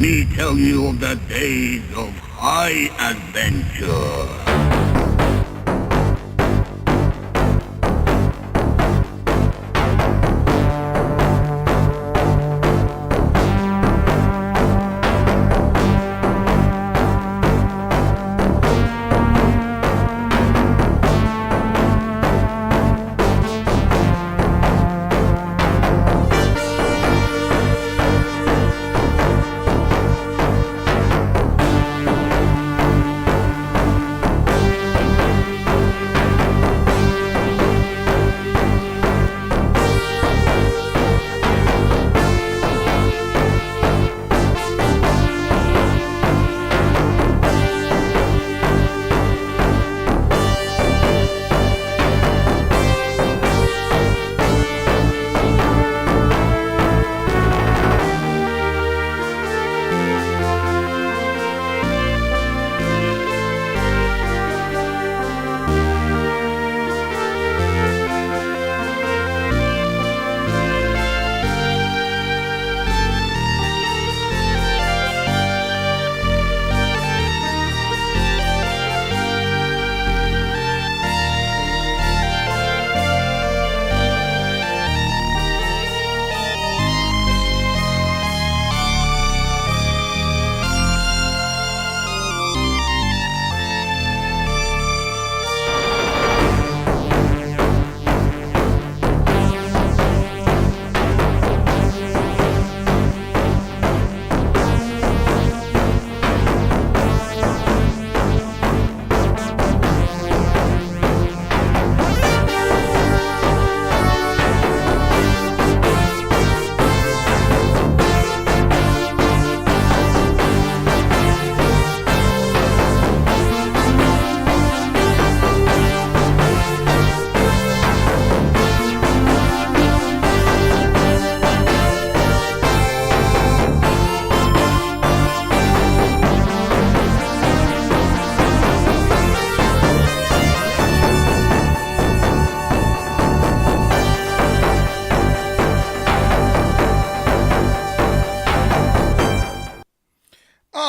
me tell you of the days of high adventure.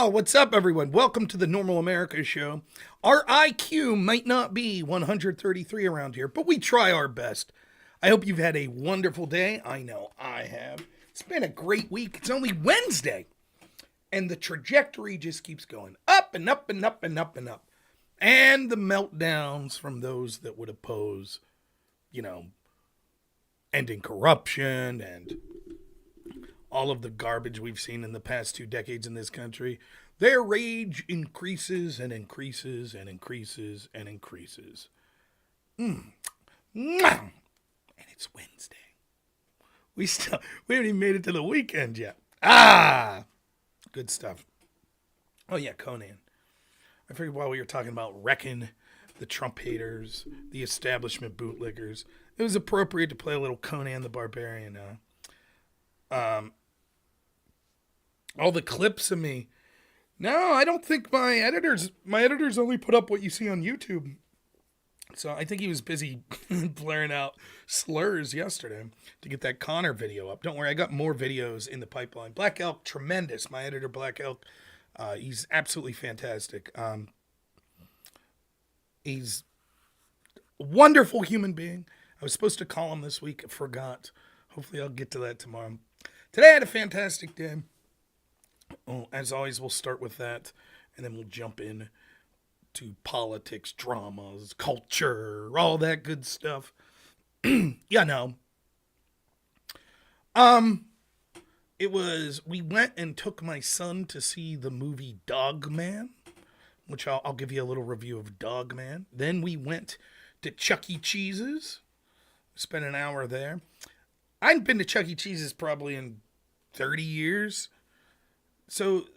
What's up, everyone? Welcome to the Normal America Show. Our IQ might not be 133 around here, but we try our best. I hope you've had a wonderful day. I know I have. It's been a great week. It's only Wednesday, and the trajectory just keeps going up and up and up and up and up. And the meltdowns from those that would oppose, ending corruption and all of the garbage we've seen in the past 2 decades in this country, their rage increases and increases and increases and increases. And it's Wednesday. We haven't even made it to the weekend yet. Good stuff. Oh yeah, Conan. I figured while we were talking about wrecking the Trump haters, the establishment bootlickers, it was appropriate to play a little Conan the Barbarian. All the clips of me. No, I don't think my editors only put up what you see on YouTube. So I think he was busy blaring out slurs yesterday to get that Connor video up. Don't worry, I got more videos in the pipeline. Black Elk, tremendous. My editor, Black Elk, he's absolutely fantastic. He's a wonderful human being. I was supposed to call him this week. I forgot. Hopefully I'll get to that tomorrow. Today I had a fantastic day. Oh, as always, we'll start with that, and then we'll jump in to politics, dramas, culture, all that good stuff. We went and took my son to see the movie Dog Man, which I'll give you a little review of Dog Man. Then we went to Chuck E. Cheese's, spent an hour there. I hadn't been to Chuck E. Cheese's probably in 30 years. So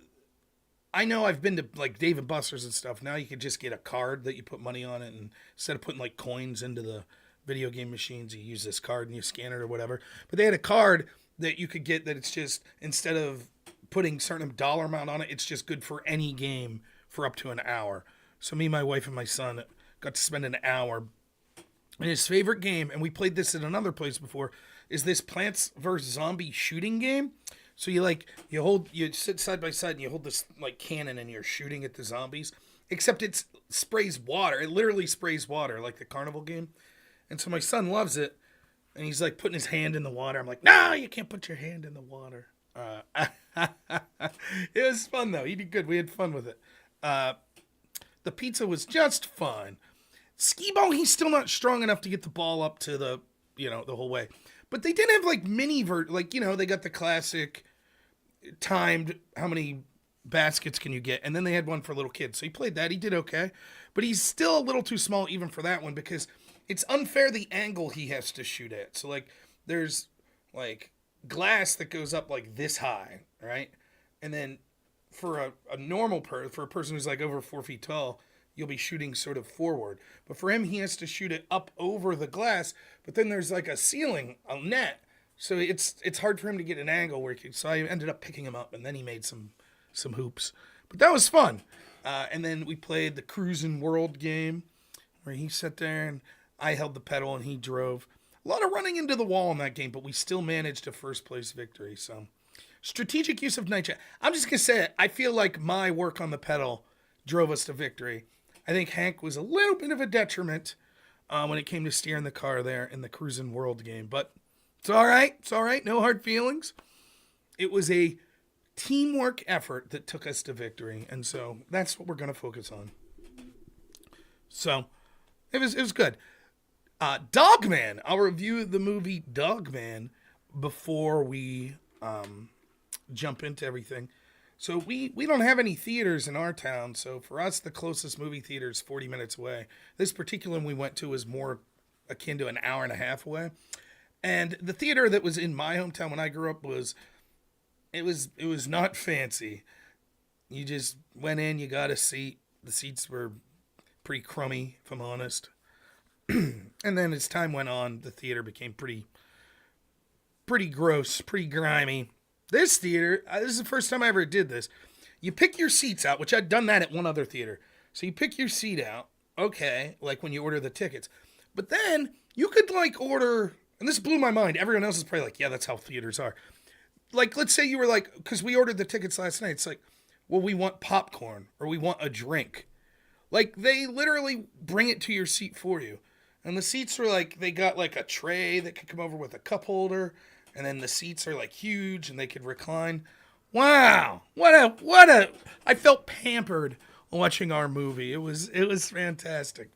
I know I've been to like Dave & Buster's and stuff. Now you can just get a card that you put money on it, and instead of putting like coins into the video game machines, you use this card and you scan it or whatever. But they had a card that you could get that it's just, instead of putting certain dollar amount on it, it's just good for any game for up to an hour. So me, my wife, and my son got to spend an hour. And his favorite game, and we played this at another place before, is this Plants vs. Zombie shooting game. So you sit side by side and you hold this like cannon and you're shooting at the zombies. Except it sprays water. It literally sprays water like the carnival game. And so my son loves it, and he's like putting his hand in the water. I'm like, no, you can't put your hand in the water. It was fun though. He did good. We had fun with it. The pizza was just fine. Skee-Ball, he's still not strong enough to get the ball up to the whole way. But they did have like they got the classic timed how many baskets can you get, and then they had one for little kids. So he played that. He did okay, but he's still a little too small even for that one because it's unfair the angle he has to shoot at. So like there's like glass that goes up like this high, right? And then for a normal for a person who's like over 4 feet tall, you'll be shooting sort of forward. But for him, he has to shoot it up over the glass. But then there's like a ceiling, a net. So it's hard for him to get an angle where so I ended up picking him up, and then he made some hoops. But that was fun. And then we played the Cruising World game where he sat there and I held the pedal and he drove. A lot of running into the wall in that game, but we still managed a first place victory. So strategic use of night chat. I'm just going to say it. I feel like my work on the pedal drove us to victory. I think Hank was a little bit of a detriment when it came to steering the car there in the Cruising World game. But it's all right. It's all right. No hard feelings. It was a teamwork effort that took us to victory. And so that's what we're going to focus on. So it was good. Dogman. I'll review the movie Dogman before we jump into everything. So we don't have any theaters in our town. So for us, the closest movie theater is 40 minutes away. This particular one we went to was more akin to an hour and a half away. And the theater that was in my hometown when I grew up was not fancy. You just went in, you got a seat. The seats were pretty crummy, if I'm honest. And then as time went on, the theater became pretty gross, pretty grimy. This theater, this is the first time I ever did this. You pick your seats out, which I'd done that at one other theater. So you pick your seat out, okay, like when you order the tickets. But then you could like order, and this blew my mind. Everyone else is probably like, yeah, that's how theaters are. Like, let's say you were like, because we ordered the tickets last night. It's like, well, we want popcorn or we want a drink. Like, they literally bring it to your seat for you. And the seats are like, they got like a tray that could come over with a cup holder. And then the seats are like huge and they could recline. Wow. I felt pampered watching our movie. It was fantastic.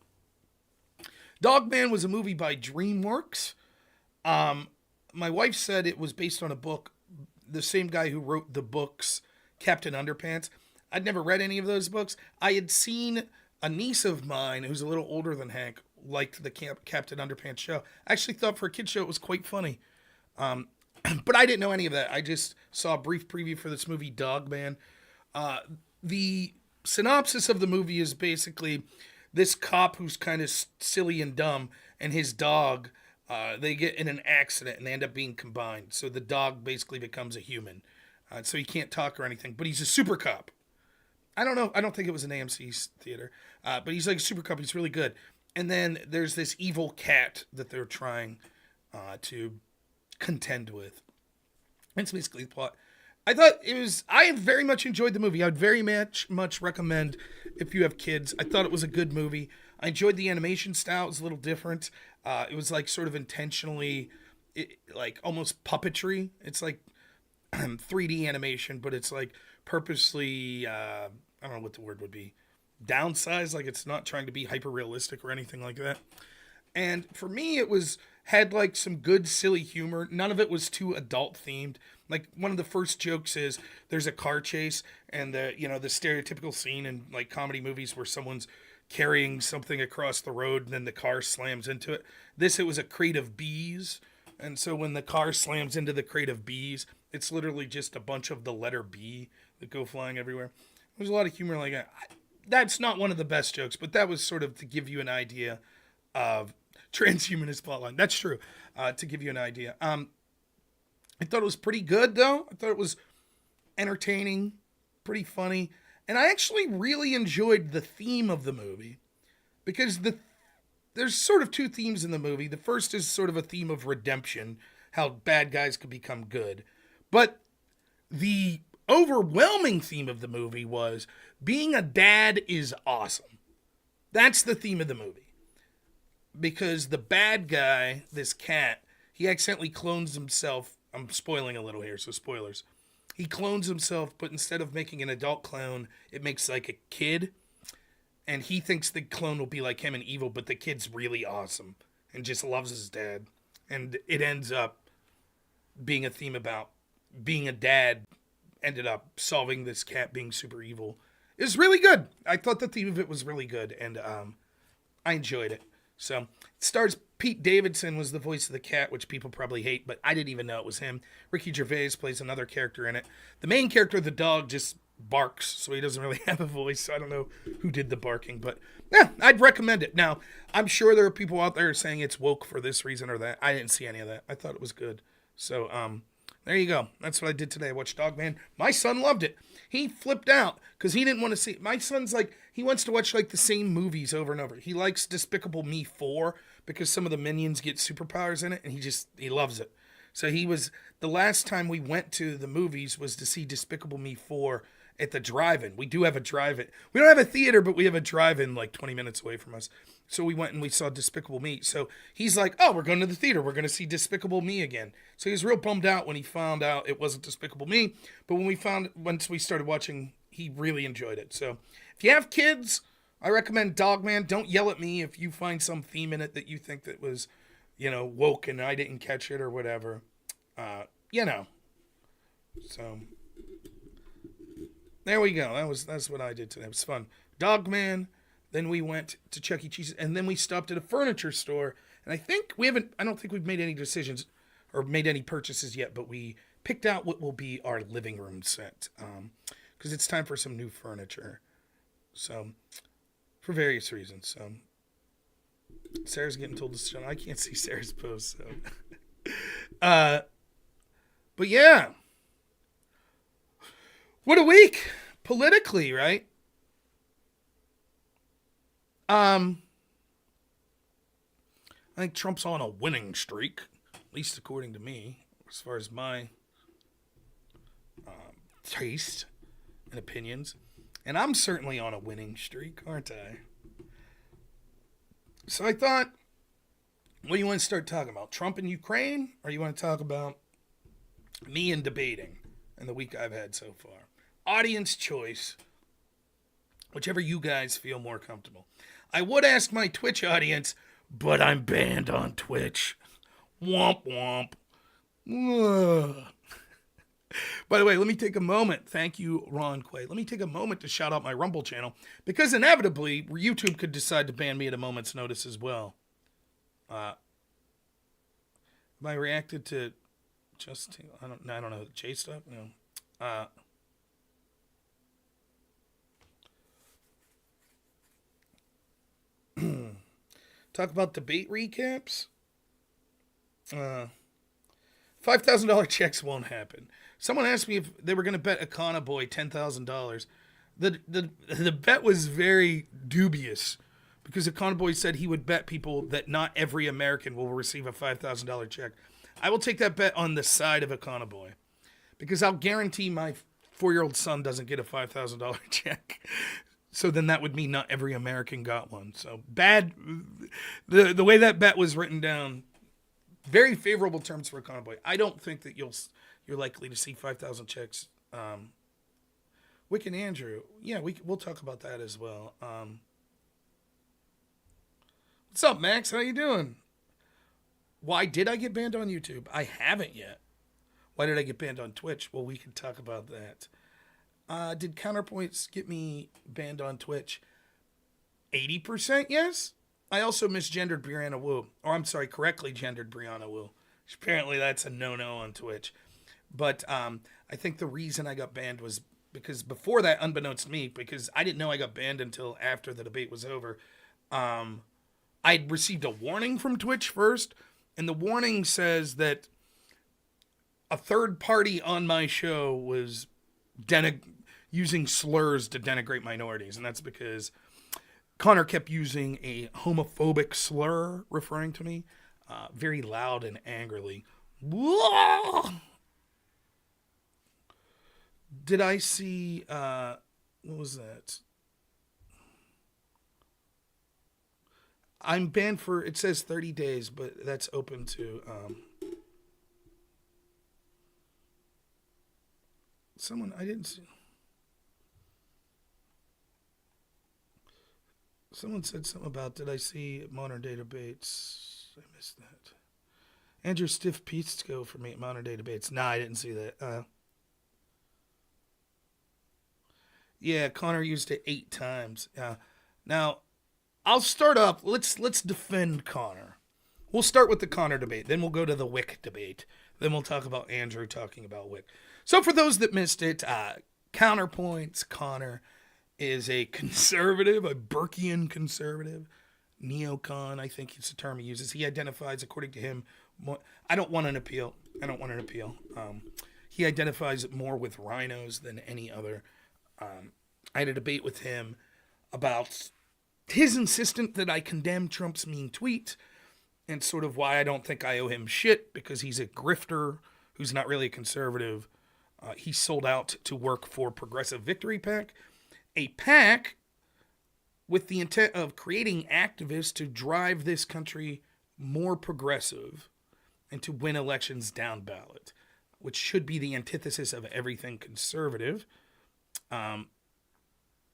Dogman was a movie by DreamWorks. My wife said it was based on a book. The same guy who wrote the books, Captain Underpants. I'd never read any of those books. I had seen a niece of mine who's a little older than Hank liked the Captain Underpants show. I actually thought for a kid's show it was quite funny. But I didn't know any of that. I just saw a brief preview for this movie, Dogman. The synopsis of the movie is basically this cop who's kind of silly and dumb and his dog, they get in an accident and they end up being combined. So the dog basically becomes a human. So he can't talk or anything, but he's a super cop. I don't know. I don't think it was an AMC theater. But he's like a super cop. He's really good. And then there's this evil cat that they're trying to contend with. That's basically the plot. I very much enjoyed the movie. I would very much recommend if you have kids. I thought it was a good movie. I enjoyed the animation style. It was a little different. It was like sort of intentionally, like almost puppetry. It's like 3D animation, but it's like purposely, I don't know what the word would be, downsized. Like it's not trying to be hyper realistic or anything like that. And for me, had like some good silly humor. None of it was too adult themed. Like one of the first jokes is there's a car chase and the stereotypical scene in like comedy movies where someone's carrying something across the road and then the car slams into it. It was a crate of bees. And so when the car slams into the crate of bees, it's literally just a bunch of the letter B that go flying everywhere. There's a lot of humor like that. That's not one of the best jokes, but that was sort of to give you an idea of transhumanist plotline. That's true. To give you an idea. I thought it was pretty good, though. I thought it was entertaining, pretty funny. And I actually really enjoyed the theme of the movie. Because there's sort of two themes in the movie. The first is sort of a theme of redemption. How bad guys could become good. But the overwhelming theme of the movie was being a dad is awesome. That's the theme of the movie. Because the bad guy, this cat, he accidentally clones himself. I'm spoiling a little here, so spoilers. He clones himself, but instead of making an adult clone, it makes like a kid. And he thinks the clone will be like him and evil, but the kid's really awesome and just loves his dad. And it ends up being a theme about being a dad ended up solving this cat being super evil. It was really good. I thought the theme of it was really good, and I enjoyed it. So, it stars Pete Davidson was the voice of the cat, which people probably hate, but I didn't even know it was him. Ricky Gervais plays another character in it. The main character, the dog, just barks, so he doesn't really have a voice. So I don't know who did the barking, but yeah, I'd recommend it. Now, I'm sure there are people out there saying it's woke for this reason or that. I didn't see any of that. I thought it was good. So, there you go. That's what I did today. I watched Dogman. My son loved it. He flipped out because he didn't want to see it. My son's like, he wants to watch like the same movies over and over. He likes Despicable Me 4 because some of the minions get superpowers in it, and he loves it. So the last time we went to the movies was to see Despicable Me 4 at the drive-in. We do have a drive-in. We don't have a theater, but we have a drive-in like 20 minutes away from us. So we went and we saw Despicable Me. So he's like, oh, we're going to the theater. We're going to see Despicable Me again. So he was real bummed out when he found out it wasn't Despicable Me. But once we started watching, he really enjoyed it. So if you have kids, I recommend Dogman. Don't yell at me if you find some theme in it that you think that was, woke and I didn't catch it or whatever. So there we go. That's what I did today. It was fun. Dogman. Then we went to Chuck E. Cheese, and then we stopped at a furniture store. And I don't think we've made any decisions or made any purchases yet, but we picked out what will be our living room set. Because it's time for some new furniture. So, for various reasons. So, Sarah's getting told to shut up. I can't see Sarah's post, so. But yeah. What a week! Politically, right? I think Trump's on a winning streak, at least according to me, as far as my taste and opinions. And I'm certainly on a winning streak, aren't I? So I thought, what do you want to start talking about? Trump and Ukraine? Or you want to talk about me and debating and the week I've had so far? Audience choice. Whichever you guys feel more comfortable. I would ask my Twitch audience, but I'm banned on Twitch. Womp womp. Ugh. By the way, let me take a moment. Thank you, Ron Quay. Let me take a moment to shout out my Rumble channel, because inevitably YouTube could decide to ban me at a moment's notice as well. Have I reacted to I don't know, J stuff? No. Talk about debate recaps. $5,000 checks won't happen. Someone asked me if they were going to bet Econoboy $10,000. The bet was very dubious because Econoboy said he would bet people that not every American will receive a $5,000 check. I will take that bet on the side of Econoboy because I'll guarantee my 4-year-old son doesn't get a $5,000 check. So then that would mean not every American got one. So bad. The way that bet was written down, very favorable terms for Econoboy. I don't think that you're likely to see 5,000 checks. Wick and Andrew, yeah, we'll talk about that as well. What's up, Max? How you doing? Why did I get banned on YouTube? I haven't yet. Why did I get banned on Twitch? Well, we can talk about that. Did Counterpoints get me banned on Twitch? 80% yes. I also misgendered Brianna Wu. Or I'm sorry, correctly gendered Brianna Wu. Apparently that's a no-no on Twitch. But I think the reason I got banned was because before that, unbeknownst to me, because I didn't know I got banned until after the debate was over, I'd received a warning from Twitch first. And the warning says that a third party on my show was using slurs to denigrate minorities. And that's because Connor kept using a homophobic slur referring to me very loud and angrily. Did I see, what was that? I'm banned for, it says 30 days, but that's open to, someone, I didn't see. Someone said something about, did I see modern day debates? I missed that. Andrew Stiff Pisco for me at modern day debates. Nah, I didn't see that. Yeah, Connor used it 8 times. Now, I'll start up. Let's defend Connor. We'll start with the Connor debate. Then we'll go to the Wick debate. Then we'll talk about Andrew talking about Wick. So for those that missed it, counterpoints, Connor is a conservative, a Burkean conservative, neocon, I think it's the term he uses. He identifies, according to him, more, I don't want an appeal. He identifies more with rhinos than any other. I had a debate with him about his insistence that I condemn Trump's mean tweet and sort of why I don't think I owe him shit because he's a grifter who's not really a conservative. He sold out to work for Progressive Victory PAC, a PAC with the intent of creating activists to drive this country more progressive and to win elections down ballot, which should be the antithesis of everything conservative.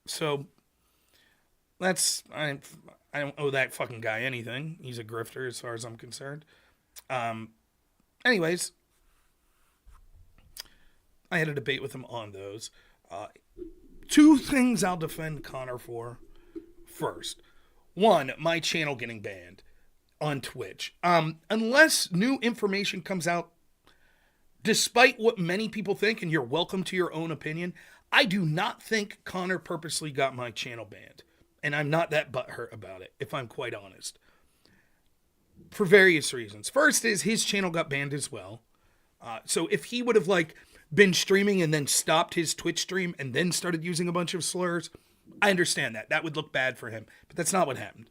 So that's, I don't owe that fucking guy anything. He's a grifter as far as I'm concerned. Anyways, I had a debate with him on those. 2 things I'll defend Connor for. First, 1, my channel getting banned on Twitch. Unless new information comes out, despite what many people think, and you're welcome to your own opinion, I do not think Connor purposely got my channel banned. And I'm not that butthurt about it, if I'm quite honest. For various reasons. First is his channel got banned as well. So if he would have been streaming and then stopped his Twitch stream and then started using a bunch of slurs, I understand that. That would look bad for him. But that's not what happened.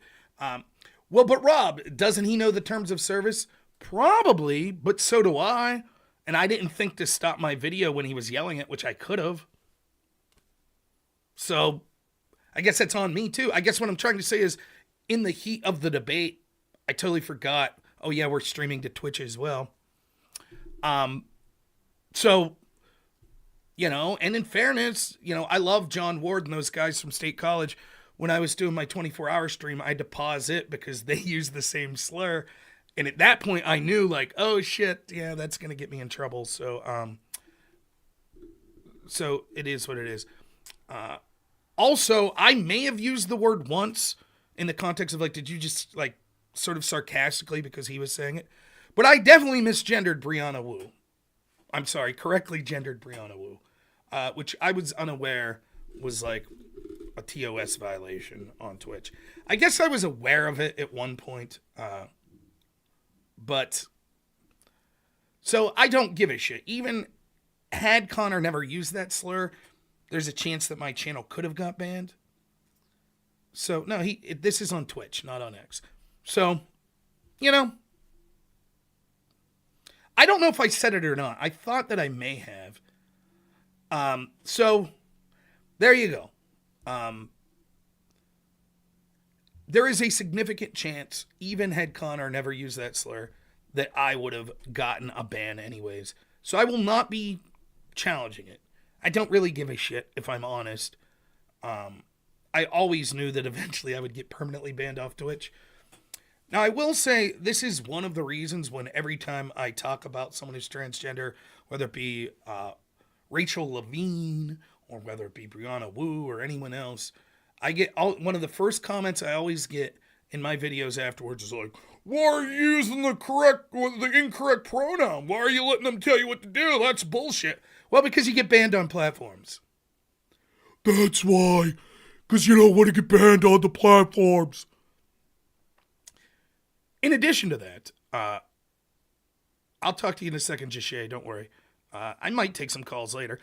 Well, but Rob, doesn't he know the terms of service? Probably, but so do I. And I didn't think to stop my video when he was yelling it, which I could have. So I guess that's on me too. I guess what I'm trying to say is, in the heat of the debate, I totally forgot, oh yeah, we're streaming to Twitch as well. So, and in fairness, I love John Ward and those guys from State College. When I was doing my 24-hour stream, I had to pause it because they used the same slur. And at that point, I knew, oh shit, yeah, that's going to get me in trouble. So, so it is what it is. Also, I may have used the word once in the context of, did you just, sort of sarcastically because he was saying it? But I definitely misgendered Brianna Wu. I'm sorry, correctly gendered Brianna Wu. Which I was unaware was, a TOS violation on Twitch. I guess I was aware of it at one point. But, so I don't give a shit. Even had Connor never used that slur, there's a chance that my channel could have got banned. So, no, this is on Twitch, not on X. So, I don't know if I said it or not. I thought that I may have. So, there you go. There is a significant chance, even had Connor never used that slur, that I would have gotten a ban anyways. So I will not be challenging it. I don't really give a shit, if I'm honest. I always knew that eventually I would get permanently banned off Twitch. Now, I will say this is one of the reasons when every time I talk about someone who's transgender, whether it be Rachel Levine or whether it be Brianna Wu or anyone else, I get one of the first comments I always get in my videos afterwards is why are you using the incorrect pronoun? Why are you letting them tell you what to do? That's bullshit. Well, because you get banned on platforms. That's why. Because you don't want to get banned on the platforms. In addition to that, I'll talk to you in a second, Jishay, don't worry. I might take some calls later.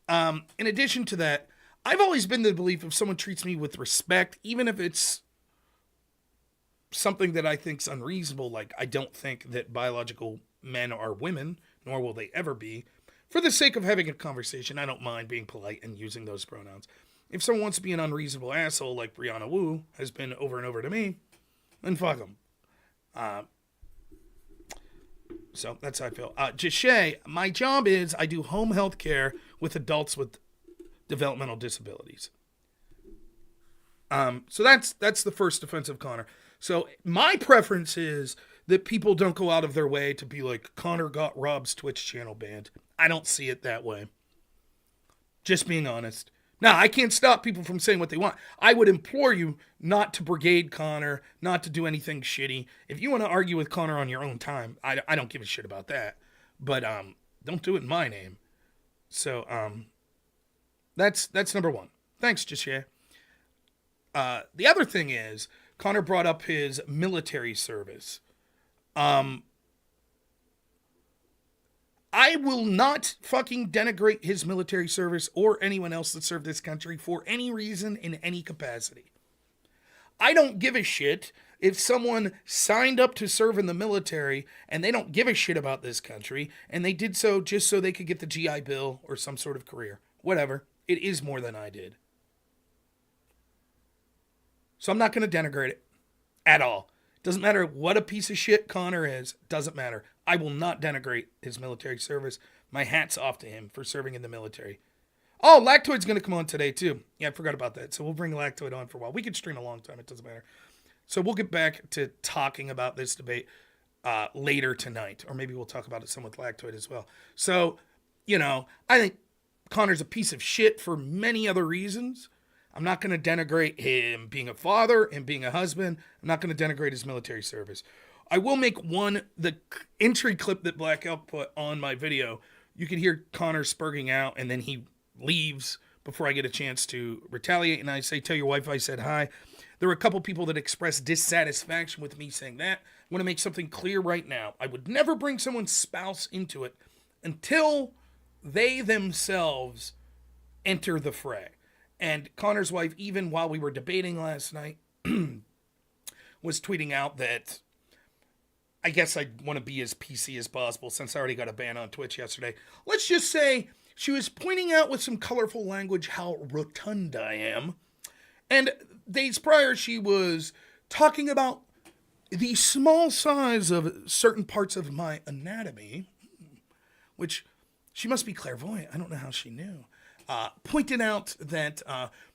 In addition to that, I've always been the belief if someone treats me with respect, even if it's something that I think's unreasonable, I don't think that biological men are women, nor will they ever be. for the sake of having a conversation, I don't mind being polite and using those pronouns. If someone wants to be an unreasonable asshole like Brianna Wu has been over and over to me, then fuck them. So that's how I feel. Jishay, my job is I do home health care with adults with developmental disabilities. So that's the first defense of Connor. So my preference is that people don't go out of their way to be like, Connor got Rob's Twitch channel banned. I don't see it that way. Just being honest. Now, I can't stop people from saying what they want. I would implore you not to brigade Connor, not to do anything shitty. If you want to argue with Connor on your own time, I don't give a shit about that. But don't do it in my name. So that's number one. Thanks, Jishay. The other thing is, Connor brought up his military service. I will not fucking denigrate his military service or anyone else that served this country for any reason in any capacity. I don't give a shit if someone signed up to serve in the military and they don't give a shit about this country and they did so just so they could get the GI Bill or some sort of career. Whatever. It is more than I did. So I'm not going to denigrate it at all. Doesn't matter what a piece of shit Connor is. Doesn't matter. I will not denigrate his military service. My hat's off to him for serving in the military. Oh, Lactoid's going to come on today too. Yeah, I forgot about that. So we'll bring Lactoid on for a while. We could stream a long time. It doesn't matter. So we'll get back to talking about this debate later tonight. Or maybe we'll talk about it some with Lactoid as well. So, I think Connor's a piece of shit for many other reasons. I'm not going to denigrate him being a father and being a husband. I'm not going to denigrate his military service. I will make the entry clip that Black Elk put on my video. You can hear Connor spurging out, and then he leaves before I get a chance to retaliate. And I say, tell your wife I said hi. There were a couple people that expressed dissatisfaction with me saying that. I want to make something clear right now. I would never bring someone's spouse into it until they themselves enter the fray. And Connor's wife, even while we were debating last night, was tweeting out that I guess I want to be as PC as possible since I already got a ban on Twitch yesterday. Let's just say she was pointing out with some colorful language how rotund I am. And days prior, she was talking about the small size of certain parts of my anatomy, which she must be clairvoyant. I don't know how she knew. Pointed out that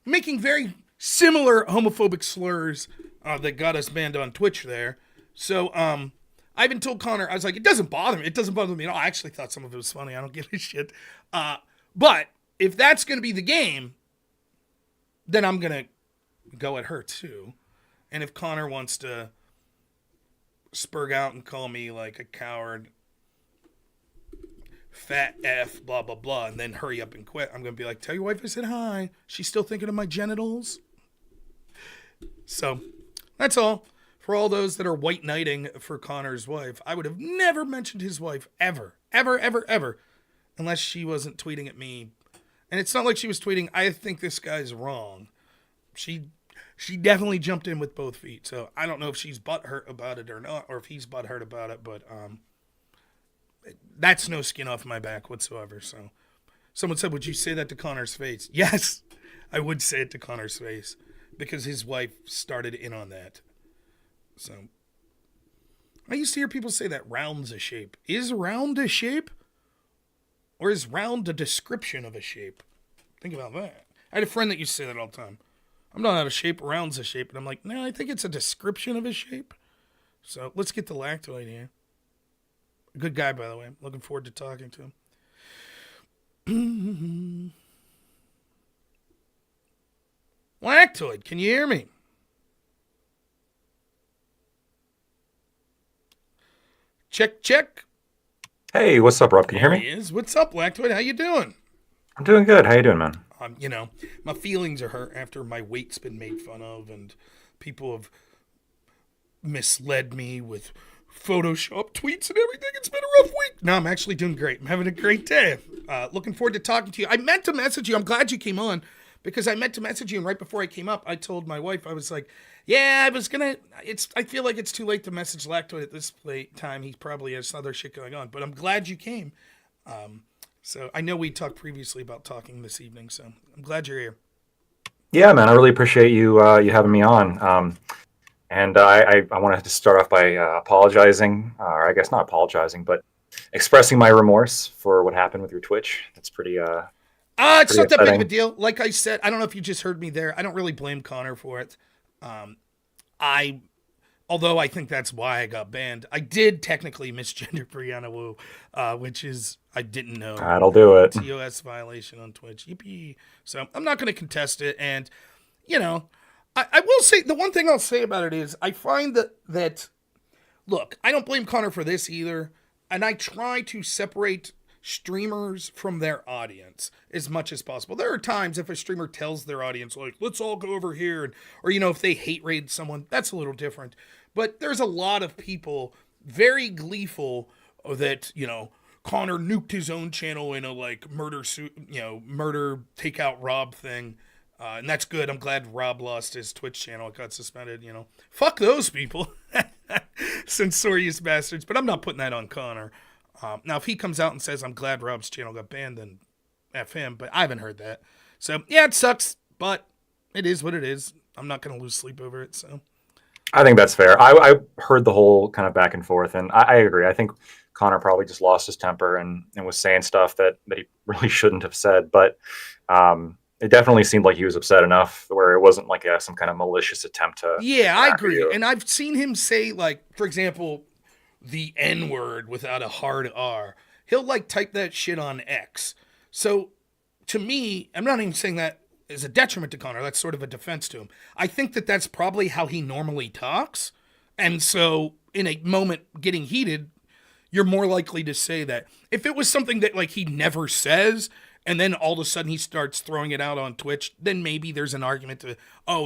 making very similar homophobic slurs that got us banned on Twitch there. So I even told Connor, I was like, it doesn't bother me. It doesn't bother me at all. I actually thought some of it was funny. I don't give a shit. But if that's going to be the game, then I'm going to go at her too. And if Connor wants to spurg out and call me like a coward, fat F, blah, blah, blah, and then hurry up and quit, I'm going to be like, tell your wife I said hi. She's still thinking of my genitals. So that's all. For all those that are white knighting for Connor's wife, I would have never mentioned his wife ever, ever, ever, ever, unless she wasn't tweeting at me. And it's not like she was tweeting, I think this guy's wrong. She definitely jumped in with both feet. So I don't know if she's butthurt about it or not, or if he's butthurt about it, but that's no skin off my back whatsoever. So someone said, would you say that to Connor's face? Yes, I would say it to Connor's face because his wife started in on that. So I used to hear people say that round's a shape. Is round a shape? Or is round a description of a shape? Think about that. I had a friend that used to say that all the time. I'm not out of shape, round's a shape. And I'm like, no, I think it's a description of a shape. So let's get the Lactoid here. A good guy, by the way. I'm looking forward to talking to him. Lactoid, can you hear me? Check, check. Hey, what's up, Rob? Can you hear me? Is. What's up, Lactoid? How you doing? I'm doing good. How you doing, man? My feelings are hurt after my weight's been made fun of and people have misled me with Photoshop tweets and everything. It's been a rough week. No, I'm actually doing great. I'm having a great day. Looking forward to talking to you. I meant to message you. I'm glad you came on because I meant to message you. And right before I came up, I told my wife, I was like, yeah, I feel like it's too late to message Lactoid at this time. He probably has other shit going on, but I'm glad you came. So I know we talked previously about talking this evening, so I'm glad you're here. Yeah, man, I really appreciate you having me on. And I wanted to start off by apologizing, or I guess not apologizing, but expressing my remorse for what happened with your Twitch. That's It's pretty not that big of a upsetting. deal. Like I said, I don't know if you just heard me there. I don't really blame Connor for it. Um, I, although I think that's why I got banned. I did technically misgender Brianna Wu, which is I didn't know. That'll do it. TOS violation on Twitch. Yippee! So I'm not going to contest it, and you know, I will say the one thing I'll say about it is I find that look, I don't blame Connor for this either, and I try to separate streamers from their audience as much as possible. There are times if a streamer tells their audience like, "Let's all go over here," and or if they hate raid someone, that's a little different. But there's a lot of people very gleeful that Connor nuked his own channel in a like murder takeout Rob thing. And that's good. I'm glad Rob lost his Twitch channel. It got suspended, Fuck those people. Censorious bastards. But I'm not putting that on Connor. Now, if he comes out and says, I'm glad Rob's channel got banned, then F him. But I haven't heard that. So, yeah, it sucks. But it is what it is. I'm not going to lose sleep over it. So, I think that's fair. I heard the whole kind of back and forth, and I agree. I think Connor probably just lost his temper and was saying stuff that he really shouldn't have said. But it definitely seemed like he was upset enough where it wasn't like some kind of malicious attempt to. Yeah, I agree. You. And I've seen him say, like, for example, the N word without a hard R. He'll like type that shit on X. So to me, I'm not even saying that is a detriment to Connor. That's sort of a defense to him. I think that that's probably how he normally talks. And so in a moment getting heated, you're more likely to say that. If it was something that like he never says, and then all of a sudden he starts throwing it out on Twitch, then maybe there's an argument to,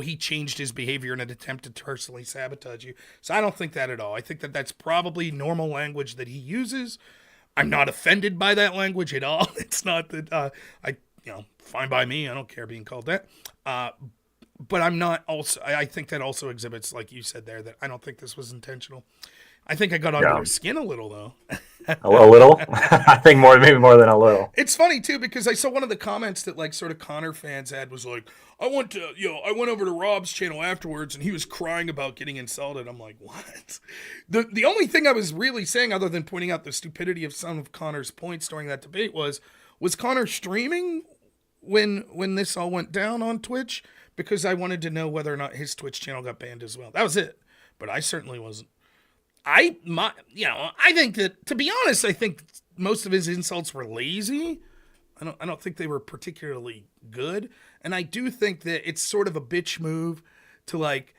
he changed his behavior in an attempt to personally sabotage you. So I don't think that at all. I think that that's probably normal language that he uses. I'm not offended by that language at all. It's not that fine by me. I don't care being called that. But I'm not also, I think that also exhibits, like you said there, that I don't think this was intentional. I think I got under their skin a little, though. A little? I think maybe more than a little. It's funny, too, because I saw one of the comments that, like, sort of Connor fans had was like, I went over to Rob's channel afterwards, and he was crying about getting insulted. I'm like, what? The only thing I was really saying, other than pointing out the stupidity of some of Connor's points during that debate was Connor streaming when this all went down on Twitch? Because I wanted to know whether or not his Twitch channel got banned as well. That was it. But I certainly wasn't. I think that, to be honest, I think most of his insults were lazy. I don't think they were particularly good. And I do think that it's sort of a bitch move to like,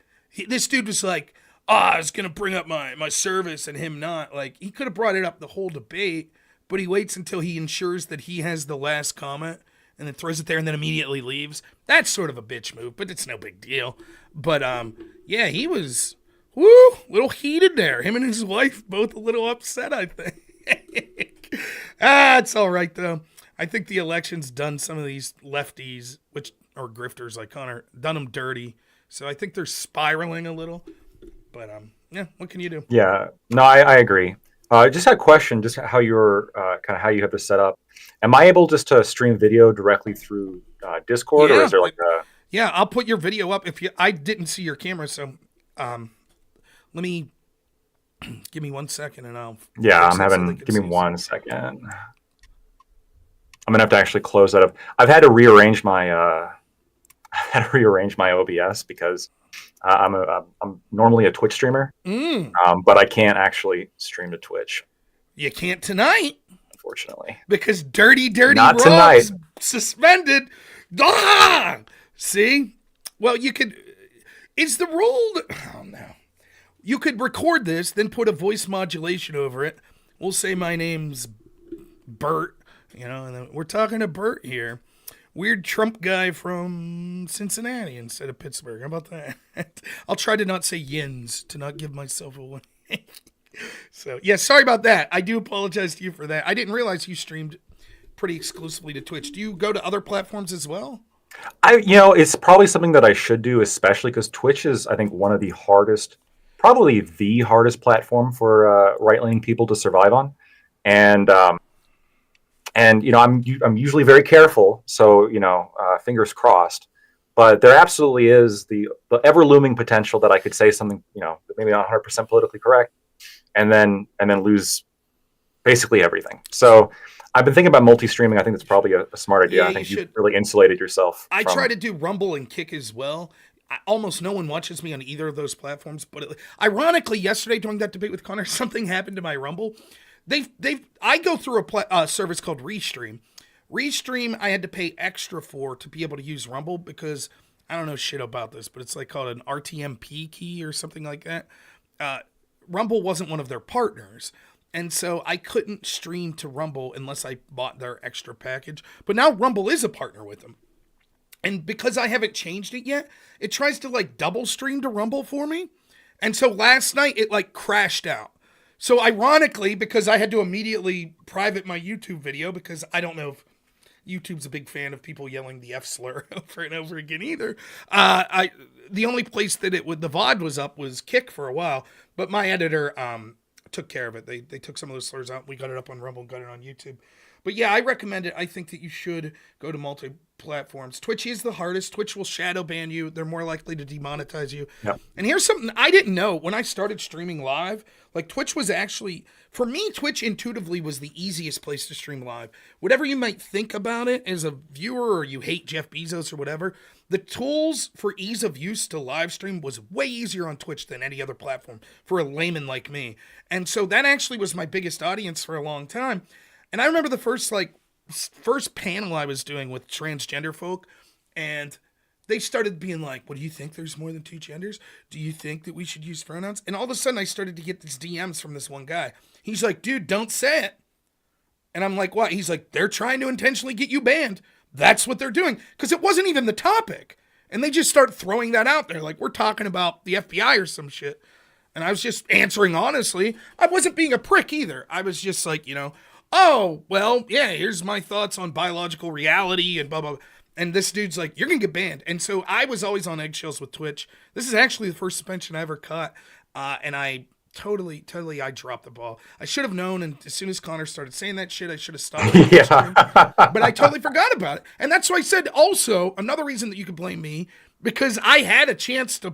this dude was like, I was going to bring up my service and him not. Like, he could have brought it up the whole debate, but he waits until he ensures that he has the last comment and then throws it there and then immediately leaves. That's sort of a bitch move, but it's no big deal. But, yeah, he was... Woo! Little heated there. Him and his wife both a little upset, I think. It's all right, though. I think the election's done some of these lefties, or grifters like Connor, done them dirty. So I think they're spiraling a little. But, yeah, what can you do? Yeah. No, I agree. Just had a question, just how you're, kind of how you have this set up. Am I able just to stream video directly through Discord, or is there like a... Yeah, I'll put your video up. I didn't see your camera, so... Let me give me 1 second and I'll. Yeah, give me 1 second. I'm gonna have to actually close that up. I've had to rearrange my OBS because I'm normally a Twitch streamer, but I can't actually stream to Twitch. You can't tonight, unfortunately, because dirty Not Rob's tonight. Suspended. Ah! See, well, you could. Is the rule? Oh no. You could record this, then put a voice modulation over it. We'll say my name's Bert, and then we're talking to Bert here. Weird Trump guy from Cincinnati instead of Pittsburgh. How about that? I'll try to not say yins to not give myself away. So, yeah, sorry about that. I do apologize to you for that. I didn't realize you streamed pretty exclusively to Twitch. Do you go to other platforms as well? It's probably something that I should do, especially because Twitch is, I think, one of the hardest... probably the hardest platform for right-leaning people to survive on. And And I'm usually very careful, so fingers crossed. But there absolutely is the ever looming potential that I could say something maybe not 100% politically correct, and then lose basically everything. So I've been thinking about multi-streaming. I think that's probably a smart idea. Yeah, I you think you've should. really insulated yourself I from. try to do Rumble and Kick as well. Almost no one watches me on either of those platforms. But ironically, yesterday during that debate with Connor, something happened to my Rumble. I go through a service called Restream. Restream, I had to pay extra for to be able to use Rumble because I don't know shit about this, but it's like called an RTMP key or something like that. Rumble wasn't one of their partners. And so I couldn't stream to Rumble unless I bought their extra package. But now Rumble is a partner with them. And because I haven't changed it yet, it tries to like double stream to Rumble for me. And so last night it like crashed out. So ironically, because I had to immediately private my YouTube video because I don't know if YouTube's a big fan of people yelling the F slur over and over again either. The only place that the VOD was up was Kick for a while, but my editor took care of it. They took some of those slurs out. We got it up on Rumble and got it on YouTube. But yeah, I recommend it. I think that you should go to multi-platforms. Twitch is the hardest. Twitch will shadow ban you. They're more likely to demonetize you. Yep. And here's something I didn't know when I started streaming live. Like Twitch was actually, for me, Twitch intuitively was the easiest place to stream live. Whatever you might think about it as a viewer or you hate Jeff Bezos or whatever, the tools for ease of use to live stream was way easier on Twitch than any other platform for a layman like me. And so that actually was my biggest audience for a long time. And I remember the first panel I was doing with transgender folk, and they started being like, "What do you think? There's more than two genders? Do you think that we should use pronouns?" And all of a sudden, I started to get these DMs from this one guy. He's like, "Dude, don't say it." And I'm like, "What?" He's like, "They're trying to intentionally get you banned. That's what they're doing." Because it wasn't even the topic. And they just start throwing that out there. Like, we're talking about the FBI or some shit. And I was just answering honestly. I wasn't being a prick either. I was just like, oh, well, yeah, here's my thoughts on biological reality and blah, blah, blah. And this dude's like, you're going to get banned. And so I was always on eggshells with Twitch. This is actually the first suspension I ever caught. And I totally, I dropped the ball. I should have known. And as soon as Connor started saying that shit, I should have stopped. Yeah. But I totally forgot about it. And that's why I said also another reason that you could blame me, because I had a chance to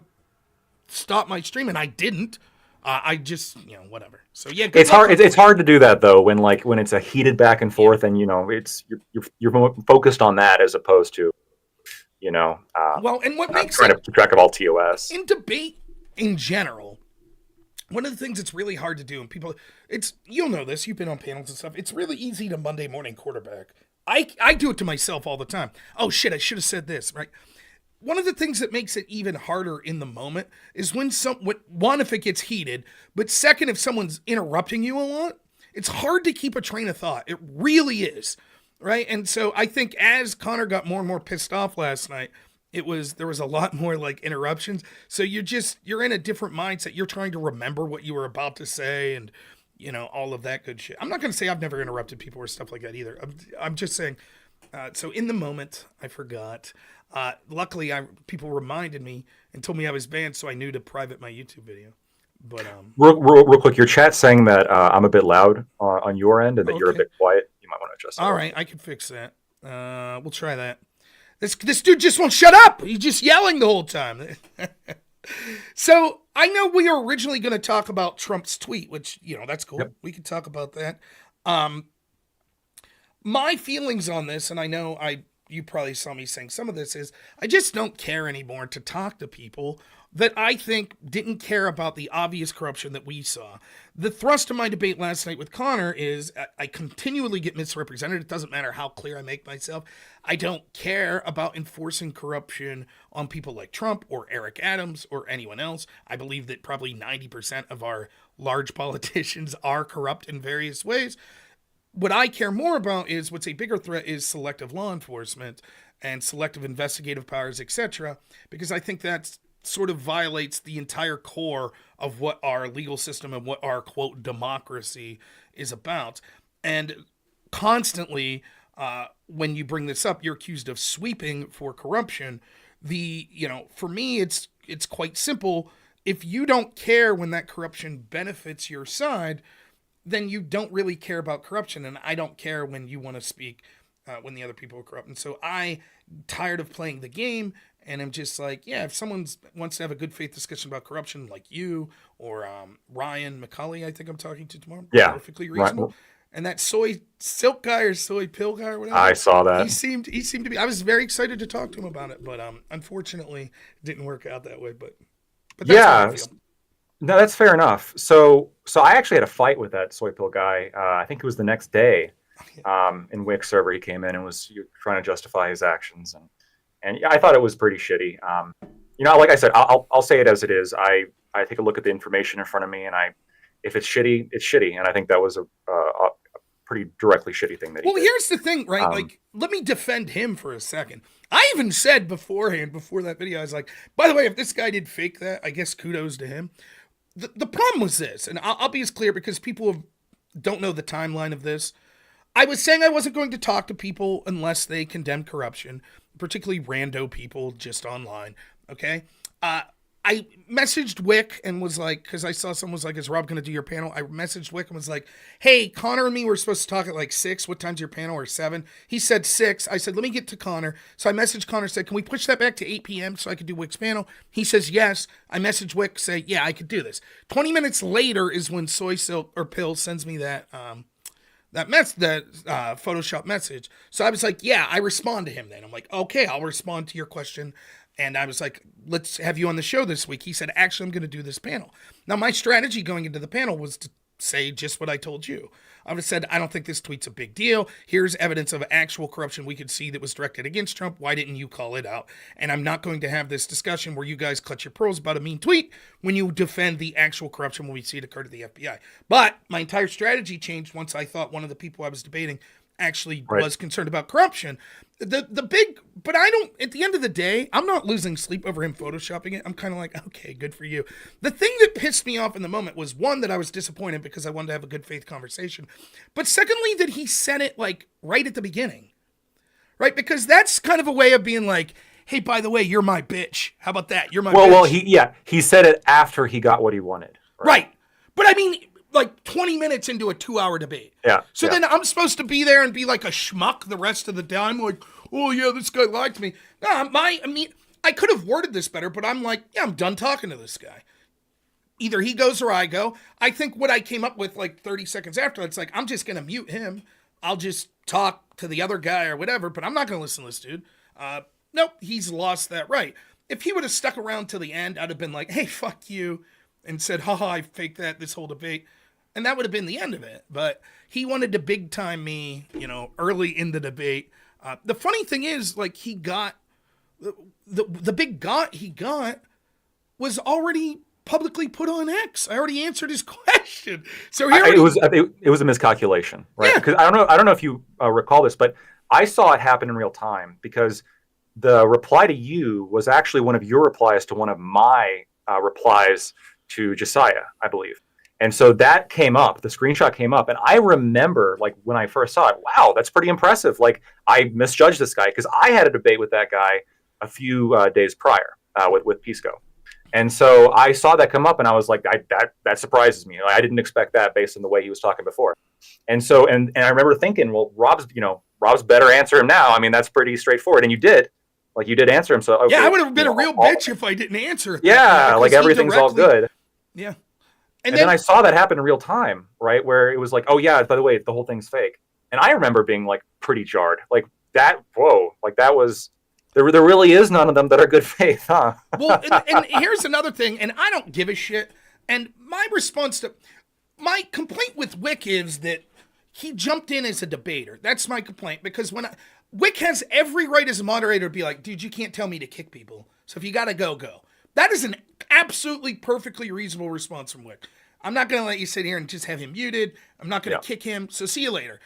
stop my stream and I didn't. I just, whatever. So yeah, it's hard. It's hard to do that though when it's a heated back and forth, and you're focused on that as opposed to, well, and what makes trying to keep track of all TOS in debate in general. One of the things that's really hard to do, and you'll know this. You've been on panels and stuff. It's really easy to Monday morning quarterback. I do it to myself all the time. Oh shit, I should have said this, right? One of the things that makes it even harder in the moment is when one, if it gets heated, but second, if someone's interrupting you a lot, it's hard to keep a train of thought. It really is, right? And so I think as Connor got more and more pissed off last night, there was a lot more like interruptions. So you're in a different mindset. You're trying to remember what you were about to say and, all of that good shit. I'm not going to say I've never interrupted people or stuff like that either. I'm just saying, so in the moment, I forgot. Luckily, people reminded me and told me I was banned, so I knew to private my YouTube video. But real quick, your chat's saying that I'm a bit loud on your end and that you're a bit quiet. You might want to adjust that. All right, I can fix that. We'll try that. This dude just won't shut up. He's just yelling the whole time. So I know we were originally going to talk about Trump's tweet, which that's cool. Yep. We can talk about that. My feelings on this, and I know you probably saw me saying some of this, is I just don't care anymore to talk to people that I think didn't care about the obvious corruption that we saw. The thrust of my debate last night with Connor is I continually get misrepresented. It doesn't matter how clear I make myself. I don't care about enforcing corruption on people like Trump or Eric Adams or anyone else. I believe that probably 90% of our large politicians are corrupt in various ways. What I care more about is what's a bigger threat is selective law enforcement and selective investigative powers, etc. Because I think that's sort of violates the entire core of what our legal system and what our, quote, democracy is about. And constantly, when you bring this up, you're accused of sweeping for corruption. For me, it's quite simple. If you don't care when that corruption benefits your side, then you don't really care about corruption. And I don't care when you want to speak when the other people are corrupt. And so I tired of playing the game, and I'm just like, yeah, if someone wants to have a good faith discussion about corruption, like you or Ryan McCauley, I think I'm talking to tomorrow, Yeah, perfectly reasonable. right. And that soy silk guy or soy pill guy or whatever, I saw that. he seemed to be. I was very excited to talk to him about it, but unfortunately, it didn't work out that way. But that's how I feel. No, that's fair enough. So I actually had a fight with that soy pill guy. I think it was the next day. In Wick server, he came in and was trying to justify his actions, and yeah, I thought it was pretty shitty. Like I said, I'll say it as it is. I take a look at the information in front of me, and if it's shitty, it's shitty, and I think that was a pretty directly shitty thing that he did. Here's the thing, right? Like, let me defend him for a second. I even said beforehand, before that video, I was like, by the way, if this guy did fake that, I guess kudos to him. The problem was this, and I'll be as clear because people don't know the timeline of this. I was saying I wasn't going to talk to people unless they condemned corruption, particularly rando people just online, okay? I messaged Wick and was like, because I saw someone was like, is Rob going to do your panel? I messaged Wick and was like, hey, Connor and me were supposed to talk at like 6. What time's your panel? Or 7? He said 6. I said, let me get to Connor. So I messaged Connor, said, can we push that back to 8 p.m. so I could do Wick's panel? He says, yes. I messaged Wick, say, yeah, I could do this. 20 minutes later is when Soy Silk or Pill sends me that Photoshop message. So I was like, yeah, I respond to him then. I'm like, okay, I'll respond to your question. And I was like, let's have you on the show this week. He said, actually, I'm going to do this panel. Now, my strategy going into the panel was to say just what I told you. I would have said, I don't think this tweet's a big deal. Here's evidence of actual corruption we could see that was directed against Trump. Why didn't you call it out? And I'm not going to have this discussion where you guys clutch your pearls about a mean tweet when you defend the actual corruption when we see it occur to the FBI. But my entire strategy changed once I thought one of the people I was debating actually was concerned about corruption. But I don't, at the end of the day, I'm not losing sleep over him photoshopping it. I'm kind of like, okay, good for you. The thing that pissed me off in the moment was, one, that I was disappointed because I wanted to have a good faith conversation. But secondly, that he said it like right at the beginning, right? Because that's kind of a way of being like, hey, by the way, you're my bitch. How about that? You're my bitch. Well, he said it after he got what he wanted. Right. But I mean, like 20 minutes into a 2-hour debate. Yeah. So then I'm supposed to be there and be like a schmuck the rest of the time, like, oh yeah, this guy liked me. No, I could have worded this better, but I'm like, yeah, I'm done talking to this guy. Either he goes or I go. I think what I came up with like 30 seconds after, it's like, I'm just going to mute him. I'll just talk to the other guy or whatever, but I'm not going to listen to this dude. Nope, he's lost that right. If he would have stuck around till the end, I'd have been like, hey, fuck you, and said, haha, I faked this whole debate. And that would have been the end of it. But he wanted to big time me, early in the debate. The funny thing is, like, he got the big he got was already publicly put on X. I already answered his question. So it was a miscalculation, right? Yeah. Because I don't know if you recall this, but I saw it happen in real time because the reply to you was actually one of your replies to one of my replies to Josiah, I believe. And so that came up, the screenshot came up, and I remember, like, when I first saw it, wow, that's pretty impressive. Like, I misjudged this guy because I had a debate with that guy a few days prior with Pisco. And so I saw that come up, and I was like, that surprises me. I didn't expect that based on the way he was talking before. And so, and I remember thinking, well, Rob's better answer him now. I mean, that's pretty straightforward. And you did answer him. So okay, yeah, I would have been a real bitch if I didn't answer it. Yeah, like everything's all good. Yeah. And then I saw that happen in real time, right? Where it was like, oh yeah, by the way, the whole thing's fake. And I remember being like pretty jarred. Like that, whoa, like that was, there really is none of them that are good faith, huh? Well, and here's another thing, and I don't give a shit. And my complaint with Wick is that he jumped in as a debater. That's my complaint, because Wick has every right as a moderator to be like, dude, you can't tell me to kick people. So if you gotta go. That is an absolutely perfectly reasonable response from Wick. I'm not going to let you sit here and just have him muted. I'm not going to kick him. So see you later.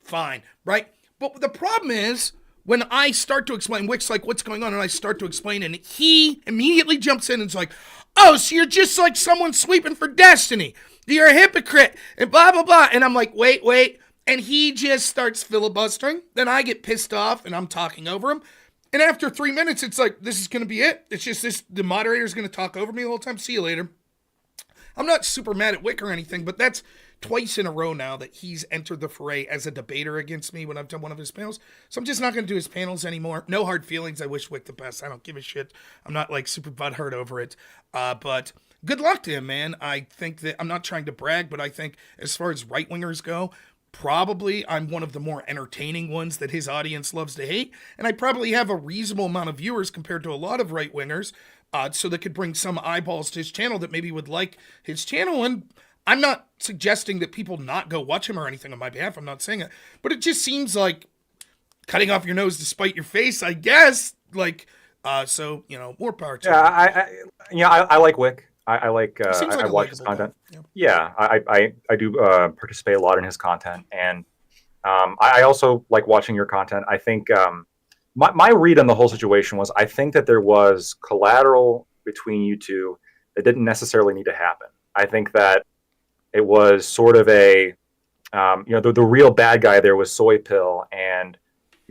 Fine, right? But the problem is when I start to explain, Wick's like, what's going on? And I start to explain, and he immediately jumps in and is like, oh, so you're just like someone sweeping for destiny. You're a hypocrite and blah, blah, blah. And I'm like, wait. And he just starts filibustering. Then I get pissed off and I'm talking over him. And after 3 minutes, it's like, this is going to be it. It's just the moderator's going to talk over me the whole time. See you later. I'm not super mad at Wick or anything, but that's twice in a row now that he's entered the fray as a debater against me when I've done one of his panels. So I'm just not going to do his panels anymore. No hard feelings. I wish Wick the best. I don't give a shit. I'm not like super butthurt over it. But good luck to him, man. I think that I'm not trying to brag, but I think as far as right wingers go, probably I'm one of the more entertaining ones that his audience loves to hate. And I probably have a reasonable amount of viewers compared to a lot of right wingers. So that could bring some eyeballs to his channel that maybe would like his channel. And I'm not suggesting that people not go watch him or anything on my behalf. I'm not saying it. But it just seems like cutting off your nose to spite your face, I guess. Like, so, more power to him. I like Wick. I like, I watch his content. Yeah. I do participate a lot in his content. And I also like watching your content. I think my read on the whole situation was I think that there was collateral between you two that didn't necessarily need to happen. I think that it was sort of a, the real bad guy there was Soy Pill, and,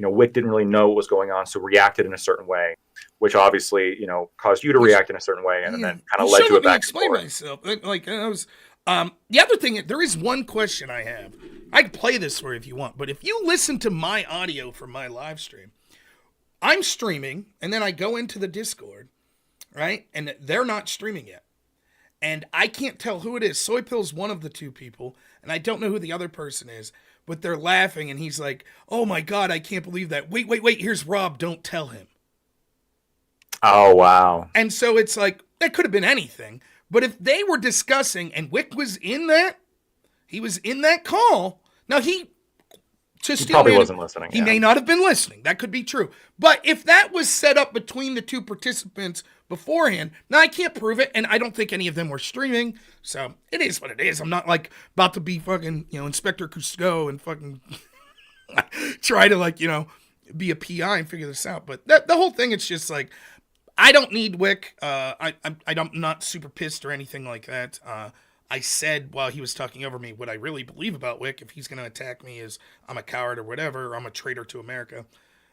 Wick didn't really know what was going on, so reacted in a certain way, which obviously, caused you to react in a certain way, and then kind of led to a back and explain forth. myself. Like, I was, the other thing, there is one question I have. I'd play this for you if you want, but if you listen to my audio from my live stream, I'm streaming, and then I go into the Discord, right? And they're not streaming yet. And I can't tell who it is. Soy Pill's one of the two people, and I don't know who the other person is, but they're laughing, and he's like, oh my God, I can't believe that. Wait, here's Rob, don't tell him. Oh, wow. And so it's like, that could have been anything, but if they were discussing, and Wick was in that, he was in that call, now he probably wasn't listening. He may not have been listening. That could be true. But if that was set up between the two participants beforehand, now I can't prove it, and I don't think any of them were streaming, so it is what it is. I'm not like about to be fucking, Inspector Cusco and fucking try to be a PI and figure this out. But the whole thing, it's just like, I don't need Wick. I'm not super pissed or anything like that. I said while he was talking over me what I really believe about Wick. If he's going to attack me as I'm a coward or whatever, or I'm a traitor to America.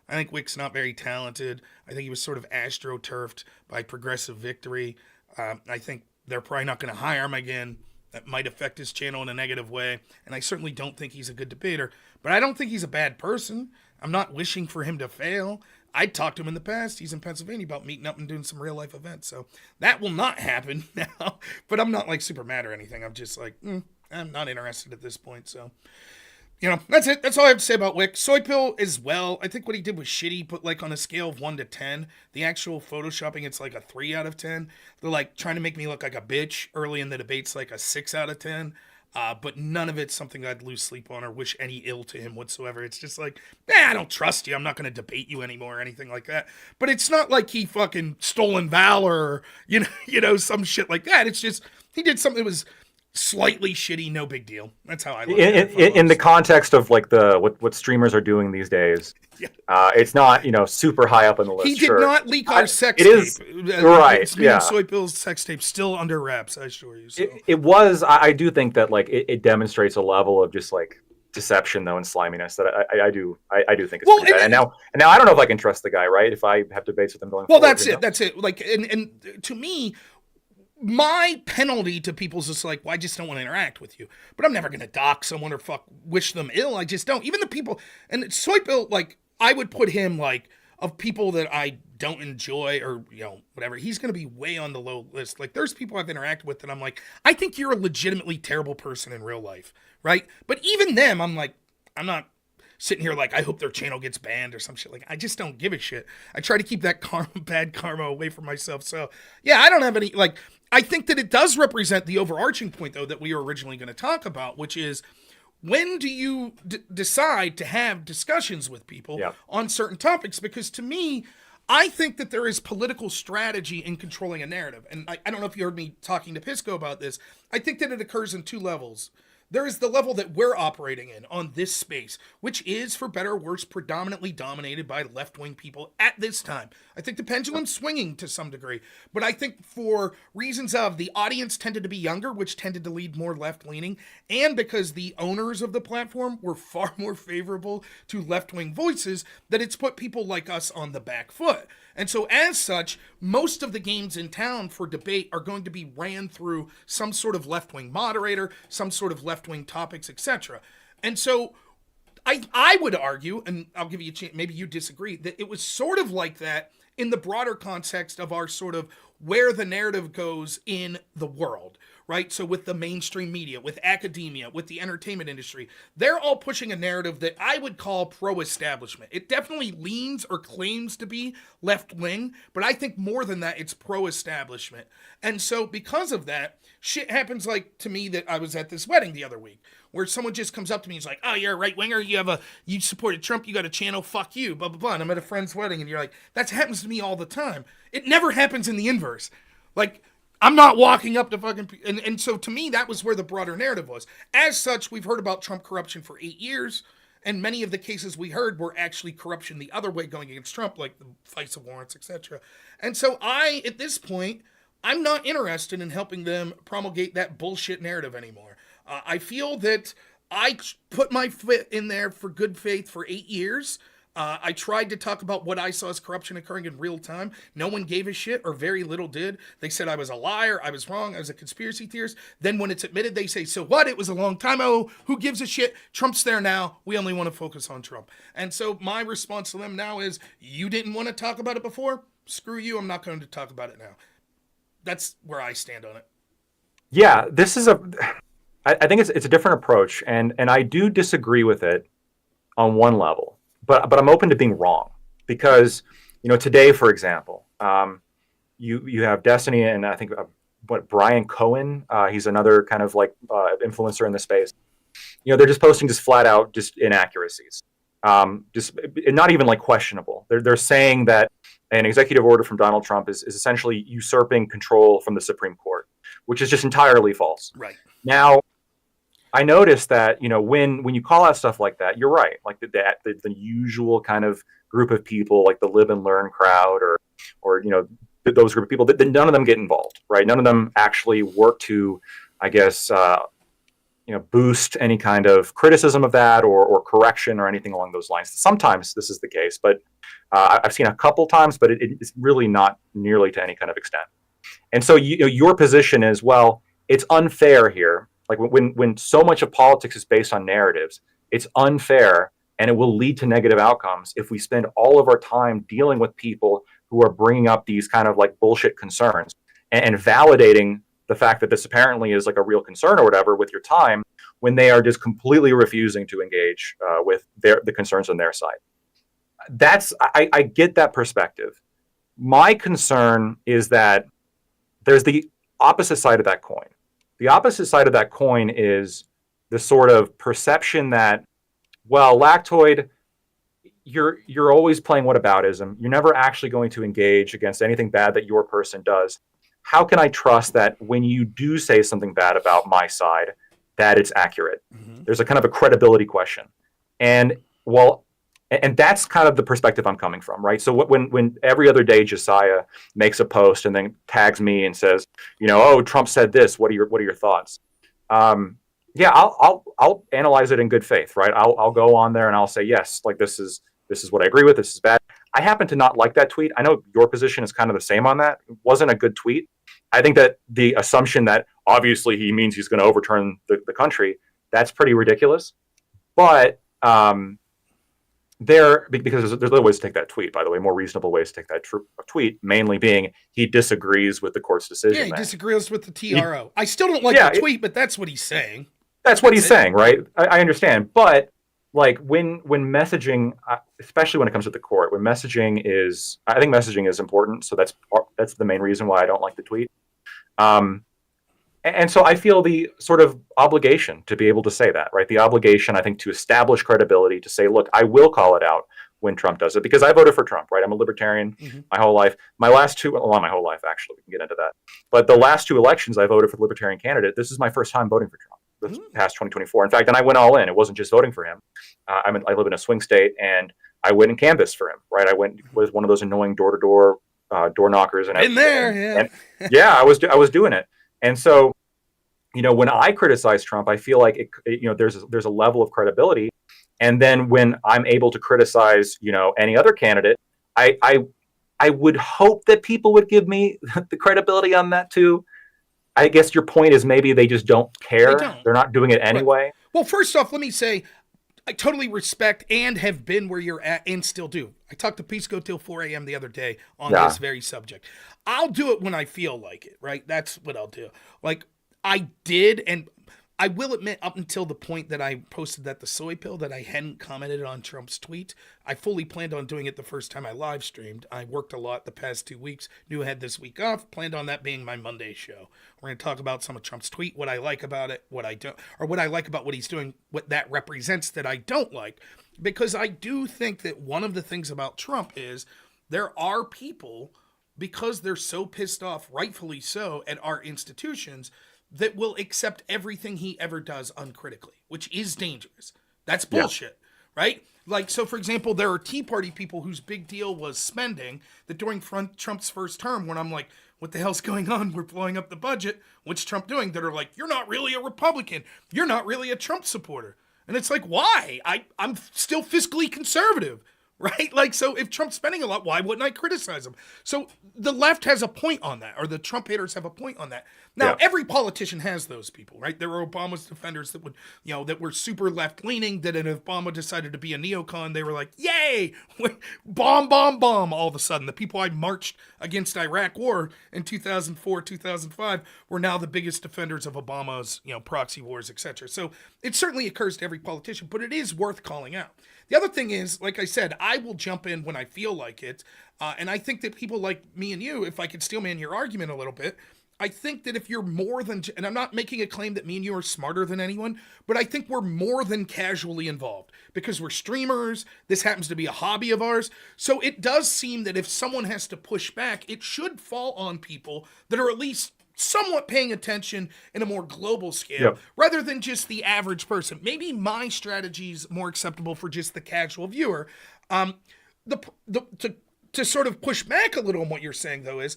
I think Wick's not very talented. I think he was sort of astroturfed by Progressive Victory. I think they're probably not going to hire him again. That might affect his channel in a negative way. And I certainly don't think he's a good debater. But I don't think he's a bad person. I'm not wishing for him to fail. I talked to him in the past. He's in Pennsylvania about meeting up and doing some real life events. So that will not happen now. But I'm not super mad or anything. I'm just like, I'm not interested at this point. So, that's it. That's all I have to say about Wick. Soy Pill as well. I think what he did was shitty, but on a scale of 1 to 10, the actual photoshopping, it's like a 3 out of 10. They're trying to make me look like a bitch early in the debates, like a 6 out of 10. But none of it's something I'd lose sleep on or wish any ill to him whatsoever. It's just like, I don't trust you. I'm not going to debate you anymore or anything like that. But it's not like he fucking stolen valor or, some shit like that. It's just, he did something that was slightly shitty, no big deal. That's how I look at it. In the context of what streamers are doing these days, it's not super high up on the list. He did not leak our sex tape. It is right. It's me and Soy Pill's sex tape still under wraps. I assure you. So. It was. I do think that it demonstrates a level of just deception though and sliminess that I do think it's pretty bad. And now I don't know if I can trust the guy. Right? If I have debates with him going. Well, forward, that's it. And to me. My penalty to people is just well, I just don't want to interact with you. But I'm never going to dock someone or wish them ill. I just don't. Even the people, and Soy Pill, I would put him, of people that I don't enjoy or, whatever, he's going to be way on the low list. There's people I've interacted with that I'm I think you're a legitimately terrible person in real life, right? But even them, I'm I'm not sitting here I hope their channel gets banned or some shit. I just don't give a shit. I try to keep that bad karma away from myself. So, yeah, I don't have any, I think that it does represent the overarching point, though, that we were originally going to talk about, which is when do you decide to have discussions with people on certain topics? Because to me, I think that there is political strategy in controlling a narrative. And I don't know if you heard me talking to Pisco about this. I think that it occurs in two levels. There is the level that we're operating in on this space, which is, for better or worse, predominantly dominated by left-wing people at this time. I think the pendulum's swinging to some degree, but I think for reasons of the audience tended to be younger, which tended to lead more left-leaning, and because the owners of the platform were far more favorable to left-wing voices, that it's put people like us on the back foot. And so as such, most of the games in town for debate are going to be ran through some sort of left-wing moderator, some sort of left-wing topics, etc. And so I would argue, and I'll give you a chance, maybe you disagree, that it was sort of like that in the broader context of our sort of where the narrative goes in the world, right? So with the mainstream media, with academia, with the entertainment industry, they're all pushing a narrative that I would call pro-establishment. It definitely leans or claims to be left-wing, but I think more than that, it's pro-establishment. And so because of that, shit happens like to me that I was at this wedding the other week, where someone just comes up to me and is like, oh, you're a right-winger, you supported Trump, you got a channel, fuck you, blah, blah, blah. And I'm at a friend's wedding, and you're like, that happens to me all the time. It never happens in the inverse. Like, I'm not walking up to fucking... And so to me, that was where the broader narrative was. As such, we've heard about Trump corruption for 8 years, and many of the cases we heard were actually corruption the other way going against Trump, like the FISA warrants, etc. And so at this point, I'm not interested in helping them promulgate that bullshit narrative anymore. I feel that I put my foot in there for good faith for 8 years. I tried to talk about what I saw as corruption occurring in real time. No one gave a shit, or very little did. They said I was a liar, I was wrong, I was a conspiracy theorist. Then when it's admitted, they say, so what? It was a long time. Oh, who gives a shit? Trump's there now. We only want to focus on Trump. And so my response to them now is, you didn't want to talk about it before? Screw you, I'm not going to talk about it now. That's where I stand on it. Yeah, this is I think it's a different approach, and I do disagree with it on one level, but I'm open to being wrong, because today, for example, you have Destiny and I think Brian Cohen, he's another kind of like influencer in the space. They're just posting just flat out just inaccuracies, just not even like questionable. They're saying that an executive order from Donald Trump is essentially usurping control from the Supreme Court, which is just entirely false. Right. Now, I noticed that, when you call out stuff like that, you're right. Like the usual kind of group of people, like the live and learn crowd, or those group of people, that none of them get involved, right? None of them actually work to, I guess, boost any kind of criticism of that or correction or anything along those lines. Sometimes this is the case, but I've seen a couple times, but it's really not nearly to any kind of extent. And so your position is, well, it's unfair here. Like when so much of politics is based on narratives, it's unfair, and it will lead to negative outcomes if we spend all of our time dealing with people who are bringing up these kind of like bullshit concerns and validating the fact that this apparently is like a real concern or whatever with your time, when they are just completely refusing to engage with the concerns on their side. I get that perspective. My concern is that there's the opposite side of that coin. The opposite side of that coin is the sort of perception that, well, Lactoid, you're always playing whataboutism. You're never actually going to engage against anything bad that your person does. How can I trust that when you do say something bad about my side, that it's accurate? Mm-hmm. There's a kind of a credibility question. And that's kind of the perspective I'm coming from, right? So when every other day Josiah makes a post and then tags me and says, oh, Trump said this. What are your thoughts? Yeah, I'll analyze it in good faith, right? I'll go on there and I'll say, yes, like this is what I agree with. This is bad. I happen to not like that tweet. I know your position is kind of the same on that. It wasn't a good tweet. I think that the assumption that obviously he means he's going to overturn the country, that's pretty ridiculous. But because there's other ways to take that tweet, by the way, more reasonable ways to take that tweet, mainly being he disagrees with the court's decision. Yeah, he disagrees with the TRO. I still don't like the tweet, but that's what he's saying. That's what he's saying, right? I understand. But like when messaging, especially when it comes to the court, I think messaging is important. So that's the main reason why I don't like the tweet. And so I feel the sort of obligation to be able to say that, right? The obligation, I think, to establish credibility, to say, look, I will call it out when Trump does it, because I voted for Trump, right? I'm a libertarian my whole life. Not my whole life, actually. We can get into that. But the last two elections, I voted for the libertarian candidate. This is my first time voting for Trump. past 2024. In fact, and I went all in. It wasn't just voting for him. I live in a swing state, and I went and canvassed for him. Right, I went with one of those annoying door-to-door door knockers and in there, yeah, and, yeah, I was doing it. And so, when I criticize Trump, I feel like there's a level of credibility. And then when I'm able to criticize, any other candidate, I would hope that people would give me the credibility on that too. I guess your point is maybe they just don't care. They're not doing it anyway. Right. Well, first off, let me say, I totally respect and have been where you're at and still do. I talked to Pisco till 4 a.m. the other day on this very subject. I'll do it when I feel like it, right? That's what I'll do. Like, I did, and I will admit, up until the point that I posted the soy pill, that I hadn't commented on Trump's tweet. I fully planned on doing it the first time I live streamed. I worked a lot the past 2 weeks. Knew I had this week off. Planned on that being my Monday show. We're going to talk about some of Trump's tweet, what I like about it, what I don't, or what I like about what he's doing, what that represents that I don't like. Because I do think that one of the things about Trump is there are people, because they're so pissed off, rightfully so, at our institutions, that will accept everything he ever does uncritically, which is dangerous. That's bullshit, right? Like, so for example, there are Tea Party people whose big deal was spending, that during Trump's first term, when I'm like, what the hell's going on? We're blowing up the budget. What's Trump doing? That are like, you're not really a Republican. You're not really a Trump supporter. And it's like, why? I'm still fiscally conservative, right? Like, so if Trump's spending a lot, why wouldn't I criticize him? So the left has a point on that, or the Trump haters have a point on that. Now, every politician has those people, right? There were Obama's defenders that would, that were super left-leaning, that if Obama decided to be a neocon, they were like, yay, bomb, bomb, bomb, all of a sudden. The people I marched against Iraq war in 2004, 2005 were now the biggest defenders of Obama's, proxy wars, etc. So it certainly occurs to every politician, but it is worth calling out. The other thing is, like I said, I will jump in when I feel like it. And I think that people like me and you, if I could steel man your argument a little bit, I think that if you're more than, and I'm not making a claim that me and you are smarter than anyone, but I think we're more than casually involved because we're streamers. This happens to be a hobby of ours. So it does seem that if someone has to push back, it should fall on people that are at least somewhat paying attention in a more global scale rather than just the average person. Maybe my strategy is more acceptable for just the casual viewer. To sort of push back a little on what you're saying, though, is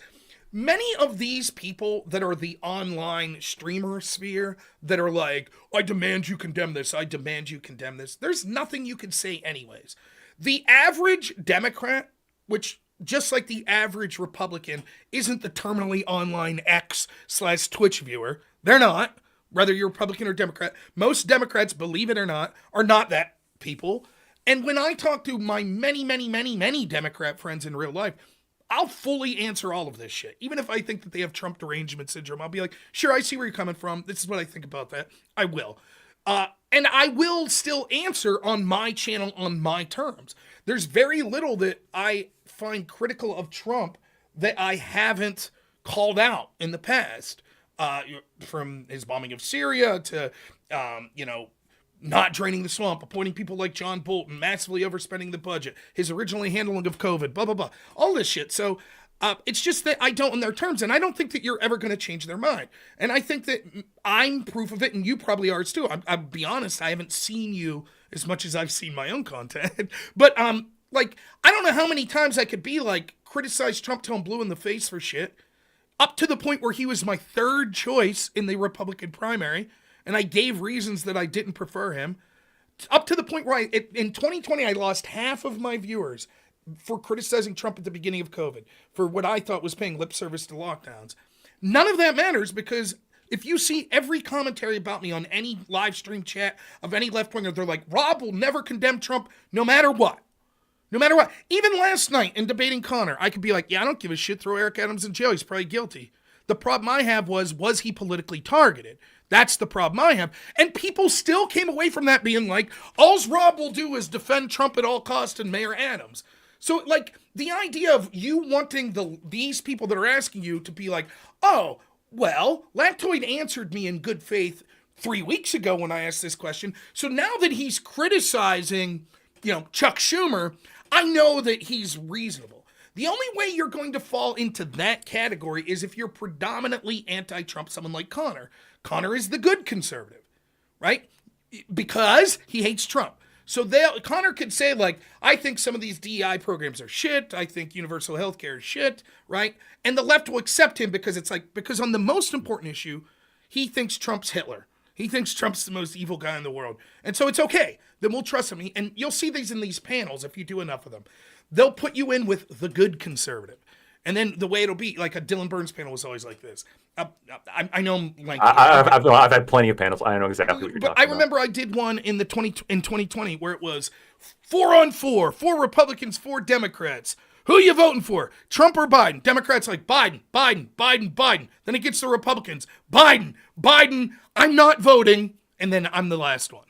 many of these people that are the online streamer sphere that are like, I demand you condemn this, I demand you condemn this. There's nothing you can say anyways. The average Democrat, which just like the average Republican, isn't the terminally online X/Twitch viewer. They're not, whether you're Republican or Democrat. Most Democrats, believe it or not, are not that people. And when I talk to my many, many, many, many Democrat friends in real life, I'll fully answer all of this shit. Even if I think that they have Trump derangement syndrome, I'll be like, sure, I see where you're coming from. This is what I think about that. I will. And I will still answer on my channel on my terms. There's very little that I find critical of Trump that I haven't called out in the past. From his bombing of Syria to, not draining the swamp, appointing people like John Bolton, massively overspending the budget, his originally handling of COVID, blah, blah, blah, all this shit. So it's just that I don't on their terms, and I don't think that you're ever going to change their mind. And I think that I'm proof of it, and you probably are too. I'll be honest, I haven't seen you as much as I've seen my own content. But, I don't know how many times I could be like, criticize Trump till I'm blue in the face for shit, up to the point where he was my third choice in the Republican primary, and I gave reasons that I didn't prefer him, up to the point where in 2020, I lost half of my viewers for criticizing Trump at the beginning of COVID, for what I thought was paying lip service to lockdowns. None of that matters, because if you see every commentary about me on any live stream chat of any left-winger, they're like, Rob will never condemn Trump no matter what. No matter what. Even last night in debating Connor, I could be like, yeah, I don't give a shit, throw Eric Adams in jail, he's probably guilty. The problem I have was he politically targeted? That's the problem I have. And people still came away from that being like, all Rob will do is defend Trump at all costs and Mayor Adams. So, the idea of you wanting these people that are asking you to be like, oh, well, Lactoid answered me in good faith 3 weeks ago when I asked this question. So now that he's criticizing, Chuck Schumer, I know that he's reasonable. The only way you're going to fall into that category is if you're predominantly anti-Trump, someone like Connor. Connor is the good conservative. right? Because he hates Trump. So Connor could say, like, I think some of these DEI programs are shit. I think universal health care is shit, right? And the left will accept him because it's like, because on the most important issue, he thinks Trump's Hitler. He thinks Trump's the most evil guy in the world. And so it's okay. Then we'll trust him. And you'll see these in these panels if you do enough of them. They'll put you in with the good conservative. And then the way it'll be, like a Dylan Burns panel was always like this. I know I'm like I've had plenty of panels. I know exactly what you're talking about. I remember I did one in 2020 where it was 4-on-4, 4 Republicans, 4 Democrats. Who are you voting for? Trump or Biden? Democrats like Biden, Biden, Biden, Biden. Then it gets to Republicans. Biden, Biden. I'm not voting. And then I'm the last one.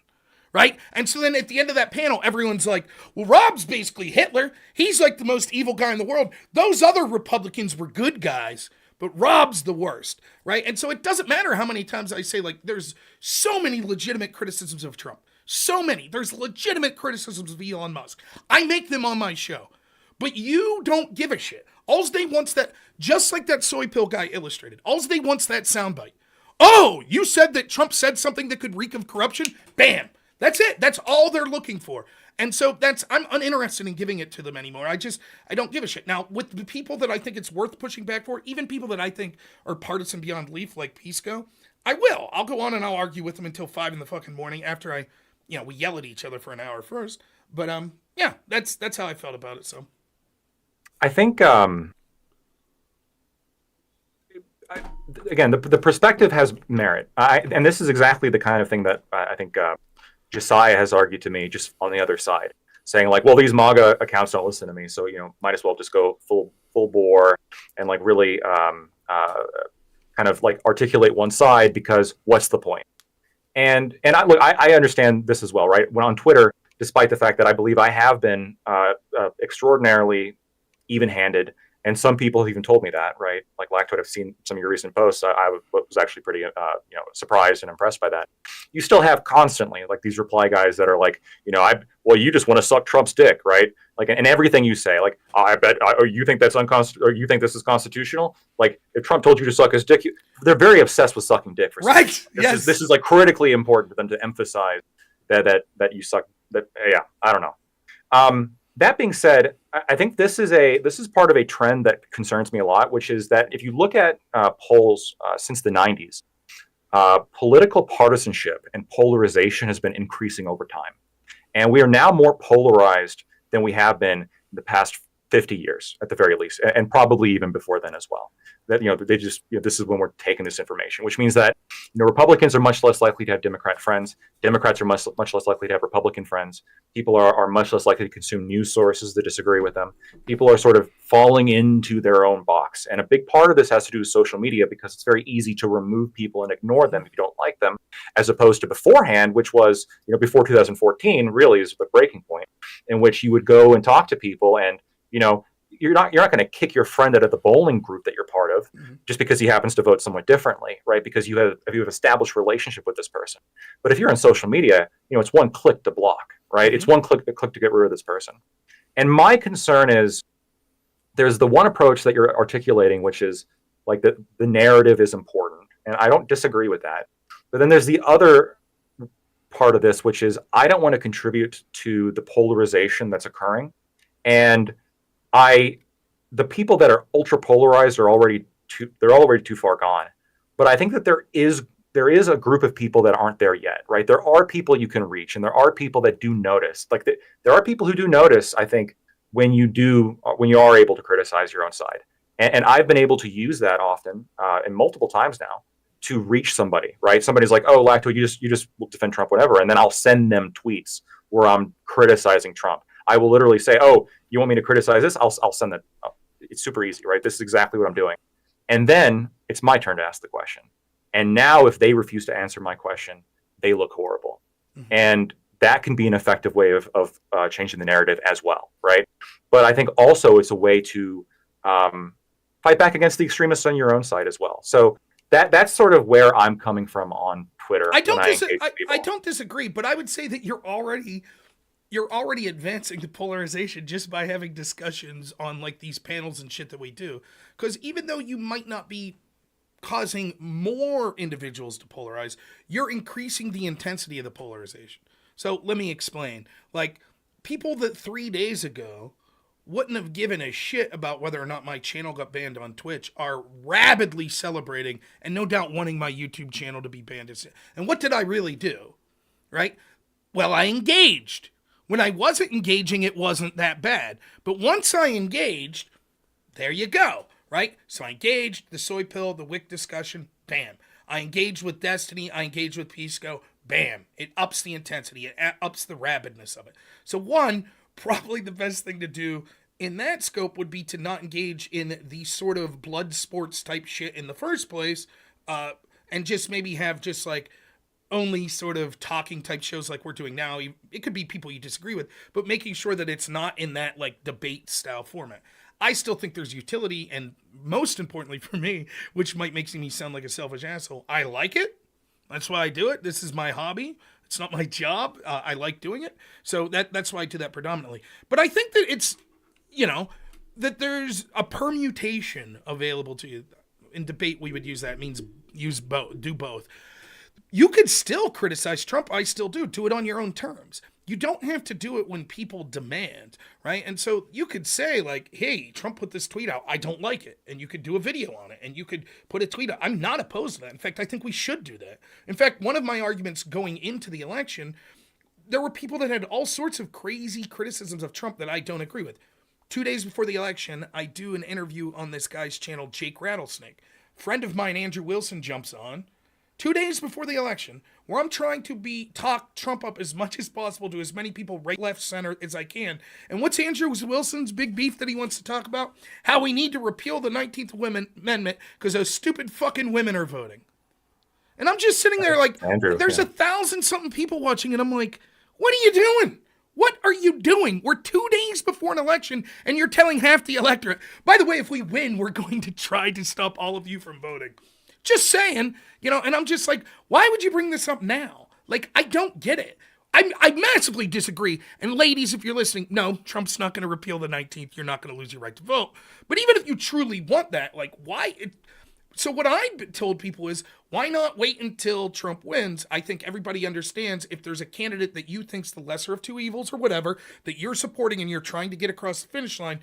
Right? And so then at the end of that panel, everyone's like, well, Rob's basically Hitler. He's like the most evil guy in the world. Those other Republicans were good guys, but Rob's the worst. Right? And so it doesn't matter how many times I say, like, there's so many legitimate criticisms of Trump. So many. There's legitimate criticisms of Elon Musk. I make them on my show. But you don't give a shit. All's they want's that, just like that soy pill guy illustrated, all's they want's that soundbite. Oh, you said that Trump said something that could reek of corruption? Bam. That's it. That's all they're looking for. And so I'm uninterested in giving it to them anymore. I don't give a shit. Now, with the people that I think it's worth pushing back for, even people that I think are partisan beyond belief, like Pisco, I will. I'll go on and I'll argue with them until 5 in the fucking morning after we yell at each other for an hour first. But, yeah, that's how I felt about it, so. I think, again, the perspective has merit. And this is exactly the kind of thing that I think Josiah has argued to me just on the other side, saying like, well, these MAGA accounts don't listen to me, so might as well just go full bore and like really kind of like articulate one side, because what's the point? And I understand this as well, right? When on Twitter, despite the fact that I believe I have been extraordinarily even-handed, and some people have even told me that, right? Like Lactoid, I've seen some of your recent posts. I was actually pretty, surprised and impressed by that. You still have constantly like these reply guys that are like, you just want to suck Trump's dick, right? Like, and everything you say, like, you think that's unconstitutional, or you think this is constitutional? Like, if Trump told you to suck his dick, they're very obsessed with sucking dick. For right? This is like critically important for them to emphasize that you suck. That I don't know. That being said, I think this is part of a trend that concerns me a lot, which is that if you look at polls since the 90s, political partisanship and polarization has been increasing over time. And we are now more polarized than we have been in the past 50 years, at the very least, and probably even before then as well. That they just this is when we're taking this information, which means that Republicans are much less likely to have Democrat friends. Democrats are much less likely to have Republican friends. People are much less likely to consume news sources that disagree with them. People are sort of falling into their own box, and a big part of this has to do with social media, because it's very easy to remove people and ignore them if you don't like them, as opposed to beforehand, which was before 2014 really is the breaking point, in which you would go and talk to people, and you're not going to kick your friend out of the bowling group that you're part of just because he happens to vote somewhat differently, right? Because you have established relationship with this person. But if you're on social media, it's one click to block, right? It's one click to get rid of this person. And my concern is there's the one approach that you're articulating, which is like the narrative is important, and I don't disagree with that. But then there's the other part of this, which is I don't want to contribute to the polarization that's occurring, and the people that are ultra polarized are already too far gone. But I think that there is a group of people that aren't there yet, right? There are people you can reach, and there are people that do notice. Like there are people who do notice, I think, when you are able to criticize your own side. And I've been able to use that often, and multiple times now, to reach somebody, right? Somebody's like, oh, Lactoid, you just defend Trump, whatever. And then I'll send them tweets where I'm criticizing Trump. I will literally say, oh, you want me to criticize this? I'll send that. Oh, it's super easy, right? This is exactly what I'm doing. And then it's my turn to ask the question. And now if they refuse to answer my question, they look horrible. Mm-hmm. And that can be an effective way of changing the narrative as well, right? But I think also it's a way to fight back against the extremists on your own side as well. So that's sort of where I'm coming from on Twitter. I don't disagree, but I would say that you're already advancing the polarization just by having discussions on like these panels and shit that we do. Because even though you might not be causing more individuals to polarize, you're increasing the intensity of the polarization. So let me explain. Like, people that 3 days ago wouldn't have given a shit about whether or not my channel got banned on Twitch are rabidly celebrating and no doubt wanting my YouTube channel to be banned. And what did I really do? Right? Well, I engaged. When I wasn't engaging, it wasn't that bad. But once I engaged, there you go, right? So I engaged, the soy pill, the WIC discussion, bam. I engaged with Destiny, I engaged with Pisco, bam. It ups the intensity, it ups the rabidness of it. So one, probably the best thing to do in that scope would be to not engage in the sort of blood sports type shit in the first place, and just maybe have just like only sort of talking type shows like we're doing now. It could be people you disagree with, but making sure that it's not in that like debate style format. I still think there's utility, and most importantly for me, which might make me sound like a selfish asshole, I like it. That's why I do it. This is my hobby. It's not my job. I like doing it. So that's why I do that predominantly. But I think that it's, that there's a permutation available to you. In debate, we would use that. It means use both, do both. You could still criticize Trump. I still do. Do it on your own terms. You don't have to do it when people demand, right? And so you could say like, hey, Trump put this tweet out. I don't like it. And you could do a video on it and you could put a tweet out. I'm not opposed to that. In fact, I think we should do that. In fact, one of my arguments going into the election, there were people that had all sorts of crazy criticisms of Trump that I don't agree with. 2 days before the election, I do an interview on this guy's channel, Jake Rattlesnake. Friend of mine, Andrew Wilson, jumps on 2 days before the election, where I'm trying to talk Trump up as much as possible to as many people right, left, center as I can. And what's Andrew Wilson's big beef that he wants to talk about? How we need to repeal the 19th Amendment because those stupid fucking women are voting. And I'm just sitting there like, Andrew, there's 1,000-something people watching, and I'm like, what are you doing? What are you doing? We're 2 days before an election, and you're telling half the electorate, by the way, if we win, we're going to try to stop all of you from voting. Just saying, and I'm just like, why would you bring this up now? Like, I don't get it. I massively disagree. And ladies, if you're listening, no, Trump's not going to repeal the 19th. You're not going to lose your right to vote. But even if you truly want that, like, why? So what I told people is, why not wait until Trump wins? I think everybody understands if there's a candidate that you think's the lesser of two evils or whatever, that you're supporting and you're trying to get across the finish line,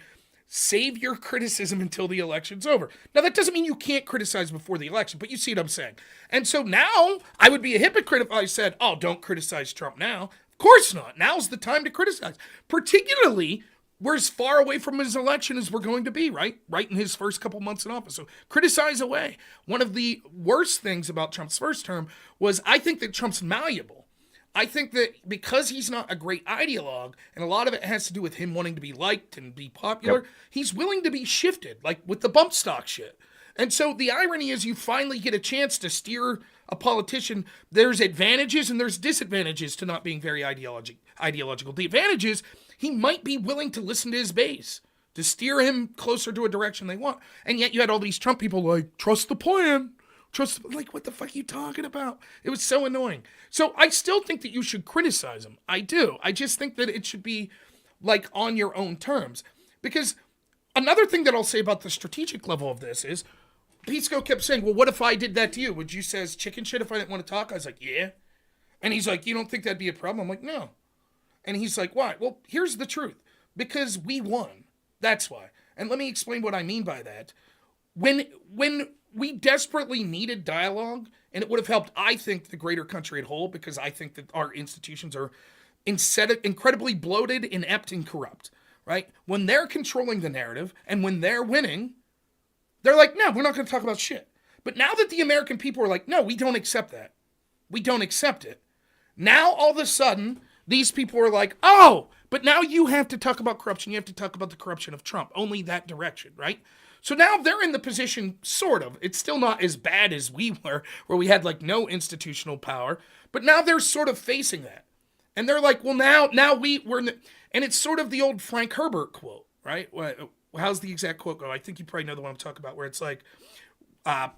save your criticism until the election's over. Now, that doesn't mean you can't criticize before the election, but you see what I'm saying. And so now, I would be a hypocrite if I said, oh, don't criticize Trump now. Of course not. Now's the time to criticize. Particularly, we're as far away from his election as we're going to be, right? Right in his first couple months in office. So criticize away. One of the worst things about Trump's first term was I think that Trump's malleable. I think that because he's not a great ideologue, and a lot of it has to do with him wanting to be liked and be popular, he's willing to be shifted, like with the bump stock shit. And so the irony is you finally get a chance to steer a politician. There's advantages and there's disadvantages to not being very ideological. The advantage is he might be willing to listen to his base, to steer him closer to a direction they want. And yet you had all these Trump people like, trust the plan. Like, what the fuck are you talking about? It was so annoying. So I still think that you should criticize him. I do. I just think that it should be, like, on your own terms. Because another thing that I'll say about the strategic level of this is, Pisco kept saying, well, what if I did that to you? Would you say it's chicken shit if I didn't want to talk? I was like, yeah. And he's like, you don't think that'd be a problem? I'm like, no. And he's like, why? Well, here's the truth. Because we won. That's why. And let me explain what I mean by that. When we desperately needed dialogue, and it would have helped, I think, the greater country at whole, because I think that our institutions are incredibly bloated, inept, and corrupt, right? When they're controlling the narrative, and when they're winning, they're like, no, we're not going to talk about shit. But now that the American people are like, no, we don't accept that. We don't accept it. Now, all of a sudden, these people are like, oh, but now you have to talk about corruption. You have to talk about the corruption of Trump. Only that direction, right? So now they're in the position, sort of. It's still not as bad as we were, where we had like no institutional power. But now they're sort of facing that. And they're like, well, now we're in the... And it's sort of the old Frank Herbert quote, right? How's the exact quote go? I think you probably know the one I'm talking about, where it's like, I'll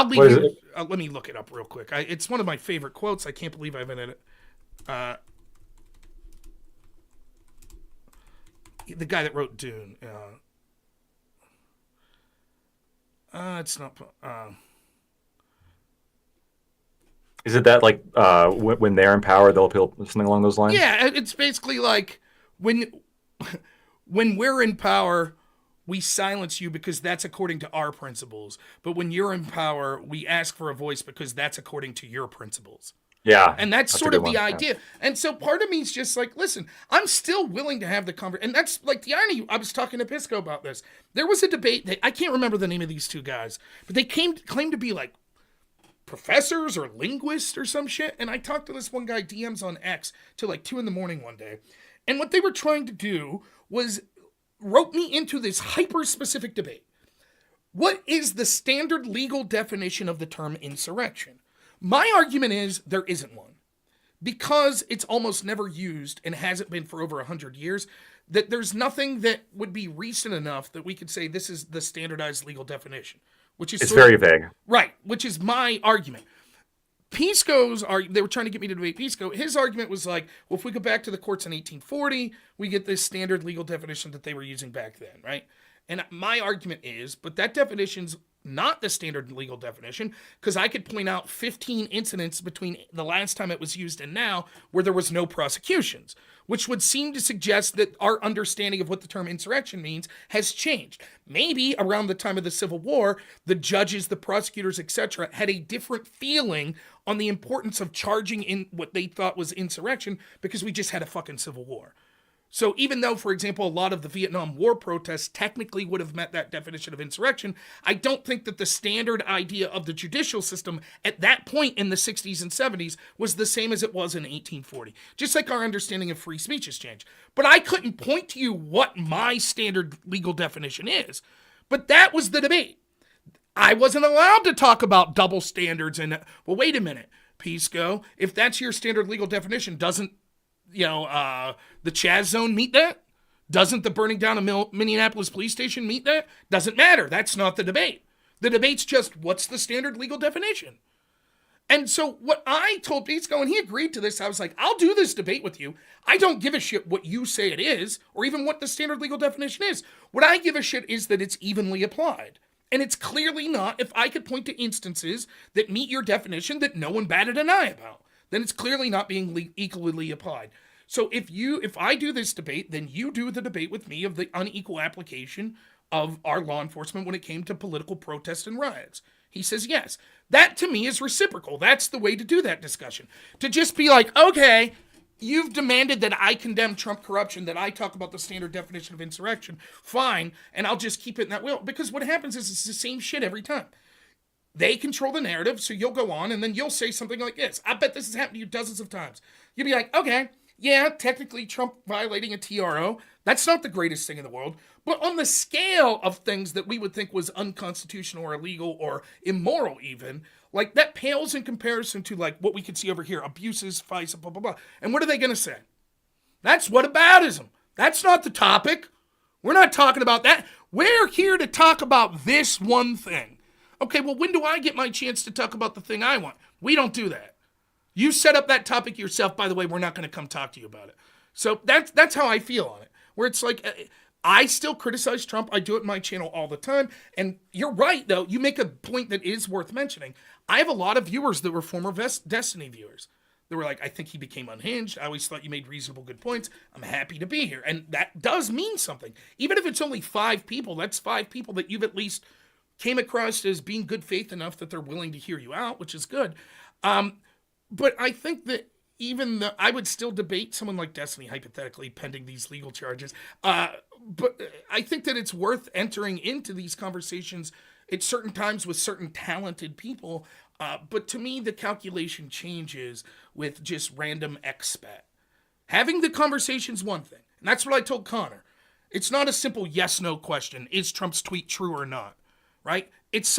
leave you... let me look it up real quick. It's one of my favorite quotes. I can't believe I haven't in it. The guy that wrote Dune... it's not. Is it that like when they're in power, they'll appeal something along those lines? Yeah, it's basically like when when we're in power, we silence you because that's according to our principles. But when you're in power, we ask for a voice because that's according to your principles. Yeah, And that's a sort good of the one. idea. Yeah. And so part of me is just like, listen, I'm still willing to have the conversation. And that's like the irony. I was talking to Pisco about this. There was a debate that I can't remember the name of these two guys, but they claimed to be like professors or linguists or some shit. And I talked to this one guy DMs on X till like 2 a.m. one day. And what they were trying to do was rope me into this hyper specific debate. What is the standard legal definition of the term insurrection? My argument is there isn't one. Because it's almost never used and hasn't been for over 100 years, that there's nothing that would be recent enough that we could say this is the standardized legal definition, which is It's very vague. Right, which is my argument. Pisco's they were trying to get me to debate Pisco. His argument was like, well, if we go back to the courts in 1840, we get this standard legal definition that they were using back then, right? And my argument is, but that definition's not the standard legal definition, because I could point out 15 incidents between the last time it was used and now where there was no prosecutions, which would seem to suggest that our understanding of what the term insurrection means has changed. Maybe around the time of the Civil War, the judges, the prosecutors, etc., had a different feeling on the importance of charging in what they thought was insurrection because we just had a fucking Civil War. So even though, for example, a lot of the Vietnam War protests technically would have met that definition of insurrection, I don't think that the standard idea of the judicial system at that point in the 60s and 70s was the same as it was in 1840. Just like our understanding of free speech has changed. But I couldn't point to you what my standard legal definition is. But that was the debate. I wasn't allowed to talk about double standards and, well, wait a minute, Pisco, if that's your standard legal definition, doesn't the Chaz Zone meet that? Doesn't the burning down a Minneapolis police station meet that? Doesn't matter. That's not the debate. The debate's just what's the standard legal definition? And so what I told Pisco, and he agreed to this, I was like, I'll do this debate with you. I don't give a shit what you say it is, or even what the standard legal definition is. What I give a shit is that it's evenly applied. And it's clearly not. If I could point to instances that meet your definition that no one batted an eye about, then it's clearly not being equally applied. So if I do this debate, then you do the debate with me of the unequal application of our law enforcement when it came to political protests and riots. He says yes. That to me is reciprocal. That's the way to do that discussion. To just be like, okay, you've demanded that I condemn Trump corruption, that I talk about the standard definition of insurrection. Fine, and I'll just keep it in that will. Because what happens is it's the same shit every time. They control the narrative, so you'll go on, and then you'll say something like this. I bet this has happened to you dozens of times. You'll be like, okay, yeah, technically Trump violating a TRO, that's not the greatest thing in the world. But on the scale of things that we would think was unconstitutional or illegal or immoral even, like that pales in comparison to like what we could see over here, abuses, fights, blah, blah, blah. And what are they going to say? That's whataboutism. That's not the topic. We're not talking about that. We're here to talk about this one thing. Okay, well, when do I get my chance to talk about the thing I want? We don't do that. You set up that topic yourself. By the way, we're not going to come talk to you about it. So that's how I feel on it. Where it's like, I still criticize Trump. I do it in my channel all the time. And you're right, though. You make a point that is worth mentioning. I have a lot of viewers that were former Destiny viewers. They were like, I think he became unhinged. I always thought you made reasonable good points. I'm happy to be here. And that does mean something. Even if it's only 5 people, that's 5 people that you've at least came across as being good faith enough that they're willing to hear you out, which is good. But I think that I would still debate someone like Destiny, hypothetically, pending these legal charges. But I think that it's worth entering into these conversations at certain times with certain talented people. But to me, the calculation changes with just random expat. Having the conversation's one thing. And that's what I told Connor. It's not a simple yes-no question. Is Trump's tweet true or not? Right? It's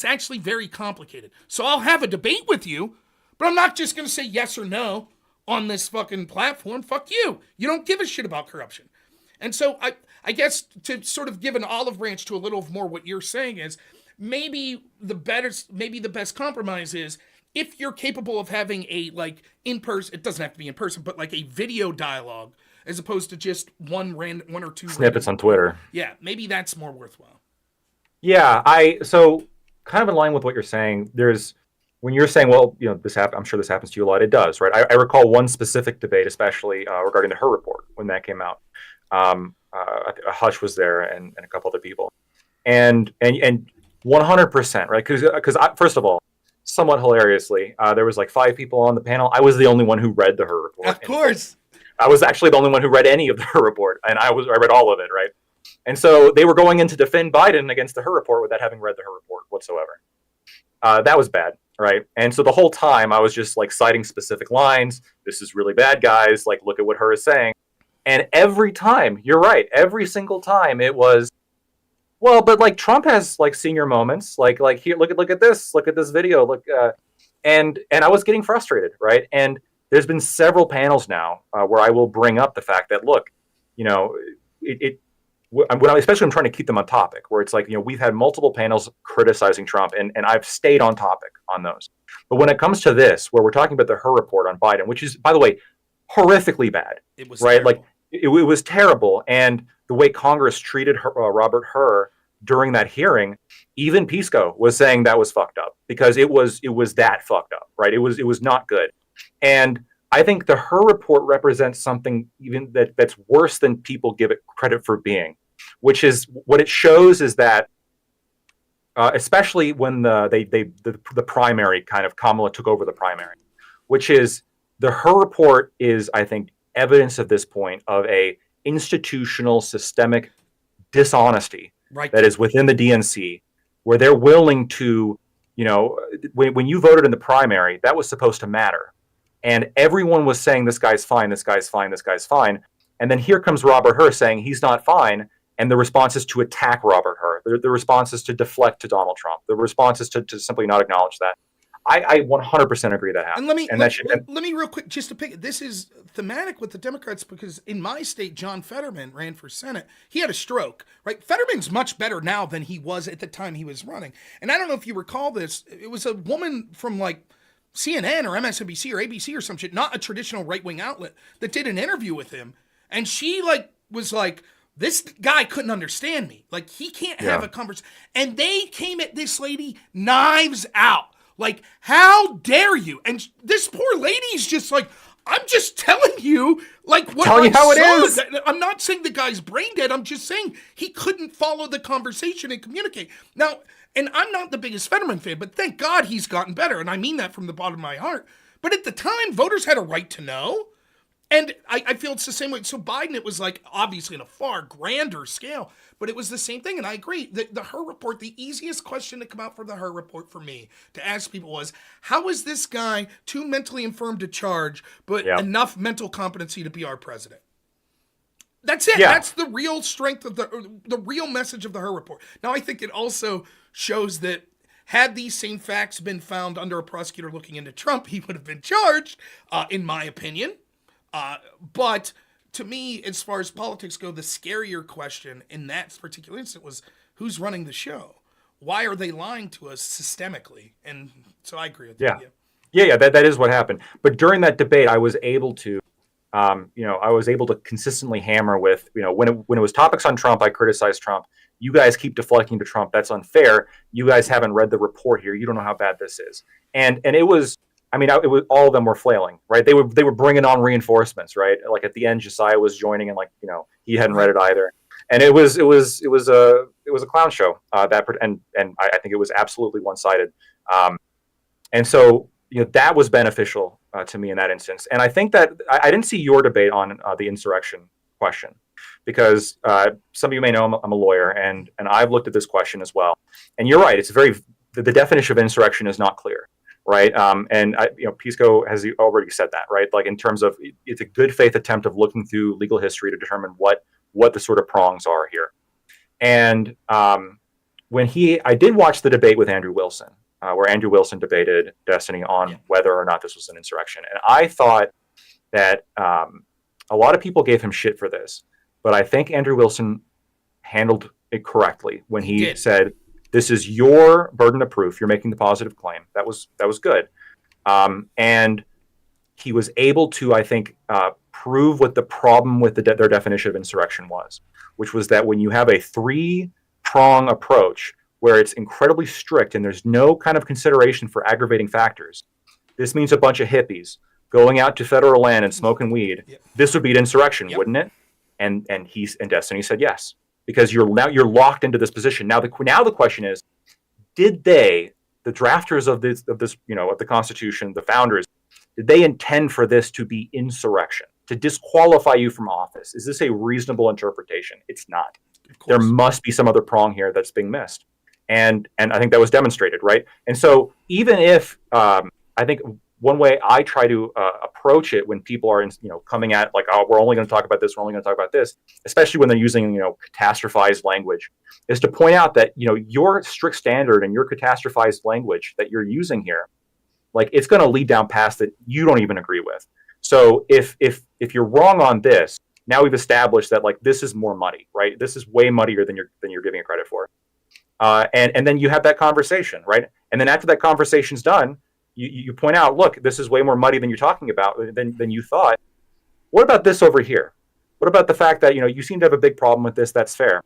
actually very complicated. So I'll have a debate with you, but I'm not just going to say yes or no on this fucking platform. Fuck you. You don't give a shit about corruption. And so I guess to sort of give an olive branch to a little more what you're saying is maybe the best compromise is if you're capable of having a in-person, it doesn't have to be in person, but like a video dialogue as opposed to just one or two snippets on Twitter. Yeah, maybe that's more worthwhile. Yeah, so kind of in line with what you're saying, there's when you're saying, well, this I'm sure this happens to you a lot. It does, right? I recall one specific debate, especially regarding the Her report when that came out. Hush was there and a couple other people, and 100%, right? Because first of all, somewhat hilariously, there was like 5 people on the panel. I was the only one who read the Her report. Of course, I was actually the only one who read any of the Her report, and I read all of it, right? And so they were going in to defend Biden against the Her report without having read the Her report whatsoever. That was bad, right? And so the whole time I was just like citing specific lines. This is really bad, guys. Like, look at what Her is saying. And every time, you're right, every single time it was, well, but like Trump has like senior moments. Like here, look at this video. And I was getting frustrated, right? And there's been several panels now where I will bring up the fact that, look, especially I'm trying to keep them on topic, where it's like, we've had multiple panels criticizing Trump, and I've stayed on topic on those. But when it comes to this, where we're talking about the Her report on Biden, which is, by the way, horrifically bad, it was right? terrible. Like it was terrible, and the way Congress treated Robert Hur during that hearing, even Pisco was saying that was fucked up, because it was that fucked up, right? It was not good, and I think the Her report represents something even that's worse than people give it credit for being, which is what it shows is that, especially when the primary kind of Kamala took over the primary, which is the Her report is, I think, evidence at this point of a institutional systemic dishonesty that is within the DNC, where they're willing to, when you voted in the primary, that was supposed to matter. And everyone was saying, this guy's fine, this guy's fine, this guy's fine. And then here comes Robert Hur saying he's not fine. And the response is to attack Robert Hur. The response is to deflect to Donald Trump. The response is to simply not acknowledge that. I 100% agree that happened. And let me real quick, just to pick, this is thematic with the Democrats, because in my state, John Fetterman ran for Senate. He had a stroke, right? Fetterman's much better now than he was at the time he was running. And I don't know if you recall this. It was a woman from like CNN or MSNBC or ABC or some shit, not a traditional right-wing outlet, that did an interview with him. And she was like, this guy couldn't understand me. Like, he can't have a conversation. And they came at this lady knives out. Like, how dare you? And this poor lady's just like, I'm just telling you, like, what telling you how it is. I'm not saying the guy's brain dead. I'm just saying he couldn't follow the conversation and communicate. Now, and I'm not the biggest Fetterman fan, but thank God he's gotten better. And I mean that from the bottom of my heart. But at the time, voters had a right to know. And I feel it's the same way. So Biden, it was like, obviously, on a far grander scale, but it was the same thing. And I agree. The Her report, the easiest question to come out for the Her report for me to ask people was, how is this guy too mentally infirm to charge, but enough mental competency to be our president? That's it. Yeah. That's the real strength of the real message of the Her report. Now, I think it also shows that had these same facts been found under a prosecutor looking into Trump, he would have been charged, in my opinion. But to me, as far as politics go, the scarier question in that particular instance was, who's running the show? Why are they lying to us systemically? And so I agree with that. Yeah, that is what happened. But during that debate, I was able to, consistently hammer with, when it was topics on Trump, I criticized Trump. You guys keep deflecting to Trump. That's unfair. You guys haven't read the report here. You don't know how bad this is. And it was, it was, all of them were flailing, right? They were bringing on reinforcements, right? Like at the end, Josiah was joining, and he hadn't read it either, and it was a clown show. And I think it was absolutely one-sided, and so that was beneficial to me in that instance. And I think that I didn't see your debate on the insurrection question, because some of you may know I'm a lawyer, and I've looked at this question as well. And you're right; the definition of insurrection is not clear. Right. And Pisco has already said that, right? Like, in terms of, it's a good faith attempt of looking through legal history to determine what the sort of prongs are here. And I did watch the debate with Andrew Wilson, where Andrew Wilson debated Destiny on whether or not this was an insurrection. And I thought that a lot of people gave him shit for this, but I think Andrew Wilson handled it correctly when he said, this is your burden of proof. You're making the positive claim. That was good. And he was able to, I think, prove what the problem with their definition of insurrection was, which was that when you have a 3-prong approach where it's incredibly strict and there's no kind of consideration for aggravating factors, this means a bunch of hippies going out to federal land and smoking weed. Yep. This would be an insurrection, wouldn't it? And Destiny said yes, because you're locked into this position. Now the question is, did the drafters of this of the Constitution, the founders, did they intend for this to be insurrection, to disqualify you from office? Is this a reasonable interpretation? It's not. There must be some other prong here that's being missed, and I think that was demonstrated, right? And so even if I think one way I try to approach it when people are coming at like, oh, we're only going to talk about this, we're only going to talk about this, especially when they're using catastrophized language, is to point out that your strict standard and your catastrophized language that you're using here, like, it's going to lead down paths that you don't even agree with. So if you're wrong on this, now we've established that, like, this is more muddy, right? This is way muddier than you're giving it credit for. And then you have that conversation, right? And then after that conversation's done, you point out, look, this is way more muddy than you're talking about, than you thought. What about this over here? What about the fact that you seem to have a big problem with this? That's fair.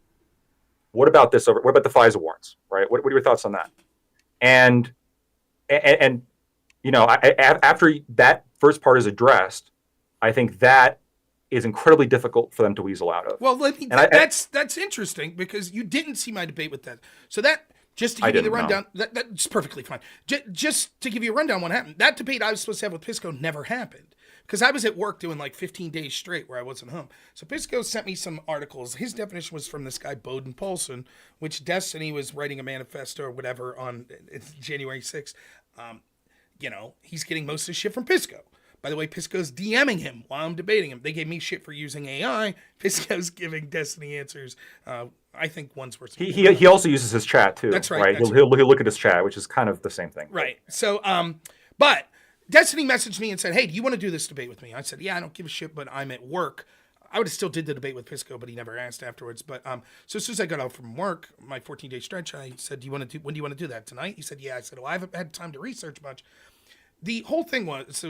What about this over? What about the FISA warrants? Right? What are your thoughts on that? And after that first part is addressed, I think that is incredibly difficult for them to weasel out of. Well, that's interesting, because you didn't see my debate with that. So that, just to give you the rundown, that's perfectly fine. Just to give you a rundown, what happened? That debate I was supposed to have with Pisco never happened, because I was at work doing like 15 days straight where I wasn't home. So Pisco sent me some articles. His definition was from this guy, Bowden Paulson, which Destiny was writing a manifesto or whatever on January 6th. He's getting most of his shit from Pisco. By the way, Pisco's DMing him while I'm debating him. They gave me shit for using AI. Pisco's giving Destiny answers. I think one's worse. He also uses his chat too. That's right. He'll look at his chat, which is kind of the same thing. Right. So, but Destiny messaged me and said, "Hey, do you want to do this debate with me?" I said, "Yeah, I don't give a shit, but I'm at work." I would have still did the debate with Pisco, but he never asked afterwards. But so as soon as I got out from work, my 14-day stretch, I said, when do you want to do that, tonight? He said, "Yeah." I said, "Well, I haven't had time to research much." The whole thing was,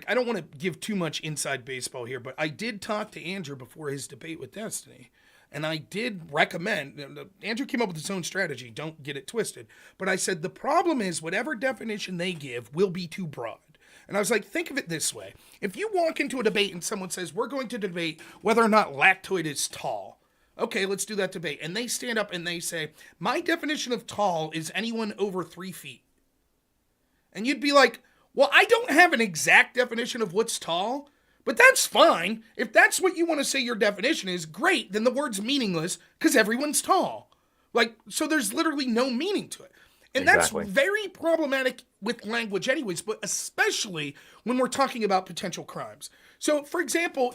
I don't want to give too much inside baseball here, but I did talk to Andrew before his debate with Destiny. And I did recommend, Andrew came up with his own strategy, don't get it twisted. But I said, the problem is whatever definition they give will be too broad. And I was like, think of it this way. If you walk into a debate and someone says, we're going to debate whether or not Lactoid is tall. Okay, let's do that debate. And they stand up and they say, my definition of tall is anyone over 3 feet. And you'd be like, well, I don't have an exact definition of what's tall, but that's fine. If that's what you want to say your definition is, great, then the word's meaningless because everyone's tall. So there's literally no meaning to it. And exactly. That's very problematic with language anyways, but especially when we're talking about potential crimes. So, for example,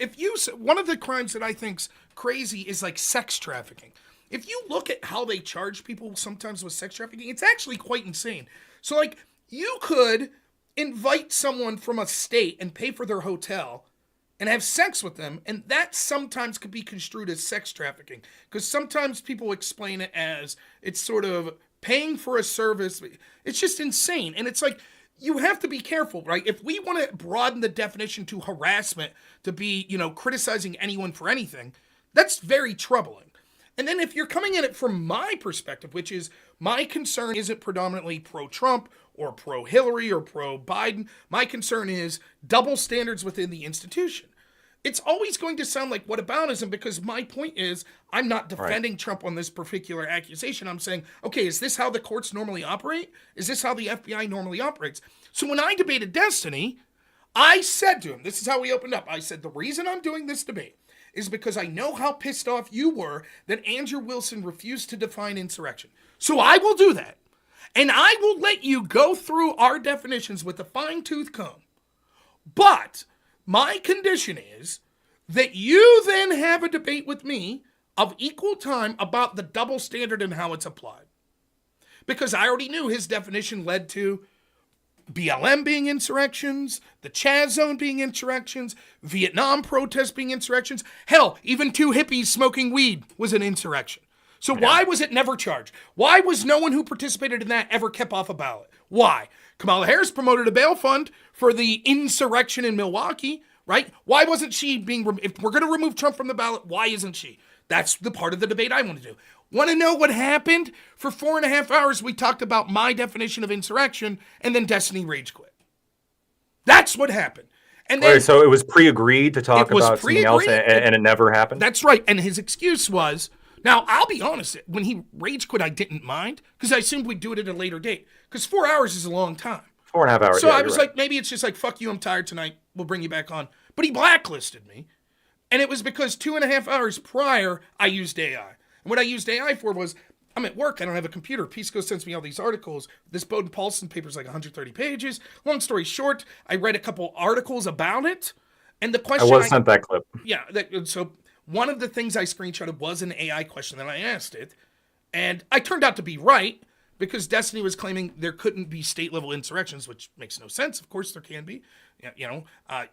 one of the crimes that I think's crazy is like sex trafficking. If you look at how they charge people sometimes with sex trafficking, it's actually quite insane. So, you could invite someone from a state and pay for their hotel and have sex with them, and that sometimes could be construed as sex trafficking, because sometimes people explain it as it's sort of paying for a service. It's just insane. And it's like, you have to be careful, right? If we want to broaden the definition to harassment to be, criticizing anyone for anything, that's very troubling. And then if you're coming at it from my perspective, which is my concern isn't predominantly pro-Trump or pro-Hillary or pro-Biden. My concern is double standards within the institution. It's always going to sound like whataboutism, because my point is I'm not defending Trump on this particular accusation. I'm saying, okay, is this how the courts normally operate? Is this how the FBI normally operates? So when I debated Destiny, I said to him, this is how we opened up. I said, the reason I'm doing this debate is because I know how pissed off you were that Andrew Wilson refused to define insurrection. So I will do that. And I will let you go through our definitions with a fine-tooth comb. But my condition is that you then have a debate with me of equal time about the double standard and how it's applied. Because I already knew his definition led to BLM being insurrections, the Chaz Zone being insurrections, Vietnam protests being insurrections. Hell, even 2 hippies smoking weed was an insurrection. So why was it never charged? Why was no one who participated in that ever kept off a ballot? Why? Kamala Harris promoted a bail fund for the insurrection in Milwaukee, right? Why wasn't she being, if we're going to remove Trump from the ballot, why isn't she? That's the part of the debate I want to do. Want to know what happened? For 4.5 hours, we talked about my definition of insurrection, and then Destiny rage quit. That's what happened. And then, Wait, so it was pre-agreed to talk about something else, and it never happened? That's right. And his excuse was, now, I'll be honest, when he rage quit, I didn't mind, because I assumed we'd do it at a later date, because 4 hours is a long time. 4.5 hours. So I was like, maybe it's just like, fuck you, I'm tired tonight, we'll bring you back on. But he blacklisted me. And it was because 2.5 hours prior, I used AI. And what I used AI for was, I'm at work, I don't have a computer. Pisco sends me all these articles. This Bowden Paulson paper is like 130 pages. Long story short, I read a couple articles about it. And the question I was sent that clip. Yeah, so one of the things I screenshotted was an AI question that I asked it. And I turned out to be right, because Destiny was claiming there couldn't be state-level insurrections, which makes no sense. Of course there can be.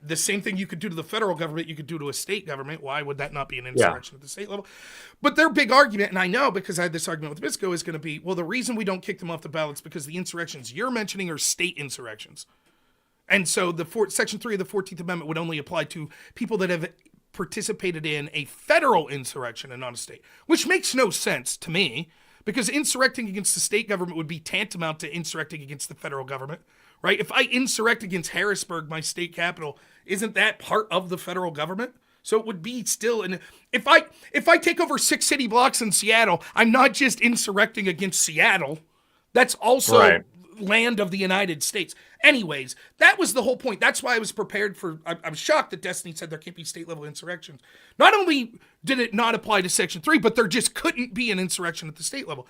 The same thing you could do to the federal government, you could do to a state government. Why would that not be an insurrection at the state level? But their big argument, and I know because I had this argument with Bisco, is going to be, well, the reason we don't kick them off the ballots because the insurrections you're mentioning are state insurrections. And so Section 3 of the 14th Amendment would only apply to people that have participated in a federal insurrection and not a state, which makes no sense to me. Because insurrecting against the state government would be tantamount to insurrecting against the federal government, right? If I insurrect against Harrisburg, my state capital, isn't that part of the federal government? So it would be still, and if I take over 6 city blocks in Seattle, I'm not just insurrecting against Seattle. That's also land of the United States. Anyways, that was the whole point. That's why I was prepared for, I was shocked that Destiny said there can't be state-level insurrections. Not only did it not apply to Section 3, but there just couldn't be an insurrection at the state level.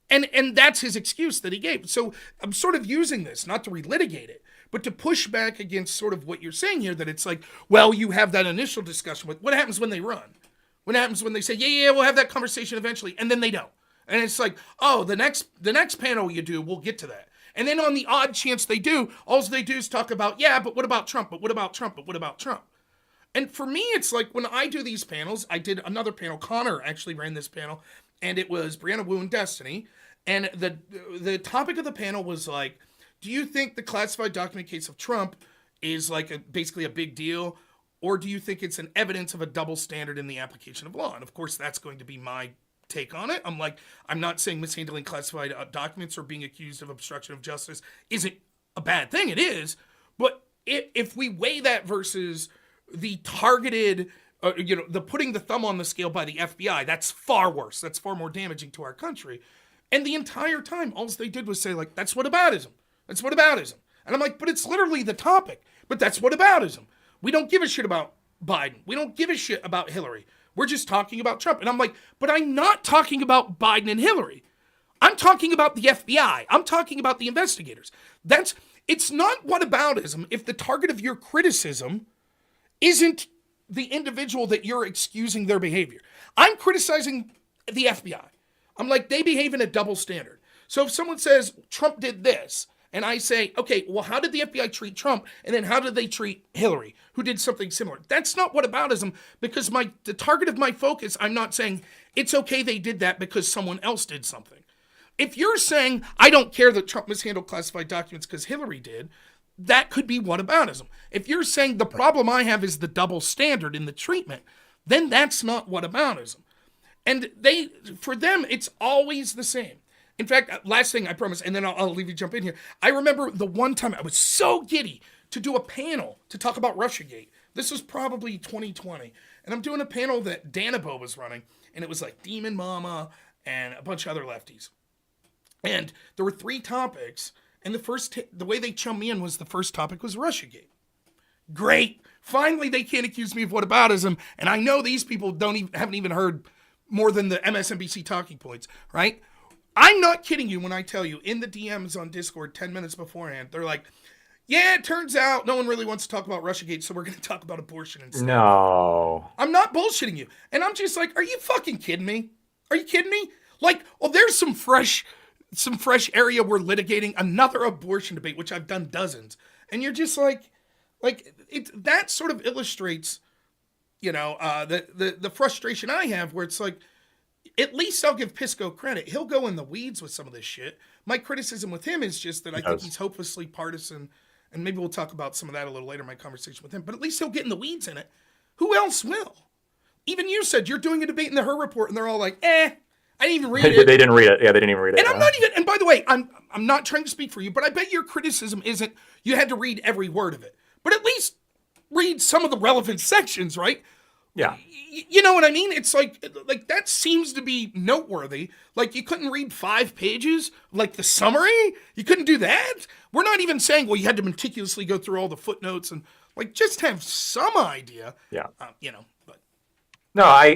And that's his excuse that he gave. So I'm sort of using this, not to relitigate it, but to push back against sort of what you're saying here, that it's like, well, you have that initial discussion with, what happens when they run? What happens when they say, yeah, we'll have that conversation eventually, and then they don't. And it's like, oh, the next panel you do, we'll get to that. And then on the odd chance they do, all they do is talk about, yeah, but what about Trump? But what about Trump? But what about Trump? And for me, it's like when I do these panels, I did another panel. Connor actually ran this panel, and it was Brianna Wu and Destiny. And the topic of the panel was like, do you think the classified document case of Trump is like basically a big deal? Or do you think it's an evidence of a double standard in the application of law? And of course, that's going to be my take on it. I'm like, I'm not saying mishandling classified documents or being accused of obstruction of justice isn't a bad thing. It is. But if we weigh that versus the targeted, the putting the thumb on the scale by the FBI, that's far worse. That's far more damaging to our country. And the entire time, all they did was say, like, that's whataboutism. That's whataboutism. And I'm like, but it's literally the topic. But that's whataboutism. We don't give a shit about Biden. We don't give a shit about Hillary. We're just talking about Trump. And I'm like, but I'm not talking about Biden and Hillary. I'm talking about the FBI. I'm talking about the investigators. It's not whataboutism if the target of your criticism isn't the individual that you're excusing their behavior. I'm criticizing the FBI. I'm like, they behave in a double standard. So if someone says Trump did this, and I say, okay, well, how did the FBI treat Trump? And then how did they treat Hillary, who did something similar? That's not whataboutism, because the target of my focus, I'm not saying it's okay they did that because someone else did something. If you're saying, I don't care that Trump mishandled classified documents because Hillary did, that could be whataboutism. If you're saying the problem I have is the double standard in the treatment, then that's not whataboutism. And for them, it's always the same. In fact, last thing I promise, and then I'll leave you jump in here. I remember the one time I was so giddy to do a panel to talk about Russiagate. This was probably 2020. And I'm doing a panel that Danabo was running, and it was like Demon Mama and a bunch of other lefties. And there were 3 topics, and the way they chummed me in was the first topic was Russiagate. Great. Finally, they can't accuse me of whataboutism, and I know these people haven't even heard more than the MSNBC talking points, right? I'm not kidding you when I tell you, in the DMs on Discord 10 minutes beforehand, they're like, yeah, it turns out no one really wants to talk about Russiagate, so we're going to talk about abortion instead. No. I'm not bullshitting you. And I'm just like, are you fucking kidding me? Are you kidding me? Like, well, there's some fresh area we're litigating, another abortion debate, which I've done dozens. And you're just like that sort of illustrates, the frustration I have, where it's like, at least I'll give Pisco credit. He'll go in the weeds with some of this shit. My criticism with him is just that I think he's hopelessly partisan, and maybe we'll talk about some of that a little later in my conversation with him, but at least he'll get in the weeds in it. Who else will? Even you said you're doing a debate in the Her Report, and they're all like, I didn't even read They it. didn't read it. Yeah, they didn't even read it. And I'm not even. And by the way, I'm not trying to speak for you, but I bet your criticism isn't you had to read every word of it, but at least read some of the relevant sections, right? Yeah. You know what I mean? It's like that seems to be noteworthy. Like you couldn't read 5 pages, like the summary. You couldn't do that. We're not even saying, well, you had to meticulously go through all the footnotes and like just have some idea. Yeah. You know, but No,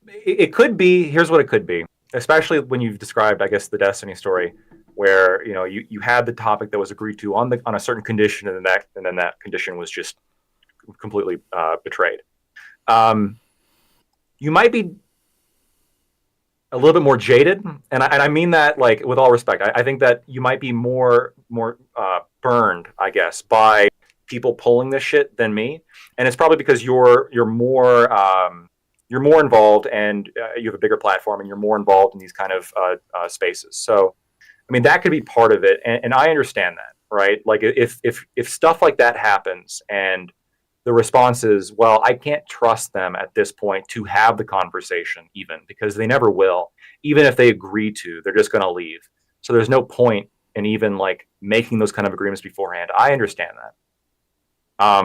it could be. Here's what it could be, especially when you've described, I guess, the Destiny story, where you had the topic that was agreed to on a certain condition, and then that condition was just completely betrayed. You might be a little bit more jaded, and I mean that like with all respect. I think that you might be more burned, I guess, by people pulling this shit than me, and it's probably because you're more involved, and you have a bigger platform, and you're more involved in these kind of spaces. So, I mean, that could be part of it, and I understand that, right? Like if stuff like that happens, and the response is, well, I can't trust them at this point to have the conversation, even because they never will. Even if they agree to, they're just going to leave. So there's no point in even like making those kind of agreements beforehand. I understand that. I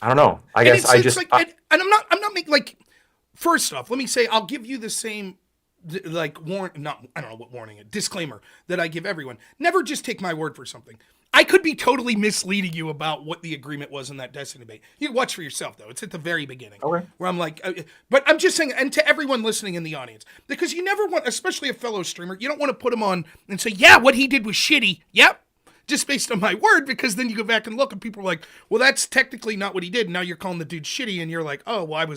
don't know. I guess I just, like, and I'm not making like. First off, let me say I'll give you the same like I don't know what warning, disclaimer that I give everyone. Never just take my word for something. I could be totally misleading you about what the agreement was in that Destiny debate. You can watch for yourself, though. It's at the very beginning. Okay. Where I'm like, but I'm just saying, and to everyone listening in the audience, because you never want, especially a fellow streamer, you don't want to put him on and say, yeah, what he did was shitty. Yep. Just based on my word, because then you go back and look and people are like, well, that's technically not what he did. Now you're calling the dude shitty, and you're like, oh, well,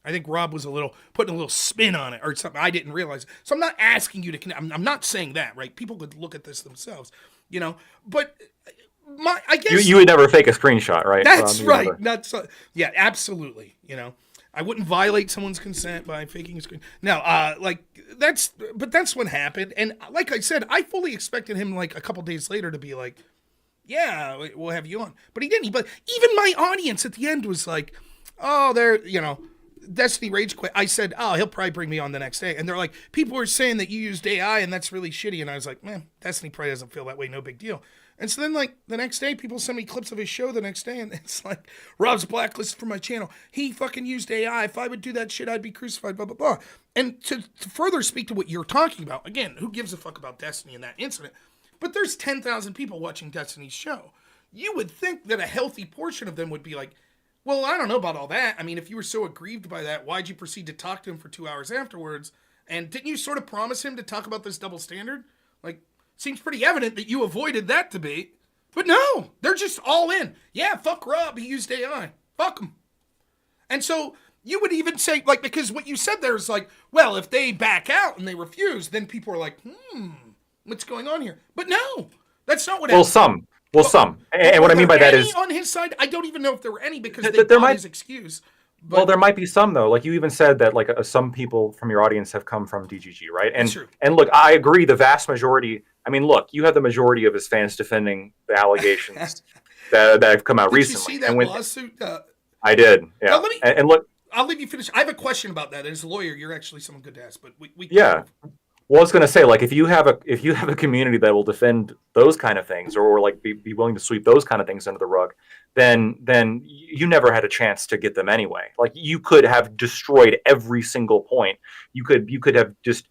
I think Rob was putting a little spin on it or something. I didn't realize it. So I'm not asking you to connect. I'm not saying that, right? People could look at this themselves, but I guess you would never fake a screenshot, right? That's right. Yeah, absolutely. I wouldn't violate someone's consent by faking a screen. Now, that's what happened. And like I said, I fully expected him like a couple days later to be like, yeah, we'll have you on. But he didn't. But even my audience at the end was like, oh, Destiny Rage quit. I said, oh, he'll probably bring me on the next day. And they're like, people are saying that you used AI and that's really shitty. And I was like, man, Destiny probably doesn't feel that way. No big deal. And so then, like, the next day, people send me clips of his show the next day, and it's like, Rob's blacklisted from my channel. He fucking used AI. If I would do that shit, I'd be crucified, blah, blah, blah. And to further speak to what you're talking about, again, who gives a fuck about Destiny in that incident? But there's 10,000 people watching Destiny's show. You would think that a healthy portion of them would be like, well, I don't know about all that. I mean, if you were so aggrieved by that, why'd you proceed to talk to him for 2 hours afterwards? And didn't you sort of promise him to talk about this double standard? Like, seems pretty evident that you avoided that debate. But no, they're just all in. Yeah, fuck Rob. He used AI. Fuck him. And so you would even say, like, because what you said there is like, well, if they back out and they refuse, then people are like, what's going on here? But no, that's not what happened. Some. And what I mean by that is, on his side, I don't even know if there were any because they bought his excuse. But, well, there might be some though. Like you even said that like some people from your audience have come from DGG, right? And true. And look, I agree. The vast majority. I mean, look, you have the majority of his fans defending the allegations that have come out recently. Did you see that lawsuit? I did. Yeah. Now, and look, I'll leave you finish. I have a question about that. As a lawyer, you're actually someone good to ask. But we yeah. Well, I was going to say, like, if you have a community that will defend those kind of things, or like be willing to sweep those kind of things under the rug, then you never had a chance to get them anyway. Like, you could have destroyed every single point. You could have just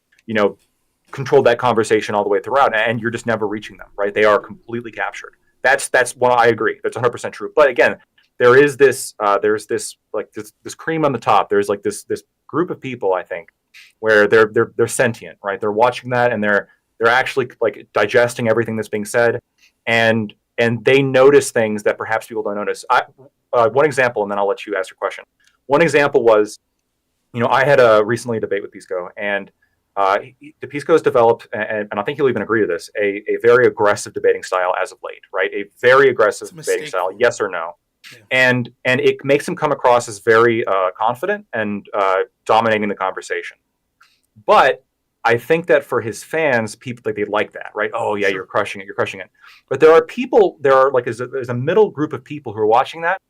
controlled that conversation all the way throughout, and you're just never reaching them. Right? They are completely captured. That's what I agree. That's 100% true. But again, there's this cream on the top. There's like this group of people, I think, where they're sentient, right? They're watching that and they're actually like digesting everything that's being said, and they notice things that perhaps people don't notice. One example, and then I'll let you ask your question. One example was, I had recently a debate with Pisco, and Pisco has developed, and I think he'll even agree to this, a very aggressive debating style as of late, right? A very aggressive debating style, yes or no. Yeah. And it makes him come across as very confident and dominating the conversation. But I think that for his fans, people they like that, right? Oh yeah, sure. You're crushing it. But there's a middle group of people who are watching that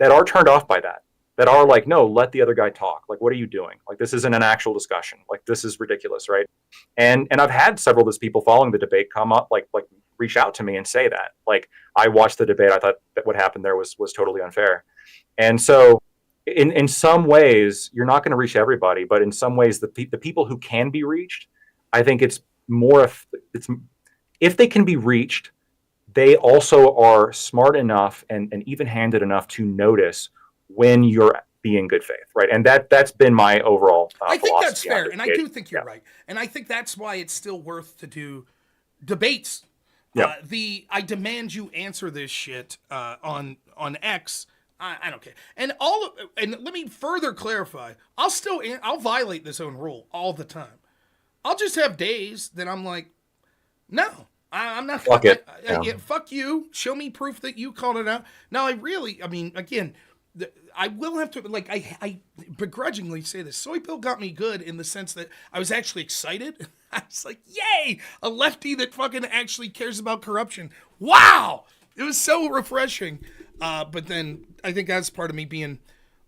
are turned off by that. that are like, no, let the other guy talk. Like, what are you doing? Like, this isn't an actual discussion. Like, this is ridiculous, right? And I've had several of those people following the debate come up, like reach out to me and say that. Like, I watched the debate. I thought that what happened there was totally unfair. And so, in some ways, you're not going to reach everybody, but in some ways, the people who can be reached, I think it's more it's if they can be reached, they also are smart enough and even-handed enough to notice when you're being good faith, right? And that's been my overall I think that's philosophy fair, and I do think you're Yeah. right, and I think that's why it's still worth to do debates. Yeah. I demand you answer this shit on X. I don't care, and and let me further clarify. I'll violate this own rule all the time. I'll just have days that I'm like, no, I'm not. Fuck it. Yeah, fuck you. Show me proof that you called it out. Now, I mean, again, I will have to, like, I begrudgingly say this. Soy Pill got me good in the sense that I was actually excited. I was like, yay, a lefty that fucking actually cares about corruption. Wow. It was so refreshing. But then I think that's part of me being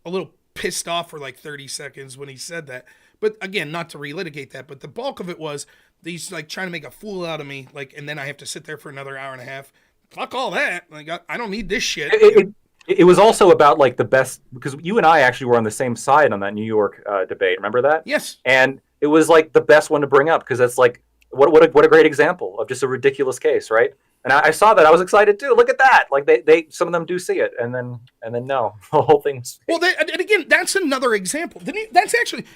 a little pissed off for like 30 seconds when he said that. But again, not to relitigate that, but the bulk of it was he's like trying to make a fool out of me, like, and then I have to sit there for another hour and a half. Fuck all that. Like, I don't need this shit. It was also about like the best, because you and I actually were on the same side on that New York debate. Remember that? Yes. And it was like the best one to bring up because that's like what a great example of just a ridiculous case, right? And I saw that. I was excited too. Look at that! Like they some of them do see it, and then no, the whole thing's well. And again, that's another example. That's actually,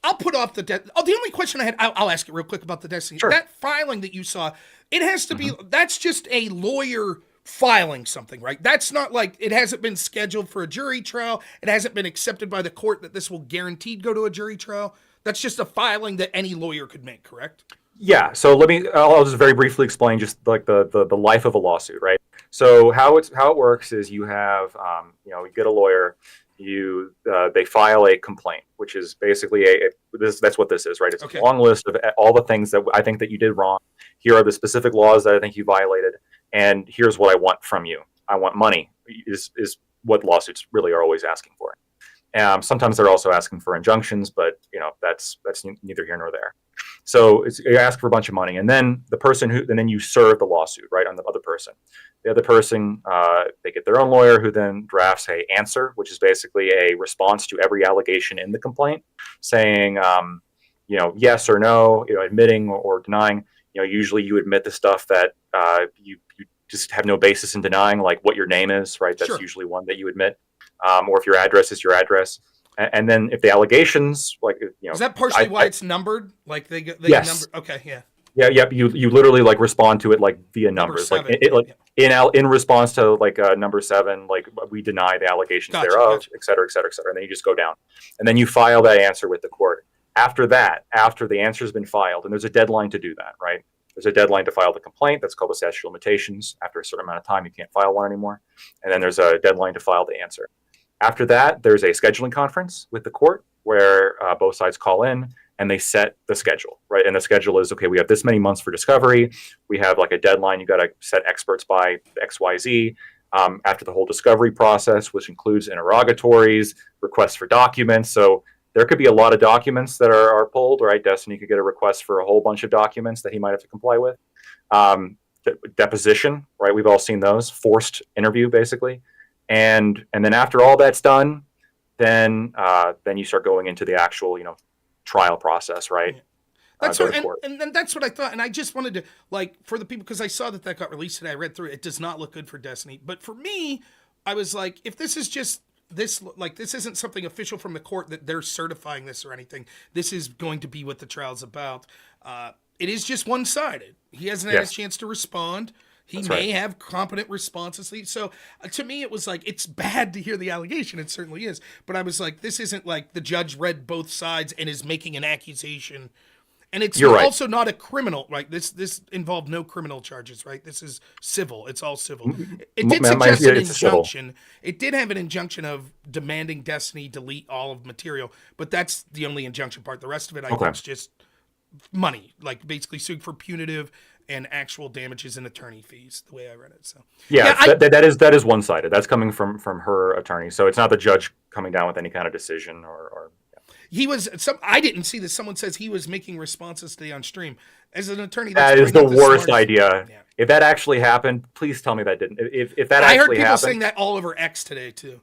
I'll put off the the only question I had. I'll ask it real quick about the Destiny. Sure. That filing that you saw, it has to be. That's just a lawyer filing something, right? That's not like it hasn't been scheduled for a jury trial. It hasn't been accepted by the court that this will guaranteed go to a jury trial. That's just a filing that any lawyer could make, correct? Yeah, so I'll just very briefly explain just like the life of a lawsuit, right? So how it works is you have you get a lawyer, they file a complaint, which is basically that's what this is, right? It's a long list of all the things that I think that you did wrong. Here are the specific laws that I think you violated, and here's what I want from you. I want money is what lawsuits really are always asking for. Sometimes they're also asking for injunctions, but that's neither here nor there. So you ask for a bunch of money, and then then you serve the lawsuit, right, on the other person. The other person, they get their own lawyer who then drafts a answer, which is basically a response to every allegation in the complaint, saying, yes or no, admitting or denying. Usually you admit the stuff that you just have no basis in denying, like what your name is, right? That's usually one that you admit, or if your address is your address. And then if the allegations, like, is that partially why it's numbered? Like they yes. number. Okay, yeah. Yeah. You literally like respond to it like via numbers, like in response to like number 7, like we deny the allegations thereof, et cetera, et cetera, et cetera. And then you just go down, and then you file that answer with the court. After the answer has been filed, and there's a deadline to do that, right? There's a deadline to file the complaint. That's called the statute of limitations. After a certain amount of time, you can't file one anymore. And then there's a deadline to file the answer. After that, there's a scheduling conference with the court where both sides call in and they set the schedule, right? And the schedule is, okay, we have this many months for discovery. We have like a deadline. You got to set experts by XYZ. After the whole discovery process, which includes interrogatories, requests for documents. So there could be a lot of documents that are pulled, right? Destiny could get a request for a whole bunch of documents that he might have to comply with. Deposition, right? We've all seen those. Forced interview, basically. And then after all that's done, then you start going into the actual, trial process, right? Yeah. That's and then that's what I thought. And I just wanted to, like, for the people, because I saw that got released today. I read through it. It does not look good for Destiny. But for me, I was like, if this is just this isn't something official from the court that they're certifying this or anything. This is going to be what the trial's about. It is just one-sided. He hasn't had a chance to respond. He may have competent responses. So to me, it was like, it's bad to hear the allegation. It certainly is. But I was like, this isn't like the judge read both sides and is making an accusation. And it's also not a criminal, right? This involved no criminal charges, right? This is civil. It's all civil. It did suggest an injunction. It did have an injunction of demanding Destiny delete all of material, but that's the only injunction part. The rest of it, I think, is just money, like basically suing for punitive and actual damages and attorney fees, the way I read it. So that is one-sided. That's coming from her attorney. So it's not the judge coming down with any kind of decision or he was I didn't see this. Someone says he was making responses today on stream. As an attorney, that is the worst idea. Yeah. If that actually happened, please tell me that didn't. If that I actually heard people happened, saying that all over X today too.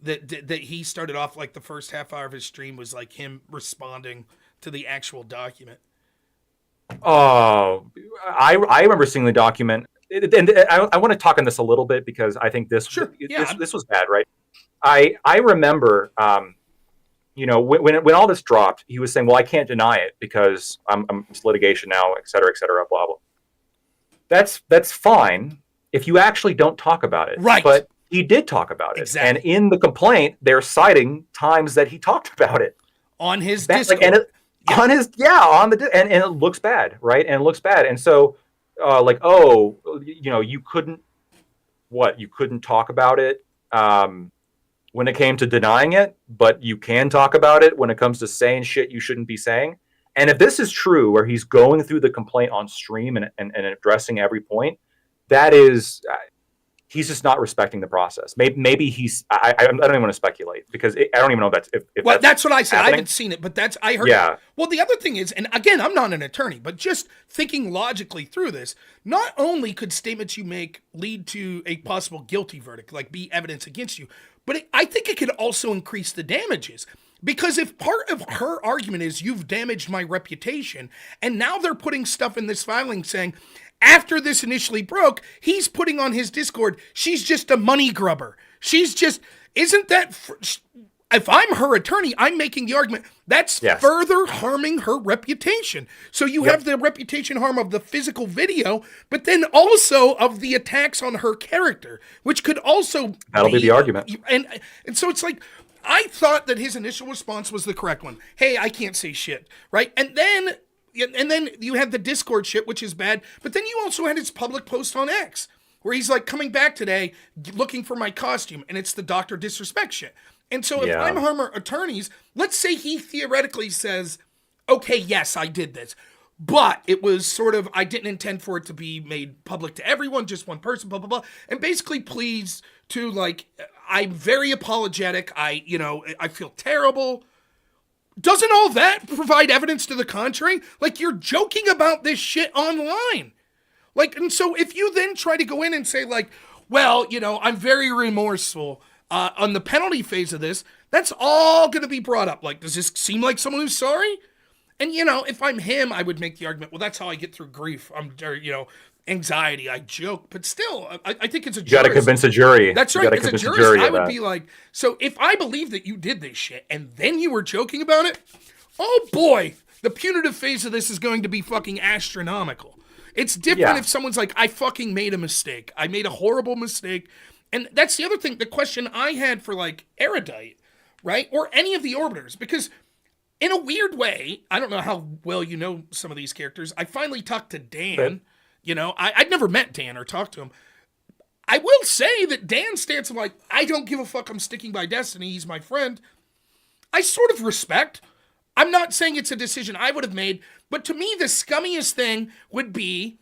That he started off like the first half hour of his stream was like him responding to the actual document. Oh, I remember seeing the document, and I want to talk on this a little bit because I think this this was bad, right? I remember, when all this dropped, he was saying, "Well, I can't deny it because it's litigation now, et cetera, blah blah." That's fine if you actually don't talk about it, right? But he did talk about it, exactly. And in the complaint, they're citing times that he talked about it on his Discord. On it looks bad, right? And it looks bad, and so you couldn't talk about it when it came to denying it, but you can talk about it when it comes to saying shit you shouldn't be saying. And if this is true, where he's going through the complaint on stream and addressing every point, that is. He's just not respecting the process. Maybe he's. I don't even want to speculate because I don't even know if that's what I said. Happening. I haven't seen it, but I heard. Yeah. Well, the other thing is, and again, I'm not an attorney, but just thinking logically through this, not only could statements you make lead to a possible guilty verdict, like be evidence against you, but I think it could also increase the damages. Because if part of her argument is you've damaged my reputation, and now they're putting stuff in this filing saying, after this initially broke, he's putting on his Discord, she's just a money grubber. Isn't that, if I'm her attorney, I'm making the argument, that's further harming her reputation. So you have the reputation harm of the physical video, but then also of the attacks on her character, which could also That'll be the argument. And so it's like, I thought that his initial response was the correct one. Hey, I can't say shit, right? And then you had the Discord shit, which is bad. But then you also had his public post on X, where he's like, coming back today, looking for my costume. And it's the Dr. Disrespect shit. And so if I'm Harmer attorneys, let's say he theoretically says, okay, yes, I did this. But it was sort of, I didn't intend for it to be made public to everyone, just one person, blah, blah, blah. And basically pleads to like, I'm very apologetic. I feel terrible. Doesn't all that provide evidence to the contrary? Like, you're joking about this shit online. Like, and so if you then try to go in and say like, well, I'm very remorseful on the penalty phase of this, that's all going to be brought up. Like, does this seem like someone who's sorry? And, if I'm him, I would make the argument, well, that's how I get through grief. Anxiety. I joke, but still, I think it's a jury. You got to convince a jury. That's right. As a jurist, I would be like, so if I believe that you did this shit and then you were joking about it, oh boy, the punitive phase of this is going to be fucking astronomical. It's different if someone's like, I fucking made a mistake. I made a horrible mistake. And that's the other thing, the question I had for like Erudite, right? Or any of the Orbiters, because in a weird way, I don't know how well you know some of these characters. I finally talked to Dan. I'd never met Dan or talked to him. I will say that Dan's stance of like, I don't give a fuck, I'm sticking by Destiny, he's my friend, I sort of respect. I'm not saying it's a decision I would have made, but to me, the scummiest thing would be,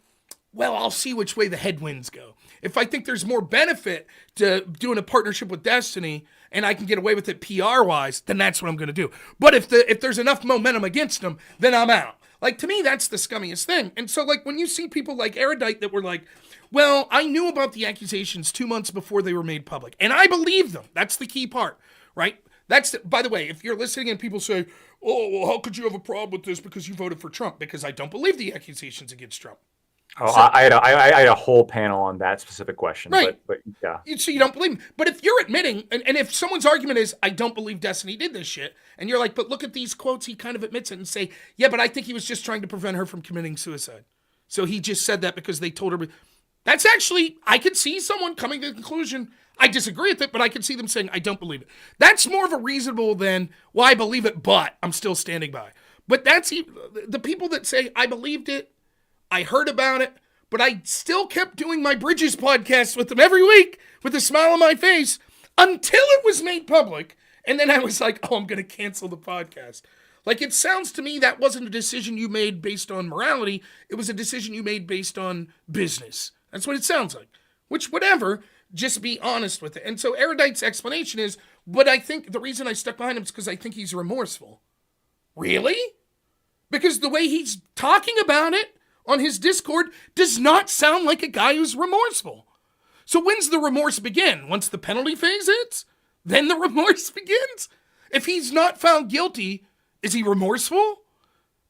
well, I'll see which way the headwinds go. If I think there's more benefit to doing a partnership with Destiny and I can get away with it PR-wise, then that's what I'm going to do. But if there's enough momentum against them, then I'm out. Like, to me, that's the scummiest thing. And so, like, when you see people like Erudite that were like, well, I knew about the accusations 2 months before they were made public. And I believe them. That's the key part, right? By the way, if you're listening and people say, oh, well, how could you have a problem with this because you voted for Trump? Because I don't believe the accusations against Trump. Oh, so, I had a whole panel on that specific question. Right. But yeah. So you don't believe him. But if you're admitting, and if someone's argument is, I don't believe Destiny did this shit, and you're like, but look at these quotes, he kind of admits it and say, yeah, but I think he was just trying to prevent her from committing suicide. So he just said that because they told her. That's actually, I could see someone coming to the conclusion, I disagree with it, but I could see them saying, I don't believe it. That's more of a reasonable than, well, I believe it, but I'm still standing by. But that's the people that say, I believed it, I heard about it, but I still kept doing my Bridges podcast with them every week with a smile on my face until it was made public. And then I was like, oh, I'm going to cancel the podcast. Like, it sounds to me that wasn't a decision you made based on morality. It was a decision you made based on business. That's what it sounds like. Which, whatever, just be honest with it. And so Erudite's explanation is, but I think the reason I stuck behind him is because I think he's remorseful. Really? Because the way he's talking about it on his Discord does not sound like a guy who's remorseful. So when's the remorse begin? Once the penalty phase hits? Then the remorse begins? If he's not found guilty, is he remorseful?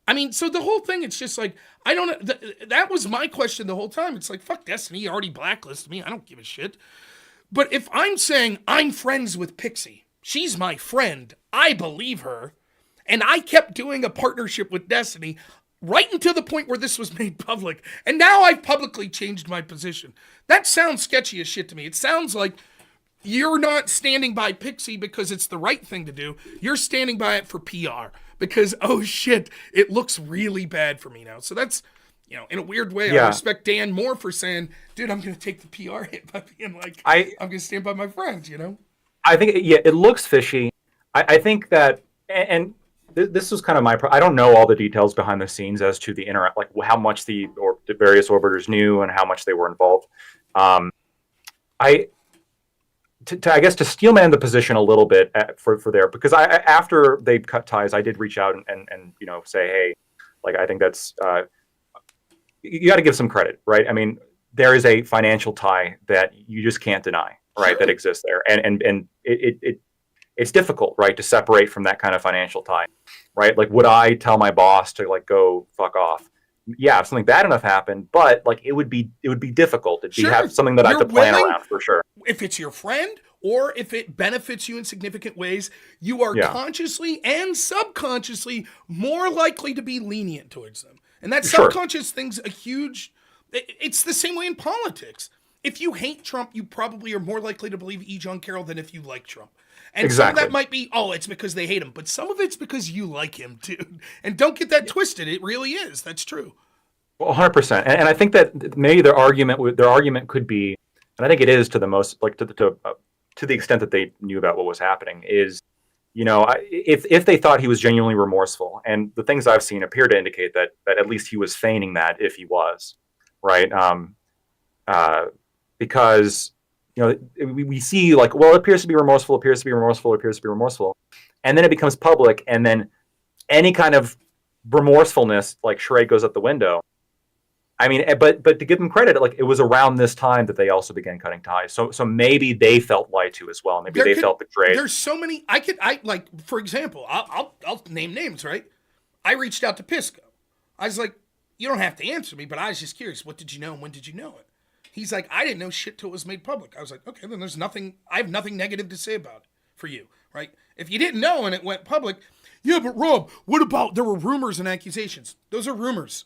I mean, so the whole thing, it's just like, I don't know. That was my question the whole time. It's like, fuck Destiny, he already blacklisted me. I don't give a shit. But if I'm saying I'm friends with Pixie, she's my friend, I believe her, and I kept doing a partnership with Destiny right until the point where this was made public, and now I've publicly changed my position. That sounds sketchy as shit to me. It sounds like you're not standing by Pixie because it's the right thing to do. You're standing by it for PR because, oh shit, it looks really bad for me now. So that's, you know, in a weird way, I respect Dan more for saying, dude, I'm going to take the PR hit by being like, I'm going to stand by my friends, you know? I think, it looks fishy. I think that, and this was kind of I don't know all the details behind the scenes as to the like how much the various orbiters knew and how much they were involved. I guess to steelman the position a little bit for there, because after they cut ties, I did reach out and you know, say, hey, like, I think that's, you got to give some credit, right? I mean, there is a financial tie that you just can't deny, right? Sure. That exists there. And it's difficult, right, to separate from that kind of financial tie, right? Like, would I tell my boss to, like, go fuck off? Yeah, if something bad enough happened, but like it would be difficult. It'd have something that I have to plan around for sure. If it's your friend or if it benefits you in significant ways, you are consciously and subconsciously more likely to be lenient towards them. And that subconscious thing's a huge. It's the same way in politics. If you hate Trump, you probably are more likely to believe E. John Carroll than if you like Trump. And some of that might be, it's because they hate him. But some of it's because you like him, dude. And don't get that twisted. It really is. That's true. Well, 100%. And I think that maybe their argument could be, and I think it is to the most, like to the extent that they knew about what was happening, is, you know, if they thought he was genuinely remorseful, and the things I've seen appear to indicate that at least he was feigning that, if he was, right? Because, you know, we see, like, well, it appears to be remorseful, and then it becomes public, and then any kind of remorsefulness, like, charade goes out the window. I mean, but to give them credit, like, it was around this time that they also began cutting ties. So maybe they felt lied to as well. Maybe they felt betrayed. There's so many. Like, for example, I'll name names, right? I reached out to Pisco. I was like, you don't have to answer me, but I was just curious. What did you know and when did you know it? He's like, I didn't know shit till it was made public. I was like, okay, then there's nothing. I have nothing negative to say about it for you, right? If you didn't know and it went public, yeah, but Rob, what about there were rumors and accusations? Those are rumors.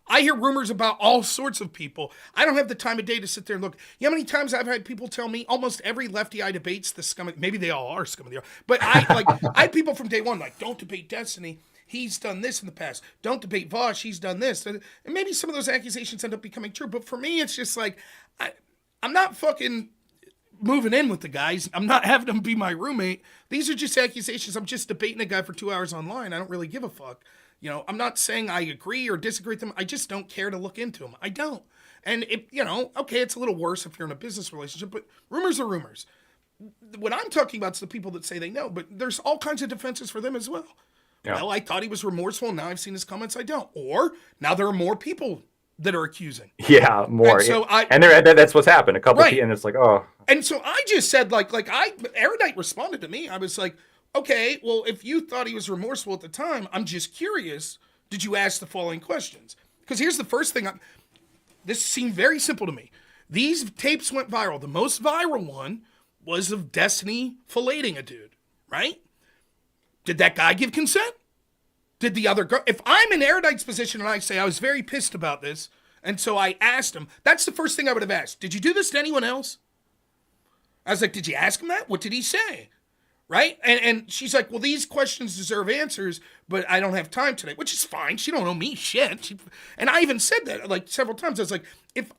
I hear rumors about all sorts of people. I don't have the time of day to sit there and look. You know how many times I've had people tell me almost every lefty I debate's the scum of, maybe they all are scum of the earth, but I had people from day one like, don't debate Destiny. He's done this in the past. Don't debate Vosh. He's done this. And maybe some of those accusations end up becoming true. But for me, it's just like, I'm not fucking moving in with the guys. I'm not having them be my roommate. These are just accusations. I'm just debating a guy for 2 hours online. I don't really give a fuck. You know, I'm not saying I agree or disagree with them. I just don't care to look into them. I don't. And, okay, it's a little worse if you're in a business relationship, but rumors are rumors. What I'm talking about is the people that say they know, but there's all kinds of defenses for them as well. Yeah. Well, I thought he was remorseful. Now I've seen his comments. I don't. Or now there are more people that are accusing. Yeah, more. And so that's what's happened. A couple people, and it's like, oh. And so I just said, Erudite responded to me. I was like, okay, well, if you thought he was remorseful at the time, I'm just curious. Did you ask the following questions? Because here's the first thing. This seemed very simple to me. These tapes went viral. The most viral one was of Destiny filleting a dude, right? Did that guy give consent? Did the other girl? If I'm in Erudite's position and I say, I was very pissed about this, and so I asked him, that's the first thing I would have asked. Did you do this to anyone else? I was like, did you ask him that? What did he say? right? And she's like, well, these questions deserve answers, but I don't have time today, which is fine. She don't owe me shit. And I even said that like several times. I was like, if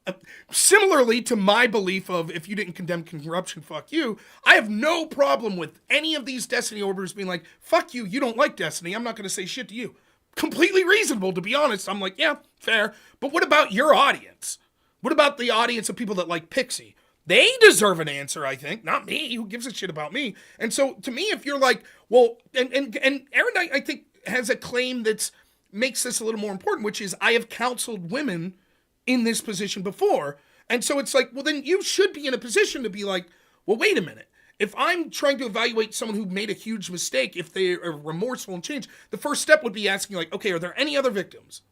similarly to my belief of if you didn't condemn corruption, fuck you, I have no problem with any of these Destiny orbiters being like, fuck you, you don't like Destiny, I'm not going to say shit to you. Completely reasonable, to be honest. I'm like, yeah, fair. But what about your audience? What about the audience of people that like Pixie? They deserve an answer, I think. Not me. Who gives a shit about me? And so, to me, if you're like, well, and Aaron, I think, has a claim that makes this a little more important, which is I have counseled women in this position before. And so it's like, well, then you should be in a position to be like, well, wait a minute. If I'm trying to evaluate someone who made a huge mistake, if they are remorseful and change, the first step would be asking, like, okay, are there any other victims?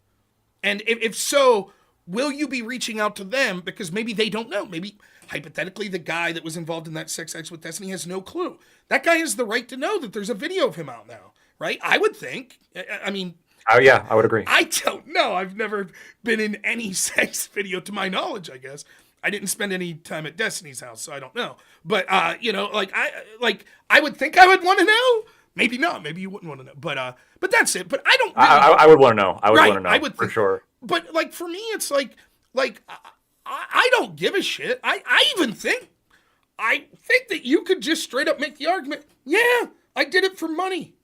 And if so, will you be reaching out to them? Because maybe they don't know. Maybe, hypothetically, the guy that was involved in that sex acts with Destiny has no clue. That guy has the right to know that there's a video of him out now, right? I would think. I mean... Oh, yeah, I would agree. I don't know. I've never been in any sex video, to my knowledge, I guess. I didn't spend any time at Destiny's house, so I don't know. But, I would think I would want to know. Maybe not. Maybe you wouldn't want to know. But that's it. But I don't really... I would want to know. I would want to know, I would for sure. But, like, for me, it's like I don't give a shit. I think that you could just straight up make the argument, yeah, I did it for money.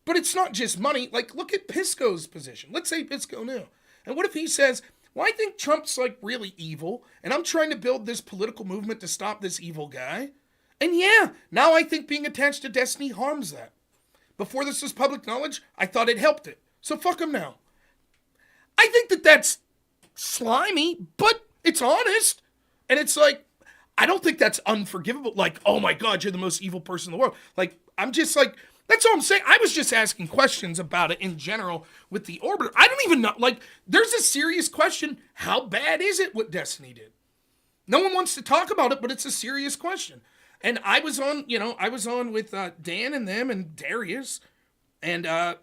But it's not just money. Like, look at Pisco's position. Let's say Pisco knew. And what if he says, well, I think Trump's, like, really evil, and I'm trying to build this political movement to stop this evil guy. And yeah, now I think being attached to Destiny harms that. Before this was public knowledge, I thought it helped it. So fuck him now. I think that that's slimy, but it's honest. And it's like, I don't think that's unforgivable. Like, oh my God, you're the most evil person in the world. Like, I'm just like... That's all I'm saying. I was just asking questions about it in general with the Orbiter. I don't even know. Like, there's a serious question. How bad is it what Destiny did? No one wants to talk about it, but it's a serious question. And I was on with Dan and them and Darius. And, I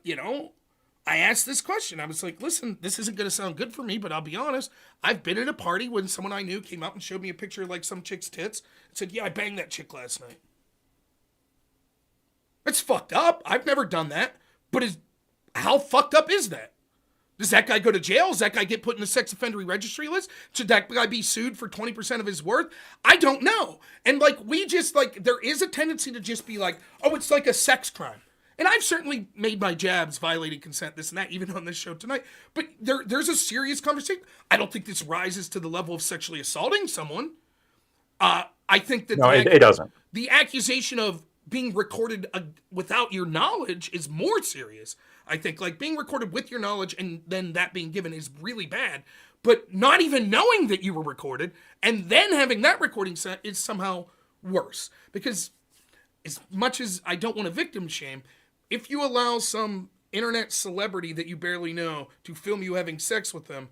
asked this question. I was like, listen, this isn't going to sound good for me, but I'll be honest. I've been at a party when someone I knew came out and showed me a picture of, like, some chick's tits and said, yeah, I banged that chick last night. It's fucked up. I've never done that. But how fucked up is that? Does that guy go to jail? Does that guy get put in the sex offender registry list? Should that guy be sued for 20% of his worth? I don't know. And like, there is a tendency to just be like, oh, it's like a sex crime. And I've certainly made my jabs, violated consent, this and that, even on this show tonight. But there's a serious conversation. I don't think this rises to the level of sexually assaulting someone. I think that... No, it doesn't. The accusation of being recorded without your knowledge is more serious. I think, like, being recorded with your knowledge and then that being given is really bad. But not even knowing that you were recorded and then having that recording set is somehow worse. Because as much as I don't want to victim shame, if you allow some internet celebrity that you barely know to film you having sex with them,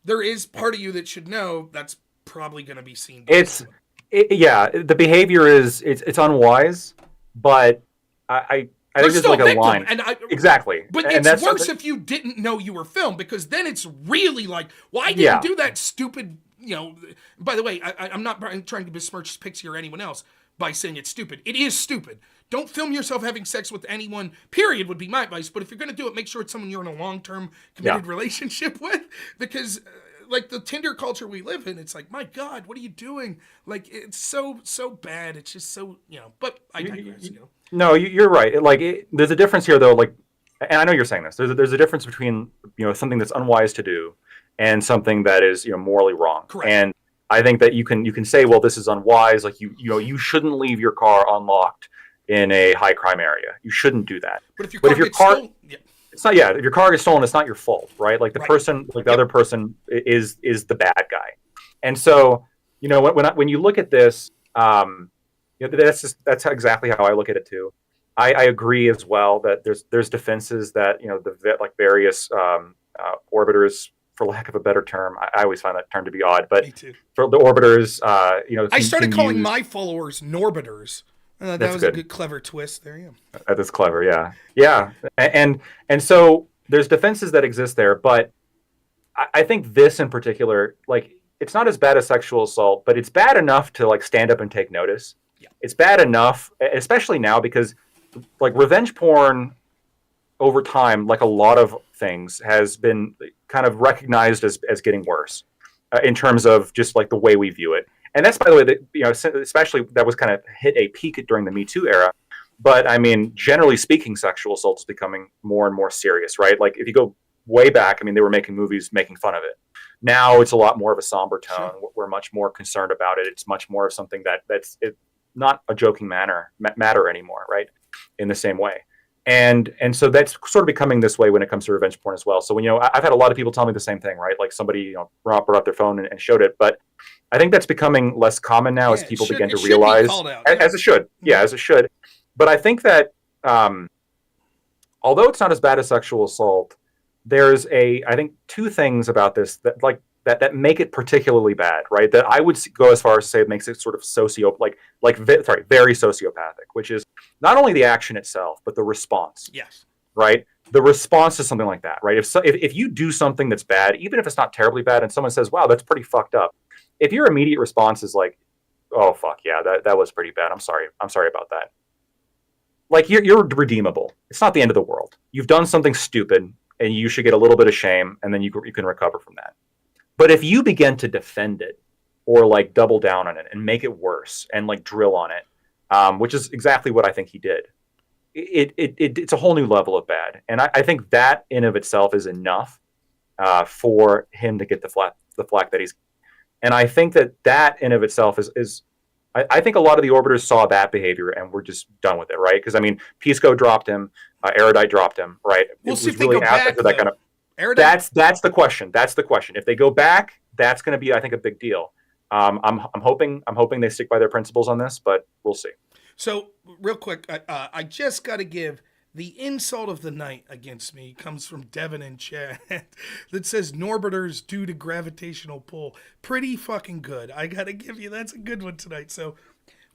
there is part of you that should know that's probably going to be seen. The behavior it's unwise, but I think there's like a line. Exactly. But it's worse if you didn't know you were filmed, because then it's really like, well, I didn't do that stupid, by the way, I'm not trying to besmirch Pixie or anyone else by saying it's stupid. It is stupid. Don't film yourself having sex with anyone, period, would be my advice. But if you're going to do it, make sure it's someone you're in a long-term committed relationship with, because... like the Tinder culture we live in, it's like, my God, what are you doing? Like, it's so bad. It's just so, but I digress, No, you're right. There's a difference here, though. Like, and I know you're saying this. There's a difference between, something that's unwise to do and something that is, morally wrong. Correct. And I think that you can say, well, this is unwise. Like, you shouldn't leave your car unlocked in a high crime area. You shouldn't do that. But if your car gets stolen, it's not. Yeah, if your car gets stolen, it's not your fault, right? Like the person, like the other person, is the bad guy. And so, when you look at this, that's exactly how I look at it too. I agree as well that there's defenses that the various orbiters, for lack of a better term, I always find that term to be odd, but for the orbiters, I started calling my followers Norbiters. That was a good, clever twist there, yeah. That is clever, yeah. And so there's defenses that exist there, but I think this in particular, like, it's not as bad as sexual assault, but it's bad enough to, like, stand up and take notice. It's bad enough, especially now, because like revenge porn over time, like a lot of things, has been kind of recognized as getting worse in terms of just like the way we view it. And that's, by the way, that, you know, especially that was kind of hit a peak during the Me Too era. But I mean, generally speaking, sexual assault is becoming more and more serious, right? Like if you go way back, I mean, they were making movies making fun of it. Now it's a lot more of a somber tone. Sure. We're much more concerned about it. It's much more of something that's not a joking matter anymore, right? In the same way. And so that's sort of becoming this way when it comes to revenge porn as well. So when, you know, I've had a lot of people tell me the same thing, right? Like somebody, you know, brought out their phone and showed it, but I think that's becoming less common now as people begin to realize, as it should, as it should. But I think that although it's not as bad as sexual assault, there's I think two things about this that make it particularly bad, right? That I would go as far as to say it makes it sort of very sociopathic, which is not only the action itself, but the response. Yes. Right? The response to something like that, right? If you do something that's bad, even if it's not terribly bad, and someone says, wow, that's pretty fucked up, if your immediate response is like, oh, fuck, yeah, that was pretty bad. I'm sorry about that. Like, you're redeemable. It's not the end of the world. You've done something stupid, and you should get a little bit of shame, and then you can recover from that. But if you begin to defend it or like double down on it and make it worse and like drill on it, which is exactly what I think he did, it's a whole new level of bad. And I think that in of itself is enough for him to get the flack that he's. And I think that in of itself is I think a lot of the orbiters saw that behavior and were just done with it, right? Because I mean, Pisco dropped him, Erudite dropped him, right? We'll see if they go back for that kind of. Erudite? That's the question. That's the question. If they go back, that's going to be, I think, a big deal. I'm hoping they stick by their principles on this, but we'll see. So, real quick, I just got to give the insult of the night against me comes from Devin in chat that says Norbiters due to gravitational pull. Pretty fucking good. I got to give you, that's a good one tonight. So,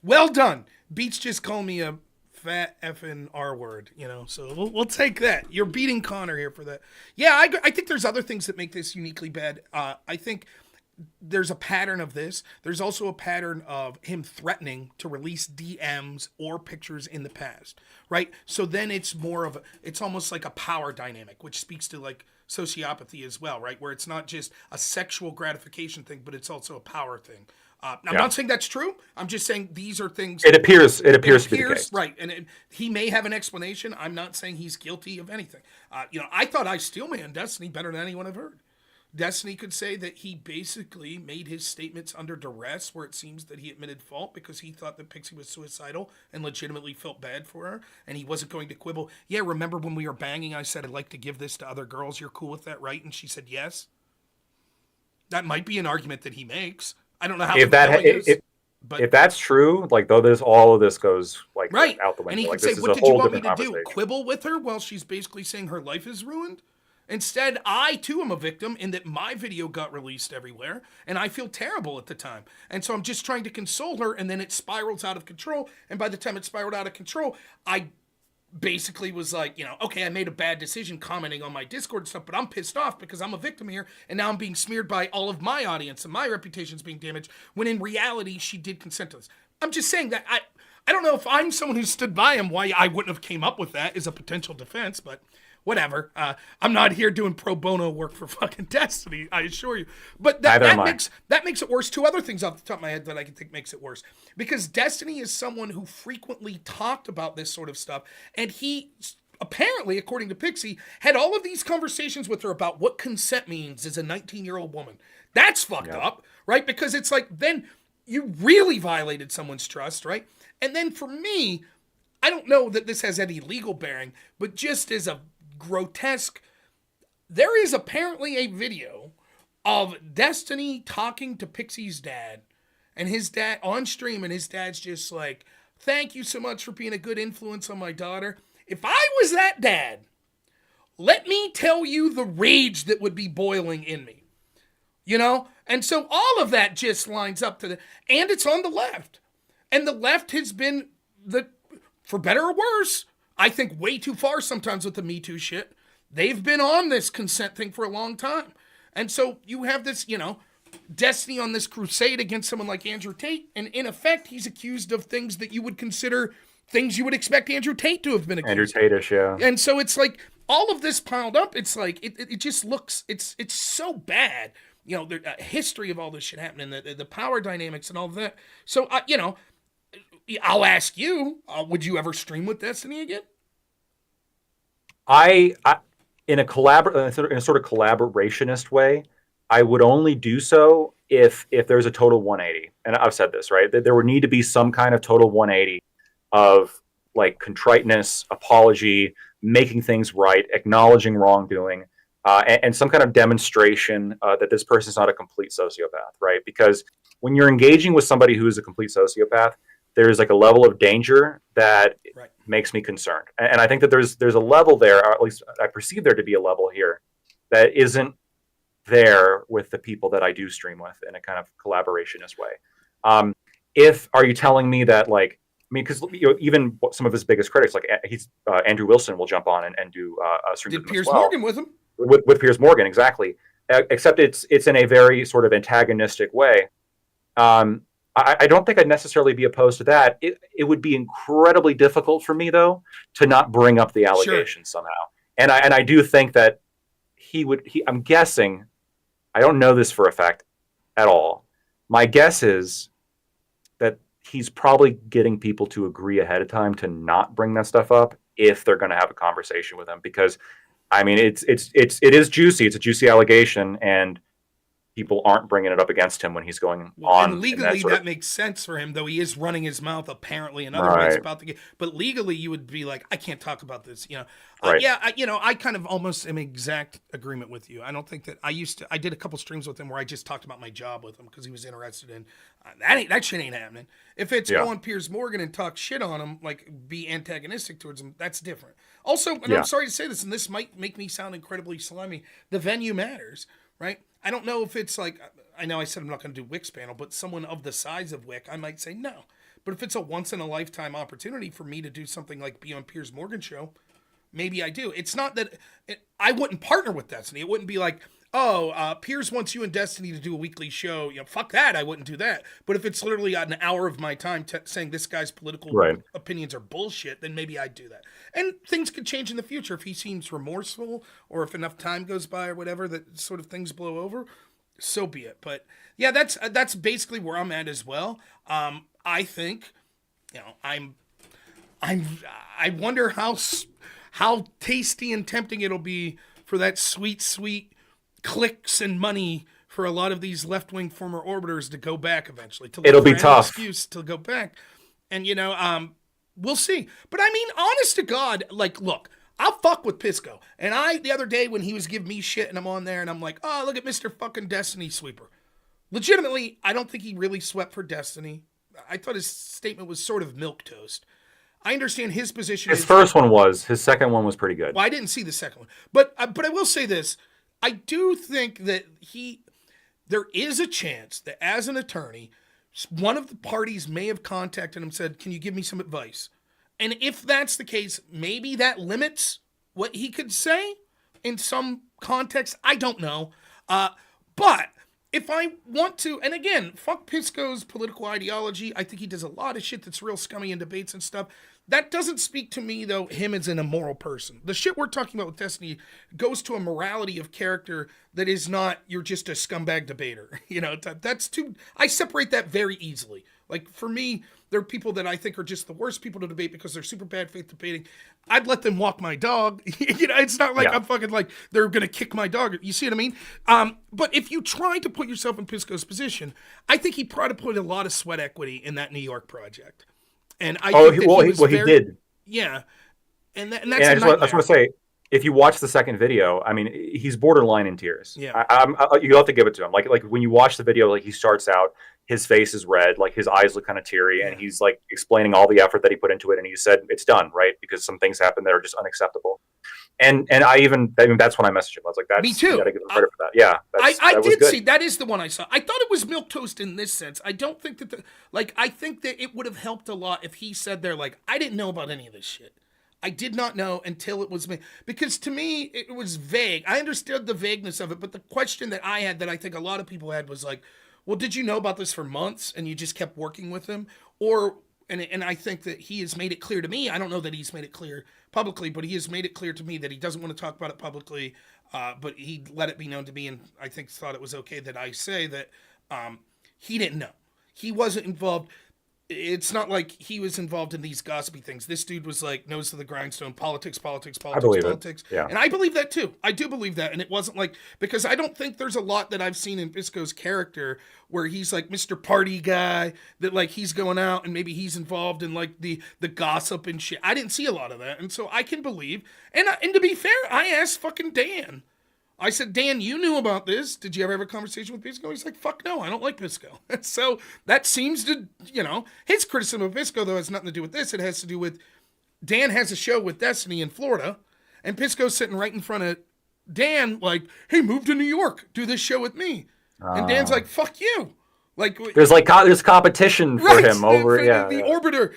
well done. Beats just called me a fat effing R word, you know, so we'll take that. You're beating Connor here for that. Yeah, I think there's other things that make this uniquely bad. I think there's a pattern of this. There's also a pattern of him threatening to release DMs or pictures in the past, right? So then it's it's almost like a power dynamic, which speaks to like sociopathy as well, right? Where it's not just a sexual gratification thing, but it's also a power thing. I'm not saying that's true. I'm just saying these are things. It appears to be the case, right? And he may have an explanation. I'm not saying he's guilty of anything. I thought I Steelman Destiny better than anyone I've heard. Destiny could say that he basically made his statements under duress, where it seems that he admitted fault because he thought that Pixie was suicidal and legitimately felt bad for her, and he wasn't going to quibble. Yeah, remember when we were banging, I said I'd like to give this to other girls. You're cool with that, right? And she said yes. That might be an argument that he makes. I don't know how if that's true, like though there's all of this goes like right out the window. And he like, could say, "What did you want me to do? Quibble with her while she's basically saying her life is ruined?" Instead, I too am a victim in that my video got released everywhere, and I feel terrible at the time. And so I'm just trying to console her, and then it spirals out of control. And by the time it spiraled out of control, I basically was like, okay, I made a bad decision commenting on my Discord stuff, but I'm pissed off because I'm a victim here, and now I'm being smeared by all of my audience, and my reputation's being damaged, when in reality, she did consent to this. I'm just saying that I don't know if I'm someone who stood by him, why I wouldn't have came up with that as a potential defense, but whatever. I'm not here doing pro bono work for fucking Destiny, I assure you. But that makes it worse. Two other things off the top of my head that I can think makes it worse. Because Destiny is someone who frequently talked about this sort of stuff, and he apparently, according to Pixie, had all of these conversations with her about what consent means as a 19-year-old woman. That's fucked up, right? Because it's like, then you really violated someone's trust, right? And then for me, I don't know that this has any legal bearing, but just as a grotesque, there is apparently a video of Destiny talking to Pixie's dad, and his dad on stream, and his dad's just like, "Thank you so much for being a good influence on my daughter." If I was that dad, let me tell you the rage that would be boiling in me, and so all of that just lines up to and it's on the left, and the left has been for better or worse, I think way too far sometimes with the Me Too shit. They've been on this consent thing for a long time. And so you have this, Destiny on this crusade against someone like Andrew Tate, and in effect, he's accused of things that you would consider things you would expect Andrew Tate to have been accused Andrew Tate-ish, yeah. And so it's like all of this piled up. It's like it just looks it's so bad. You know, the history of all this shit happening, the power dynamics and all of that. So you know, I'll ask you: would you ever stream with Destiny again? I in a sort of collaborationist way, I would only do so if there's a total 180. And I've said this, right? That there would need to be some kind of total 180 of like contriteness, apology, making things right, acknowledging wrongdoing, and some kind of demonstration that this person's not a complete sociopath, right? Because when you're engaging with somebody who is a complete sociopath, there's like a level of danger that makes me concerned. And I think that there's a level there, or at least I perceive there to be a level here that isn't there with the people that I do stream with in a kind of collaborationist way. Are you telling me that, like, I mean, because even some of his biggest critics, like Andrew Wilson, will jump on and do a stream Did with him Piers as well. Morgan with him? With Piers Morgan, exactly. Except it's in a very sort of antagonistic way. I don't think I'd necessarily be opposed to that. It would be incredibly difficult for me, though, to not bring up the allegation somehow. And I do think that I'm guessing, I don't know this for a fact at all. My guess is that he's probably getting people to agree ahead of time to not bring that stuff up if they're going to have a conversation with him. Because, I mean, it is juicy. It's a juicy allegation, and people aren't bringing it up against him when he's going on. And legally, that makes sense for him, though he is running his mouth apparently in other ways about the game. But legally, you would be like, I can't talk about this. You know, I kind of almost am in exact agreement with you. I don't think that I did a couple streams with him where I just talked about my job with him because he was interested in that shit ain't happening. If it's go on Piers Morgan and talk shit on him, like be antagonistic towards him, that's different. Also, and I'm sorry to say this, and this might make me sound incredibly slimy, the venue matters, right? I don't know if it's like, I know I said I'm not going to do Wick's panel, but someone of the size of Wick, I might say no. But if it's a once-in-a-lifetime opportunity for me to do something like be on Piers Morgan show, maybe I do. It's not that I wouldn't partner with Destiny. It wouldn't be like, Piers wants you and Destiny to do a weekly show. You know, fuck that. I wouldn't do that. But if it's literally an hour of my time saying this guy's political opinions are bullshit, then maybe I'd do that. And things could change in the future if he seems remorseful or if enough time goes by or whatever that sort of things blow over. So be it. But yeah, that's basically where I'm at as well. I think, you know, I wonder how tasty and tempting it'll be for that sweet clicks and money for a lot of these left-wing former orbiters to go back eventually. It'll be tough. Excuse to go back, and you know, we'll see. But I mean, honest to God, like, look, I'll fuck with Pisco. And the other day when he was giving me shit, and I'm on there, and I'm like, oh, look at Mr. fucking Destiny Sweeper. Legitimately, I don't think he really swept for Destiny. I thought his statement was sort of milquetoast. I understand his position. His first one was. His second one was pretty good. Well, I didn't see the second one, but I will say this. I do think that there is a chance that as an attorney, one of the parties may have contacted him and said, can you give me some advice? And if that's the case, maybe that limits what he could say in some context. I don't know. But if I want to, and again, fuck Pisco's political ideology. I think he does a lot of shit that's real scummy in debates and stuff. That doesn't speak to me, though, him as an immoral person. The shit we're talking about with Destiny goes to a morality of character that is not, you're just a scumbag debater. You know, I separate that very easily. Like, for me, there are people that I think are just the worst people to debate because they're super bad faith debating. I'd let them walk my dog. You know, it's not like I'm fucking like, they're going to kick my dog. You see what I mean? But if you try to put yourself in Pisco's position, I think he probably put a lot of sweat equity in that New York project. And I think that he did. Yeah. And that's I just want to say, if you watch the second video, I mean, he's borderline in tears. Yeah. You have to give it to him. Like when you watch the video, like he starts out, his face is red, like his eyes look kind of teary, and he's like explaining all the effort that he put into it, and he said it's done, right? Because some things happen that are just unacceptable. And I mean, that's when I messaged him. I was like, "That's me too." You gotta give him credit for that. Yeah, I did see that is the one I saw. I thought it was milquetoast in this sense. I don't think that I think that it would have helped a lot if he said there like, "I didn't know about any of this shit. I did not know until it was me. Because to me, it was vague. I understood the vagueness of it, but the question that I had that I think a lot of people had was like, well, did you know about this for months and you just kept working with him? Or, and I think that he has made it clear to me, I don't know that he's made it clear publicly, but he has made it clear to me that he doesn't want to talk about it publicly, but he let it be known to me, and I think thought it was okay that I say that he didn't know. He wasn't involved. It's not like he was involved in these gossipy things. This dude was like nose to the grindstone, politics, politics, I politics, believe politics. it. Yeah. And I believe that too. I do believe that. And it wasn't like, because I don't think there's a lot that I've seen in Bisco's character where he's like Mr. Party guy, that like he's going out and maybe he's involved in like the gossip and shit. I didn't see a lot of that. And so I can believe. And to be fair, I asked fucking Dan. I said, Dan, you knew about this. Did you ever have a conversation with Bisco? He's like, fuck no, I don't like Bisco. So that seems to, his criticism of Bisco, though, has nothing to do with this. It has to do with Dan has a show with Destiny in Florida, and Bisco's sitting right in front of Dan, like, hey, move to New York. Do this show with me. And Dan's like, fuck you. Like there's competition for him over the orbiter,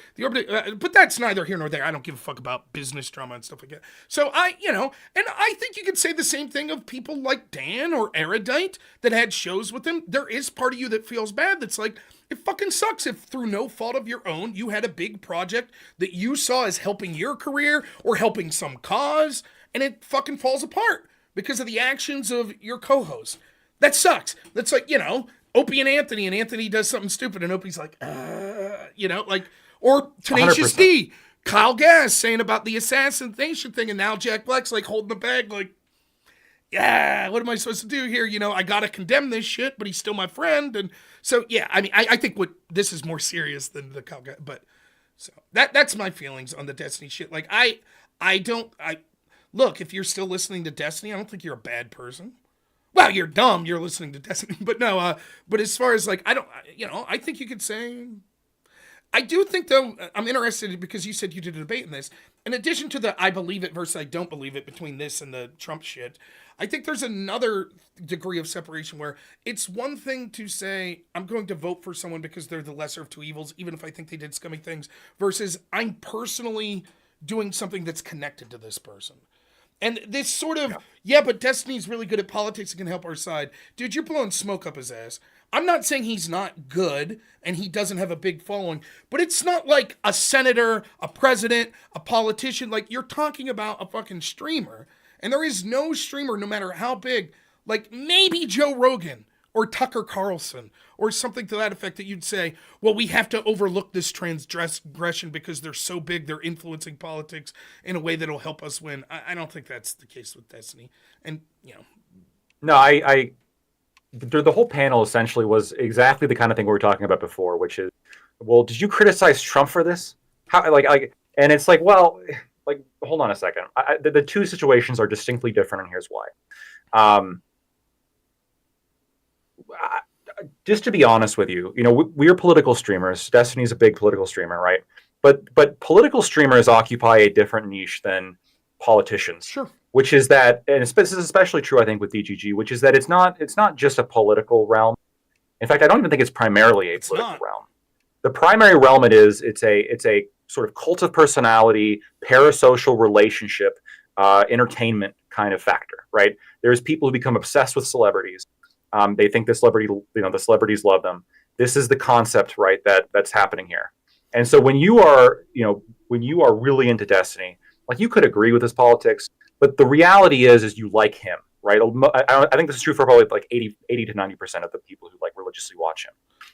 but that's neither here nor there. I don't give a fuck about business drama and stuff like that. So and I think you could say the same thing of people like Dan or Erudite that had shows with him. There is part of you that feels bad. That's like, it fucking sucks if through no fault of your own you had a big project that you saw as helping your career or helping some cause, and it fucking falls apart because of the actions of your co-host. That sucks. That's like, Opie and Anthony does something stupid, and Opie's like, or Tenacious 100%. D, Kyle Gass saying about the assassination thing, and now Jack Black's like holding the bag, like, yeah, what am I supposed to do here? I gotta condemn this shit, but he's still my friend, and so yeah, I mean, I think this is more serious than the Kyle Gass, but so that's my feelings on the Destiny shit. Like, I look, if you're still listening to Destiny, I don't think you're a bad person. Well, you're dumb. You're listening to Destiny, but no. But as far as like, I think you could say. I do think though, I'm interested because you said you did a debate in this. In addition to the I believe it versus I don't believe it between this and the Trump shit, I think there's another degree of separation where it's one thing to say I'm going to vote for someone because they're the lesser of two evils, even if I think they did scummy things, versus I'm personally doing something that's connected to this person. And this sort of, but Destiny's really good at politics and can help our side. Dude, you're blowing smoke up his ass. I'm not saying he's not good and he doesn't have a big following, but it's not like a senator, a president, a politician. Like, you're talking about a fucking streamer. And there is no streamer, no matter how big, like maybe Joe Rogan or Tucker Carlson or something to that effect, that you'd say, well, we have to overlook this transgression because they're so big, they're influencing politics in a way that'll help us win. I don't think that's the case with Destiny. And, No, the whole panel essentially was exactly the kind of thing we were talking about before, which is, well, did you criticize Trump for this? How, and it's like, well, like, hold on a second. The two situations are distinctly different, and here's why. Just to be honest with you, we're political streamers. Destiny's a big political streamer, right? But political streamers occupy a different niche than politicians. Sure. Which is that, and this is especially true, I think, with DGG, which is that it's not just a political realm. In fact, I don't even think it's primarily a political realm. The primary realm it's a sort of cult of personality, parasocial relationship, entertainment kind of factor, right? There's people who become obsessed with celebrities. They think the celebrities love them. This is the concept, right? That's happening here. And so when you are really into Destiny, like, you could agree with his politics, but the reality is you like him, right? I think this is true for probably like 80 to 90% of the people who like religiously watch him.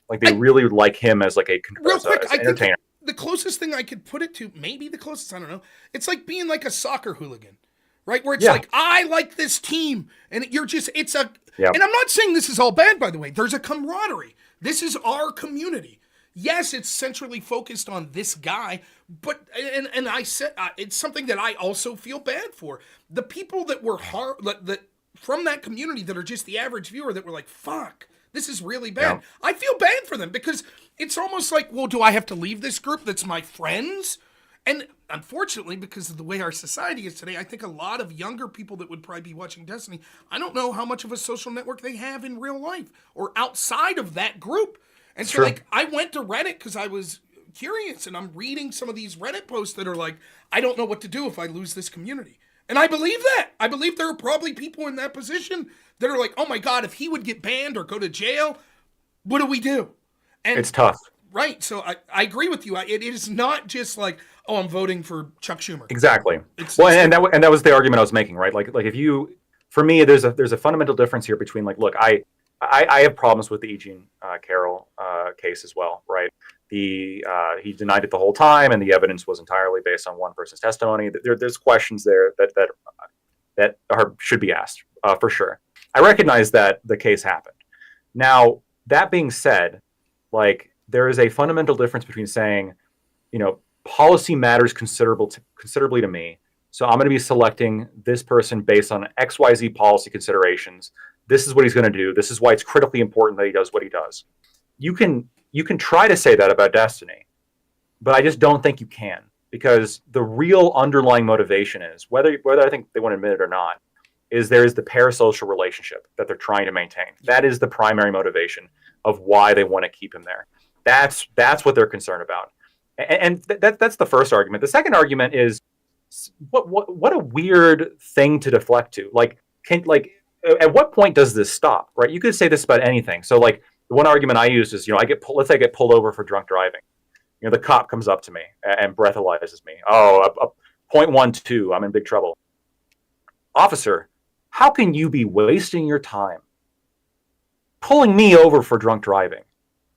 Like, they really like him as like real quick, as entertainer. The closest thing I could put it to, maybe the closest, I don't know. It's like being like a soccer hooligan, right? Where it's like, I like this team, and and I'm not saying this is all bad, by the way. There's a camaraderie. This is our community. Yes, it's centrally focused on this guy, but and I said it's something that I also feel bad for. The people that were that from that community that are just the average viewer that were like, fuck, this is really bad. Yeah. I feel bad for them because it's almost like, well, do I have to leave this group that's my friends? And unfortunately, because of the way our society is today, I think a lot of younger people that would probably be watching Destiny, I don't know how much of a social network they have in real life or outside of that group. And so, like, I went to Reddit because I was curious, and I'm reading some of these Reddit posts that are like, I don't know what to do if I lose this community. And I believe that. I believe there are probably people in that position that are like, oh my God, if he would get banned or go to jail, what do we do? And It's tough. right. So I agree with you. It is not just like, oh, I'm voting for Chuck Schumer. Exactly. And that was the argument I was making, right? Like if you, for me, there's a fundamental difference here between like, look, I have problems with the E. Jean Carroll case as well, right? He denied it the whole time, and the evidence was entirely based on one person's testimony. There's questions there that should be asked for sure. I recognize that the case happened. Now, that being said, like there is a fundamental difference between saying, policy matters considerably to me, so I'm going to be selecting this person based on XYZ policy considerations. This is what he's going to do. This is why it's critically important that he does what he does. You can try to say that about Destiny, but I just don't think you can, because the real underlying motivation is, whether I think they want to admit it or not, is there is the parasocial relationship that they're trying to maintain. That is the primary motivation of why they want to keep him there. That's what they're concerned about. And that's the first argument. The second argument is, what a weird thing to deflect to. At what point does this stop, right? You could say this about anything. So like the one argument I used is, let's say I get pulled over for drunk driving. The cop comes up to me and breathalyzes me. Oh, 0.12, I'm in big trouble. Officer, how can you be wasting your time pulling me over for drunk driving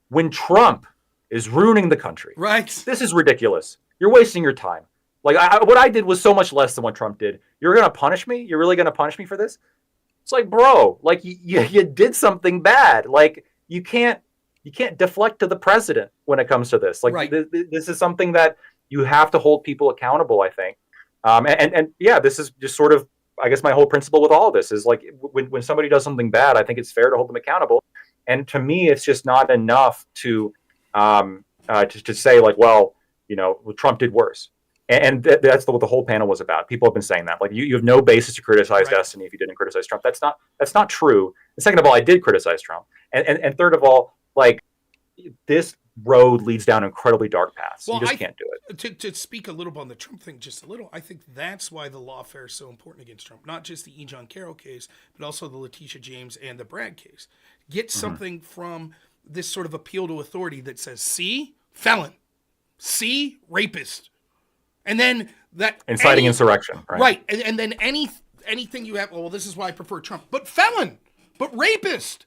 when Trump is ruining the country? Right. This is ridiculous. You're wasting your time. Like what I did was so much less than what Trump did. You're going to punish me? You're really going to punish me for this? It's like, bro, like you did something bad. Like you can't deflect to the president when it comes to this. Like right. This is something that you have to hold people accountable, I think. And yeah, this is just sort of, I guess my whole principle with all of this is like when somebody does something bad, I think it's fair to hold them accountable. And to me, it's just not enough to say like, well, Trump did worse. And that's what the whole panel was about. People have been saying that. Like you have no basis to criticize right. Destiny if you didn't criticize Trump. That's not true. And second of all, I did criticize Trump. And third of all, like this road leads down incredibly dark paths. Well, you just can't do it. To speak a little bit on the Trump thing, just a little, I think that's why the lawfare is so important against Trump. Not just the E. John Carroll case, but also the Letitia James and the Bragg case. Get something from this sort of appeal to authority that says, see, felon, see, rapist. And then that inciting insurrection, right? Right. And then anything you have, well, this is why I prefer Trump, but felon, but rapist,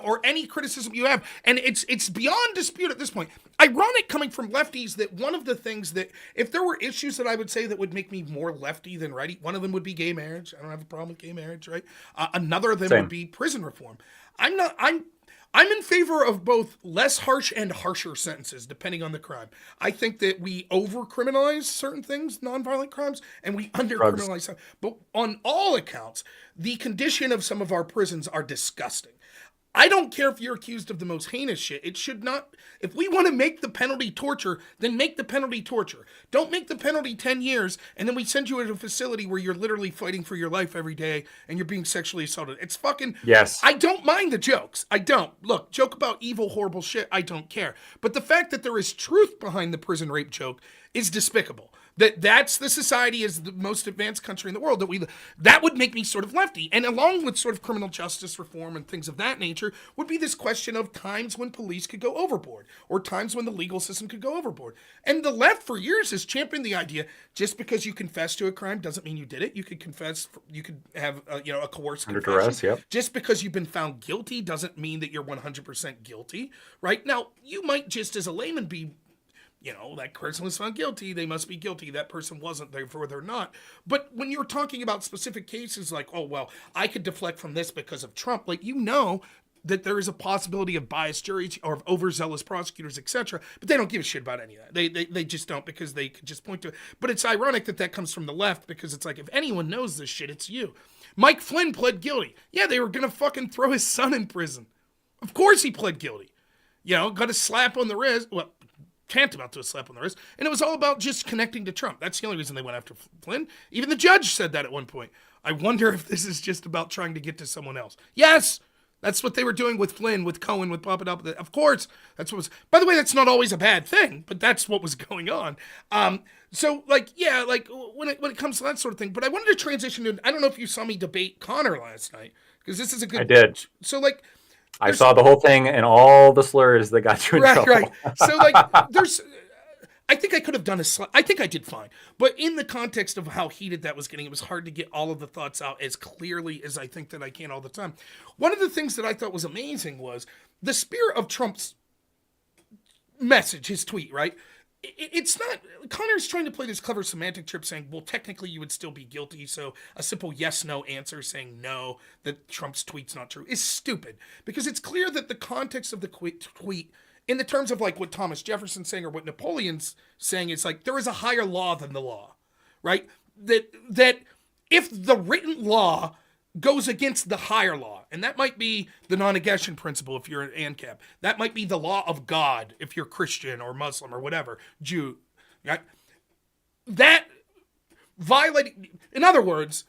or any criticism you have. And it's beyond dispute at this point. Ironic coming from lefties that one of the things that, if there were issues that I would say that would make me more lefty than righty, one of them would be gay marriage. I don't have a problem with gay marriage, right? Another of them would be prison reform. I'm in favor of both less harsh and harsher sentences, depending on the crime. I think that we over-criminalize certain things, nonviolent crimes, and we under-criminalize some. But on all accounts, the condition of some of our prisons are disgusting. I don't care if you're accused of the most heinous shit. It should not. If we want to make the penalty torture, then make the penalty torture. Don't make the penalty 10 years, and then we send you to a facility where you're literally fighting for your life every day, and you're being sexually assaulted. It's fucking... Yes. I don't mind the jokes. I don't. Look, joke about evil, horrible shit, I don't care. But the fact that there is truth behind the prison rape joke is despicable. That's the society is the most advanced country in the world that would make me sort of lefty. And along with sort of criminal justice reform and things of that nature would be this question of times when police could go overboard or times when the legal system could go overboard. And the left for years has championed the idea just because you confess to a crime doesn't mean you did it. You could confess, you could have a coerced under confession. duress, yep. Just because you've been found guilty doesn't mean that you're 100% guilty, right? Now, you might just as a layman be, that person was found guilty, they must be guilty. That person wasn't, therefore they're not. But when you're talking about specific cases like, oh, well, I could deflect from this because of Trump, like, that there is a possibility of biased juries or of overzealous prosecutors, etc. But they don't give a shit about any of that. They just don't, because they could just point to it. But it's ironic that comes from the left, because it's like, if anyone knows this shit, it's you. Mike Flynn pled guilty. Yeah, they were going to fucking throw his son in prison. Of course he pled guilty. Got a slap on the wrist. Well, tantamount to a slap on the wrist, and it was all about just connecting to Trump. That's the only reason they went after Flynn. Even the judge said that at one point. I wonder if this is just about trying to get to someone else. Yes, That's what they were doing with Flynn, with Cohen, with Papadopoulos. Of course, that's what was. By the way, that's not always a bad thing, but that's what was going on. So like, yeah, like when it comes to that sort of thing. But I wanted to transition to. I don't know if you saw me debate Connor last night because this is a good. I did. So like, I saw the whole thing and all the slurs that got you in trouble. Right. So like, there's. I think I could have done I think I did fine. But in the context of how heated that was getting, it was hard to get all of the thoughts out as clearly as I think that I can all the time. One of the things that I thought was amazing was the spirit of Trump's message, his tweet, right? It's not, Connor's trying to play this clever semantic trip saying, well, technically you would still be guilty. So a simple yes-no answer saying no, that Trump's tweet's not true is stupid. Because it's clear that the context of the tweet in the terms of like what Thomas Jefferson's saying or what Napoleon's saying, it's like there is a higher law than the law, right? That if the written law goes against the higher law, and that might be the non-negation principle if you're an ANCAP, that might be the law of God if you're Christian or Muslim or whatever, Jew, right? That violating, in other words,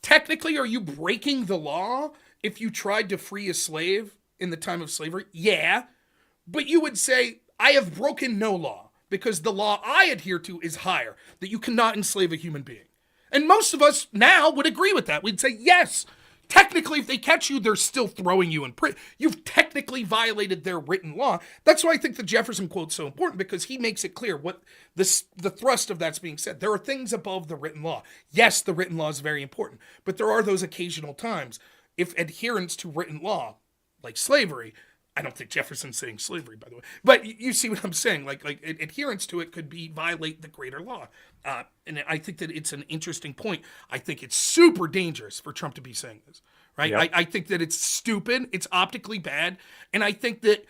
technically are you breaking the law if you tried to free a slave in the time of slavery? Yeah. But you would say, I have broken no law because the law I adhere to is higher, that you cannot enslave a human being. And most of us now would agree with that. We'd say, yes, technically, if they catch you, they're still throwing you in prison. You've technically violated their written law. That's why I think the Jefferson quote's so important, because he makes it clear what the thrust of that's being said. There are things above the written law. Yes, the written law is very important, but there are those occasional times if adherence to written law, like slavery, I don't think Jefferson's saying slavery, by the way, but you see what I'm saying. Like adherence to it could violate the greater law, and I think that it's an interesting point. I think it's super dangerous for Trump to be saying this, right? Yep. I think that it's stupid, it's optically bad, and I think that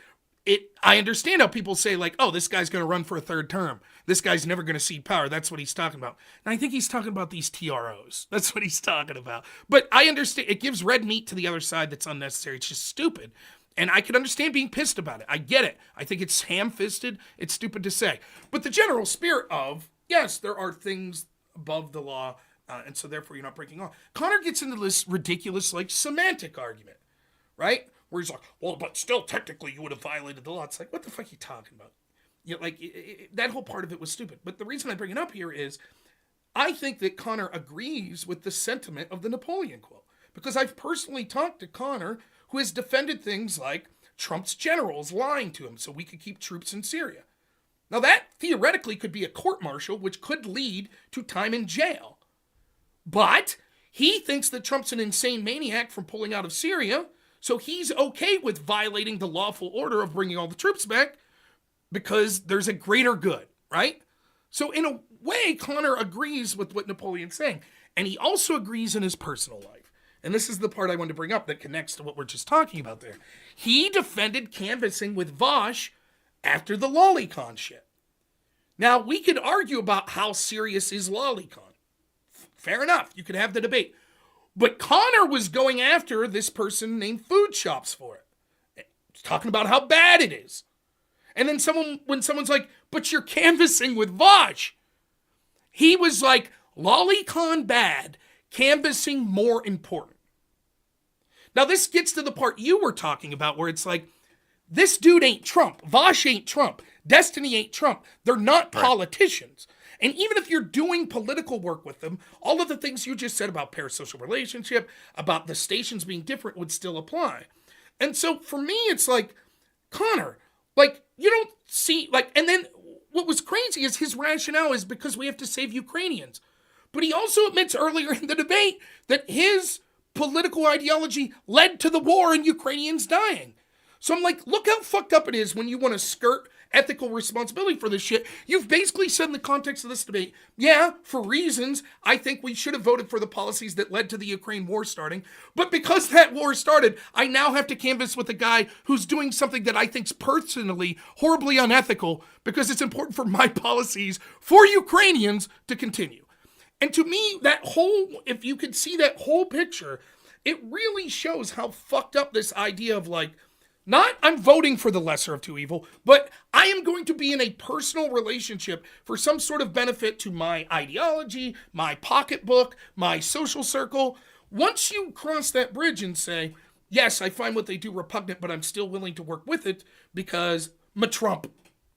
I understand how people say like, oh, this guy's going to run for a third term. This guy's never going to cede power. That's what he's talking about. And I think he's talking about these TROs. That's what he's talking about. But I understand it gives red meat to the other side that's unnecessary. It's just stupid. And I can understand being pissed about it. I get it. I think it's ham-fisted. It's stupid to say. But the general spirit of, yes, there are things above the law, and so therefore you're not breaking law. Connor gets into this ridiculous, like, semantic argument, right? Where he's like, well, but still technically you would have violated the law. It's like, what the fuck are you talking about? You know, like, that whole part of it was stupid. But the reason I bring it up here is I think that Connor agrees with the sentiment of the Napoleon quote. Because I've personally talked to Connor, who has defended things like Trump's generals lying to him so we could keep troops in Syria. Now that theoretically could be a court-martial, which could lead to time in jail. But he thinks that Trump's an insane maniac from pulling out of Syria, so he's okay with violating the lawful order of bringing all the troops back because there's a greater good, right? So in a way, Connor agrees with what Napoleon's saying, and he also agrees in his personal life. And this is the part I wanted to bring up that connects to what we're just talking about there. He defended canvassing with Vosh after the lolicon shit. Now, we could argue about how serious is lolicon. Fair enough. You could have the debate. But Connor was going after this person named Food Shops for it. He's talking about how bad it is. And then when someone's like, but you're canvassing with Vosh, he was like, lolicon bad, canvassing more important. Now, this gets to the part you were talking about where it's like, this dude ain't Trump. Vosh ain't Trump. Destiny ain't Trump. They're not politicians. And even if you're doing political work with them, all of the things you just said about parasocial relationship, about the stations being different would still apply. And so for me, it's like, Connor, like, you don't see, like, and then what was crazy is his rationale is because we have to save Ukrainians. But he also admits earlier in the debate that his political ideology led to the war and Ukrainians dying. So I'm like, look how fucked up it is when you want to skirt ethical responsibility for this shit. You've basically said in the context of this debate, yeah, for reasons, I think we should have voted for the policies that led to the Ukraine war starting. But because that war started, I now have to canvass with a guy who's doing something that I think's personally horribly unethical because it's important for my policies for Ukrainians to continue. And to me, that whole, if you could see that whole picture, it really shows how fucked up this idea of like, not I'm voting for the lesser of two evil, but I am going to be in a personal relationship for some sort of benefit to my ideology, my pocketbook, my social circle. Once you cross that bridge and say, yes, I find what they do repugnant, but I'm still willing to work with it because Trump.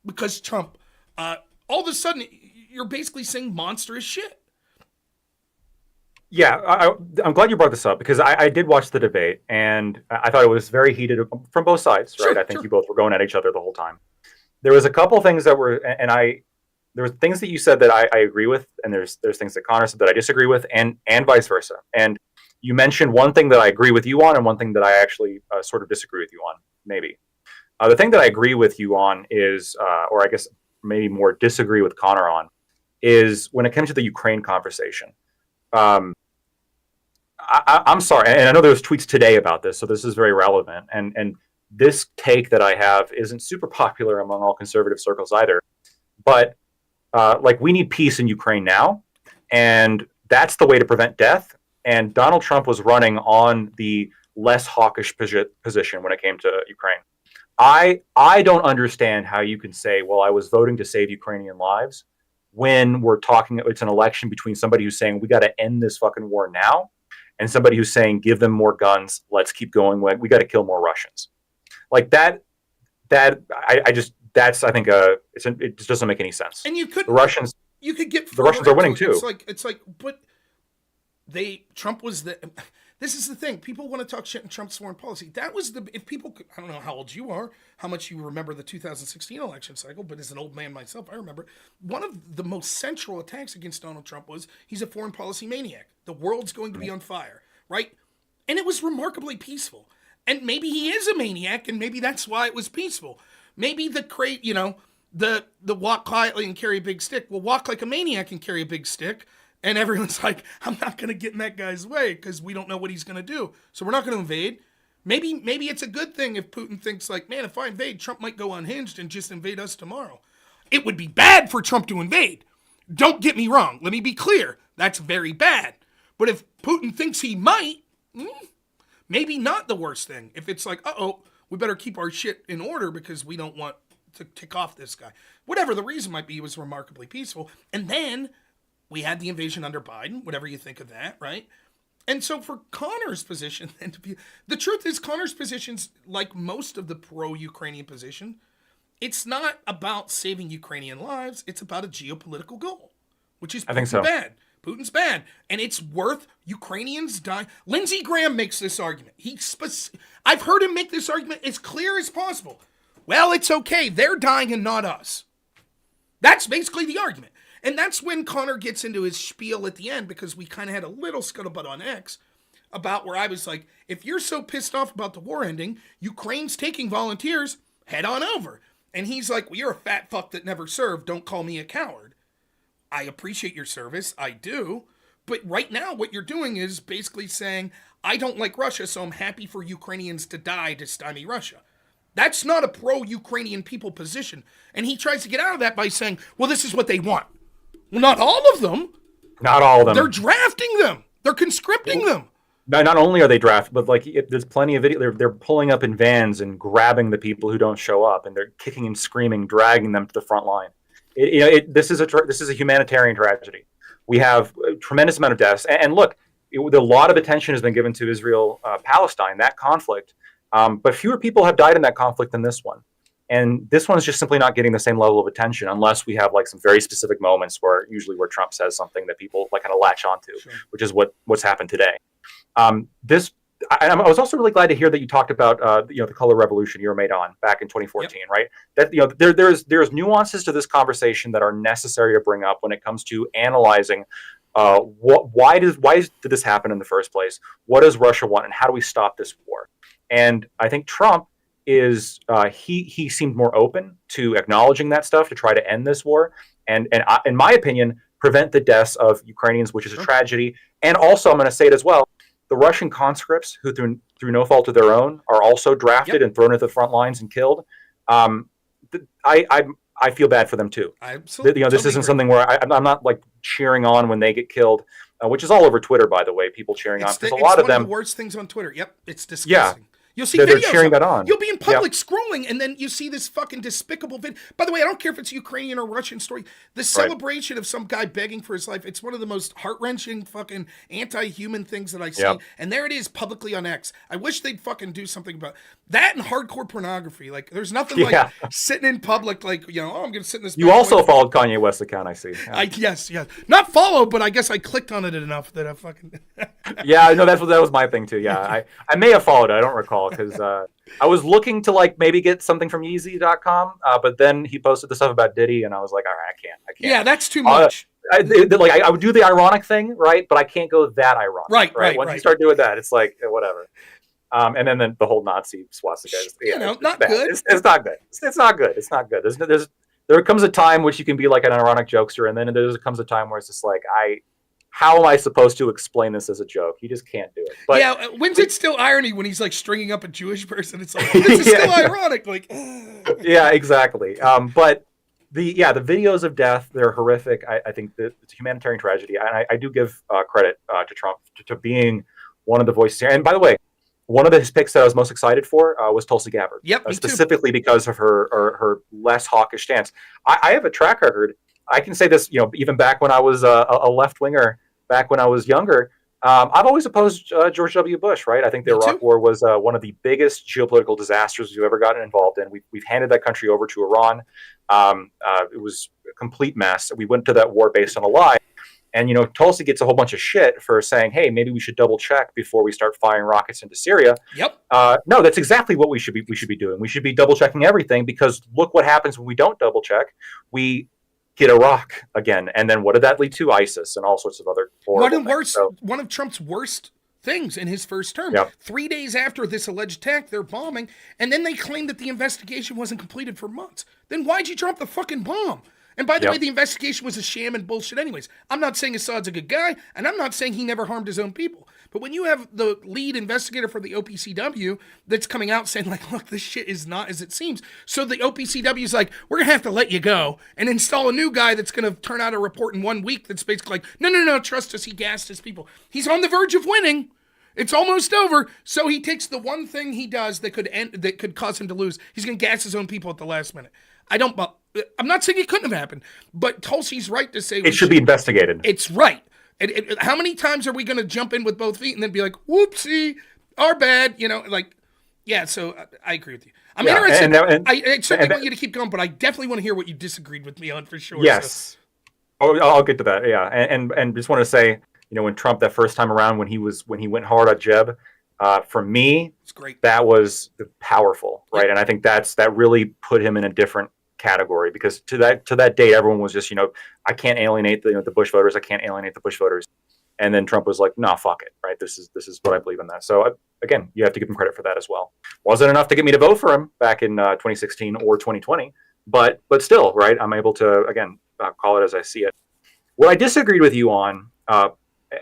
Because Trump. All of a sudden, you're basically saying monstrous shit. Yeah, I'm glad you brought this up because I did watch the debate and I thought it was very heated from both sides, right? Sure, I think sure. you both were going at each other the whole time. There was a couple things that were, and there were things that you said that I agree with, and there's things that Connor said that I disagree with, and vice versa. And you mentioned one thing that I agree with you on, and one thing that I actually sort of disagree with you on, maybe. The thing that I agree with you on is, or I guess maybe more disagree with Connor on, is when it comes to the Ukraine conversation. I'm sorry, and I know there was tweets today about this, so this is very relevant. And this take that I have isn't super popular among all conservative circles either. But like, we need peace in Ukraine now, and that's the way to prevent death. And Donald Trump was running on the less hawkish position when it came to Ukraine. I don't understand how you can say, well, I was voting to save Ukrainian lives, when we're talking, it's an election between somebody who's saying we got to end this fucking war now, and somebody who's saying give them more guns, let's keep going, we got to kill more Russians. Like that I just, that's, I think it just doesn't make any sense. And you could, the Russians are winning too. It's like, but Trump was this is the thing. People want to talk shit in Trump's foreign policy. That was if people could, I don't know how old you are, how much you remember the 2016 election cycle, but as an old man myself, I remember one of the most central attacks against Donald Trump was he's a foreign policy maniac. The world's going to be on fire, right? And it was remarkably peaceful. And maybe he is a maniac, and maybe that's why it was peaceful. Maybe the walk quietly and carry a big stick. Well, walk like a maniac and carry a big stick. And everyone's like, I'm not going to get in that guy's way because we don't know what he's going to do. So we're not going to invade. Maybe it's a good thing if Putin thinks like, man, if I invade, Trump might go unhinged and just invade us tomorrow. It would be bad for Trump to invade. Don't get me wrong. Let me be clear. That's very bad. But if Putin thinks he might, maybe not the worst thing. If it's like, we better keep our shit in order because we don't want to tick off this guy. Whatever the reason might be, it was remarkably peaceful. And then we had the invasion under Biden, whatever you think of that, right? And so for Connor's position, the truth is Connor's position's like most of the pro-Ukrainian position. It's not about saving Ukrainian lives. It's about a geopolitical goal, which is bad. Putin's bad. And it's worth Ukrainians dying. Lindsey Graham makes this argument. I've heard him make this argument as clear as possible. Well, it's okay. They're dying and not us. That's basically the argument. And that's when Connor gets into his spiel at the end, because we kind of had a little scuttlebutt on X about where I was like, if you're so pissed off about the war ending, Ukraine's taking volunteers, head on over. And he's like, well, you're a fat fuck that never served. Don't call me a coward. I appreciate your service. I do. But right now, what you're doing is basically saying, I don't like Russia, so I'm happy for Ukrainians to die to stymie Russia. That's not a pro-Ukrainian people position. And he tries to get out of that by saying, well, this is what they want. Well, not all of them. Not all of them. They're drafting them. They're conscripting them. Not only are they drafted, but like there's plenty of video. They're pulling up in vans and grabbing the people who don't show up, and they're kicking and screaming, dragging them to the front line. This is a humanitarian tragedy. We have a tremendous amount of deaths, and look, a lot of attention has been given to Israel, Palestine, that conflict, but fewer people have died in that conflict than this one. And this one's just simply not getting the same level of attention unless we have like some very specific moments where Trump says something that people like kind of latch onto, sure. Which is what's happened today. I was also really glad to hear that you talked about the color revolution you were made on back in 2014, yep. Right? That there's nuances to this conversation that are necessary to bring up when it comes to analyzing why did this happen in the first place? What does Russia want, and how do we stop this war? And I think Trump is he seemed more open to acknowledging that stuff to try to end this war, and in my opinion, prevent the deaths of Ukrainians, which is a tragedy. And also, I'm going to say it as well, the Russian conscripts who through no fault of their own are also drafted, yep. And thrown at the front lines and killed. I feel bad for them too. Absolutely. This isn't something where I'm not like cheering on when they get killed, which is all over Twitter, by the way. People cheering on, because a lot of them. One of the worst things on Twitter. Yep, it's disgusting. You'll see they're videos cheering of that it. on. You'll be in public scrolling, and then you see this fucking despicable video. By the way, I don't care if it's Ukrainian or Russian story. The celebration of some guy begging for his life, it's one of the most heart-wrenching fucking anti-human things that I see. Yep. And there it is publicly on X. I wish they'd fucking do something about that and hardcore pornography. Like, there's nothing like sitting in public, like, you know, oh, I'm going to sit in this. You also followed Kanye West's account, I see. Yeah. Yes. Not followed, but I guess I clicked on it enough that I fucking... Yeah, no, that was my thing too. Yeah, I may have followed it. I don't recall because I was looking to like maybe get something from Yeezy.com, but then he posted the stuff about Diddy, and I was like, all right, I can't. Yeah, that's too much. I would do the ironic thing, right? But I can't go that ironic. Right. Once you start doing that, it's like whatever. And then the whole Nazi swastika. Not good. It's not good. It's not good. It's not good. There comes a time which you can be like an ironic jokester, and then there comes a time where it's just like how am I supposed to explain this as a joke? You just can't do it. But yeah, when's it still irony when he's like stringing up a Jewish person? It's like, this is still ironic. Like, yeah, exactly. But the videos of death, they're horrific. I think it's a humanitarian tragedy. And I do give credit to Trump to being one of the voices here. And by the way, one of his picks that I was most excited for was Tulsi Gabbard. Yep, specifically because of her less hawkish stance. I have a track record. I can say this, even back when I was a left winger, back when I was younger, I've always opposed George W. Bush, right? I think the Iraq War was one of the biggest geopolitical disasters we've ever gotten involved in. We've handed that country over to Iran. It was a complete mess. We went to that war based on a lie. And, Tulsi gets a whole bunch of shit for saying, hey, maybe we should double check before we start firing rockets into Syria. Yep. No, that's exactly what we should be doing. We should be double checking everything, because look what happens when we don't double check. We get Iraq again. And then what did that lead to? ISIS and all sorts of other horrible things. One of Trump's worst things in his first term. Yep. 3 days after this alleged attack, they're bombing, and then they claim that the investigation wasn't completed for months. Then why'd you drop the fucking bomb? And by the way, the investigation was a sham and bullshit anyways. I'm not saying Assad's a good guy, and I'm not saying he never harmed his own people. But when you have the lead investigator for the OPCW that's coming out saying, like, look, this shit is not as it seems. So the OPCW is like, we're going to have to let you go and install a new guy that's going to turn out a report in 1 week that's basically like, no, trust us, he gassed his people. He's on the verge of winning. It's almost over. So he takes the one thing he does that could cause him to lose. He's going to gas his own people at the last minute. I'm not saying it couldn't have happened, but Tulsi's right to say it should be investigated. It's right. How many times are we going to jump in with both feet and then be like, whoopsie, our bad, Yeah, so I agree with you. I'm interested. I certainly want you to keep going, but I definitely want to hear what you disagreed with me on for sure. Yes. So. I'll get to that. Yeah. And just want to say, when Trump, that first time around, when he went hard on Jeb, for me, it's great. That was powerful, right? Yep. And I think that really put him in a different category, because to that date, everyone was just, I can't alienate the Bush voters. I can't alienate the Bush voters. And then Trump was like, nah, fuck it, right? This is what I believe in that. So again, you have to give him credit for that as well. Wasn't enough to get me to vote for him back in 2016 or 2020, but still, right? I'm able to, again, call it as I see it. What I disagreed with you on,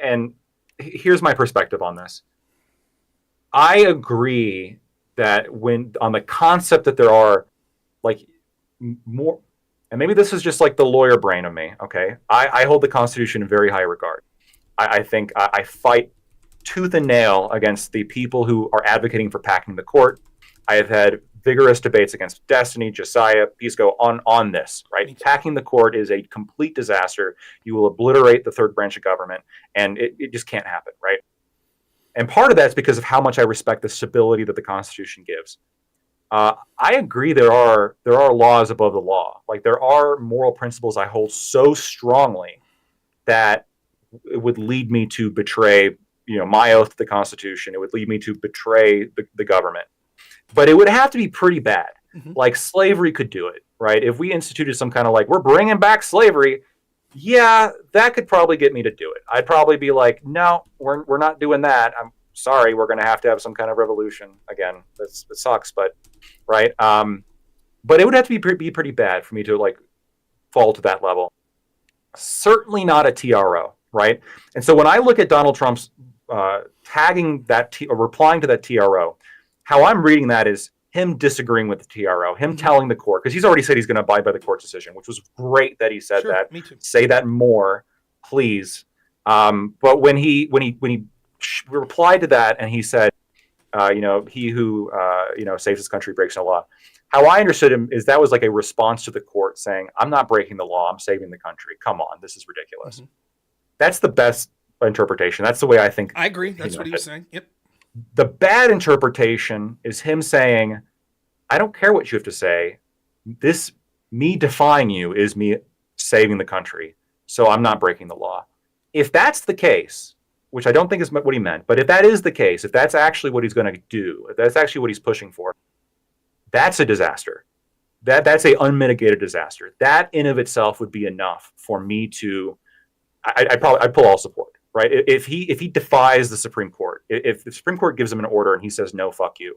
and here's my perspective on this. I agree that on the concept that there are like more, and maybe this is just like the lawyer brain of me, okay? I hold the Constitution in very high regard. I think I fight tooth and nail against the people who are advocating for packing the court. I have had vigorous debates against Destiny, Josiah, Pisco on this, right? Packing the court is a complete disaster. You will obliterate the third branch of government, and it just can't happen, right? And part of that's because of how much I respect the stability that the Constitution gives. I agree there are laws above the law. Like, there are moral principles I hold so strongly that it would lead me to betray, my oath to the Constitution. It would lead me to betray the government. But it would have to be pretty bad. Mm-hmm. Like, slavery could do it, right? If we instituted some kind of like, we're bringing back slavery, yeah, that could probably get me to do it. I'd probably be like, no, we're not doing that. I'm sorry, we're going to have some kind of revolution again. It sucks, but right. But it would have to be pretty bad for me to like fall to that level. Certainly not a TRO, right? And so when I look at Donald Trump's tagging that or replying to that TRO, how I'm reading that is him disagreeing with the TRO, him telling the court, because he's already said he's going to abide by the court decision, which was great that he said that. Me too. Say that more, please. But when he replied to that and he said, he who saves his country breaks no law. How I understood him is that was like a response to the court saying, I'm not breaking the law, I'm saving the country. Come on, this is ridiculous. Mm-hmm. That's the best interpretation. That's the way I think. I agree. That's what he was saying. Yep. The bad interpretation is him saying, I don't care what you have to say. Me defying you is me saving the country. So I'm not breaking the law. If that's the case, which I don't think is what he meant, but if that is the case, if that's actually what he's going to do, if that's actually what he's pushing for, that's a disaster. That's a unmitigated disaster. That in of itself would be enough for me to, I'd pull all support, right? If he defies the Supreme Court, if the Supreme Court gives him an order and he says, no, fuck you,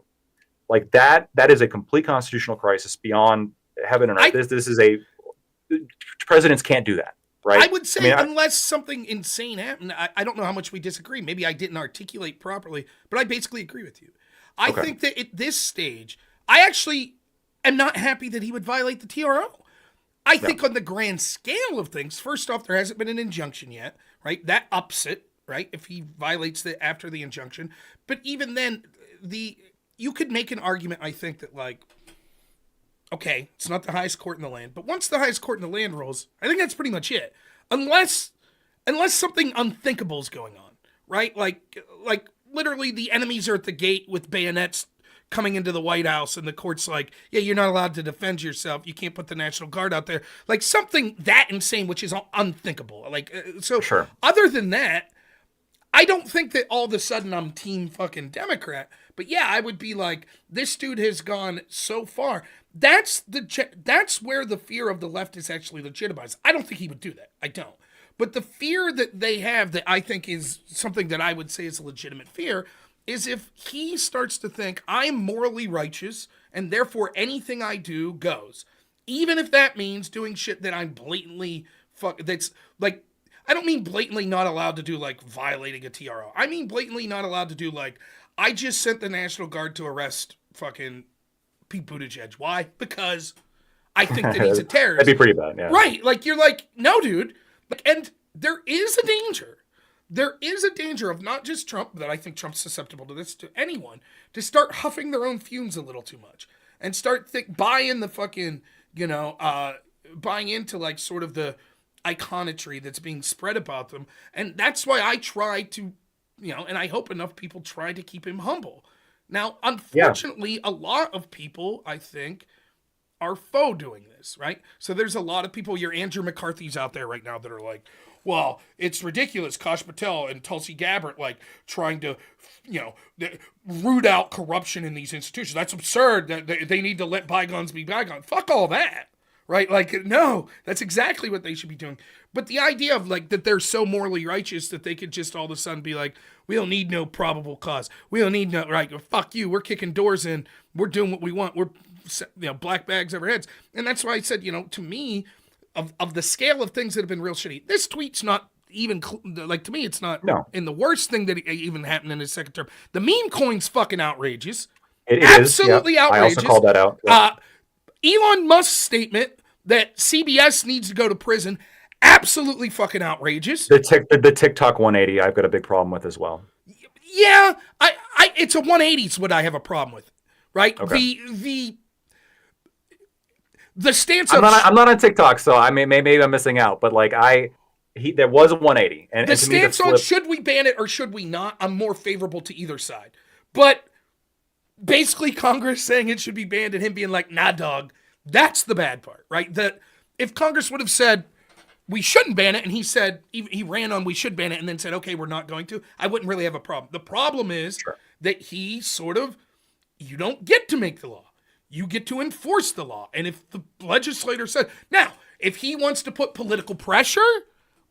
like that is a complete constitutional crisis beyond heaven and earth. Presidents can't do that. Right? I would say unless something insane happened. I don't know how much we disagree. Maybe I didn't articulate properly, but I basically agree with you. I think that at this stage, I actually am not happy that he would violate the TRO. I think on the grand scale of things, first off, there hasn't been an injunction yet, right? That ups it, right? If he violates it after the injunction. But even then, you could make an argument, I think, that like, okay, it's not the highest court in the land, but once the highest court in the land rules, I think that's pretty much it. Unless something unthinkable is going on, right? Like literally the enemies are at the gate with bayonets coming into the White House and the court's like, yeah, you're not allowed to defend yourself. You can't put the National Guard out there. Like something that insane, which is unthinkable. Like, so sure. Other than that, I don't think that all of a sudden I'm team fucking Democrat, but yeah, I would be like, this dude has gone so far. That's where the fear of the left is actually legitimized. I don't think he would do that. I don't. But the fear that they have that I think is something that I would say is a legitimate fear is if he starts to think I'm morally righteous and therefore anything I do goes. Even if that means doing shit that I'm blatantly that's like, I don't mean blatantly not allowed to do like violating a TRO. I mean blatantly not allowed to do like, I just sent the National Guard to arrest fucking Pete Buttigieg. Why? Because I think that he's a terrorist. That'd be pretty bad, yeah. Right. Like, you're like, no, dude. Like, and there is a danger. There is a danger of not just Trump, but I think Trump's susceptible to this, to anyone, to start huffing their own fumes a little too much. And start buying the fucking, buying into like sort of the iconography that's being spread about them. And that's why I try to, and I hope enough people try to keep him humble. Now, unfortunately, a lot of people, I think, are faux doing this, right? So there's a lot of people, your Andrew McCarthy's out there right now that are like, well, it's ridiculous, Kash Patel and Tulsi Gabbard, like, trying to, root out corruption in these institutions. That's absurd. They need to let bygones be bygones. Fuck all that, right? Like, no, that's exactly what they should be doing. But the idea of, like, that they're so morally righteous that they could just all of a sudden be like, we don't need no probable cause. We don't need no, right, fuck you, we're kicking doors in. We're doing what we want. We're, black bags over heads. And that's why I said, to me, of the scale of things that have been real shitty, this tweet's not even, like, to me, it's not in the worst thing that even happened in his second term. The meme coin's fucking outrageous. It absolutely is, yeah. outrageous. I also called that out. Yeah. Elon Musk's statement that CBS needs to go to prison, absolutely fucking outrageous. The TikTok 180, I've got a big problem with as well. Yeah, it's a 180 is what I have a problem with, right? Okay. The stance I'm not on TikTok, so maybe I'm missing out, but like there was a 180, and the stance on should we ban it or should we not, I'm more favorable to either side. But basically, Congress saying it should be banned and him being like, nah, dog, that's the bad part, right? That if Congress would have said we shouldn't ban it, and he said he ran on we should ban it, and then said, okay, we're not going to, I wouldn't really have a problem. The problem is that he sort of, you don't get to make the law. You get to enforce the law. And if the legislator said, now, if he wants to put political pressure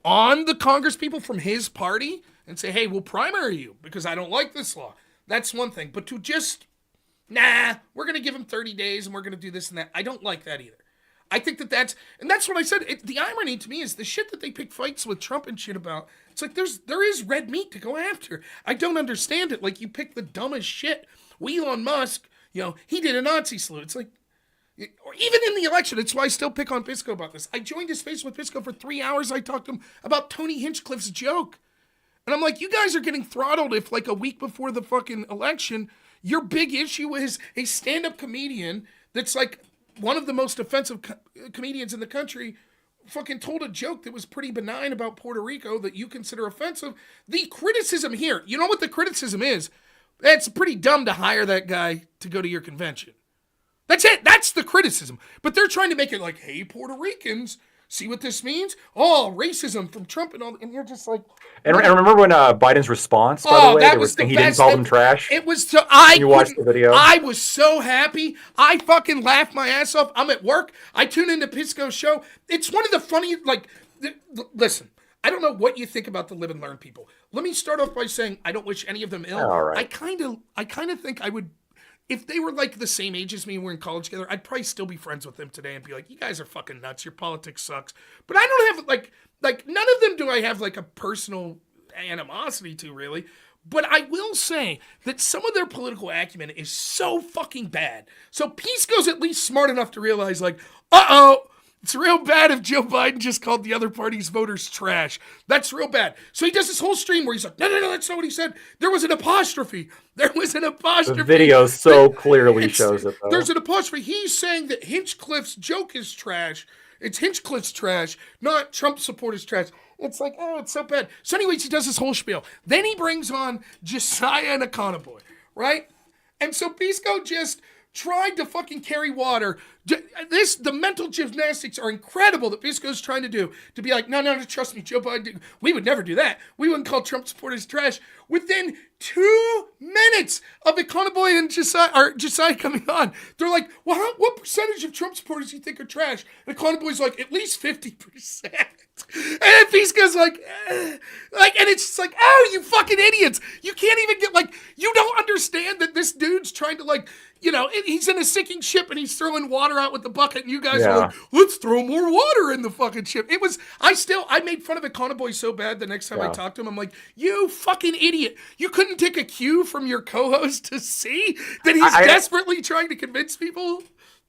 on the Congress people from his party and say, hey, we'll primary you because I don't like this law, that's one thing. But to just, we're going to give him 30 days and we're going to do this and that, I don't like that either. I think that's what I said. The irony to me is the shit that they pick fights with Trump and shit about. It's like there is red meat to go after. I don't understand it. Like, you pick the dumbest shit. Elon Musk, he did a Nazi salute. It's like, or even in the election, it's why I still pick on Pisco about this. I joined his face with Pisco for 3 hours. I talked to him about Tony Hinchcliffe's joke. And I'm like, you guys are getting throttled if like a week before the fucking election, Your big issue is a stand-up comedian that's like one of the most offensive comedians in the country fucking told a joke that was pretty benign about Puerto Rico that you consider offensive. The criticism here, you know what the criticism is? It's pretty dumb to hire that guy to go to your convention. That's it. That's the criticism. But they're trying to make it like, hey, Puerto Ricans, see what this means? Oh, racism from Trump and all. And you're just like... And remember when Biden's response, by the way, that was the he best. didn't call them trash? It was so... You watched the video? I was so happy. I fucking laughed my ass off. I'm at work. I tune into Pisco's show. It's one of the funny... Like, listen, I don't know what you think about the live and learn people. Let me start off by saying I don't wish any of them ill. All right. I kind of think I would... If they were like the same age as me and we're in college together, I'd probably still be friends with them today and be like, you guys are fucking nuts. Your politics sucks. But I don't have like none of them do I have like a personal animosity to really. But I will say that some of their political acumen is so fucking bad. So Pisco's at least smart enough to realize like, it's real bad if Joe Biden just called the other party's voters trash. That's real bad. So he does this whole stream where he's like, no, that's not what he said. There was an apostrophe. The video so clearly shows it, though. There's an apostrophe. He's saying that Hinchcliffe's joke is trash. It's Hinchcliffe's trash, not Trump supporters' trash. It's like, oh, it's so bad. So anyways, he does this whole spiel. Then he brings on Josiah and Econoboy, right? And so Pisco just tried to fucking carry water. The mental gymnastics are incredible that Pisco's trying to do. To be like, no, trust me, Joe Biden, we would never do that. We wouldn't call Trump supporters trash. Within 2 minutes of Econoboy and Josiah coming on, they're like, well, what percentage of Trump supporters do you think are trash? And Econoboy's like, at least 50%. And then Pisco's like, and it's just like, oh, you fucking idiots. You can't even get, like, you don't understand that this dude's trying to, like, you know, he's in a sinking ship and he's throwing water out with the bucket and you guys are like, let's throw more water in the fucking ship. I made fun of Econoboy so bad the next time I talked to him. I'm like, you fucking idiot. You couldn't take a cue from your co-host to see that he's desperately trying to convince people?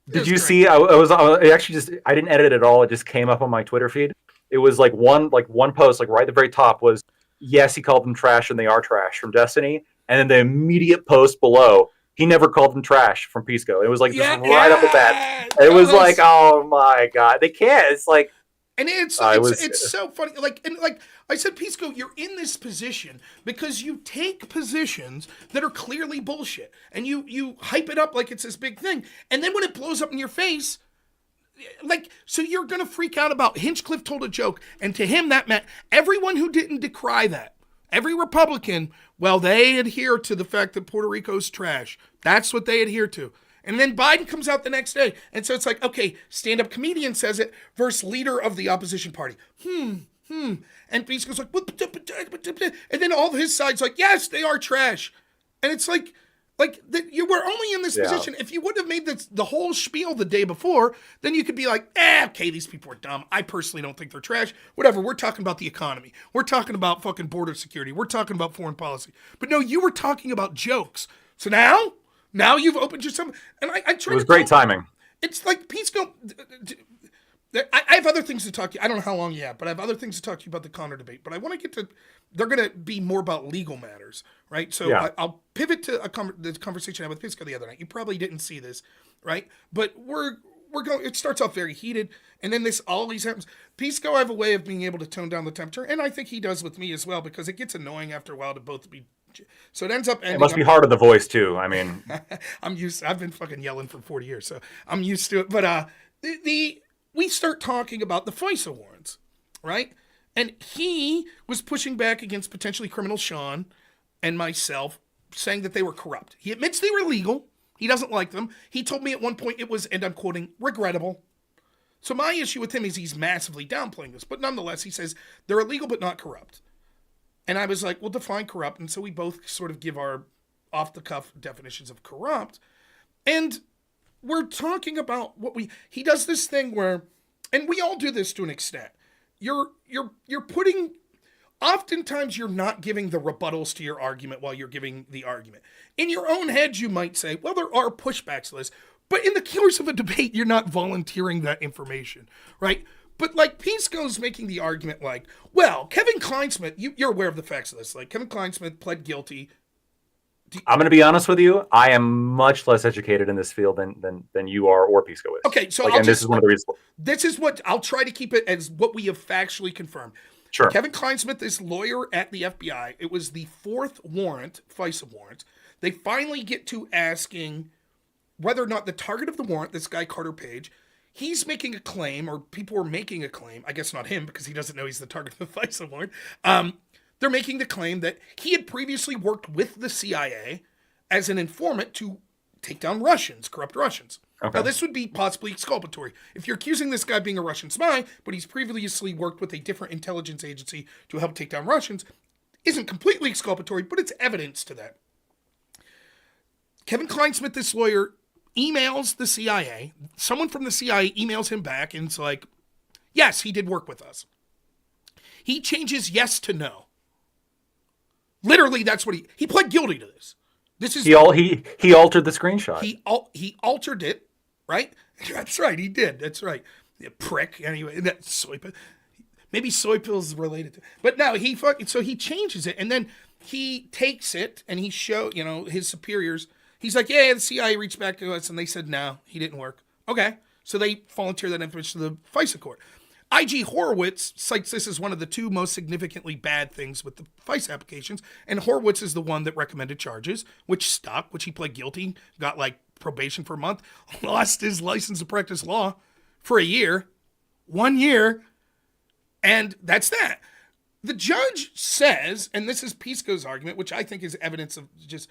Did you see, I didn't edit it at all. It just came up on my Twitter feed. It was like one post, like right at the very top was, yes, he called them trash and they are trash from Destiny. And then the immediate post below, he never called them trash from Pisco. It was like just right up the bat. It was like, oh my God, they can't. It's like, and it's so funny. Like I said, Pisco, you're in this position because you take positions that are clearly bullshit and you hype it up like it's this big thing. And then when it blows up in your face, like, so you're going to freak out about Hinchcliffe told a joke. And to him, that meant everyone who didn't decry that. Every Republican, well, they adhere to the fact that Puerto Rico's trash. That's what they adhere to. And then Biden comes out the next day. And so it's like, okay, stand-up comedian says it versus leader of the opposition party. And Pisco's like, and then all of his side's like, yes, they are trash. And it's like you were only in this position. If you would have made the whole spiel the day before, then you could be like, okay, these people are dumb. I personally don't think they're trash. Whatever, we're talking about the economy. We're talking about fucking border security. We're talking about foreign policy. But no, you were talking about jokes. So now you've opened yourself. And I try it was great timing. It's like Pisco. I have other things to talk to you. I don't know how long you have, but I have other things to talk to you about the Connor debate. But I want to get to, they're going to be more about legal matters, right? So I'll pivot to the conversation I had with Pisco the other night. You probably didn't see this, right? But we're going, it starts off very heated, and then this always happens. Pisco, I have a way of being able to tone down the temperature, and I think he does with me as well, because it gets annoying after a while to both be. So it ends up ending. It must be hard on the voice too. I mean, I'm used. I've been fucking yelling for 40 years, so I'm used to it. But we start talking about the FISA warrants, right? And he was pushing back against potentially criminal Sean and myself, saying that they were corrupt. He admits they were legal. He doesn't like them. He told me at one point it was, and I'm quoting, regrettable. So my issue with him is he's massively downplaying this. But nonetheless, he says they're illegal but not corrupt. And I was like, well, define corrupt. And so we both sort of give our off-the-cuff definitions of corrupt. And we're talking about he does this thing where, and we all do this to an extent. You're putting, oftentimes you're not giving the rebuttals to your argument while you're giving the argument. In your own head, you might say, well, there are pushbacks to this, but in the course of a debate, you're not volunteering that information, right? But like Pisco's making the argument like, well, Kevin Kleinsmith, you're aware of the facts of this. Like Kevin Kleinsmith pled guilty I'm going to be honest with you. I am much less educated in this field than you are or Pisco is. Okay, so this is one of the reasons. This is what I'll try to keep it as what we have factually confirmed. Sure. Kevin Kleinsmith is lawyer at the FBI. It was the fourth warrant, FISA warrant. They finally get to asking whether or not the target of the warrant, this guy Carter Page, he's making a claim, or people are making a claim. I guess not him, because he doesn't know he's the target of the FISA warrant. They're making the claim that he had previously worked with the CIA as an informant to take down Russians, corrupt Russians. Okay. Now, this would be possibly exculpatory. If you're accusing this guy of being a Russian spy, but he's previously worked with a different intelligence agency to help take down Russians, isn't completely exculpatory, but it's evidence to that. Kevin Kleinsmith, this lawyer, emails the CIA. Someone from the CIA emails him back, and it's like, yes, he did work with us. He changes yes to no. Literally, that's what he pled guilty to this. This is he altered the screenshot. He altered it, right? That's right. He did. That's right. Yeah, prick. Anyway, that soy pill. Maybe soy pills related to. But no, so he changes it, and then he takes it and he his superiors. He's like, yeah, the CIA reached back to us and they said no, he didn't work. Okay, so they volunteer that information to the FISA court. I.G. Horowitz cites this as one of the two most significantly bad things with the FISA applications, and Horowitz is the one that recommended charges, which stuck, which he pled guilty, got like probation for a month, lost his license to practice law for a year, 1 year, and that's that. The judge says, and this is Pisco's argument, which I think is evidence of just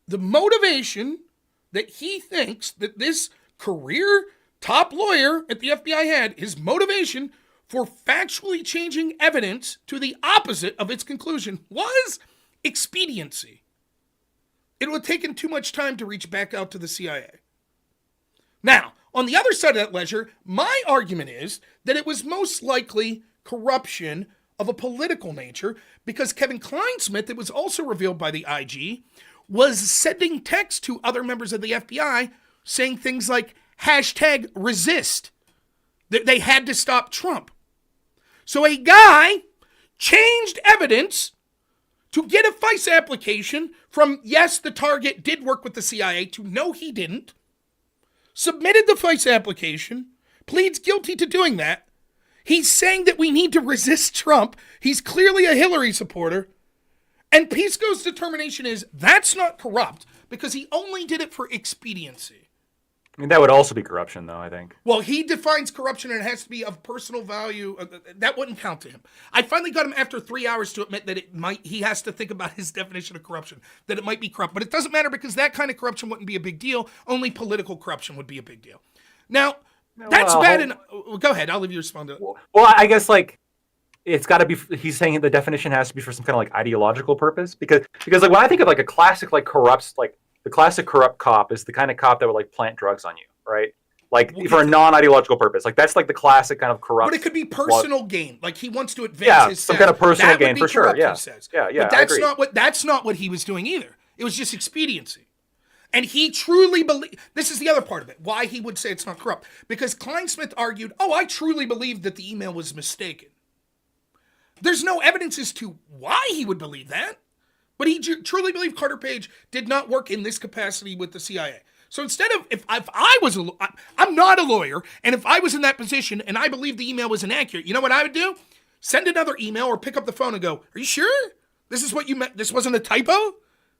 the motivation that he thinks that this career top lawyer at the FBI had, his motivation for factually changing evidence to the opposite of its conclusion was expediency. It would have taken too much time to reach back out to the CIA. Now, on the other side of that ledger, my argument is that it was most likely corruption of a political nature, because Kevin Kleinsmith, it was also revealed by the IG, was sending texts to other members of the FBI saying things like, #resist. They had to stop Trump. So a guy changed evidence to get a FISA application from, yes, the target did work with the CIA, to no, he didn't. Submitted the FISA application, pleads guilty to doing that. He's saying that we need to resist Trump. He's clearly a Hillary supporter. And Pisco's determination is that's not corrupt because he only did it for expediency. I mean, that would also be corruption, though, I think. Well, he defines corruption, and it has to be of personal value. That wouldn't count to him. I finally got him after 3 hours to admit that he has to think about his definition of corruption, that it might be corrupt. But it doesn't matter because that kind of corruption wouldn't be a big deal. Only political corruption would be a big deal. Now, that's bad enough. Go ahead. I'll leave you respond to it. Well, I guess, it's got to be, he's saying the definition has to be for some kind of, ideological purpose. Because when I think of, a classic, corrupt, the classic corrupt cop is the kind of cop that would plant drugs on you, right? For a non-ideological purpose. That's the classic kind of corrupt. But it could be personal gain. He wants to advance his some kind of personal gain for sure. Yeah. He says. Yeah. But that's not what he was doing either. It was just expediency. And he truly believed, this is the other part of it, why he would say it's not corrupt. Because Kleinsmith argued, I truly believe that the email was mistaken. There's no evidence as to why he would believe that. But he truly believed Carter Page did not work in this capacity with the CIA. So instead of, if I was I'm not a lawyer, and if I was in that position and I believed the email was inaccurate, you know what I would do? Send another email or pick up the phone and go, are you sure? This is what you meant? This wasn't a typo?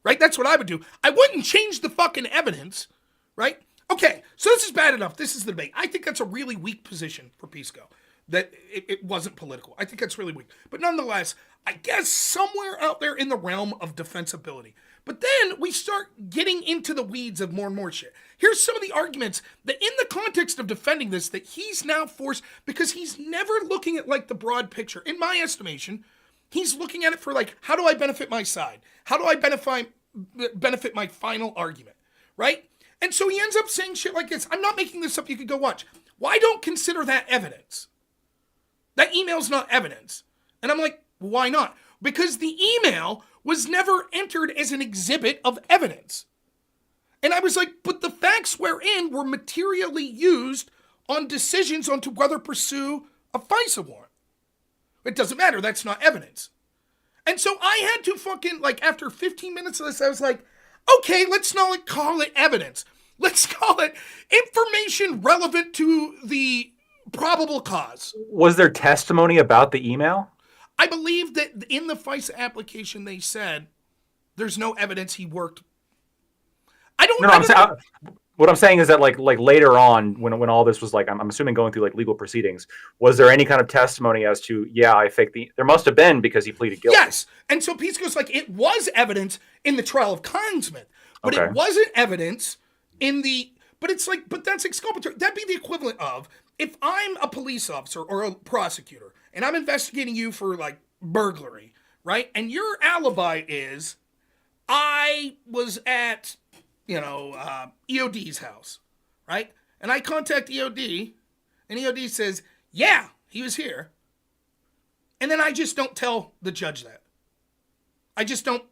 Right? That's what I would do. I wouldn't change the fucking evidence, right? Okay, so this is bad enough. This is the debate. I think that's a really weak position for Pisco, that it wasn't political. I think that's really weak. But nonetheless, I guess somewhere out there in the realm of defensibility. But then we start getting into the weeds of more and more shit. Here's some of the arguments that in the context of defending this, that he's now forced, because he's never looking at the broad picture. In my estimation, he's looking at it for how do I benefit my side? How do I benefit my final argument, right? And so he ends up saying shit like this. I'm not making this up. You could go watch. Why don't consider that evidence? That email's not evidence. And I'm like, why not? Because the email was never entered as an exhibit of evidence. And I was like, but the facts wherein were materially used on decisions on to whether pursue a FISA warrant. It doesn't matter. That's not evidence. And so I had to fucking, like, after 15 minutes of this, I was like, okay, let's not call it evidence. Let's call it information relevant to the probable cause. Was there testimony about the email? I believe that in the FISA application, they said there's no evidence he worked. What I'm saying is that like later on, when all this was like, I'm assuming going through like legal proceedings, was there any kind of testimony as to, yeah, I faked there must have been because he pleaded guilty. Yes. And so Peace goes like, it was evidence in the trial of Kleinsmith, but it wasn't evidence but it's like, but that's exculpatory. That'd be the equivalent of if I'm a police officer or a prosecutor and I'm investigating you for like burglary, right? And your alibi is I was at, EOD's house, right? And I contact EOD, and EOD says, yeah, he was here. And then I just don't tell the judge that. I just don't,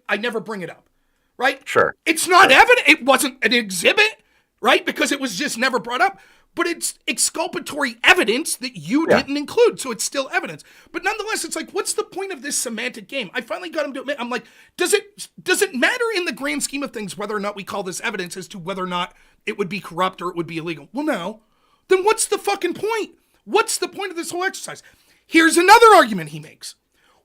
I never bring it up, right? Sure. It's not evident. It wasn't an exhibit, right? Because it was just never brought up. But it's exculpatory evidence that you didn't include, so it's still evidence. But nonetheless, it's like, what's the point of this semantic game? I finally got him to admit, I'm like, does it matter in the grand scheme of things whether or not we call this evidence as to whether or not it would be corrupt or it would be illegal? Well, no. Then what's the fucking point? What's the point of this whole exercise? Here's another argument he makes.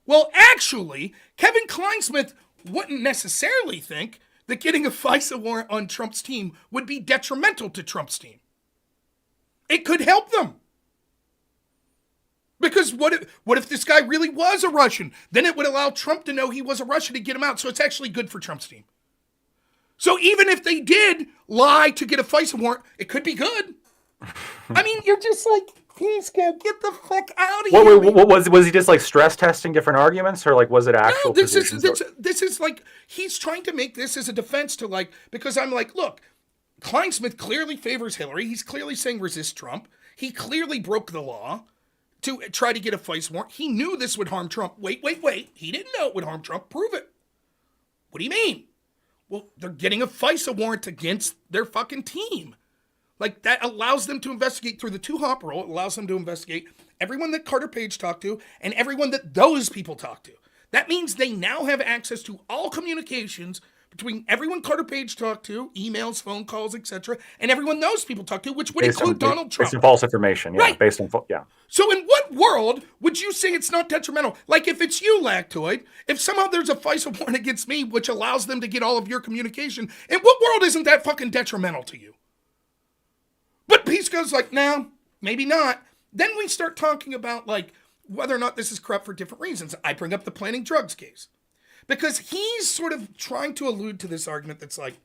Well, actually, Kevin Kleinsmith wouldn't necessarily think that getting a FISA warrant on Trump's team would be detrimental to Trump's team. It could help them. Because what if this guy really was a Russian? Then it would allow Trump to know he was a Russian to get him out. So it's actually good for Trump's team. So even if they did lie to get a FISA warrant, it could be good. I mean, you're just like, please go get the fuck out of here. What was he just like stress testing different arguments, or like was it actual? No, this is like he's trying to make this as a defense to like, because I'm like, look, Kleinsmith clearly favors Hillary. He's clearly saying resist Trump. He clearly broke the law to try to get a FISA warrant. He knew this would harm Trump. Wait. He didn't know it would harm Trump. Prove it. What do you mean? Well, they're getting a FISA warrant against their fucking team. Like, that allows them to investigate through the two-hop rule. It allows them to investigate everyone that Carter Page talked to and everyone that those people talked to. That means they now have access to all communications between everyone Carter Page talked to, emails, phone calls, etc., and everyone those people talked to, which would include Donald Trump. Based on false information, yeah. Right. Based on, So in what world would you say it's not detrimental? Like if it's you, Lactoid, if somehow there's a FISA warrant against me, which allows them to get all of your communication, in what world isn't that fucking detrimental to you? But Peace goes like, no, maybe not. Then we start talking about like whether or not this is corrupt for different reasons. I bring up the planting drugs case. Because he's sort of trying to allude to this argument that's like,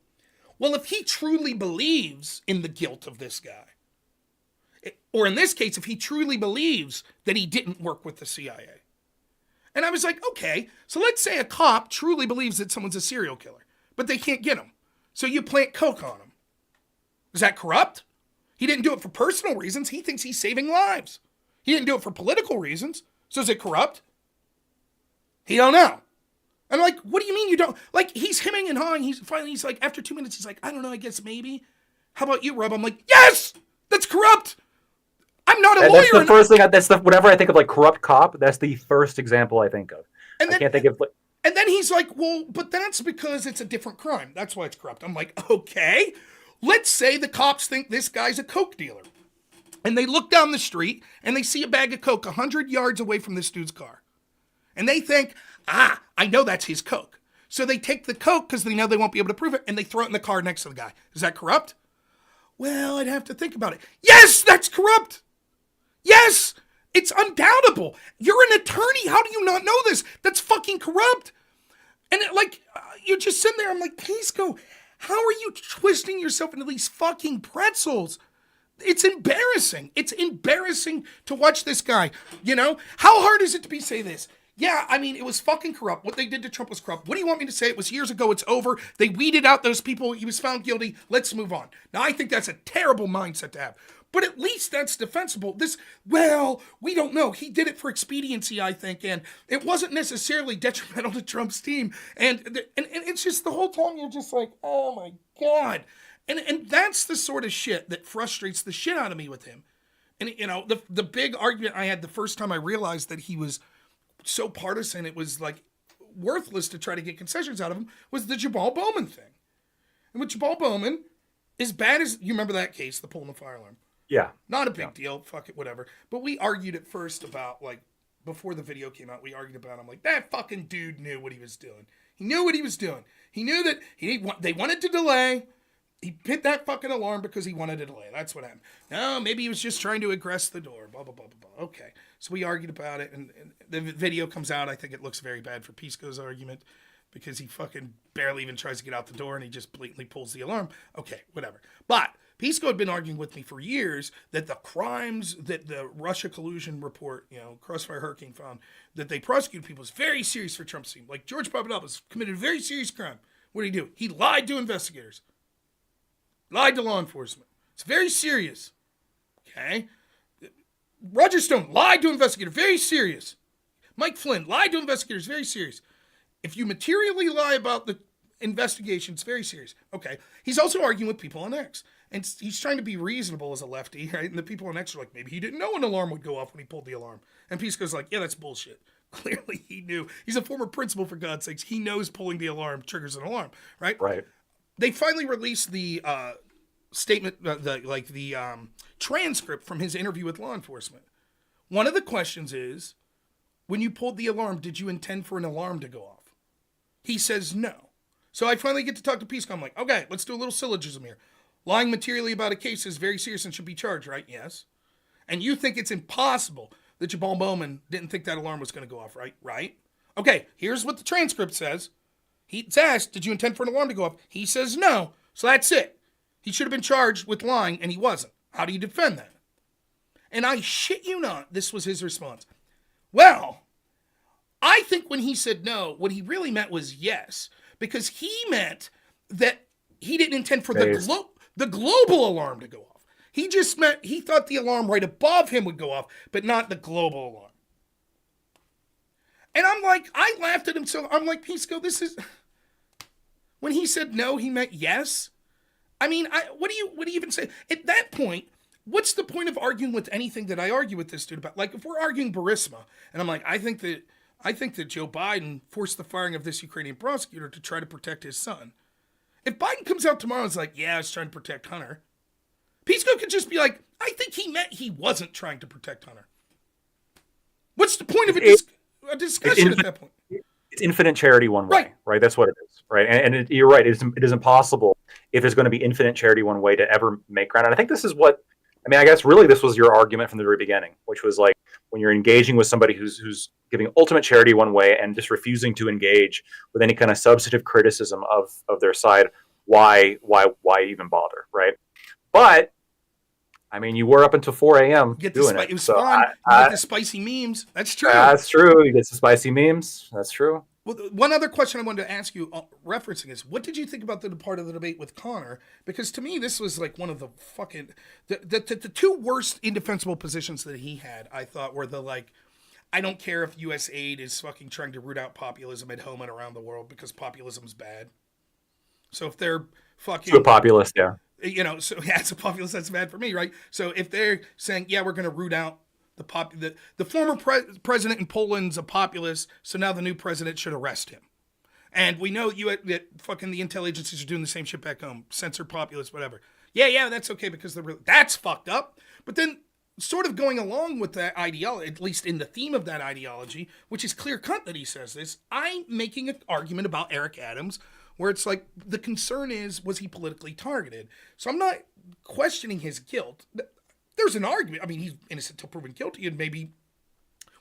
well, if he truly believes in the guilt of this guy, or in this case, if he truly believes that he didn't work with the CIA. And I was like, okay, so let's say a cop truly believes that someone's a serial killer, but they can't get him. So you plant coke on him. Is that corrupt? He didn't do it for personal reasons. He thinks he's saving lives. He didn't do it for political reasons. So is it corrupt? He don't know. I'm like, what do you mean you don't? Like, he's hemming and hawing. He's like, after 2 minutes, he's like, I don't know, I guess maybe. How about you, Rob? I'm like, yes, that's corrupt. I'm not a lawyer. That's the first thing. Whenever I think of like corrupt cop, that's the first example I think of. And then, I can't think of. And then he's like, well, but that's because it's a different crime. That's why it's corrupt. I'm like, okay. Let's say the cops think this guy's a coke dealer. And they look down the street and they see a bag of coke 100 yards away from this dude's car. And they think, I know that's his coke. So they take the coke because they know they won't be able to prove it, and they throw it in the car next to the guy. Is that corrupt? Well, I'd have to think about it. Yes, that's corrupt. Yes, it's undoubtable. You're an attorney. How do you not know this? That's fucking corrupt. And you're just sitting there. I'm like, please go. How are you twisting yourself into these fucking pretzels? It's embarrassing. It's embarrassing to watch this guy. You know, how hard is it to say this? Yeah, I mean, it was fucking corrupt. What they did to Trump was corrupt. What do you want me to say? It was years ago. It's over. They weeded out those people. He was found guilty. Let's move on. Now, I think that's a terrible mindset to have. But at least that's defensible. We don't know. He did it for expediency, I think, and it wasn't necessarily detrimental to Trump's team. And it's just the whole time you're just like, oh my God. And that's the sort of shit that frustrates the shit out of me with him. And, you know, the big argument I had the first time I realized that he was so partisan it was like worthless to try to get concessions out of him was the Jamal Bowman thing. And with Jamal Bowman, as bad as you remember that case, the pulling the fire alarm. Yeah. Not a big deal. Fuck it, whatever. But we argued at first about, like, before the video came out, we argued about, I'm like, that fucking dude knew what he was doing. He knew what he was doing. He knew that they wanted to delay. He hit that fucking alarm because he wanted to delay. That's what happened. No, maybe he was just trying to aggress the door. Blah, blah, blah, blah, blah. Okay. So we argued about it, and the video comes out. I think it looks very bad for Pisco's argument because he fucking barely even tries to get out the door, and he just blatantly pulls the alarm. Okay, whatever. But Pisco had been arguing with me for years that the crimes that the Russia collusion report, Crossfire Hurricane found, that they prosecuted people is very serious for Trump's team. Like George Papadopoulos committed a very serious crime. What did he do? He lied to investigators. Lied to law enforcement. It's very serious. Okay? Roger Stone lied to investigators. Very serious. Mike Flynn lied to investigators. Very serious. If you materially lie about the investigation, it's very serious. Okay. He's also arguing with people on X. And he's trying to be reasonable as a lefty, right? And the people on X are like, maybe he didn't know an alarm would go off when he pulled the alarm. And Pisco's like, yeah, that's bullshit. Clearly he knew. He's a former principal, for God's sakes. He knows pulling the alarm triggers an alarm, right? Right. They finally released the statement, the transcript from his interview with law enforcement. One of the questions is, when you pulled the alarm, did you intend for an alarm to go off? He says no. So I finally get to talk to Pisco. I'm like, okay, let's do a little syllogism here. Lying materially about a case is very serious and should be charged, right? Yes. And you think it's impossible that Jamal Bowman didn't think that alarm was going to go off, right? Right. Okay, here's what the transcript says. He's asked, did you intend for an alarm to go off? He says no. So that's it. He should have been charged with lying, and he wasn't. How do you defend that? And I shit you not, this was his response. Well, I think when he said no, what he really meant was yes, because he meant that he didn't intend for the global alarm to go off. He just meant he thought the alarm right above him would go off, but not the global alarm. And I'm like, I laughed at him, so I'm like, Pisco, this is... When he said no, he meant yes. I mean, what do you even say? At that point, what's the point of arguing with anything that I argue with this dude about? Like, if we're arguing Burisma, and I'm like, I think that Joe Biden forced the firing of this Ukrainian prosecutor to try to protect his son. If Biden comes out tomorrow and is like, yeah, I was trying to protect Hunter, Pisco could just be like, I think he meant he wasn't trying to protect Hunter. What's the point of a discussion at that point? It's infinite charity one way, right? That's what it is, right? And you're right. It is impossible if there's going to be infinite charity one way to ever make ground. And I think this is I guess really this was your argument from the very beginning, which was like when you're engaging with somebody who's giving ultimate charity one way and just refusing to engage with any kind of substantive criticism of their side, why even bother, right? But I mean, you were up until 4 a.m. doing it. It was fun. You get the spicy memes. That's true. That's true. You get some spicy memes. That's true. Well, one other question I wanted to ask you, referencing is, what did you think about the part of the debate with Connor? Because to me, this was like one of the fucking... The two worst indefensible positions that he had, I thought, were the like, I don't care if U.S. aid is fucking trying to root out populism at home and around the world because populism's bad. So if they're fucking... So populist, yeah. So yeah, it's a populist that's bad for me, right? So if they're saying, yeah, we're going to root out the former president in Poland's a populist, so now the new president should arrest him. And we know that fucking the intel agencies are doing the same shit back home, censor populists, whatever. Yeah, that's okay because that's fucked up. But then sort of going along with that ideology, at least in the theme of that ideology, which is clear cut that he says this, I'm making an argument about Eric Adams where it's like, the concern is, was he politically targeted? So I'm not questioning his guilt. There's an argument. I mean, he's innocent until proven guilty, and maybe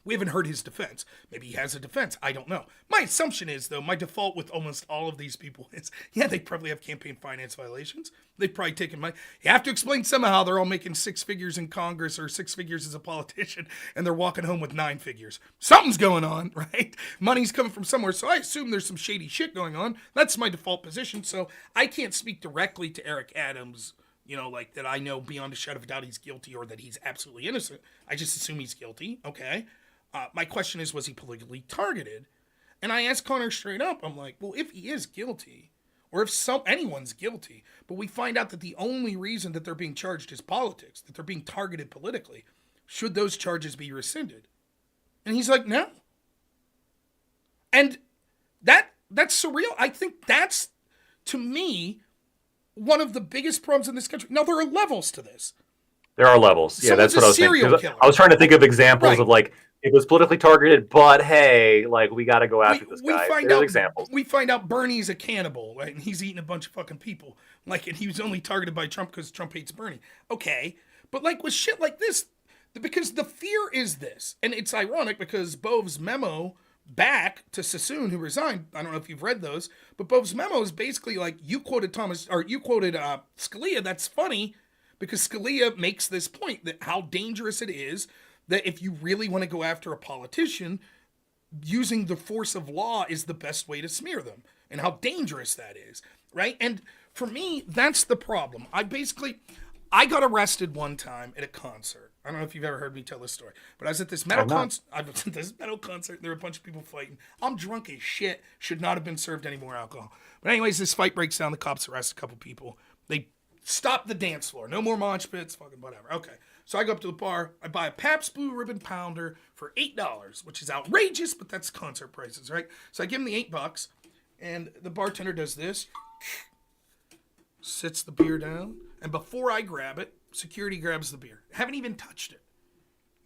we haven't heard his defense. Maybe he has a defense. I don't know. My assumption is, though, my default with almost all of these people is, yeah, they probably have campaign finance violations. They've probably taken money. You have to explain somehow they're all making 6 figures in Congress or 6 figures as a politician, and they're walking home with 9 figures. Something's going on, right? Money's coming from somewhere, so I assume there's some shady shit going on. That's my default position, so I can't speak directly to Eric Adams, like that I know beyond a shadow of a doubt he's guilty or that he's absolutely innocent. I just assume he's guilty, okay? My question is, was he politically targeted? And I asked Connor straight up, I'm like, well, if he is guilty, or if anyone's guilty, but we find out that the only reason that they're being charged is politics, that they're being targeted politically, should those charges be rescinded? And he's like, no. And that's surreal. I think that's, to me, one of the biggest problems in this country. Now, there are levels to this. There are levels. Yeah, that's what I was thinking. I was trying to think of examples of like, it was politically targeted, but hey, like we got to go after this guy. There's examples. We find out Bernie's a cannibal, right? And he's eating a bunch of fucking people. Like, and he was only targeted by Trump because Trump hates Bernie. Okay. But like with shit like this, because the fear is this, and it's ironic because Bove's memo back to Sassoon, who resigned, I don't know if you've read those, but Bove's memo is basically like, you quoted Scalia. That's funny because Scalia makes this point that how dangerous it is that if you really want to go after a politician, using the force of law is the best way to smear them, and how dangerous that is, right? And for me, that's the problem. I got arrested one time at a concert. I don't know if you've ever heard me tell this story, but I was at this metal concert. I was at this metal concert. There were a bunch of people fighting. I'm drunk as shit. Should not have been served any more alcohol. But anyways, this fight breaks down. The cops arrest a couple people. They stop the dance floor. No more mosh pits. Fucking whatever. Okay. So I go up to the bar. I buy a Pabst Blue Ribbon Pounder for $8, which is outrageous, but that's concert prices, right? So I give him the $8, and the bartender does this, sits the beer down, and before I grab it, security grabs the beer. I haven't even touched it.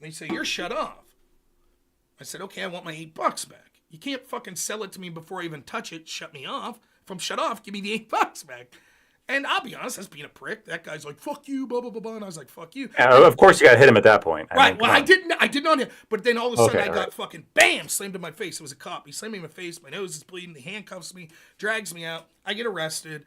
They say, "You're shut off." I said, "Okay, I want my $8 back. You can't fucking sell it to me before I even touch it. Shut me off. If I'm shut off, give me the $8 back." And I'll be honest, that's being a prick. That guy's like, "Fuck you, blah, blah, blah, blah." And I was like, "Fuck you." Of course, you got to hit him at that point. I did not hit. But then all of a sudden, I got fucking bam, slammed in my face. It was a cop. He slammed me in my face. My nose is bleeding. He handcuffs me, drags me out. I get arrested.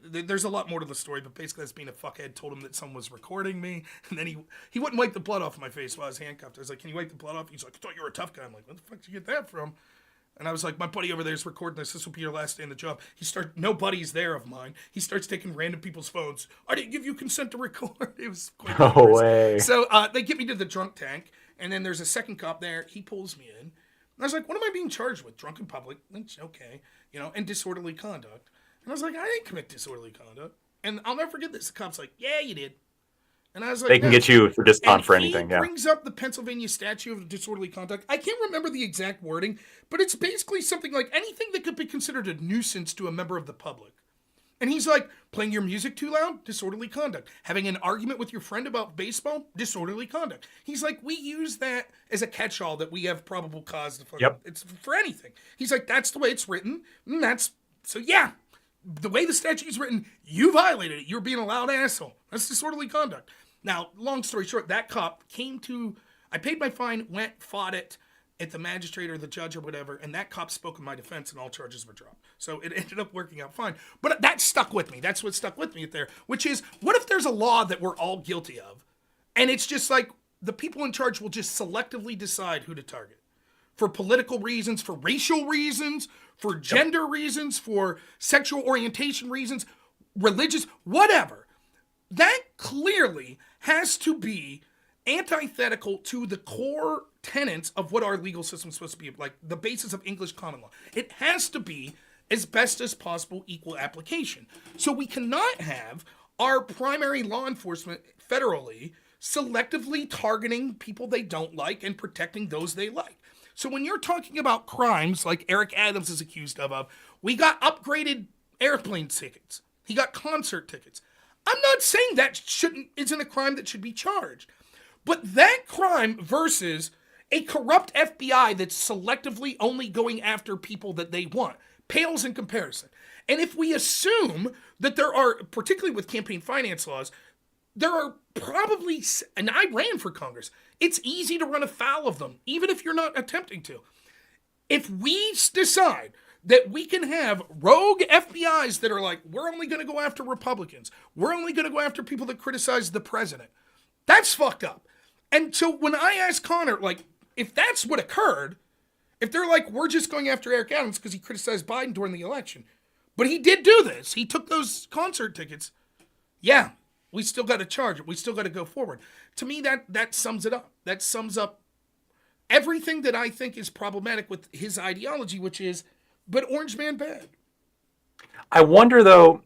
There's a lot more to the story, but basically, as being a fuckhead, told him that someone was recording me, and then he wouldn't wipe the blood off my face while I was handcuffed. I was like, "Can you wipe the blood off?" He's like, "I thought you were a tough guy." I'm like, "Where the fuck did you get that from?" And I was like, "My buddy over there is recording this. This will be your last day in the job." No buddy's there of mine. He starts taking random people's phones. "I didn't give you consent to record." It was quite no way. So they get me to the drunk tank, and then there's a second cop there. He pulls me in. And I was like, "What am I being charged with? Drunk in public?" Okay. And disorderly conduct. And I was like, "I didn't commit disorderly conduct." And I'll never forget this. The cop's like, "Yeah, you did." And I was like, "They can get you for discount for anything." He brings up the Pennsylvania statute of disorderly conduct. I can't remember the exact wording, but it's basically something like anything that could be considered a nuisance to a member of the public. And he's like, playing your music too loud, disorderly conduct. Having an argument with your friend about baseball, disorderly conduct. He's like, we use that as a catch-all that we have probable cause to fucking. Yep. It's for anything. He's like, that's the way it's written. And so yeah. The way the statute is written, you violated it. You're being a loud asshole. That's disorderly conduct. Now, long story short, that cop I paid my fine, fought it at the magistrate or the judge or whatever, and that cop spoke in my defense and all charges were dropped. So it ended up working out fine. But that stuck with me. That's what stuck with me there, which is, what if there's a law that we're all guilty of, and it's just like the people in charge will just selectively decide who to target? For political reasons, for racial reasons, for gender reasons, for sexual orientation reasons, religious, whatever. That clearly has to be antithetical to the core tenets of what our legal system is supposed to be, like the basis of English common law. It has to be, as best as possible, equal application. So we cannot have our primary law enforcement federally selectively targeting people they don't like and protecting those they like. So when you're talking about crimes like Eric Adams is accused of, we got upgraded airplane tickets. He got concert tickets. I'm not saying that isn't a crime that should be charged. But that crime versus a corrupt FBI that's selectively only going after people that they want pales in comparison. And if we assume that there are, particularly with campaign finance laws, there are probably, and I ran for Congress, it's easy to run afoul of them, even if you're not attempting to. If we decide that we can have rogue FBIs that are like, we're only going to go after Republicans, we're only going to go after people that criticize the president, that's fucked up. And so when I asked Connor, like, if that's what occurred, if they're like, we're just going after Eric Adams because he criticized Biden during the election, but he did do this, he took those concert tickets, yeah, we still got to charge it. We still got to go forward. To me, that sums it up. That sums up everything that I think is problematic with his ideology, which is, but Orange Man bad. I wonder, though,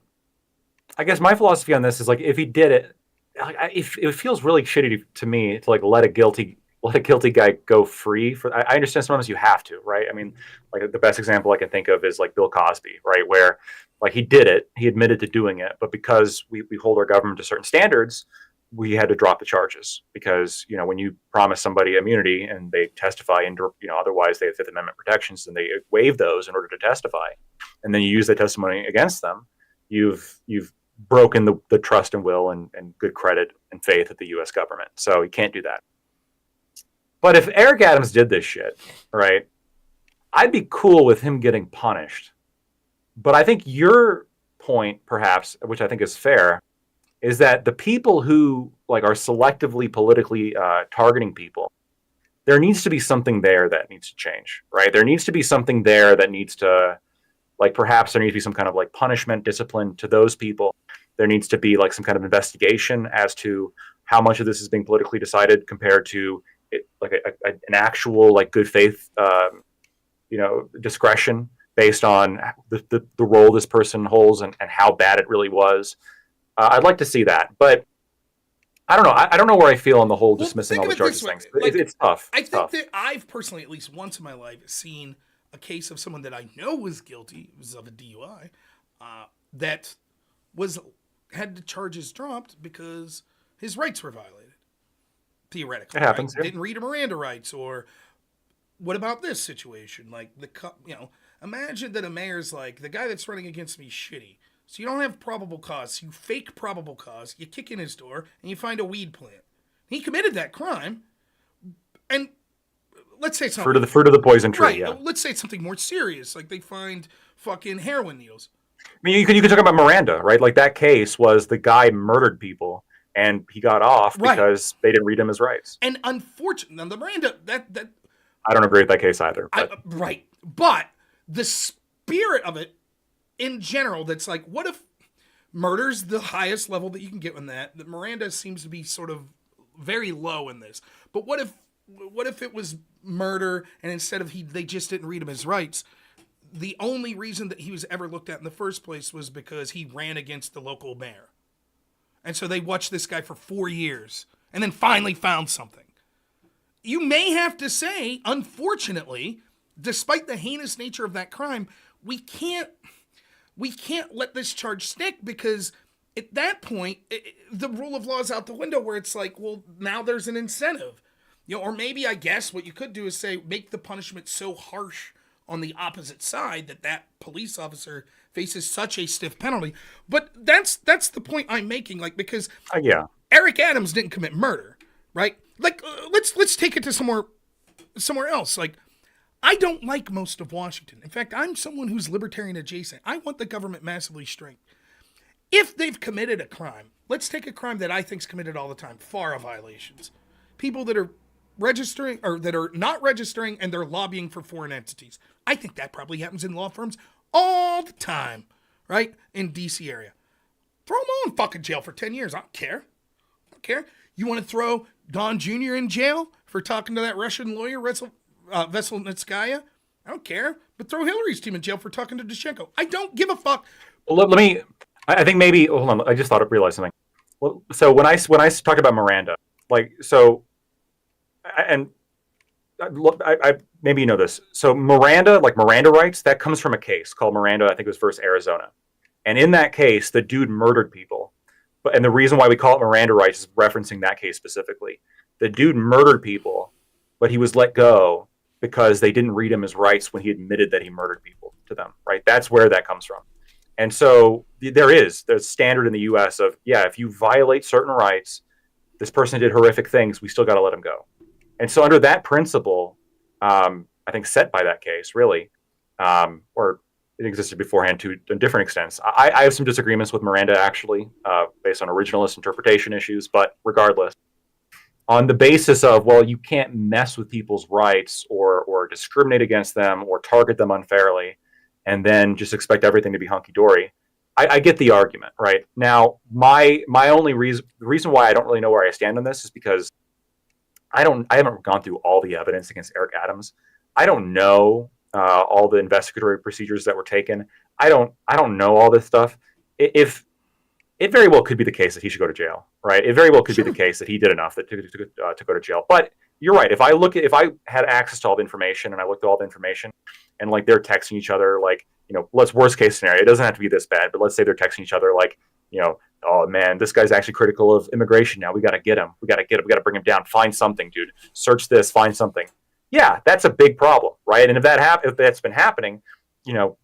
I guess my philosophy on this is, like, if he did it, it feels really shitty to me to, like, let a guilty let a guilty guy go free. I understand sometimes you have to, right? I mean, like the best example I can think of is like Bill Cosby, right? Where like he did it, he admitted to doing it, but because we hold our government to certain standards, we had to drop the charges because, you know, when you promise somebody immunity and they testify and, you know, otherwise they have Fifth Amendment protections and they waive those in order to testify, and then you use that testimony against them, you've broken the trust and will and good credit and faith of the U.S. government. So you can't do that. But if Eric Adams did this shit, right, I'd be cool with him getting punished. But I think your point, perhaps, which I think is fair, is that the people who like are selectively politically targeting people, there needs to be something there that needs to change, right? There needs to be something there that needs to, like, perhaps there needs to be some kind of like punishment, discipline to those people. There needs to be like some kind of investigation as to how much of this is being politically decided compared to it, like an actual like good faith, you know, discretion based on the role this person holds and how bad it really was. I'd like to see that, but I don't know. I don't know where I feel on the whole dismissing all the charges things. Like, it's tough. I think that I've personally, at least once in my life, seen a case of someone that I know was guilty, was of a DUI, that had the charges dropped because his rights were violated. Theoretically, it happens. Right? Didn't read a Miranda rights, or what about this situation? Like imagine that a mayor's like, the guy that's running against me is shitty. So you don't have probable cause. So you fake probable cause. You kick in his door and you find a weed plant. He committed that crime, and let's say something fruit of the poison tree. Right. Yeah. Let's say it's something more serious, like they find fucking heroin needles. I mean, you can talk about Miranda, right? Like that case was the guy murdered people and he got off because they didn't read him his rights. And unfortunately, the Miranda that I don't agree with that case either. But. Right, but the spirit of it in general, that's like, what if murder's the highest level that you can get in that Miranda seems to be sort of very low in this. But what if it was murder and instead of they just didn't read him his rights? The only reason that he was ever looked at in the first place was because he ran against the local mayor. And so they watched this guy for 4 years and then finally found something. You may have to say, unfortunately, despite the heinous nature of that crime, we can't let this charge stick, because at that point, the rule of law is out the window, where it's like, well, now there's an incentive. You know, or maybe, I guess what you could do is say, make the punishment so harsh on the opposite side that police officer faces such a stiff penalty. But that's the point I'm making, like, because Eric Adams didn't commit murder, right? Like, let's take it to somewhere else. Like, I don't like most of Washington. In fact, I'm someone who's libertarian adjacent. I want the government massively straight. If they've committed a crime, let's take a crime that I think's committed all the time, FARA violations. People that are registering or that are not registering and they're lobbying for foreign entities. I think that probably happens in law firms all the time, right? In DC area. Throw them all in fucking jail for 10 years. I don't care. You want to throw Don Jr. in jail for talking to that Russian lawyer, Veselnitskaya? I don't care. But throw Hillary's team in jail for talking to Dushenko. I don't give a fuck. Well, I think maybe, hold on, I just realized something. Well, so when I talked about Miranda, like, so, and I maybe you know this. So Miranda, like Miranda rights, that comes from a case called Miranda, I think it was versus Arizona. And in that case, the dude murdered people. And the reason why we call it Miranda rights is referencing that case specifically. The dude murdered people, but he was let go because they didn't read him his rights when he admitted that he murdered people to them, right? That's where that comes from. And so there's standard in the U.S. of, if you violate certain rights, this person did horrific things, we still got to let him go. And so under that principle, I think set by that case, really, or it existed beforehand to different extents. I have some disagreements with Miranda, actually, based on originalist interpretation issues, but regardless, on the basis of, well, you can't mess with people's rights or discriminate against them or target them unfairly and then just expect everything to be hunky-dory. I get the argument, right? Now, my only reason, the reason why I don't really know where I stand on this is because I haven't gone through all the evidence against Eric Adams. I don't know all the investigatory procedures that were taken. I don't know all this stuff. If it very well could be the case that he should go to jail, right? It very well could be the case that he did enough to go to jail. But you're right. If I had access to all the information and I looked at all the information, and like they're texting each other, like, let's worst case scenario. It doesn't have to be this bad, but let's say they're texting each other like, oh man, this guy's actually critical of immigration now. We got to get him. We got to bring him down. Find something, dude. Search this. Find something. Yeah, that's a big problem, right? And if that's been happening,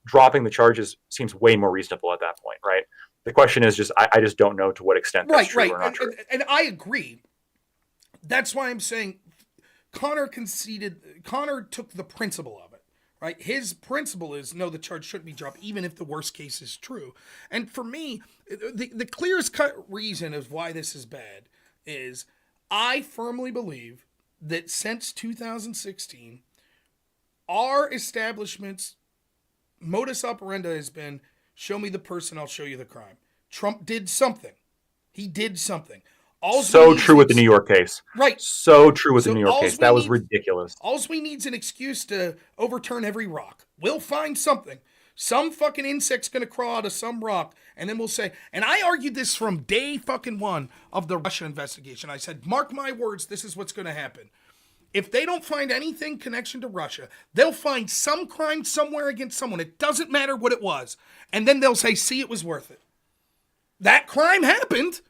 dropping the charges seems way more reasonable at that point, right? The question is just, I just don't know to what extent that's true or not true. And I agree. That's why I'm saying Connor took the principle of it, right? His principle is, no, the charge shouldn't be dropped, even if the worst case is true. And for me, the clearest cut reason of why this is bad is I firmly believe that since 2016, our establishment's modus operandi has been, show me the person, I'll show you the crime. Trump did something. He did something. So true with the New York case. Right. So true with the New York case. That was ridiculous. All we need is an excuse to overturn every rock. We'll find something. Some fucking insect's going to crawl out of some rock, and then we'll say, and I argued this from day fucking one of the Russia investigation. I said, mark my words, this is what's going to happen. If they don't find anything connection to Russia, they'll find some crime somewhere against someone. It doesn't matter what it was. And then they'll say, see, it was worth it. That crime happened.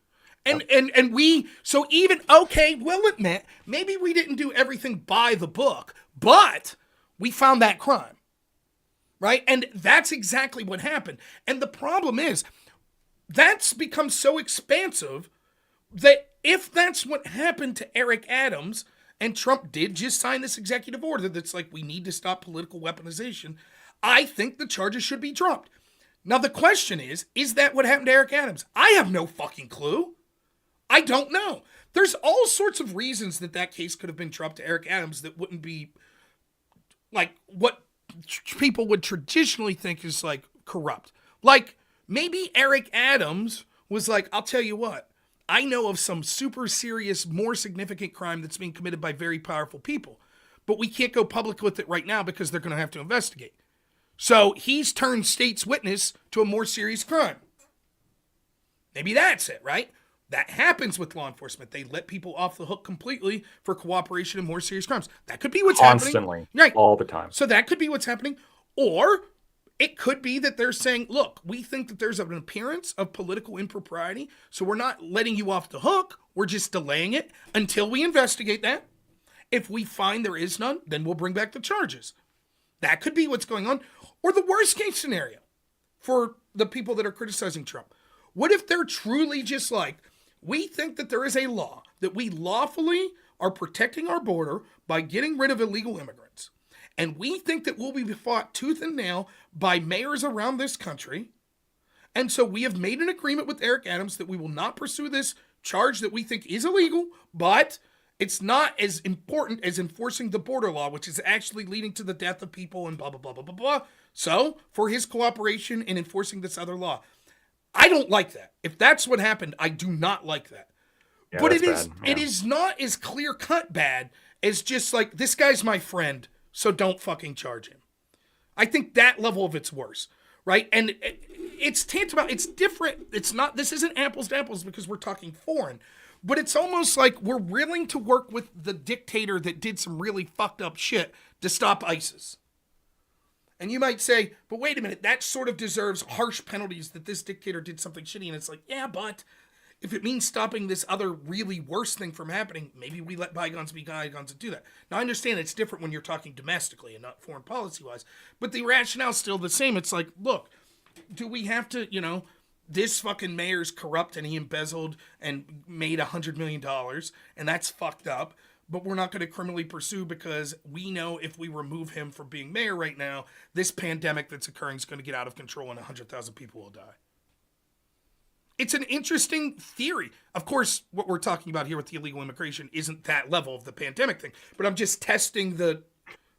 And we, so even, okay, we'll admit, maybe we didn't do everything by the book, but we found that crime, right? And that's exactly what happened. And the problem is, that's become so expansive that if that's what happened to Eric Adams, and Trump did just sign this executive order that's like, we need to stop political weaponization, I think the charges should be dropped. Now, the question is that what happened to Eric Adams? I have no fucking clue. I don't know. There's all sorts of reasons that case could have been dropped to Eric Adams that wouldn't be like what people would traditionally think is like corrupt. Like maybe Eric Adams was like, I'll tell you what, I know of some super serious, more significant crime that's being committed by very powerful people, but we can't go public with it right now because they're going to have to investigate. So he's turned state's witness to a more serious crime. Maybe that's it, right? That happens with law enforcement. They let people off the hook completely for cooperation in more serious crimes. That could be what's happening. Constantly. Right. All the time. So that could be what's happening. Or it could be that they're saying, look, we think that there's an appearance of political impropriety, so we're not letting you off the hook. We're just delaying it until we investigate that. If we find there is none, then we'll bring back the charges. That could be what's going on. Or the worst case scenario for the people that are criticizing Trump. What if they're truly just like, we think that there is a law that we lawfully are protecting our border by getting rid of illegal immigrants. And we think that we'll be fought tooth and nail by mayors around this country. And so we have made an agreement with Eric Adams that we will not pursue this charge that we think is illegal, but it's not as important as enforcing the border law, which is actually leading to the death of people and blah, blah, blah, blah, blah, blah. So for his cooperation in enforcing this other law, I don't like that. If that's what happened, I do not like that. Yeah, but it is not as clear-cut bad as just like, this guy's my friend, so don't fucking charge him. I think that level of it's worse, right? And it's tantamount, it's different. It's not, this isn't apples to apples because we're talking foreign, but it's almost like we're willing to work with the dictator that did some really fucked up shit to stop ISIS. And you might say, but wait a minute, that sort of deserves harsh penalties that this dictator did something shitty. And it's like, yeah, but if it means stopping this other really worse thing from happening, maybe we let bygones be bygones and do that. Now, I understand it's different when you're talking domestically and not foreign policy-wise, but the rationale's still the same. It's like, look, do we have to, this fucking mayor's corrupt and he embezzled and made $100 million, and that's fucked up. But we're not going to criminally pursue because we know if we remove him from being mayor right now, this pandemic that's occurring is going to get out of control and 100,000 people will die. It's an interesting theory. Of course, what we're talking about here with the illegal immigration isn't that level of the pandemic thing, but I'm just testing the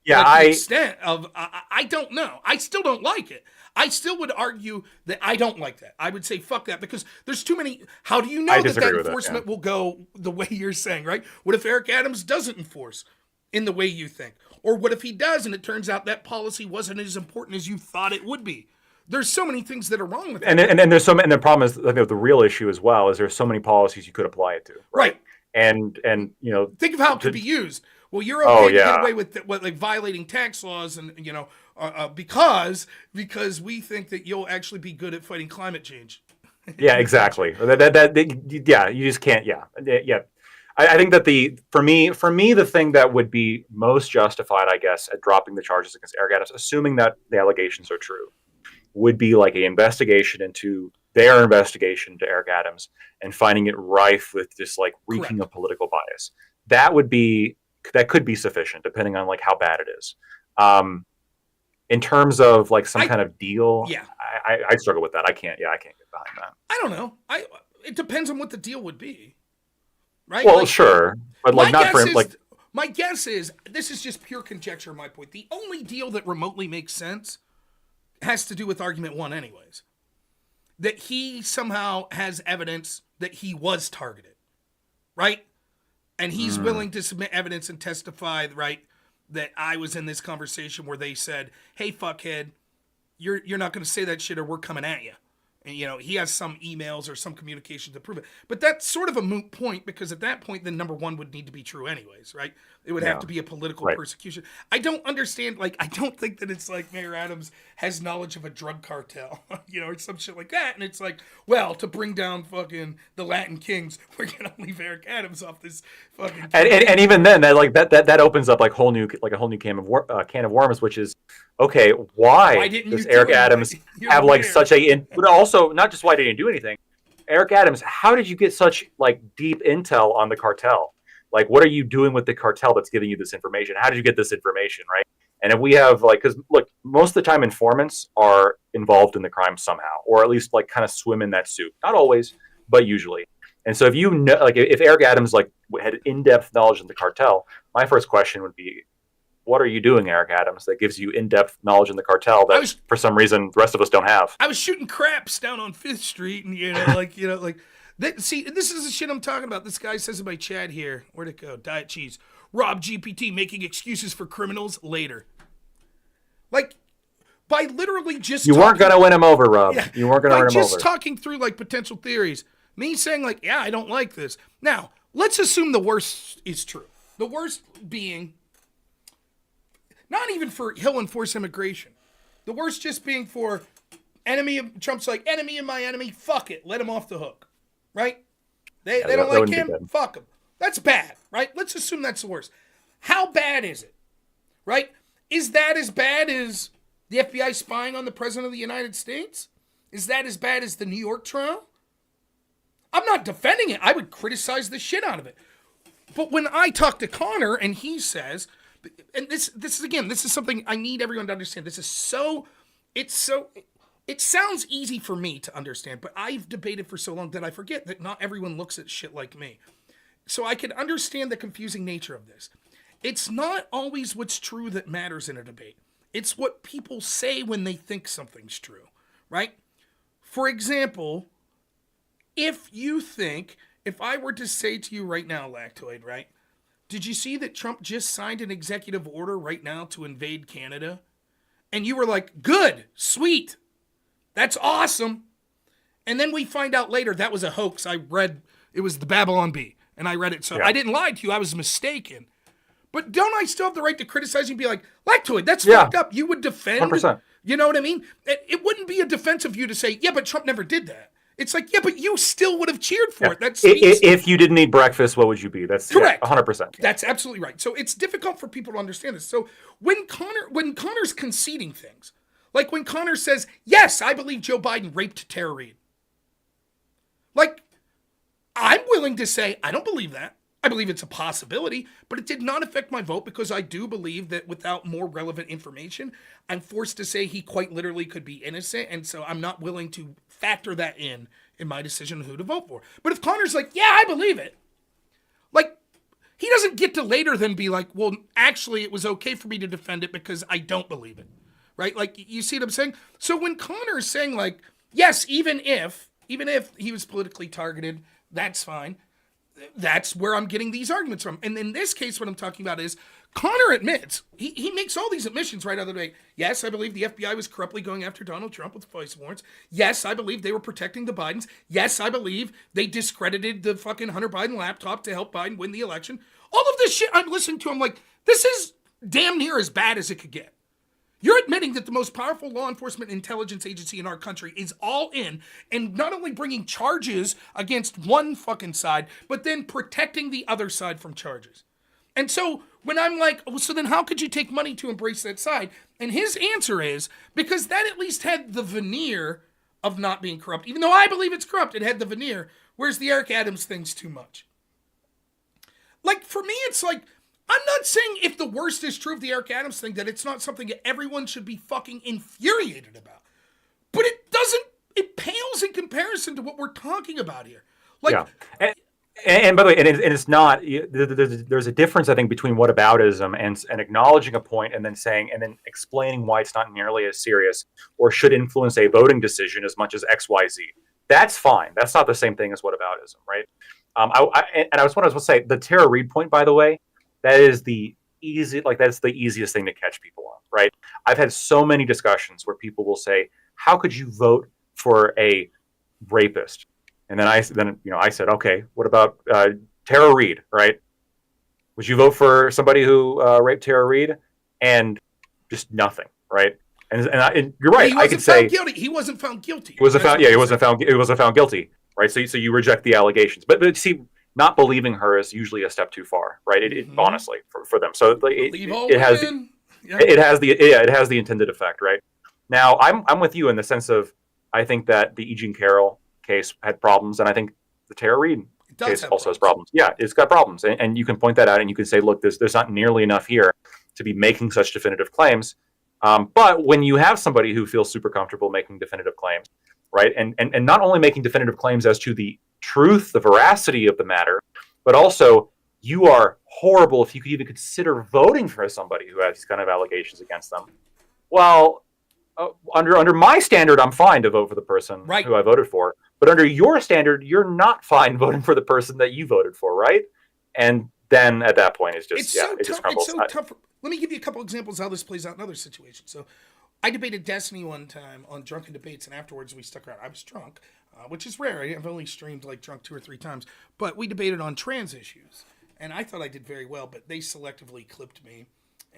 extent of, I don't know. I still don't like it. I still would argue that I don't like that. I would say fuck that because there's too many. How do you know that enforcement will go the way you're saying, right? What if Eric Adams doesn't enforce in the way you think? Or what if he does and it turns out that policy wasn't as important as you thought it would be? There's so many things that are wrong with it. And there's so many, and the problem is, I think the real issue as well is there's so many policies you could apply it to. Right. And think of how it could be used. Well, you're Oh, okay to get yeah. away with like violating tax laws, and because we think that you'll actually be good at fighting climate change. Yeah, exactly. Yeah, you just can't. Yeah, yeah. I think that for me, the thing that would be most justified, I guess, at dropping the charges against Eric Adams, assuming that the allegations are true, would be like an investigation into their investigation to Eric Adams and finding it rife with just like reeking Correct. of political bias. That could be sufficient, depending on like how bad it is. In terms of like some kind of deal, Yeah. I struggle with that. I can't get behind that. I don't know. It depends on what the deal would be, right? Well, sure, but like not for like. My guess is this is just pure conjecture. My point: the only deal that remotely makes sense has to do with argument one, anyways. That he somehow has evidence that he was targeted, right? And he's willing to submit evidence and testify, right, that I was in this conversation where they said, "Hey, fuckhead, you're not going to say that shit, or we're coming at you." And he has some emails or some communication to prove it. But that's sort of a moot point, because at that point, then number one would need to be true anyways, right? It would have to be a political persecution. I don't understand. Like, I don't think that it's like Mayor Adams has knowledge of a drug cartel, or some shit like that. And it's like, well, to bring down fucking the Latin Kings, we're gonna leave Eric Adams off this fucking. And even then, that opens up like a whole new can of worms, which is, okay, why does Eric Adams have like such a? But also, not just why didn't you do anything, Eric Adams, how did you get such like deep intel on the cartel? Like, what are you doing with the cartel that's giving you this information? How did you get this information, right? And if we have like, because look, most of the time informants are involved in the crime somehow, or at least like kind of swim in that soup. Not always, but usually. And so if you know, like, if Eric Adams like had in-depth knowledge of the cartel, my first question would be, what are you doing, Eric Adams, that gives you in-depth knowledge in the cartel that for some reason the rest of us don't have? I was shooting craps down on 5th Street, and see, this is the shit I'm talking about. This guy says in my chat here, where'd it go? Diet cheese. Rob GPT making excuses for criminals later. Like, by literally just you weren't gonna win him over, Rob. Yeah, you weren't gonna win him over. Just talking through like potential theories. Me saying like, yeah, I don't like this. Now, let's assume the worst is true. The worst being, not even for he'll enforce immigration. The worst just being for Trump's like, enemy of my enemy, fuck it, let him off the hook. Right? They don't like him, fuck him. That's bad, right? Let's assume that's the worst. How bad is it? Right? Is that as bad as the FBI spying on the President of the United States? Is that as bad as the New York trial? I'm not defending it. I would criticize the shit out of it. But when I talk to Connor and he says, and this is something I need everyone to understand. It sounds easy for me to understand, but I've debated for so long that I forget that not everyone looks at shit like me. So I can understand the confusing nature of this. It's not always what's true that matters in a debate. It's what people say when they think something's true, right? For example, if I were to say to you right now, Lactoid, right? Did you see that Trump just signed an executive order right now to invade Canada? And you were like, good, sweet, that's awesome. And then we find out later that was a hoax. I read, it was the Babylon Bee, and I read it. So I didn't lie to you, I was mistaken. But don't I still have the right to criticize you and be like, Lactoid, that's fucked up. You would defend, 100%. You know what I mean? It wouldn't be a defense of you to say, yeah, but Trump never did that. It's like, yeah, but you still would have cheered for it. That's if you didn't eat breakfast, what would you be? That's correct. 100%. That's absolutely right. So it's difficult for people to understand this. So when Connor's conceding things, like when Connor says, yes, I believe Joe Biden raped Tara Reade. Like, I'm willing to say, I don't believe that. I believe it's a possibility, but it did not affect my vote because I do believe that without more relevant information, I'm forced to say he quite literally could be innocent, and so I'm not willing to factor that in my decision of who to vote for. But if Connor's like, yeah, I believe it, like, he doesn't get to later then be like, well, actually, it was okay for me to defend it because I don't believe it, right? Like, you see what I'm saying? So when Connor is saying, like, yes, even if he was politically targeted, that's fine. That's where I'm getting these arguments from. And in this case, what I'm talking about is Connor admits, he makes all these admissions right out of the way. Yes, I believe the FBI was corruptly going after Donald Trump with FISA warrants. Yes, I believe they were protecting the Bidens. Yes, I believe they discredited the fucking Hunter Biden laptop to help Biden win the election. All of this shit I'm listening to, I'm like, this is damn near as bad as it could get. You're admitting that the most powerful law enforcement intelligence agency in our country is all in and not only bringing charges against one fucking side, but then protecting the other side from charges. And so when I'm like, well, so then how could you take money to embrace that side? And his answer is, because that at least had the veneer of not being corrupt. Even though I believe it's corrupt, it had the veneer, whereas the Eric Adams thing's too much. Like, for me, it's like, I'm not saying if the worst is true of the Eric Adams thing, that it's not something that everyone should be fucking infuriated about. But it pales in comparison to what we're talking about here. Like, yeah. And by the way, and it's not, there's a difference, I think, between whataboutism and acknowledging a point and then explaining why it's not nearly as serious or should influence a voting decision as much as XYZ. That's fine. That's not the same thing as whataboutism, right? I was going to say, the Tara Reid point, by the way, that's the easiest thing to catch people on, right? I've had so many discussions where people will say, how could you vote for a rapist? And then I said, okay, what about Tara Reid, right? Would you vote for somebody who raped Tara Reid? And just nothing, right? And you're right. I could say he wasn't found guilty. He wasn't found guilty, right? So you reject the allegations, but see, not believing her is usually a step too far, right? It honestly for them. So it has the intended effect, right? Now I'm with you in the sense of I think that the E. Jean Carroll case had problems, and I think the Tara Reid case also has problems. Yeah, it's got problems, and you can point that out, and you can say, look, there's not nearly enough here to be making such definitive claims. But when you have somebody who feels super comfortable making definitive claims, right, and not only making definitive claims as to the truth, the veracity of the matter, but also you are horrible if you could even consider voting for somebody who has these kind of allegations against them. Well, under my standard, I'm fine to vote for the person who I voted for. But under your standard, you're not fine voting for the person that you voted for, right? And then at that point, it just crumbles. It's so tough. Let me give you a couple examples how this plays out in other situations. So I debated Destiny one time on Drunken Debates, and afterwards we stuck around. I was drunk, which is rare. I've only streamed like drunk 2 or 3 times. But we debated on trans issues. And I thought I did very well, but they selectively clipped me.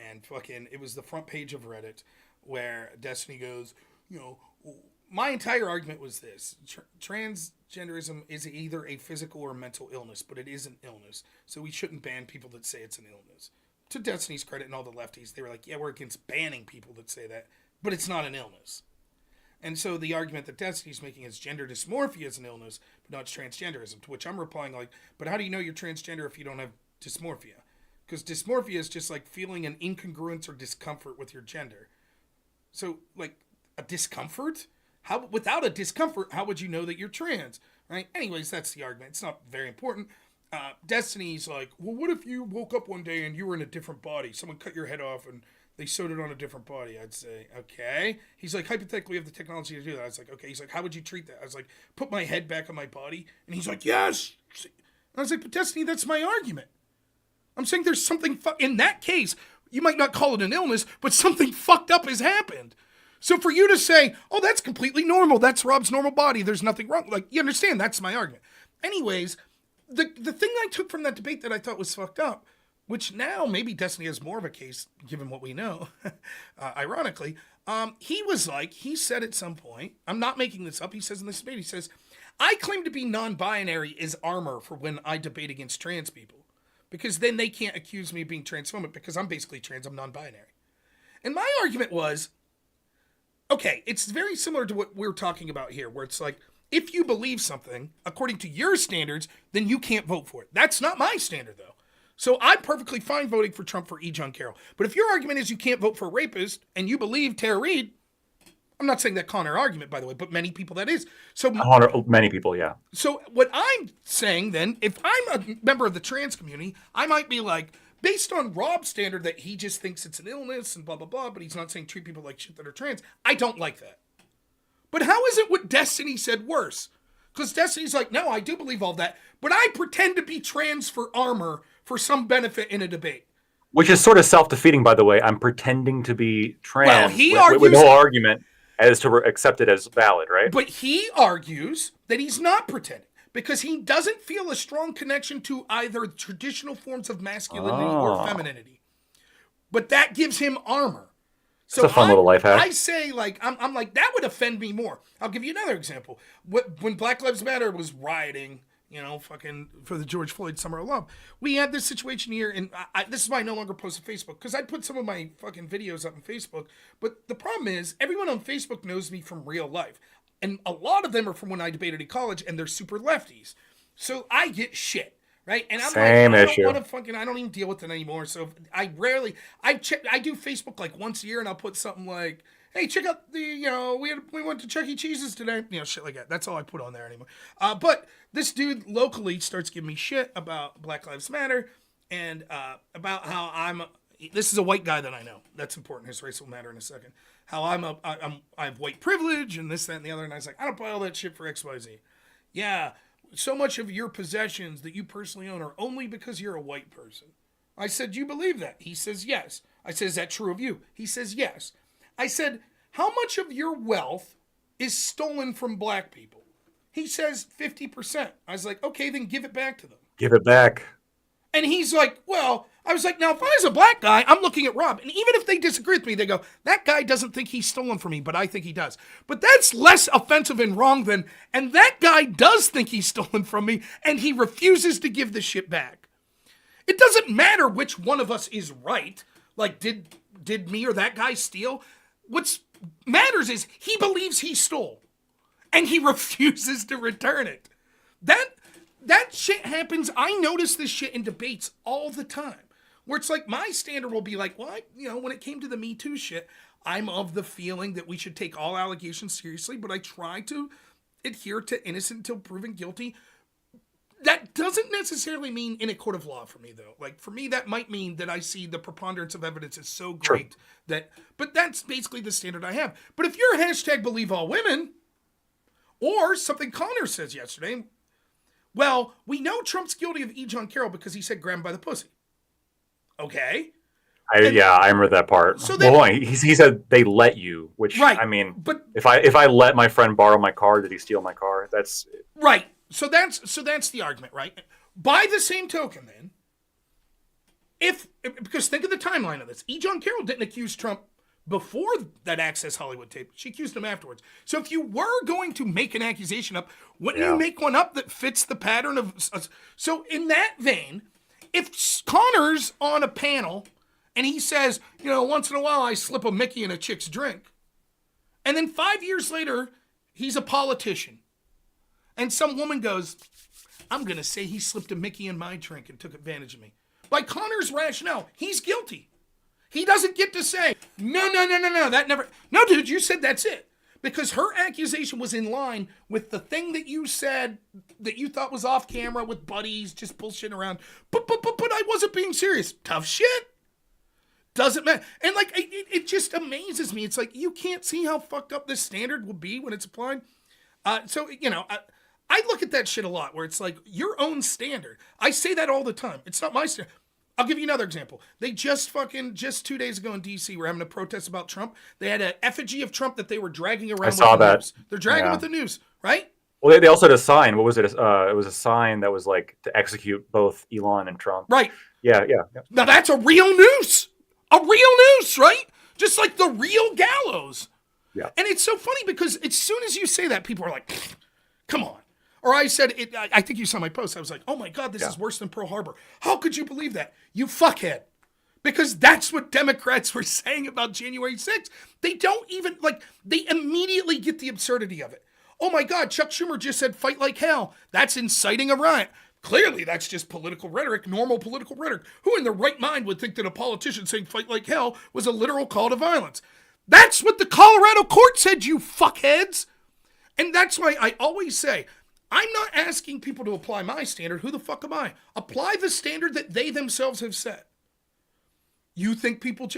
And fucking, it was the front page of Reddit where Destiny goes, my entire argument was this. Transgenderism is either a physical or mental illness, but it is an illness. So we shouldn't ban people that say it's an illness. To Destiny's credit and all the lefties, they were like, yeah, we're against banning people that say that, but it's not an illness. And so the argument that Destiny's making is gender dysmorphia is an illness, but not transgenderism, to which I'm replying like, but how do you know you're transgender if you don't have dysmorphia? Because dysmorphia is just like feeling an incongruence or discomfort with your gender. So, like, a discomfort? Without a discomfort, how would you know that you're trans? Right? Anyways, that's the argument. It's not very important. Destiny's like, well, what if you woke up one day and you were in a different body? Someone cut your head off and they sewed it on a different body. I'd say, okay. He's like, hypothetically, we have the technology to do that. I was like, okay. He's like, how would you treat that? I was like, put my head back on my body. And he's like, yes. I was like, but Destiny, that's my argument. I'm saying there's something, in that case, you might not call it an illness, but something fucked up has happened. So for you to say, oh, that's completely normal. That's Rob's normal body. There's nothing wrong. Like, you understand, that's my argument. Anyways, the thing I took from that debate that I thought was fucked up, which now maybe Destiny has more of a case, given what we know, ironically, he said at some point, I'm not making this up, he says in this debate, he says, I claim to be non-binary is armor for when I debate against trans people. Because then they can't accuse me of being transphobic because I'm basically trans, I'm non-binary. And my argument was, okay, it's very similar to what we're talking about here, where it's like, if you believe something, according to your standards, then you can't vote for it. That's not my standard, though. So I'm perfectly fine voting for Trump for E. Jean Carroll. But if your argument is you can't vote for a rapist, and you believe Tara Reid, I'm not saying that Connor argument, by the way, but many people that is. So many people, yeah. So what I'm saying then, if I'm a member of the trans community, I might be like, based on Rob's standard that he just thinks it's an illness and blah, blah, blah, but he's not saying treat people like shit that are trans, I don't like that. But how is it what Destiny said worse? Because Destiny's like, no, I do believe all that, but I pretend to be trans for armor for some benefit in a debate. Which is sort of self-defeating, by the way. I'm pretending to be trans well, he argues, with no argument as to accept it as valid, right? But he argues that he's not pretending. because he doesn't feel a strong connection to either traditional forms of masculinity or femininity. But that gives him armor. So it's a fun little life hack. I say, like, I'm like, that would offend me more. I'll give you another example. When Black Lives Matter was rioting, fucking for the George Floyd Summer of Love, we had this situation here, and this is why I no longer post to Facebook, because I put some of my fucking videos up on Facebook. But the problem is, everyone on Facebook knows me from real life. And a lot of them are from when I debated at college, and they're super lefties. So I get shit. Right, and I'm Same like, issue. I don't even deal with it anymore. So I do Facebook like once a year, and I'll put something like, "Hey, check out the, we went to Chuck E. Cheese's today," shit like that. That's all I put on there anymore. But this dude locally starts giving me shit about Black Lives Matter and about how this is a white guy that I know. That's important. His race will matter in a second. How I have white privilege and this, that, and the other. And I was like, I don't buy all that shit for XYZ. Yeah. So much of your possessions that you personally own are only because you're a white person. I said, do you believe that? He says, yes. I said, is that true of you? He says, yes. I said, how much of your wealth is stolen from black people? He says 50%. I was like, okay, then give it back to them. Give it back. And he's like, well, I was like, now, if I was a black guy, I'm looking at Rob. And even if they disagree with me, they go, that guy doesn't think he's stolen from me, but I think he does. But that's less offensive and wrong than, and that guy does think he's stolen from me, and he refuses to give the shit back. It doesn't matter which one of us is right. Like, did me or that guy steal? What matters is he believes he stole, and he refuses to return it. That shit happens. I notice this shit in debates all the time. Where it's like my standard will be like, well, when it came to the Me Too shit, I'm of the feeling that we should take all allegations seriously, but I try to adhere to innocent until proven guilty. That doesn't necessarily mean in a court of law for me, though. Like, for me, that might mean that I see the preponderance of evidence is so great but that's basically the standard I have. But if you're hashtag believe all women, or something Connor says yesterday, well, we know Trump's guilty of E. John Carroll because he said grab him by the pussy. Okay. I remember that part. So then, he said they let you, which right, I mean, but if I let my friend borrow my car, did he steal my car? That's right. So that's the argument, right? By the same token, then, because think of the timeline of this. E. John Carroll didn't accuse Trump before that Access Hollywood tape. She accused him afterwards. So if you were going to make an accusation up, wouldn't you make one up that fits the pattern of... So in that vein, if Connor's on a panel and he says, once in a while I slip a Mickey in a chick's drink, and then 5 years later, he's a politician, and some woman goes, I'm going to say he slipped a Mickey in my drink and took advantage of me. By Connor's rationale, he's guilty. He doesn't get to say, no, that never... No, dude, you said that's it. Because her accusation was in line with the thing that you said that you thought was off camera with buddies, just bullshitting around. But I wasn't being serious. Tough shit. Doesn't matter. And, like, it just amazes me. It's like, you can't see how fucked up this standard will be when it's applied. I look at that shit a lot where it's like, your own standard. I say that all the time. It's not my standard. I'll give you another example. They just 2 days ago in D.C. were having a protest about Trump. They had an effigy of Trump that they were dragging around with the news. They're dragging with the news, right? Well, they also had a sign. What was it? It was a sign that was like to execute both Elon and Trump. Right. Yeah. Now that's a real noose. A real noose, right? Just like the real gallows. Yeah. And it's so funny because as soon as you say that, people are like, come on. Or I said, I think you saw my post. I was like, oh my God, this is worse than Pearl Harbor. How could you believe that? You fuckhead. Because that's what Democrats were saying about January 6th. They don't even, they immediately get the absurdity of it. Oh my God, Chuck Schumer just said fight like hell. That's inciting a riot. Clearly, that's just political rhetoric, normal political rhetoric. Who in their right mind would think that a politician saying fight like hell was a literal call to violence? That's what the Colorado court said, you fuckheads. And that's why I always say, I'm not asking people to apply my standard. Who the fuck am I? Apply the standard that they themselves have set. You think people...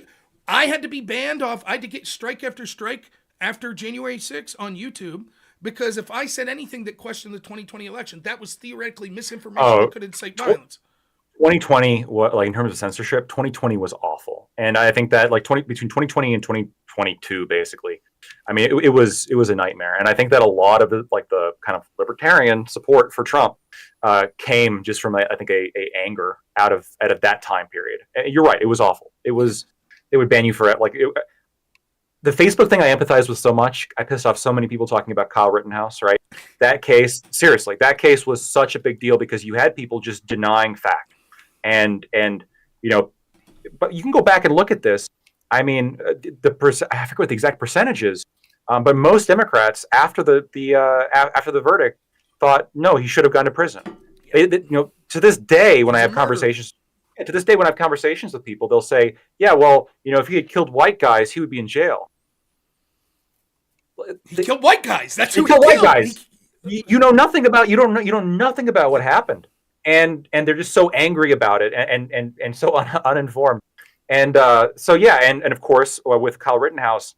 I had to be banned off. I had to get strike after January 6th on YouTube because if I said anything that questioned the 2020 election, that was theoretically misinformation that could incite violence. 2020, in terms of censorship, 2020 was awful. And I think that between 2020 and 2022, basically, I mean, it was a nightmare, and I think that a lot of the kind of libertarian support for Trump came just from I think a anger out of that time period. And you're right; it was awful. They would ban you for it. The Facebook thing I empathize with so much. I pissed off so many people talking about Kyle Rittenhouse, right? That case, seriously, that case was such a big deal because you had people just denying fact, and but you can go back and look at this. I mean, I forget what the exact percentage is, but most Democrats after the verdict thought no, he should have gone to prison. To this day, when I have conversations. To this day, when I have conversations with people, they'll say, "Yeah, well, if he had killed white guys, he would be in jail." He killed white guys. That's who he killed. White killed. Guys. You know nothing about you know nothing about what happened, and they're just so angry about it and so uninformed. And so yeah, and of course with Kyle Rittenhouse,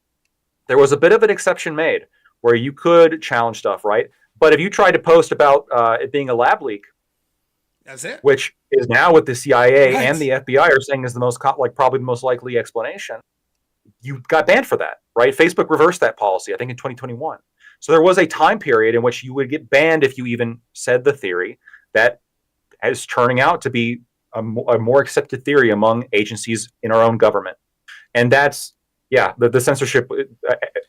there was a bit of an exception made where you could challenge stuff, right? But if you tried to post about it being a lab leak. That's it. Which is now what the CIA Right. and the FBI are saying is the most probably the most likely explanation. You got banned for that, right? Facebook reversed that policy, I think, in 2021. So there was a time period in which you would get banned if you even said the theory that is turning out to be a more accepted theory among agencies in our own government. And that's, the censorship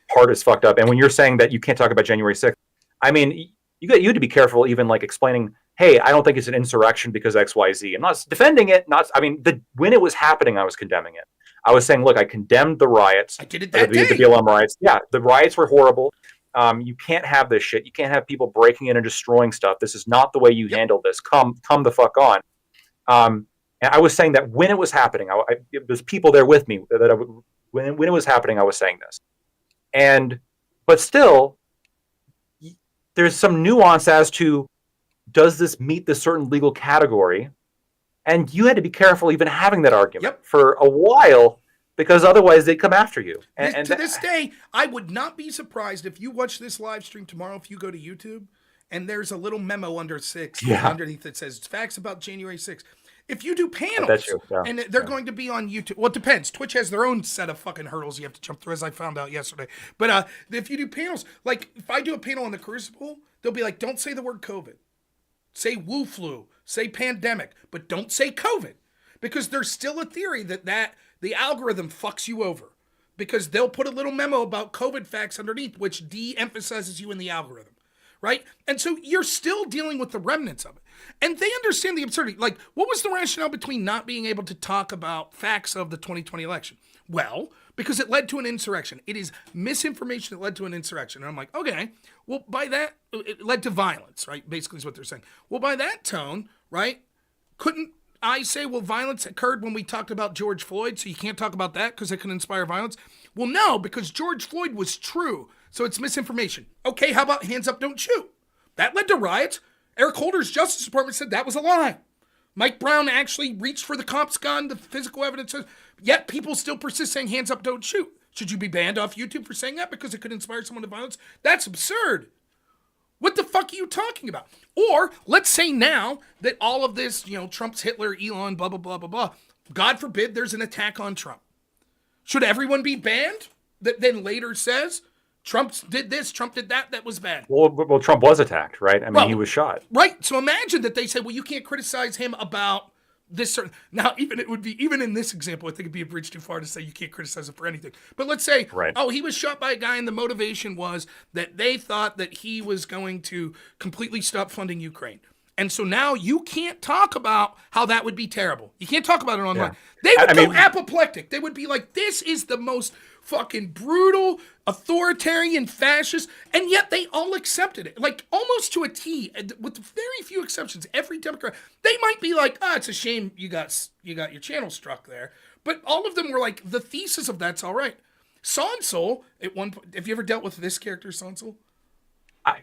part is fucked up. And when you're saying that you can't talk about January 6th, I mean, you had to be careful even explaining, hey, I don't think it's an insurrection because XYZ. I'm not defending it. When it was happening, I was condemning it. I was saying, look, I condemned the riots. I did it that day. The BLM riots. Yeah, the riots were horrible. You can't have this shit. You can't have people breaking in and destroying stuff. This is not the way you handle this. Come the fuck on. And I was saying that when it was happening, there's people there with me when it was happening, I was saying this. But still, there's some nuance as to, does this meet this certain legal category? And you had to be careful even having that argument for a while, because otherwise they'd come after you. And to this day, I would not be surprised if you watch this live stream tomorrow, if you go to YouTube, and there's a little memo underneath that says facts about January 6th. If you do panels, and they're going to be on YouTube, well, it depends. Twitch has their own set of fucking hurdles you have to jump through, as I found out yesterday. But if you do panels, if I do a panel on the Crucible, they'll be like, don't say the word COVID. Say Wu flu, say pandemic, but don't say COVID, because there's still a theory that the algorithm fucks you over, because they'll put a little memo about COVID facts underneath, which de-emphasizes you in the algorithm, right? And so you're still dealing with the remnants of it. And they understand the absurdity. What was the rationale between not being able to talk about facts of the 2020 election? Well, because it led to an insurrection. It is misinformation that led to an insurrection. And I'm like, okay, well, by that, it led to violence, right? Basically is what they're saying. Well, by that tone, right, couldn't I say, well, violence occurred when we talked about George Floyd, so you can't talk about that because it can inspire violence? Well, no, because George Floyd was true, so it's misinformation. Okay, how about hands up, don't shoot? That led to riots. Eric Holder's Justice Department said that was a lie. Mike Brown actually reached for the cop's gun, the physical evidence, yet people still persist saying hands up, don't shoot. Should you be banned off YouTube for saying that because it could inspire someone to violence? That's absurd. What the fuck are you talking about? Or let's say now that all of this, Trump's Hitler, Elon, blah, blah, blah, blah, blah. God forbid there's an attack on Trump. Should everyone be banned that then later says Trump did this, Trump did that, that was bad? Well, Trump was attacked, right? I mean, he was shot. Right. So imagine that they say, well, you can't criticize him about this certain. Now, even in this example, I think it'd be a bridge too far to say you can't criticize him for anything. But let's say, he was shot by a guy and the motivation was that they thought that he was going to completely stop funding Ukraine. And so now you can't talk about how that would be terrible. You can't talk about it online. Yeah. They would go apoplectic. They would be like, this is the most fucking brutal, authoritarian, fascist, and yet they all accepted it. Almost to a T, with very few exceptions. Every Democrat, they might be like, it's a shame you got your channel struck there. But all of them were like, the thesis of that's all right. Sonsol, at one point, have you ever dealt with this character, Sonsol?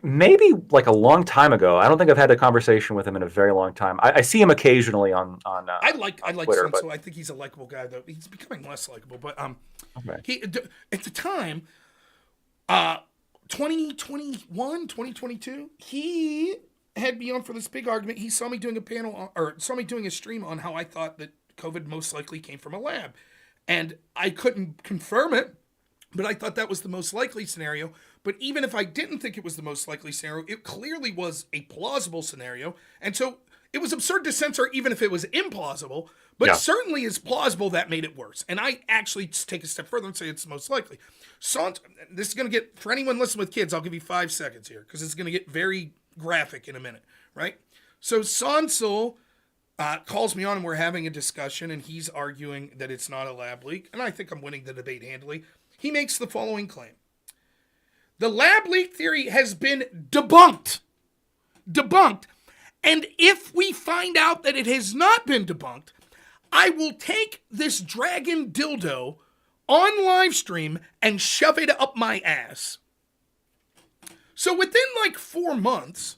Maybe a long time ago. I don't think I've had a conversation with him in a very long time. I see him occasionally on I like Twitter, Sonsol. I think he's a likable guy, though. He's becoming less likable. But he at the time, 2021, 2022, he had me on for this big argument. He saw me doing a panel saw me doing a stream on how I thought that COVID most likely came from a lab, and I couldn't confirm it. But I thought that was the most likely scenario. But even if I didn't think it was the most likely scenario, it clearly was a plausible scenario. And so it was absurd to censor even if it was implausible, but certainly is plausible that made it worse. And I actually take a step further and say it's most likely. This is going to get, for anyone listening with kids, I'll give you 5 seconds here because it's going to get very graphic in a minute, right? So Sansel calls me on and we're having a discussion and he's arguing that it's not a lab leak. And I think I'm winning the debate handily. He makes the following claim. The lab leak theory has been debunked. Debunked. And if we find out that it has not been debunked, I will take this dragon dildo on live stream and shove it up my ass. So within like 4 months,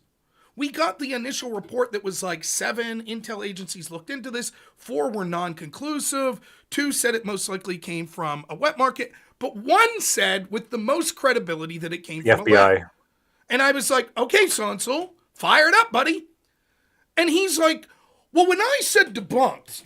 we got the initial report that was like 7 intel agencies looked into this. 4 were non-conclusive. 2 said it most likely came from a wet market. But 1 said with the most credibility that it came from FBI. a lab. And I was like, okay, Sansel, fire it up, buddy. And he's like, well, when I said debunked,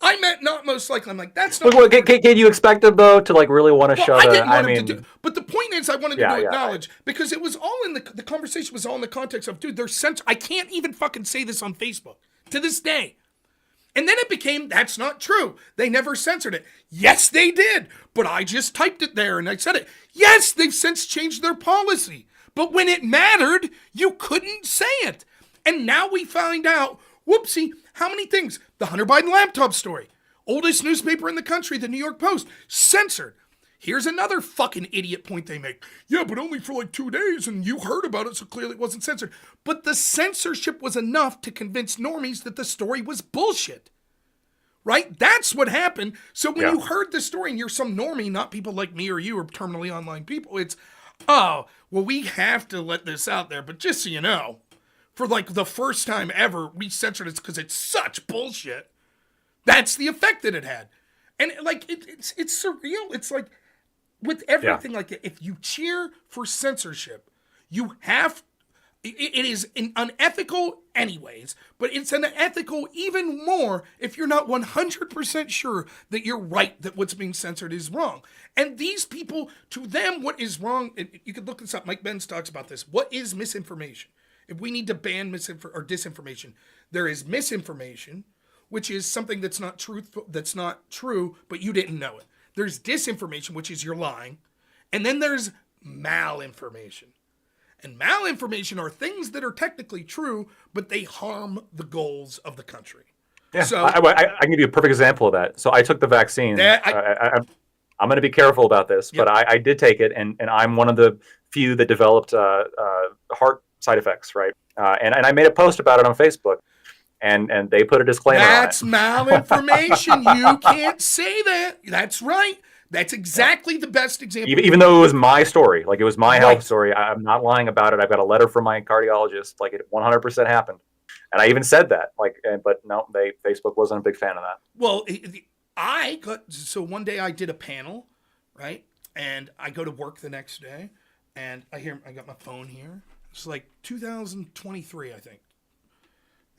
I meant not most likely. I'm like, that's not. Can you expect him though to like really want to shove it? I didn't want him to do. But the point is, I wanted to acknowledge because it was all in the conversation was all in the context of, dude, there's censor. I can't even fucking say this on Facebook to this day. And then it became, that's not true. They never censored it. Yes, they did. But I just typed it there and I said it. Yes, they've since changed their policy. But when it mattered, you couldn't say it. And now we find out, whoopsie, how many things? The Hunter Biden laptop story. Oldest newspaper in the country, the New York Post, censored. Here's another fucking idiot point they make. Yeah, but only for like 2 days and you heard about it, so clearly it wasn't censored. But the censorship was enough to convince normies that the story was bullshit. Right? That's what happened. So when you heard the story and you're some normie, not people like me or you or terminally online people, it's, oh, well, we have to let this out there. But just so you know, for like the first time ever, we censored it because it's such bullshit. That's the effect that it had. And like, it's surreal. It's like, with everything like that, if you cheer for censorship, you have, it is unethical anyways, but it's unethical even more if you're not 100% sure that you're right, that what's being censored is wrong. And these people, to them, what is wrong, you could look this up, Mike Benz talks about this, what is misinformation? If we need to ban disinformation, there is misinformation, which is something that's not truthful, that's not true, but you didn't know it. There's disinformation, which is you're lying. And then there's malinformation. And malinformation are things that are technically true, but they harm the goals of the country. Yeah, so I can give you a perfect example of that. So I took the vaccine. I'm going to be careful about this, but I did take it, and I'm one of the few that developed heart side effects, right? And I made a post about it on Facebook. And they put a disclaimer on it. That's malinformation. You can't say that. That's right. That's exactly the best example. Even though it was my story, like it was my health story, I'm not lying about it. I've got a letter from my cardiologist, like it 100% happened. And I even said that, but no, Facebook wasn't a big fan of that. Well, so one day I did a panel, right? And I go to work the next day and I got my phone here. It's like 2023, I think.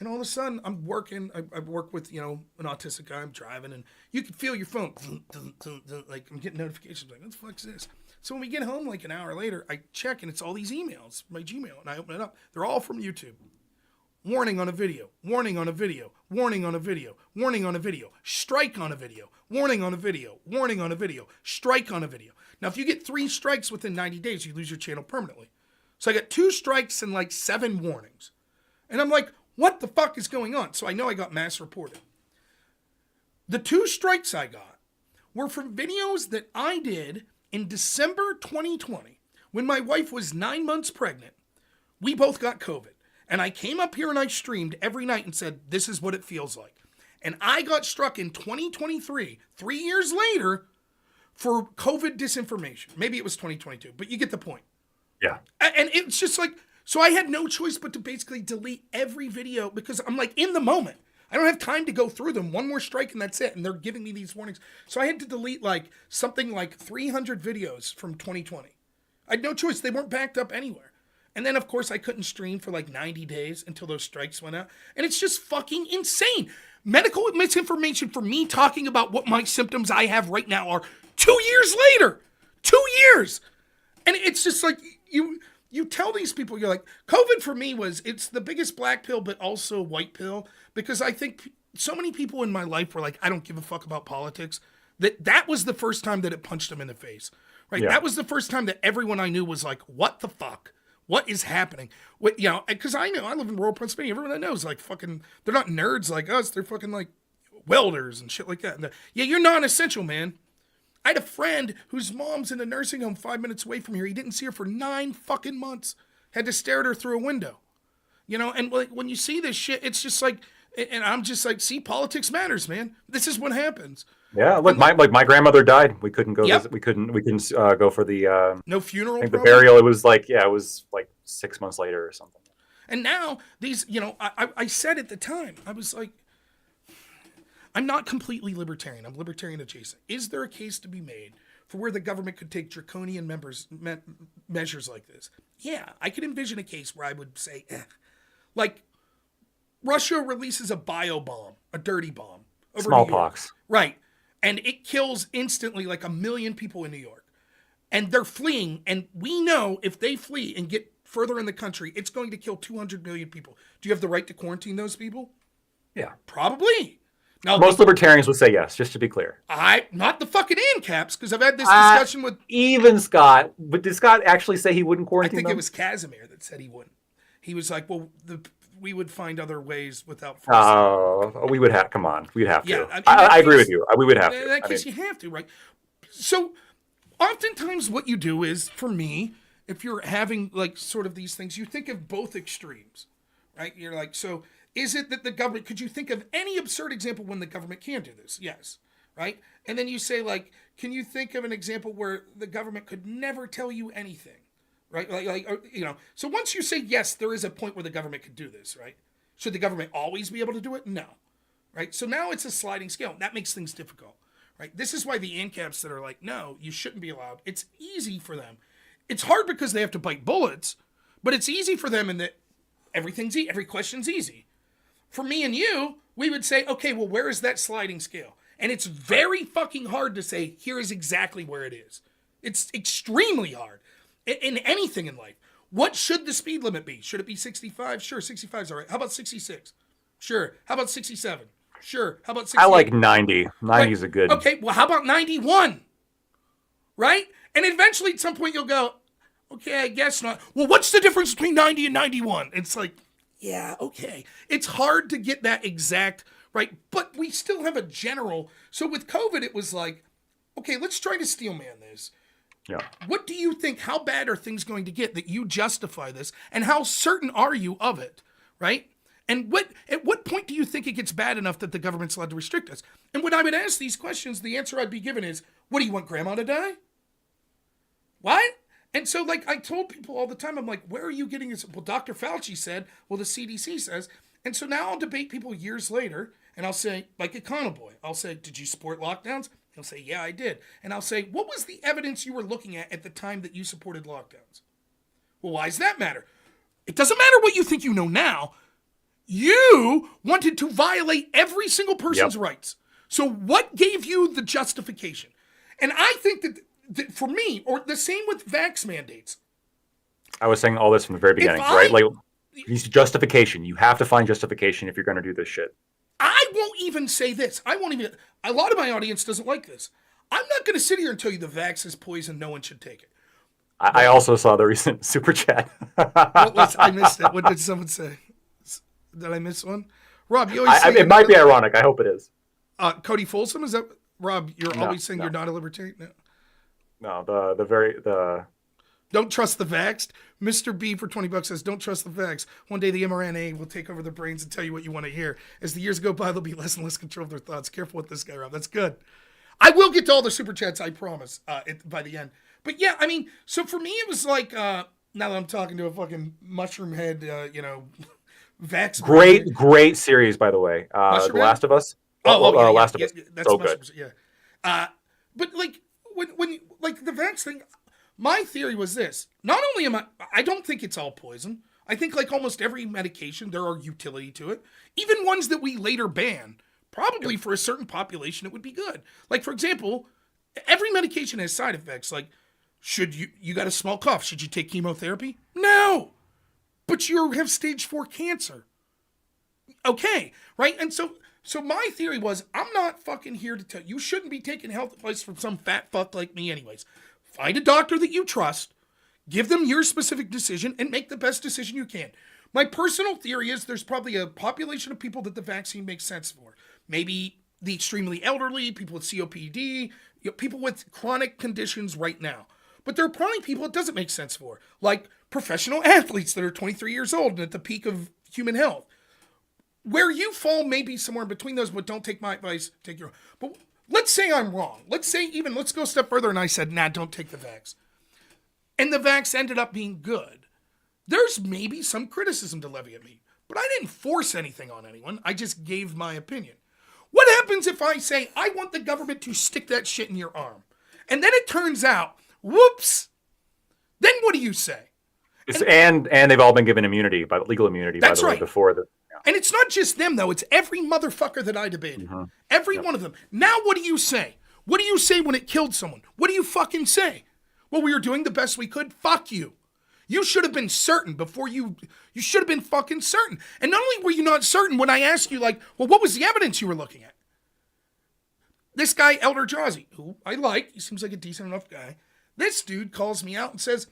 And all of a sudden, I'm working. I work with, an autistic guy. I'm driving, and you can feel your phone. Like, I'm getting notifications. Like, what the fuck is this? So when we get home, like an hour later, I check, and it's all these emails, my Gmail, and I open it up. They're all from YouTube. Warning on a video. Warning on a video. Warning on a video. Warning on a video. Strike on a video. Warning on a video. Warning on a video. Strike on a video. Now, if you get 3 strikes within 90 days, you lose your channel permanently. So I got 2 strikes and like 7 warnings. And I'm like, what the fuck is going on? So I know I got mass reported. The 2 strikes I got were from videos that I did in December 2020 when my wife was 9 months pregnant. We both got COVID. And I came up here and I streamed every night and said, this is what it feels like. And I got struck in 2023, 3 years later, for COVID disinformation. Maybe it was 2022, but you get the point. Yeah. And it's just like, so I had no choice but to basically delete every video because I'm like in the moment. I don't have time to go through them. 1 more strike and that's it. And they're giving me these warnings. So I had to delete like something like 300 videos from 2020. I had no choice. They weren't backed up anywhere. And then of course I couldn't stream for like 90 days until those strikes went out. And it's just fucking insane. Medical misinformation for me talking about what my symptoms I have right now are 2 years later. 2 years. And it's just like, you tell these people, you're like, COVID for me it's the biggest black pill, but also white pill, because I think so many people in my life were like, I don't give a fuck about politics. That was the first time that it punched them in the face, right? Yeah. That was the first time that everyone I knew was like, what the fuck? What is happening? What, because I know, I live in rural Pennsylvania. Everyone I know is like fucking, they're not nerds like us. They're fucking like welders and shit like that. And yeah, you're non-essential, man. I had a friend whose mom's in a nursing home 5 minutes away from here. He didn't see her for 9 fucking months. Had to stare at her through a window. And like when you see this shit, it's just like, and I'm just like, see, politics matters, man. This is what happens. Yeah, look, my grandmother died. We couldn't go Yep. visit. We couldn't go for the No funeral. I think the probably? burial. It was like 6 months later or something. And now these, I said at the time, I was like, I'm not completely libertarian. I'm libertarian adjacent. Is there a case to be made for where the government could take draconian measures like this? Yeah, I could envision a case where I would say, like Russia releases a bio bomb, a dirty bomb. Over Smallpox. Right. And it kills instantly like 1 million people in New York. And they're fleeing. And we know if they flee and get further in the country, it's going to kill 200 million people. Do you have the right to quarantine those people? Yeah. Probably. Now, Most libertarians would say yes, just to be clear. Not the fucking ANCAPs, because I've had this discussion with... Even Scott. But did Scott actually say he wouldn't I quarantine think them? it was Casimir that said he wouldn't. He was like, well, we would find other ways without... We would have... Come on. We'd have to. Yeah, I agree with you. We would have to. In that case, you have to, right? So, oftentimes what you do is, for me, if you're having, like, sort of these things, you think of both extremes, right? You're like, so... Is it that the government, could you think of any absurd example when the government can do this? Yes. Right? And then you say, like, can you think of an example where the government could never tell you anything? Right? So once you say, yes, there is a point where the government could do this, right? Should the government always be able to do it? No. Right? So now it's a sliding scale. That makes things difficult. Right? This is why the ANCAPs that are like, no, you shouldn't be allowed. It's easy for them. It's hard because they have to bite bullets, but it's easy for them in that every question's easy. For me and you, we would say, okay, well, where is that sliding scale? And it's very fucking hard to say, here is exactly where it is. It's extremely hard in anything in life. What should the speed limit be? Should it be 65? Sure, 65 is all right. How about 66? Sure. How about 67? Sure. How about 68? I like 90. 90 is a good... Okay, well, how about 91? Right? And eventually, at some point, you'll go, okay, I guess not. Well, what's the difference between 90 and 91? It's like, yeah, okay. It's hard to get that exact, right? But we still have a general. So with COVID, it was like, okay, let's try to steelman this. Yeah. What do you think? How bad are things going to get that you justify this? And how certain are you of it, right? And at what point do you think it gets bad enough that the government's allowed to restrict us? And when I would ask these questions, the answer I'd be given is, what do you want grandma to die? What? And so, like, I told people all the time, I'm like, where are you getting this? Well, Dr. Fauci said, well, the CDC says. And so now I'll debate people years later, and I'll say, like Econoboy, I'll say, did you support lockdowns? He'll say, yeah, I did. And I'll say, what was the evidence you were looking at the time that you supported lockdowns? Well, why does that matter? It doesn't matter what you think you know now. You wanted to violate every single person's rights. So what gave you the justification? And I think that for me, or the same with vax mandates. I was saying all this from the very beginning, right? Like, justification. You have to find justification if you're going to do this shit. I won't even say this. A lot of my audience doesn't like this. I'm not going to sit here and tell you the vax is poison. No one should take it. I also saw the recent super chat. I missed it. What did someone say? Did I miss one? Rob, you always say... It might be ironic. I hope it is. Cody Folsom, is that... Rob, you're always saying you're not a libertarian? No. No, Don't trust the vaxxed. Mr. B for $20 says, don't trust the vax. One day the mRNA will take over their brains and tell you what you want to hear. As the years go by, they'll be less and less control of their thoughts. Careful with this guy, Rob. That's good. I will get to all the super chats, I promise, by the end. But yeah, I mean, so for me, it was like, now that I'm talking to a fucking mushroom head, vax. Great series, by the way. The Last of Us. Last of Us. That's so good. Yeah. But like, when like the vax thing, my theory was this. Not only I don't think it's all poison. I think like almost every medication, there are utility to it. Even ones that we later ban, probably for a certain population, it would be good. Like, for example, Every medication has side effects. Like, should you got a small cough? Should you take chemotherapy? No. But you have stage 4 cancer. Okay, right? And so my theory was, I'm not fucking here to tell you shouldn't be taking health advice from some fat fuck like me anyways. Find a doctor that you trust, give them your specific decision, and make the best decision you can. My personal theory is there's probably a population of people that the vaccine makes sense for. Maybe the extremely elderly, people with COPD, people with chronic conditions right now. But there are probably people it doesn't make sense for, like professional athletes that are 23 years old and at the peak of human health. Where you fall may be somewhere in between those, but don't take my advice, take your own. But let's say I'm wrong. Let's go a step further and I said, nah, don't take the vax. And the vax ended up being good. There's maybe some criticism to levy at me, but I didn't force anything on anyone. I just gave my opinion. What happens if I say, I want the government to stick that shit in your arm? And then it turns out, whoops, then what do you say? And they've all been given immunity, legal immunity, by the way, before the... And it's not just them, though. It's every motherfucker that I debated. Mm-hmm. Every one of them. Now what do you say? What do you say when it killed someone? What do you fucking say? Well, we were doing the best we could. Fuck you. You should have been certain before you should have been fucking certain. And not only were you not certain when I asked you, like, well, what was the evidence you were looking at? This guy, Elder Jazzy, who I like, he seems like a decent enough guy. This dude calls me out and says,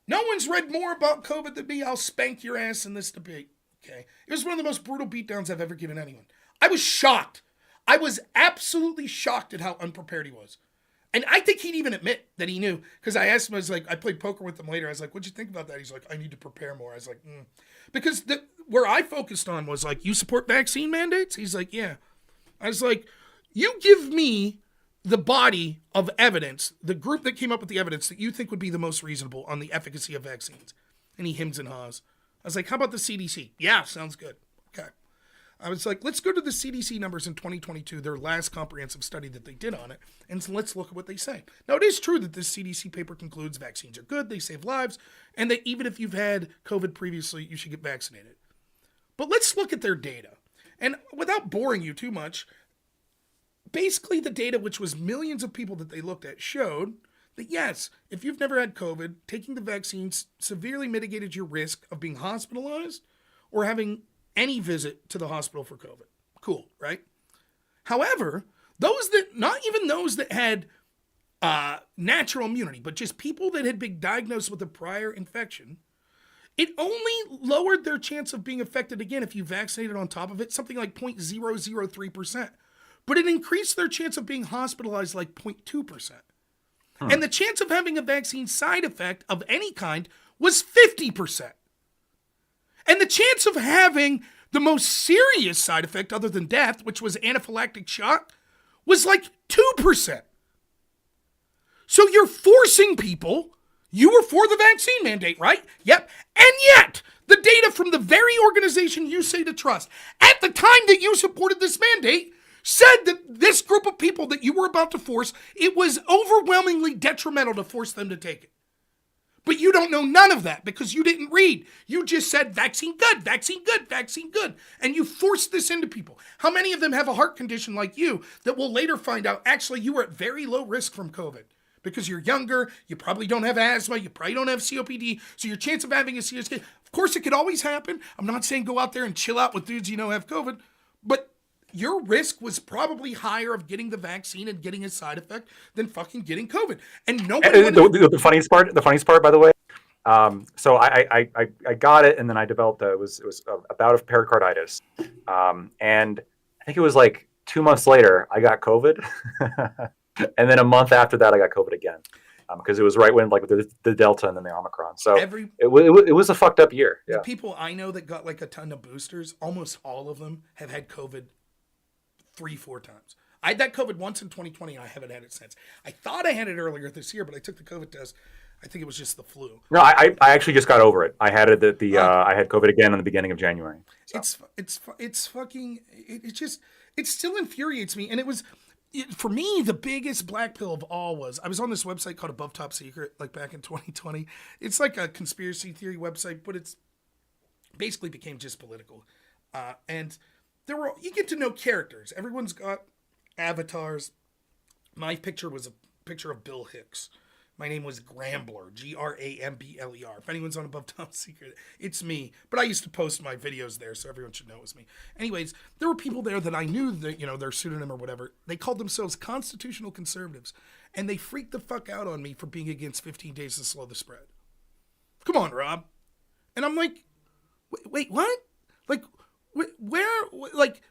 no one's read more about COVID than me. I'll spank your ass in this debate. Okay. It was one of the most brutal beatdowns I've ever given anyone. I was shocked. I was absolutely shocked at how unprepared he was. And I think he'd even admit that he knew. Because I asked him, I was like, I played poker with him later. I was like, what'd you think about that? He's like, I need to prepare more. I was like, Because where I focused on was like, you support vaccine mandates? He's like, yeah. I was like, you give me the body of evidence, the group that came up with the evidence that you think would be the most reasonable on the efficacy of vaccines. And he hems and haws. I was like, how about the CDC? Yeah, sounds good. Okay. I was like, let's go to the CDC numbers in 2022, their last comprehensive study that they did on it, and let's look at what they say. Now, it is true that this CDC paper concludes vaccines are good, they save lives, and that even if you've had COVID previously, you should get vaccinated. But let's look at their data. And without boring you too much, basically the data, which was millions of people that they looked at, showed that yes, if you've never had COVID, taking the vaccines severely mitigated your risk of being hospitalized or having any visit to the hospital for COVID. Cool, right? However, not even those that had natural immunity, but just people that had been diagnosed with a prior infection, it only lowered their chance of being affected again if you vaccinated on top of it, something like 0.003%. But it increased their chance of being hospitalized like 0.2%. And the chance of having a vaccine side effect of any kind was 50%. And the chance of having the most serious side effect other than death, which was anaphylactic shock, was like 2%. So you're forcing people. You were for the vaccine mandate, right? Yep. And yet, the data from the very organization you say to trust, at the time that you supported this mandate, said that this group of people that you were about to force, it was overwhelmingly detrimental to force them to take it. But you don't know none of that because you didn't read. You just said vaccine good, vaccine good, vaccine good. And you forced this into people. How many of them have a heart condition like you that will later find out actually you were at very low risk from COVID? Because you're younger, you probably don't have asthma, you probably don't have COPD, so your chance of having a COPD, of course it could always happen. I'm not saying go out there and chill out with dudes you know have COVID, but your risk was probably higher of getting the vaccine and getting a side effect than fucking getting COVID. And nobody. The funniest part, by the way. So I got it, and then I developed it was a bout of pericarditis, and I think it was like 2 months later I got COVID, and then a month after that I got COVID again, because it was right when like the Delta and then the Omicron. So it was a fucked up year. The people I know that got like a ton of boosters, almost all of them have had COVID 3-4 times. I had that COVID once in 2020 and I haven't had it since. I thought I had it earlier this year, but I took the COVID test. I think it was just the flu. No, I actually just got over it. I had it I had COVID again in the beginning of January. So. It's fucking it still infuriates me. And for me, the biggest black pill of all was I was on this website called Above Top Secret, like back in 2020. It's like a conspiracy theory website, but it's basically became just political. And you get to know characters. Everyone's got avatars. My picture was picture of Bill Hicks. My name was Grambler, Grambler. If anyone's on Above Top Secret, it's me. But I used to post my videos there, so everyone should know it was me. Anyways, there were people there that I knew that, their pseudonym or whatever. They called themselves constitutional conservatives, and they freaked the fuck out on me for being against 15 days to slow the spread. Come on, Rob. And I'm like, wait, what? Like,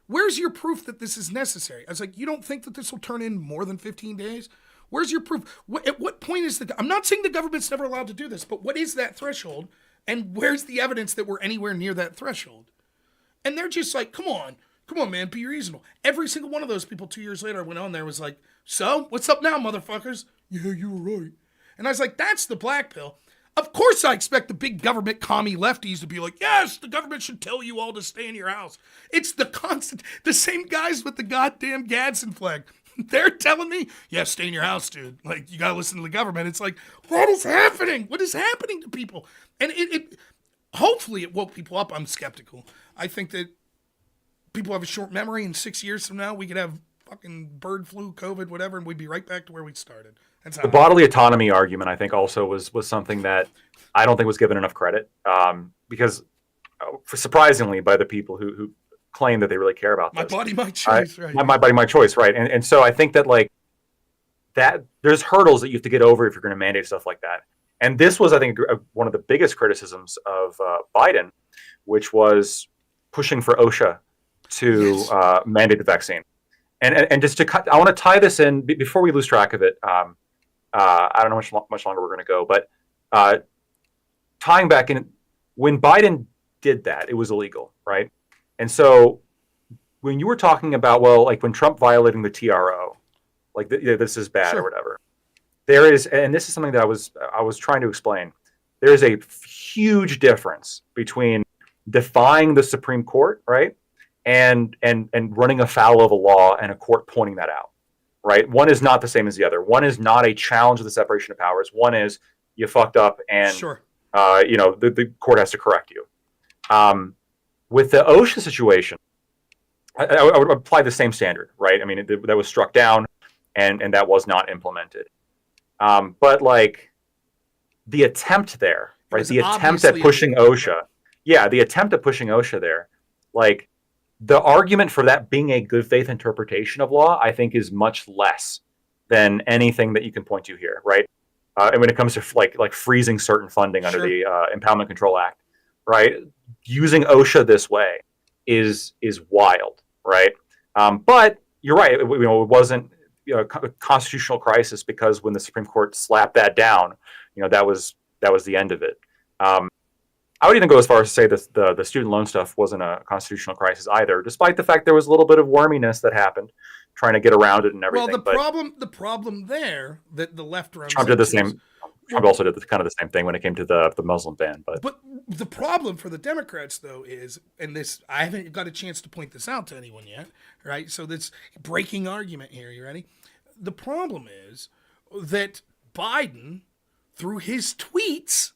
where's your proof that this is necessary? I was like, you don't think that this will turn in more than 15 days? Where's your proof? At what point is I'm not saying the government's never allowed to do this, but what is that threshold? And where's the evidence that we're anywhere near that threshold? And they're just like, come on, man, be reasonable. Every single one of those people 2 years later I went on there was like, so what's up now, motherfuckers? Yeah, you were right. And I was like, that's the black pill. Of course I expect the big government commie lefties to be like, yes, the government should tell you all to stay in your house. It's the same guys with the goddamn Gadsden flag. They're telling me, yeah, stay in your house, dude. Like, you got to listen to the government. It's like, what is happening? What is happening to people? And hopefully it woke people up. I'm skeptical. I think that people have a short memory, and 6 years from now, we could have fucking bird flu, COVID, whatever, and we'd be right back to where we started. That's how the bodily autonomy argument, I think, also was something that I don't think was given enough credit, because surprisingly, by the people who claim that they really care about my this. body, my choice, right? My body, my choice, right? And so I think that that there's hurdles that you have to get over if you're going to mandate stuff like that. And this was, I think, one of the biggest criticisms of Biden, which was pushing for OSHA to mandate the vaccine. And just I want to tie this in before we lose track of it. I don't know how much longer we're going to go, but tying back in, when Biden did that, it was illegal, right? And so when you were talking about, well, like when Trump violating the TRO, like this is bad or whatever, there is, and this is something that I was trying to explain. There is a huge difference between defying the Supreme Court, right, and running afoul of a law and a court pointing that out, right? One is not the same as the other. One is not a challenge of the separation of powers. One is you fucked up and the court has to correct you. With the OSHA situation, I would apply the same standard, right? I mean, that was struck down, and that was not implemented. But like the attempt there, right? The attempt at pushing OSHA, the attempt at pushing OSHA there, like the argument for that being a good faith interpretation of law, I think, is much less than anything that you can point to here, right? And when it comes to like freezing certain funding under the Impoundment Control Act, right? Using OSHA this way is wild, right? But you're right. It wasn't a constitutional crisis because when the Supreme Court slapped that down, that was the end of it. I would even go as far as to say that the student loan stuff wasn't a constitutional crisis either, despite the fact there was a little bit of worminess that happened, trying to get around it and everything. Well, the problem there that the left runs. Trump did the same. Trump also did kind of the same thing when it came to the Muslim ban. But the problem for the Democrats, though, is, and this, I haven't got a chance to point this out to anyone yet, right? So this breaking argument here. You ready? The problem is that Biden, through his tweets,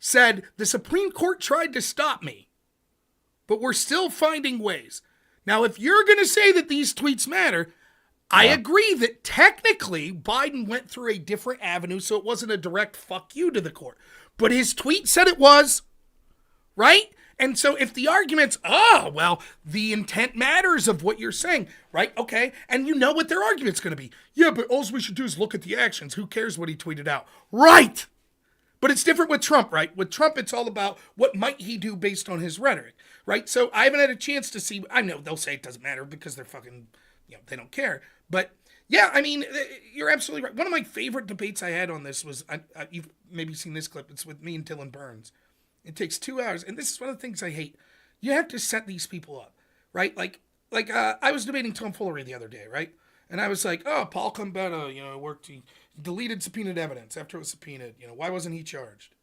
said the Supreme Court tried to stop me, but we're still finding ways. Now, if you're going to say that these tweets matter, I agree that technically Biden went through a different avenue, so it wasn't a direct fuck you to the court. But his tweet said it was, right? And so if the argument's, the intent matters of what you're saying, right? Okay. And you know what their argument's going to be. Yeah, but all we should do is look at the actions. Who cares what he tweeted out? Right. But it's different with Trump, right? With Trump, it's all about what might he do based on his rhetoric, right? So I haven't had a chance to see. I know they'll say it doesn't matter because they're fucking, they don't care. But yeah, I mean, you're absolutely right. One of my favorite debates I had on this was, you've maybe seen this clip. It's with me and Dylan Burns. It takes 2 hours. And this is one of the things I hate. You have to set these people up, right? Like I was debating tomfoolery the other day, right? And I was like, Paul Combetta, worked, he deleted subpoenaed evidence after it was subpoenaed. Why wasn't he charged?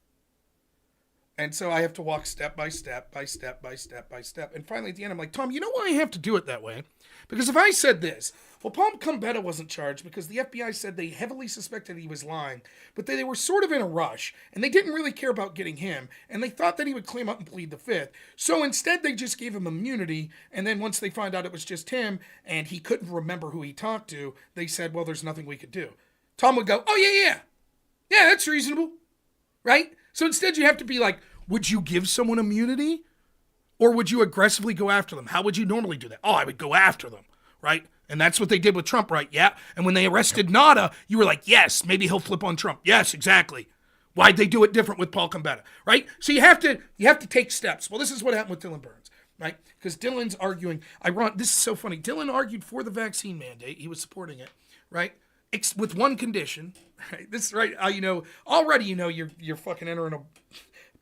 And so I have to walk step by step by step by step by step. And finally at the end, I'm like, Tom, you know why I have to do it that way? Because if I said this, well, Paul Combetta wasn't charged because the FBI said they heavily suspected he was lying, but they were sort of in a rush, and they didn't really care about getting him, and they thought that he would claim up and plead the fifth. So instead, they just gave him immunity, and then once they found out it was just him, and he couldn't remember who he talked to, they said, well, there's nothing we could do. Tom would go, oh, yeah. Yeah, that's reasonable. Right? So instead you have to be like, would you give someone immunity? Or would you aggressively go after them? How would you normally do that? Oh, I would go after them, right? And that's what they did with Trump, right? Yeah. And when they arrested Nada, you were like, yes, maybe he'll flip on Trump. Yes, exactly. Why'd they do it different with Paul Gambetta, right? So you have to take steps. Well, this is what happened with Dylan Burns, right? Because Dylan's arguing. This is so funny. Dylan argued for the vaccine mandate. He was supporting it, right? With one condition, right? This is right. Already you're fucking entering a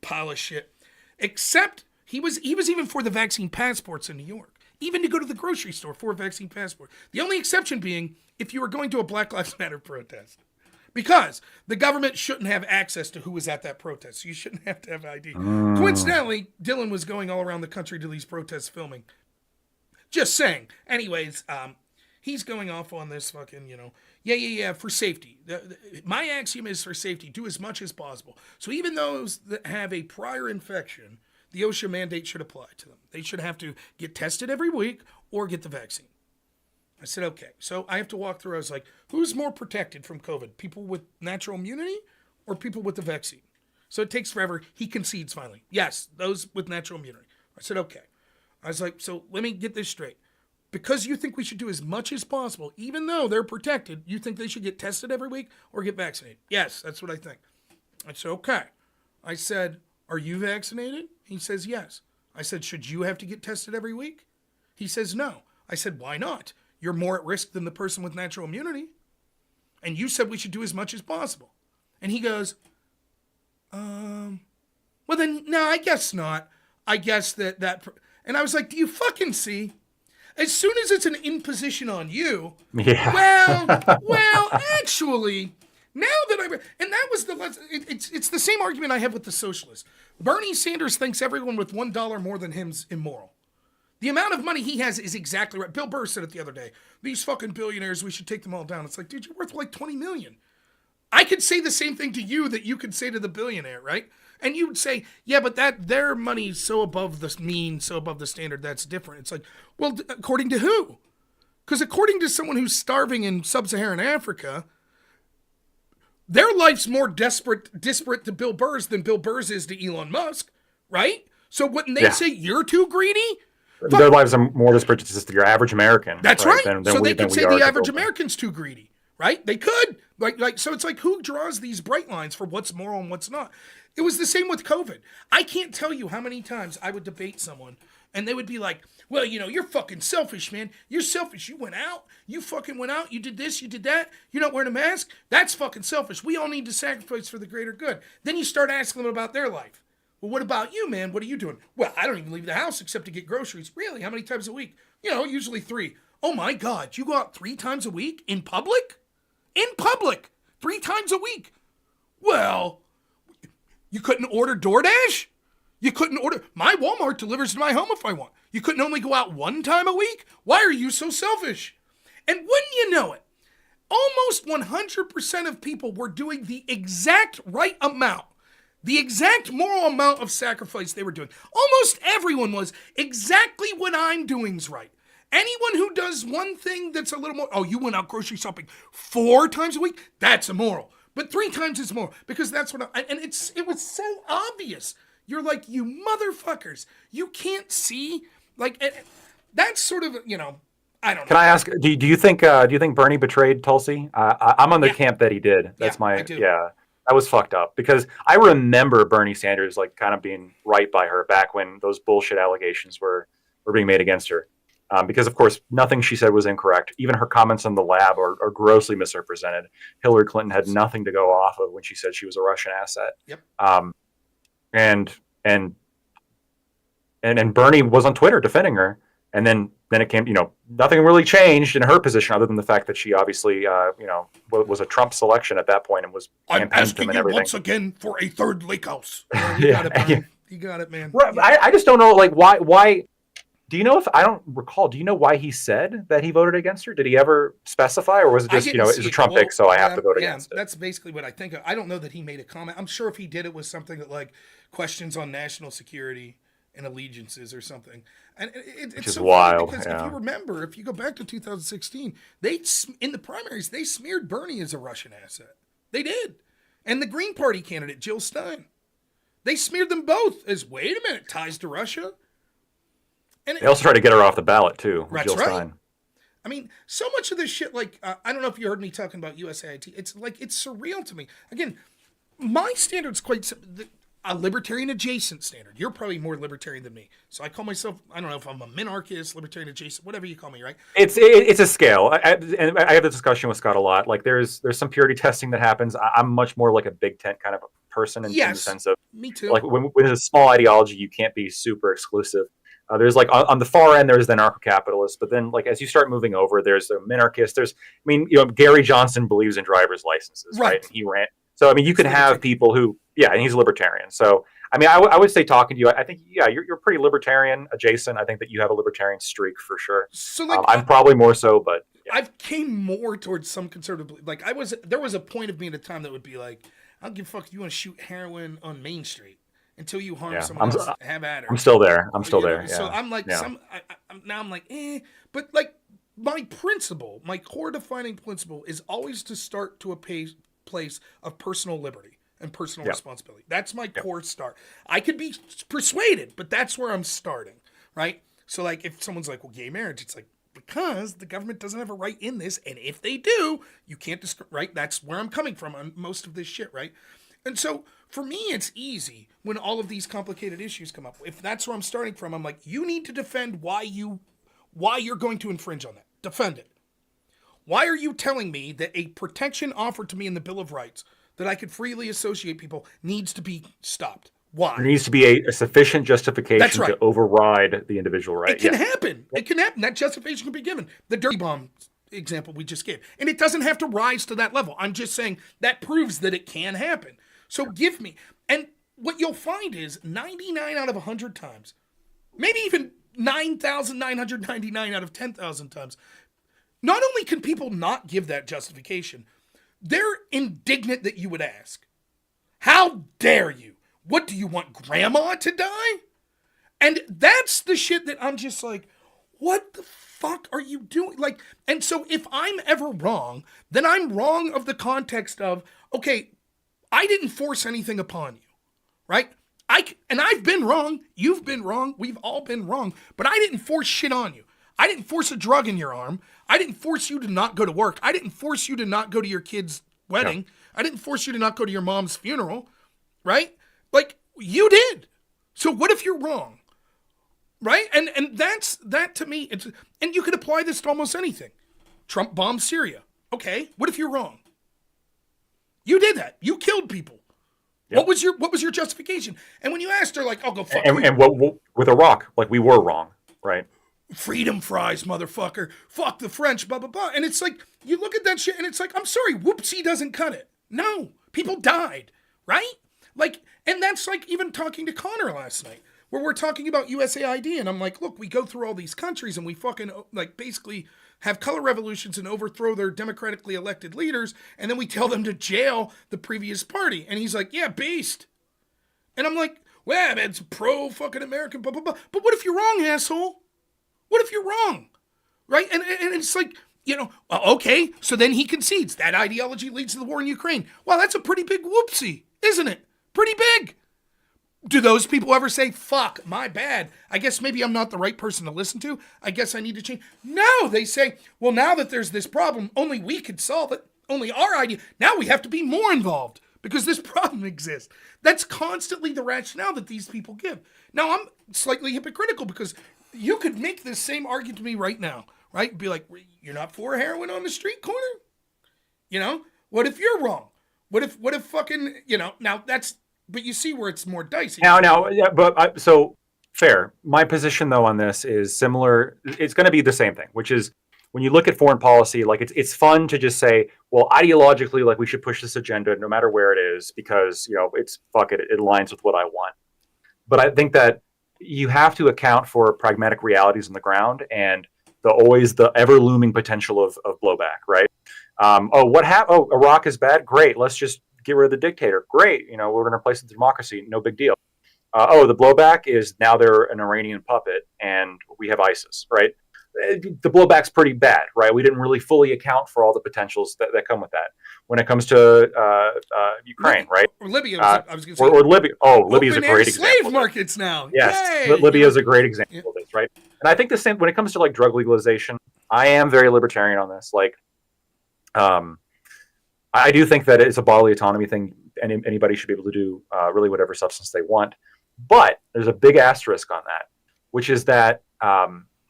pile of shit. Except he was even for the vaccine passports in New York. Even to go to the grocery store for a vaccine passport. The only exception being if you were going to a Black Lives Matter protest. Because the government shouldn't have access to who was at that protest. So you shouldn't have to have ID. Coincidentally, Dylan was going all around the country to these protests filming. Just saying. Anyways, he's going off on this fucking, yeah, for safety. My axiom is for safety. Do as much as possible. So even those that have a prior infection, the OSHA mandate should apply to them. They should have to get tested every week or get the vaccine. I said, okay. So I have to walk through. I was like, who's more protected from COVID? People with natural immunity or people with the vaccine? So it takes forever. He concedes finally. Yes, those with natural immunity. I said, okay. I was like, so let me get this straight. Because you think we should do as much as possible, even though they're protected, you think they should get tested every week or get vaccinated? Yes, that's what I think. I said, okay. I said, are you vaccinated? He says, yes. I said, should you have to get tested every week? He says, no. I said, why not? You're more at risk than the person with natural immunity. And you said we should do as much as possible. And he goes, well then, no, I guess not. I guess that, and I was like, do you fucking see? As soon as it's an imposition on you, yeah. well, actually, now that and that was it's the same argument I have with the socialists. Bernie Sanders thinks everyone with $1 more than him's immoral. The amount of money he has is exactly right. Bill Burr said it the other day. These fucking billionaires, we should take them all down. It's like, dude, you're worth like $20 million. I could say the same thing to you that you could say to the billionaire, right? And you would say, yeah, but their money's so above the mean, so above the standard, that's different. It's like, well, according to who? Because according to someone who's starving in sub-Saharan Africa, their life's more disparate to Bill Burr's than Bill Burr's is to Elon Musk, right? So when they say you're too greedy, their lives are more disparate to just your average American. That's right. So they could say the average American's too greedy, right? They could. Like so it's like who draws these bright lines for what's moral and what's not? It was the same with COVID. I can't tell you how many times I would debate someone and they would be like, well, you're fucking selfish, man. You're selfish. You went out. You fucking went out. You did this. You did that. You're not wearing a mask. That's fucking selfish. We all need to sacrifice for the greater good. Then you start asking them about their life. Well, what about you, man? What are you doing? Well, I don't even leave the house except to get groceries. Really? How many times a week? Usually 3. Oh my God, you go out 3 times a week? In public? In public! 3 times a week. Well, you couldn't order DoorDash? You couldn't order... My Walmart delivers to my home if I want. You couldn't only go out 1 time a week? Why are you so selfish? And wouldn't you know it, almost 100% of people were doing the exact right amount. The exact moral amount of sacrifice they were doing. Almost everyone was exactly what I'm doing's right. Anyone who does one thing that's a little more, you went out grocery shopping 4 times a week? That's immoral. But 3 times is more because that's what it was so obvious. You're like, you motherfuckers. You can't see. Like, that's sort of, I don't know. Can I ask, do you think Bernie betrayed Tulsi? I'm on the camp that he did. That's I do. That was fucked up because I remember Bernie Sanders like kind of being right by her back when those bullshit allegations were being made against her. Because of course nothing she said was incorrect. Even her comments on the lab are grossly misrepresented. Hillary Clinton had nothing to go off of when she said she was a Russian asset. Yep. And Bernie was on Twitter defending her. And then it came, nothing really changed in her position other than the fact that she obviously, was a Trump selection at that point and was I'm asking and you everything. once again for a 3rd lake house. You got it, Bernie. You got it, man. Right, I just don't know, like, why? Do you know if I don't recall? Do you know why he said that he voted against her? Did he ever specify, or was it just it's a Trump pick, so I have to vote against it? That's basically what I think. I don't know that he made a comment. I'm sure if he did, it was something that like questions on national security. and allegiances or something. And Which it's is so wild. funny because if you remember, if you go back to 2016, in the primaries they smeared Bernie as a Russian asset. They did, and the Green Party candidate Jill Stein, they smeared them both as wait a minute ties to Russia. And they also tried to get her off the ballot too, with that's Jill Stein. I mean, so much of this shit, like, I don't know if you heard me talking about USAID. It's like, it's surreal to me. Again, my standard's quite a libertarian adjacent standard. You're probably more libertarian than me. So I call myself, I don't know if I'm a minarchist, libertarian adjacent, whatever you call me, right? It's a scale. And I have the discussion with Scott a lot. Like there's some purity testing that happens. I'm much more like a big tent kind of person in the sense of me too. Like when it's a small ideology, you can't be super exclusive. There's like on the far end, there's the anarcho-capitalists, but then like as you start moving over, there's the minarchist. Gary Johnson believes in driver's licenses, right? And he ran. So I mean, you could have people who, and he's a libertarian. So I mean, I would say talking to you, I think you're pretty libertarian adjacent. I think that you have a libertarian streak for sure. So like I'm probably more so, but I've came more towards some conservative. Like there was a point of me at a time that would be like, I don't give a fuck if you want to shoot heroin on Main Street. Until you harm someone else, have at her. I'm still there. Yeah. So I'm like, now I'm like, but like my principle, my core defining principle is always to start to a place of personal liberty and personal responsibility. That's my core start. I could be persuaded, but that's where I'm starting, right? So like if someone's like, well, gay marriage, it's like, because the government doesn't have a right in this, and if they do, you can't right? That's where I'm coming from on most of this shit, right? And so for me, it's easy when all of these complicated issues come up. If that's where I'm starting from, I'm like, you need to defend why you're going to infringe on that. Defend it. Why are you telling me that a protection offered to me in the Bill of Rights that I could freely associate people needs to be stopped? Why? There needs to be a sufficient justification to override the individual right. It can happen. It can happen. That justification can be given. The dirty bomb example we just gave. And it doesn't have to rise to that level. I'm just saying that proves that it can happen. So give me, and what you'll find is 99 out of 100 times, maybe even 9,999 out of 10,000 times, not only can people not give that justification, they're indignant that you would ask. How dare you? What do you want, grandma to die? And that's the shit that I'm just like, what the fuck are you doing? Like, and so if I'm ever wrong, then I'm wrong of the context of, okay, I didn't force anything upon you, right? I've been wrong. You've been wrong. We've all been wrong. But I didn't force shit on you. I didn't force a drug in your arm. I didn't force you to not go to work. I didn't force you to not go to your kid's wedding. Yeah. I didn't force you to not go to your mom's funeral, right? Like, you did. So what if you're wrong? Right? And that to me, and you could apply this to almost anything. Trump bombed Syria. Okay, what if you're wrong? You did that. You killed people. Yep. What was your justification? And when you asked her, like, "Oh, go fuck," and what with Iraq, like we were wrong, right? Freedom fries, motherfucker. Fuck the French, blah blah blah. And it's like you look at that shit, and it's like, I'm sorry, whoopsie doesn't cut it. No, people died, right? Like, and that's like even talking to Connor last night, where we're talking about USAID, and I'm like, look, we go through all these countries, and we fucking like basically have color revolutions and overthrow their democratically elected leaders, and then we tell them to jail the previous party. And he's like, yeah, based. And I'm like, well, it's pro-fucking American, blah, blah, blah. But what if you're wrong, asshole? What if you're wrong? Right? And it's like, okay, so then he concedes. That ideology leads to the war in Ukraine. Well, that's a pretty big whoopsie, isn't it? Pretty big. Do those people ever say, fuck, my bad, I guess maybe I'm not the right person to listen to, I guess I need to change? No, they say, well, now that there's this problem, only we could solve it, only our idea, now we have to be more involved because this problem exists. That's constantly the rationale that these people give. Now, I'm slightly hypocritical because you could make this same argument to me right now, right? Be like, you're not for heroin on the street corner? What if you're wrong? What if fucking, now that's, but you see where it's more dicey. So fair. My position though on this is similar. It's going to be the same thing, which is when you look at foreign policy, like it's fun to just say, well, ideologically, like we should push this agenda no matter where it is because, it's fuck it. It aligns with what I want. But I think that you have to account for pragmatic realities on the ground and the ever looming potential of blowback, right? Iraq is bad. Great. Let's just get rid of the dictator. Great. We're going to replace it with democracy. No big deal. The blowback is now they're an Iranian puppet and we have ISIS, right? The blowback's pretty bad, right? We didn't really fully account for all the potentials that come with that. When it comes to Ukraine, right? Or Libya, I was going to say. Or Libya. Oh, Libya's a great example. Slave markets now. Yes, Yay! Libya is a great example of this, right? And I think the same when it comes to like drug legalization. I am very libertarian on this. Like, I do think that it's a bodily autonomy thing, and anybody should be able to do really whatever substance they want. But there's a big asterisk on that, which is that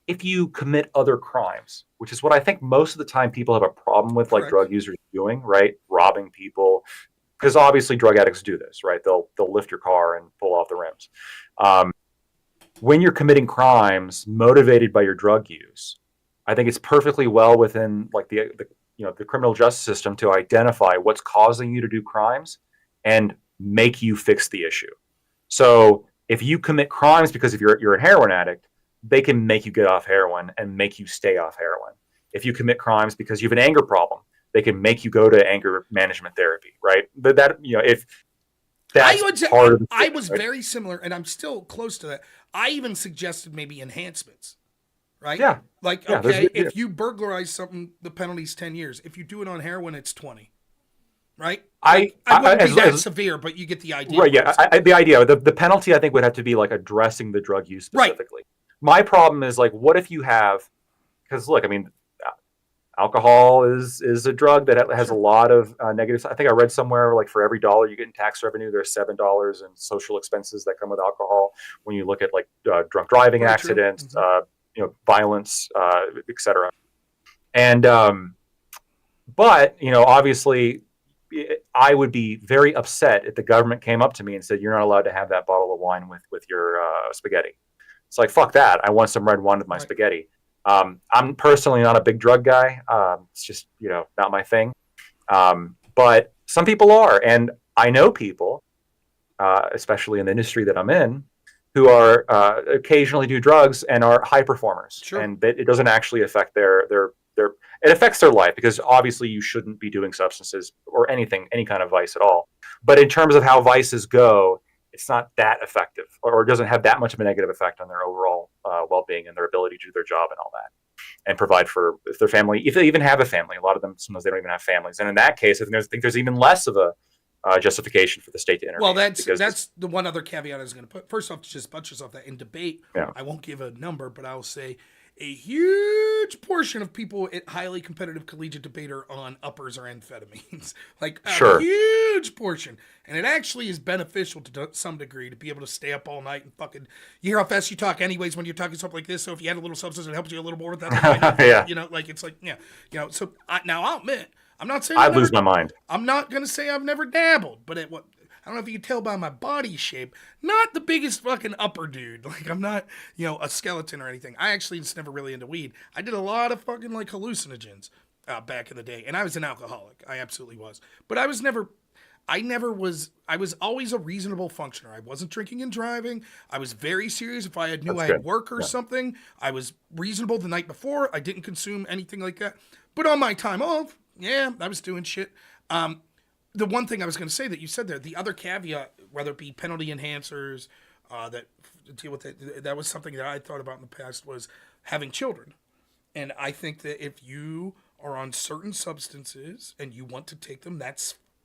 if you commit other crimes, which is what I think most of the time people have a problem with, like drug users doing, right? Robbing people, because obviously drug addicts do this, right? They'll lift your car and pull off the rims. When you're committing crimes motivated by your drug use, I think it's perfectly well within like the criminal justice system to identify what's causing you to do crimes and make you fix the issue. So if you commit crimes because if you're a heroin addict, they can make you get off heroin and make you stay off heroin. If you commit crimes because you have an anger problem, they can make you go to anger management therapy, right? But that, if that's part of the I was very similar, and I'm still close to that. I even suggested maybe enhancements, right? Yeah. Like, okay, if you burglarize something, the penalty's 10 years. If you do it on heroin, it's 20. Right? I wouldn't be that severe, but you get the idea. Right, yeah. The idea, the penalty, I think, would have to be like addressing the drug use specifically. Right. My problem is like, what if you have, because look, I mean, alcohol is a drug that has a lot of negatives. I think I read somewhere like for every $1 you get in tax revenue, there's $7 in social expenses that come with alcohol. When you look at like drunk driving accidents, violence, etc. And but obviously, I would be very upset if the government came up to me and said, "You're not allowed to have that bottle of wine with your spaghetti." It's like, fuck that. I want some red wine with my spaghetti. I'm personally not a big drug guy. It's just, not my thing. But some people are. And I know people, especially in the industry that I'm in, who are occasionally do drugs and are high performers. Sure. And it doesn't actually affect it affects their life because obviously you shouldn't be doing substances or any kind of vice at all. But in terms of how vices go, it's not that effective or doesn't have that much of a negative effect on their overall well-being and their ability to do their job and all that and provide for their family, if they even have a family. A lot of them, sometimes they don't even have families. And in that case, I think there's even less of a justification for the state to intervene. Well, that's the one other caveat I was going to put. First off, to just buttress off that, in debate, I won't give a number, but I will say a huge portion of people at highly competitive collegiate debate are on uppers or amphetamines. Like a huge portion. And it actually is beneficial to some degree to be able to stay up all night and fucking, you hear how fast you talk anyways when you're talking something like this. So if you had a little substance, it helps you a little more with that. It's like, so now I'll admit, I'm not saying I'd lose my mind. I'm not going to say I've never dabbled, but I don't know if you can tell by my body shape, not the biggest fucking upper dude. Like, I'm not, a skeleton or anything. I actually just never really into weed. I did a lot of fucking, like, hallucinogens back in the day. And I was an alcoholic. I absolutely was. But I was always a reasonable functioner. I wasn't drinking and driving. I was very serious. If I knew I had work or something, I was reasonable the night before. I didn't consume anything like that. But on my time off, I was doing shit. The one thing I was going to say that you said there, the other caveat, whether it be penalty enhancers that deal with it, that was something that I thought about in the past, was having children. And I think that if you are on certain substances and you want to take them,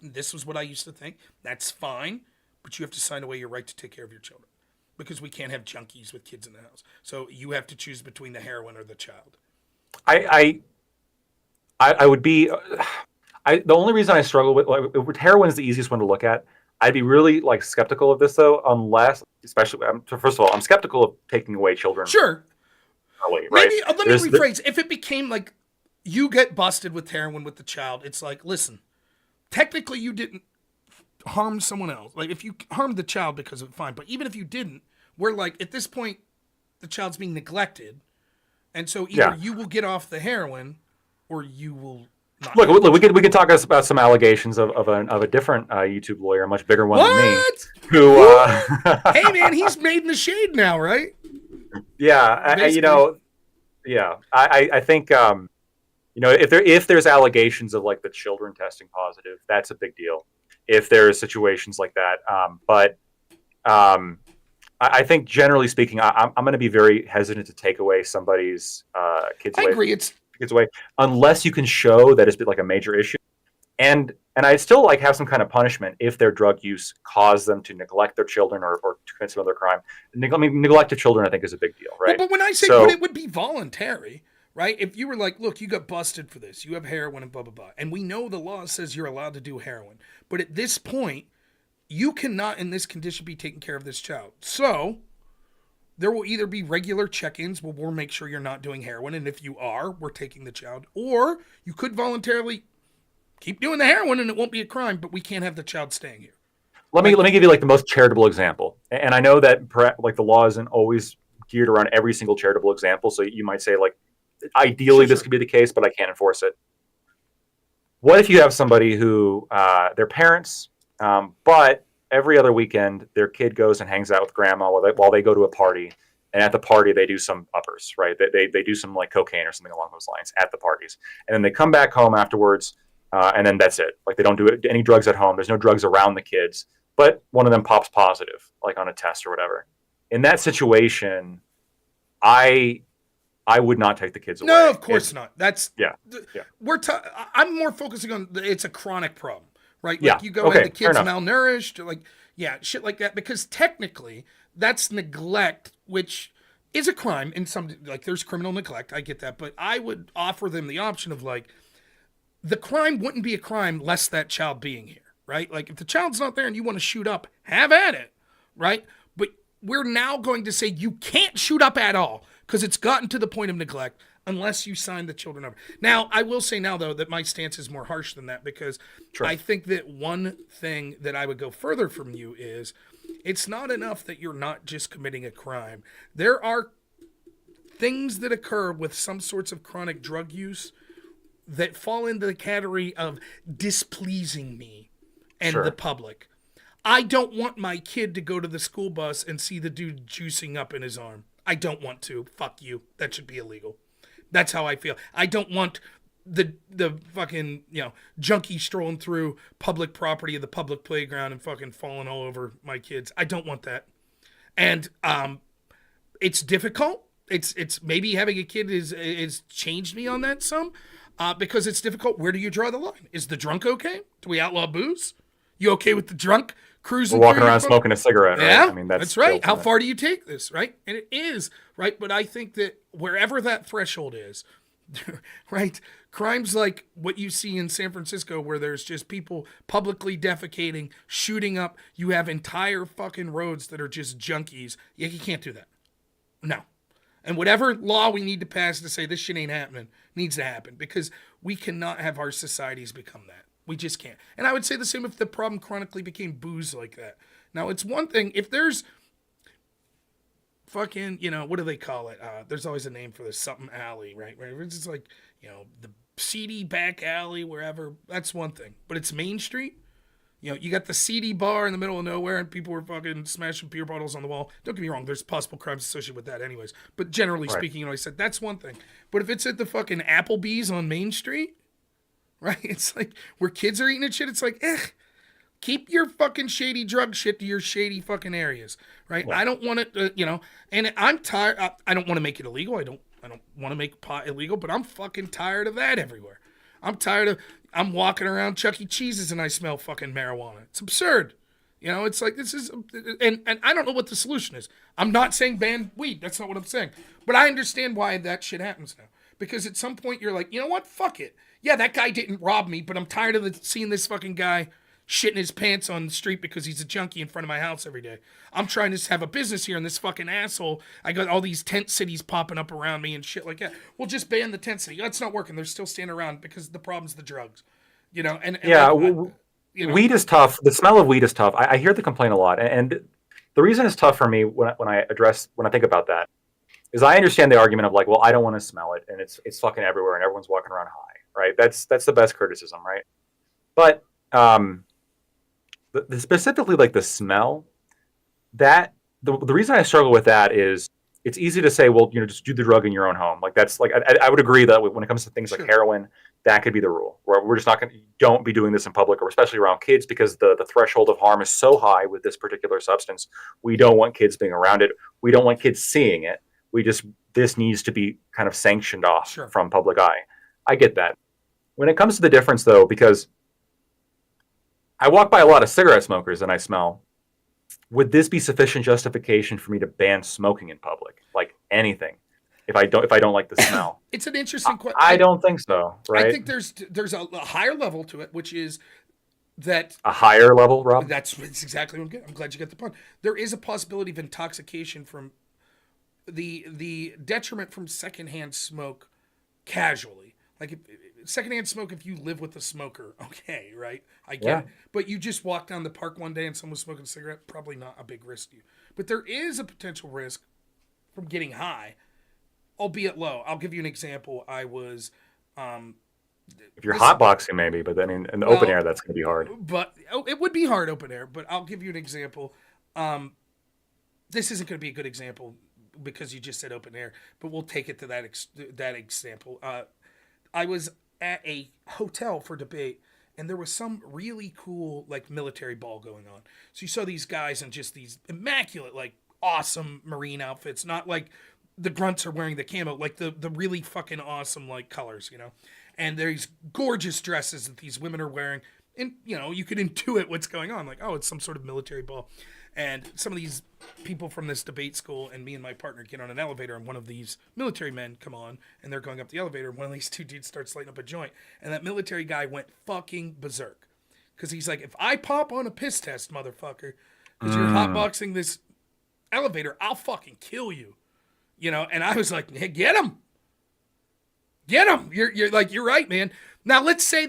this was what I used to think, that's fine, but you have to sign away your right to take care of your children. Because we can't have junkies with kids in the house. So you have to choose between the heroin or the child. I would be... the only reason I struggle with heroin is the easiest one to look at. I'd be really skeptical of this though, unless, especially, first of all, I'm skeptical of taking away children. Sure. Early, right? Maybe let me rephrase. If it became like you get busted with heroin with the child, it's like, listen, technically you didn't harm someone else. Like if you harmed the child because of it, fine. But even if you didn't, we're like at this point, the child's being neglected, and so either you will get off the heroin, or you will. Look, we could talk about some allegations of a different YouTube lawyer, a much bigger one than me. Who? Hey man, he's made in the shade now, right? Yeah, I think if there's allegations of like the children testing positive, that's a big deal. If there's situations like that, I think generally speaking, I'm going to be very hesitant to take away somebody's kids I away, agree. It's kids away, unless you can show that it's been like a major issue. And I still like have some kind of punishment if their drug use caused them to neglect their children or to commit some other crime. I mean, neglect of children, I think, is a big deal, right? but when I say, but So it would be voluntary, right? If you were like, look, you got busted for this, you have heroin and blah blah blah, and we know the law says you're allowed to do heroin, but at this point, you cannot in this condition be taking care of this child. So there will either be regular check-ins where we'll make sure you're not doing heroin, and if you are, we're taking the child, or you could voluntarily keep doing the heroin and it won't be a crime, but we can't have the child staying here. let me give you like the most charitable example. And I know that like the law isn't always geared around every single charitable example. So you might say like, ideally this could be the case, but I can't enforce it. What if you have somebody who their parents, but every other weekend their kid goes and hangs out with grandma while they go to a party, and at the party they do some uppers, right? They do some like cocaine or something along those lines at the parties, and then they come back home afterwards, and then that's it. Like they don't do any drugs at home. There's no drugs around the kids, but one of them pops positive, like on a test or whatever. In that situation, I would not take the kids away. No, of course not. That's yeah. I'm more focusing on it's a chronic problem, right? Like Yeah. you go Okay, in, the kid's fair enough. malnourished, or like shit like that. Because technically, that's neglect, which is a crime in some like there's criminal neglect. I get that, but I would offer them the option of like the crime wouldn't be a crime less that child being here, right? Like if the child's not there and you want to shoot up, have at it, right? But we're now going to say you can't shoot up at all because it's gotten to the point of neglect unless you sign the children over. Now, I will say now, though, that my stance is more harsh than that because Sure. I think that one thing that I would go further from you is it's not enough that you're not just committing a crime. There are things that occur with some sorts of chronic drug use that fall into the category of displeasing me and Sure. the public. I don't want my kid to go to the school bus and see the dude juicing up in his arm. I don't want to. Fuck you. That should be illegal. That's how I feel. I don't want the fucking, junkie strolling through public property of the public playground and fucking falling all over my kids. I don't want that. And it's difficult. It's maybe having a kid is changed me on that some because it's difficult. Where do you draw the line? Is the drunk okay? Do we outlaw booze? You okay with the drunk cruising? We're walking around smoking a cigarette, right? Yeah, I mean, that's right. How far do you take this, right? And it is, right? But I think that wherever that threshold is, right? Crimes like what you see in San Francisco where there's just people publicly defecating, shooting up. You have entire fucking roads that are just junkies. Yeah, you can't do that. No. And whatever law we need to pass to say this shit ain't happening needs to happen because we cannot have our societies become that. We just can't. And I would say the same if the problem chronically became booze like that. Now, it's one thing if there's fucking, what do they call it? There's always a name for this, something alley, right? It's just like, the seedy back alley, wherever. That's one thing. But it's Main Street. You got the seedy bar in the middle of nowhere and people were fucking smashing beer bottles on the wall. Don't get me wrong. There's possible crimes associated with that anyways. But generally speaking, I said that's one thing. But if it's at the fucking Applebee's on Main Street, right? It's like where kids are eating and shit. It's like, keep your fucking shady drug shit to your shady fucking areas, right? Yeah. I don't want it, and I'm tired. I don't want to make it illegal. I don't want to make pot illegal, but I'm fucking tired of that everywhere. I'm walking around Chuck E. Cheese's and I smell fucking marijuana. It's absurd. It's like this is, and I don't know what the solution is. I'm not saying ban weed. That's not what I'm saying. But I understand why that shit happens now. Because at some point you're like, you know what? Fuck it. Yeah, that guy didn't rob me, but I'm tired of seeing this fucking guy shitting his pants on the street because he's a junkie in front of my house every day. I'm trying to have a business here, and this fucking asshole, I got all these tent cities popping up around me and shit like that. We'll just ban the tent city. That's not working. They're still standing around because the problem's the drugs. And yeah, weed is tough. The smell of weed is tough. I hear the complaint a lot, and the reason it's tough for me when I think about that is I understand the argument of like, well, I don't want to smell it, and it's fucking everywhere, and everyone's walking around high, right? That's the best criticism, right? But specifically like the smell, that the reason I struggle with that is it's easy to say, well, just do the drug in your own home. Like that's like I would agree that when it comes to things like heroin, that could be the rule, where we're just not going to, don't be doing this in public, or especially around kids, because the threshold of harm is so high with this particular substance. We don't want kids being around it. We don't want kids seeing it. This needs to be kind of sanctioned off from public eye. I get that. When it comes to the difference, though, because I walk by a lot of cigarette smokers and I smell, would this be sufficient justification for me to ban smoking in public? Like anything, if I don't like the smell? It's an interesting question. I don't think so, right? I think there's a higher level to it, which is that a higher level, Rob. That's exactly what I'm getting. I'm glad you get the point. There is a possibility of intoxication from the detriment from secondhand smoke casually. Like secondhand smoke, if you live with a smoker, okay, right? I get it. But you just walk down the park one day and someone's smoking a cigarette, probably not a big risk to you. But there is a potential risk from getting high, albeit low. I'll give you an example. I was... if you're hotboxing, maybe, but then in the open air, that's going to be hard. But it would be hard open air, but I'll give you an example. This isn't going to be a good example because you just said open air, but we'll take it to that example. I was at a hotel for debate, and there was some really cool like military ball going on. So you saw these guys in just these immaculate, like awesome Marine outfits, not like the grunts are wearing the camo, like the really fucking awesome like colors, you know. And there's gorgeous dresses that these women are wearing, and you know you could intuit what's going on, like, oh, it's some sort of military ball. And some of these people from this debate school and me and my partner get on an elevator, and one of these military men come on, and they're going up the elevator, and one of these two dudes starts lighting up a joint, and that military guy went fucking berserk. Because he's like, if I pop on a piss test, motherfucker, because you're hotboxing this elevator, I'll fucking kill you. You know, and I was like, hey, get him. Get him. You're like, you're right, man. Now, let's say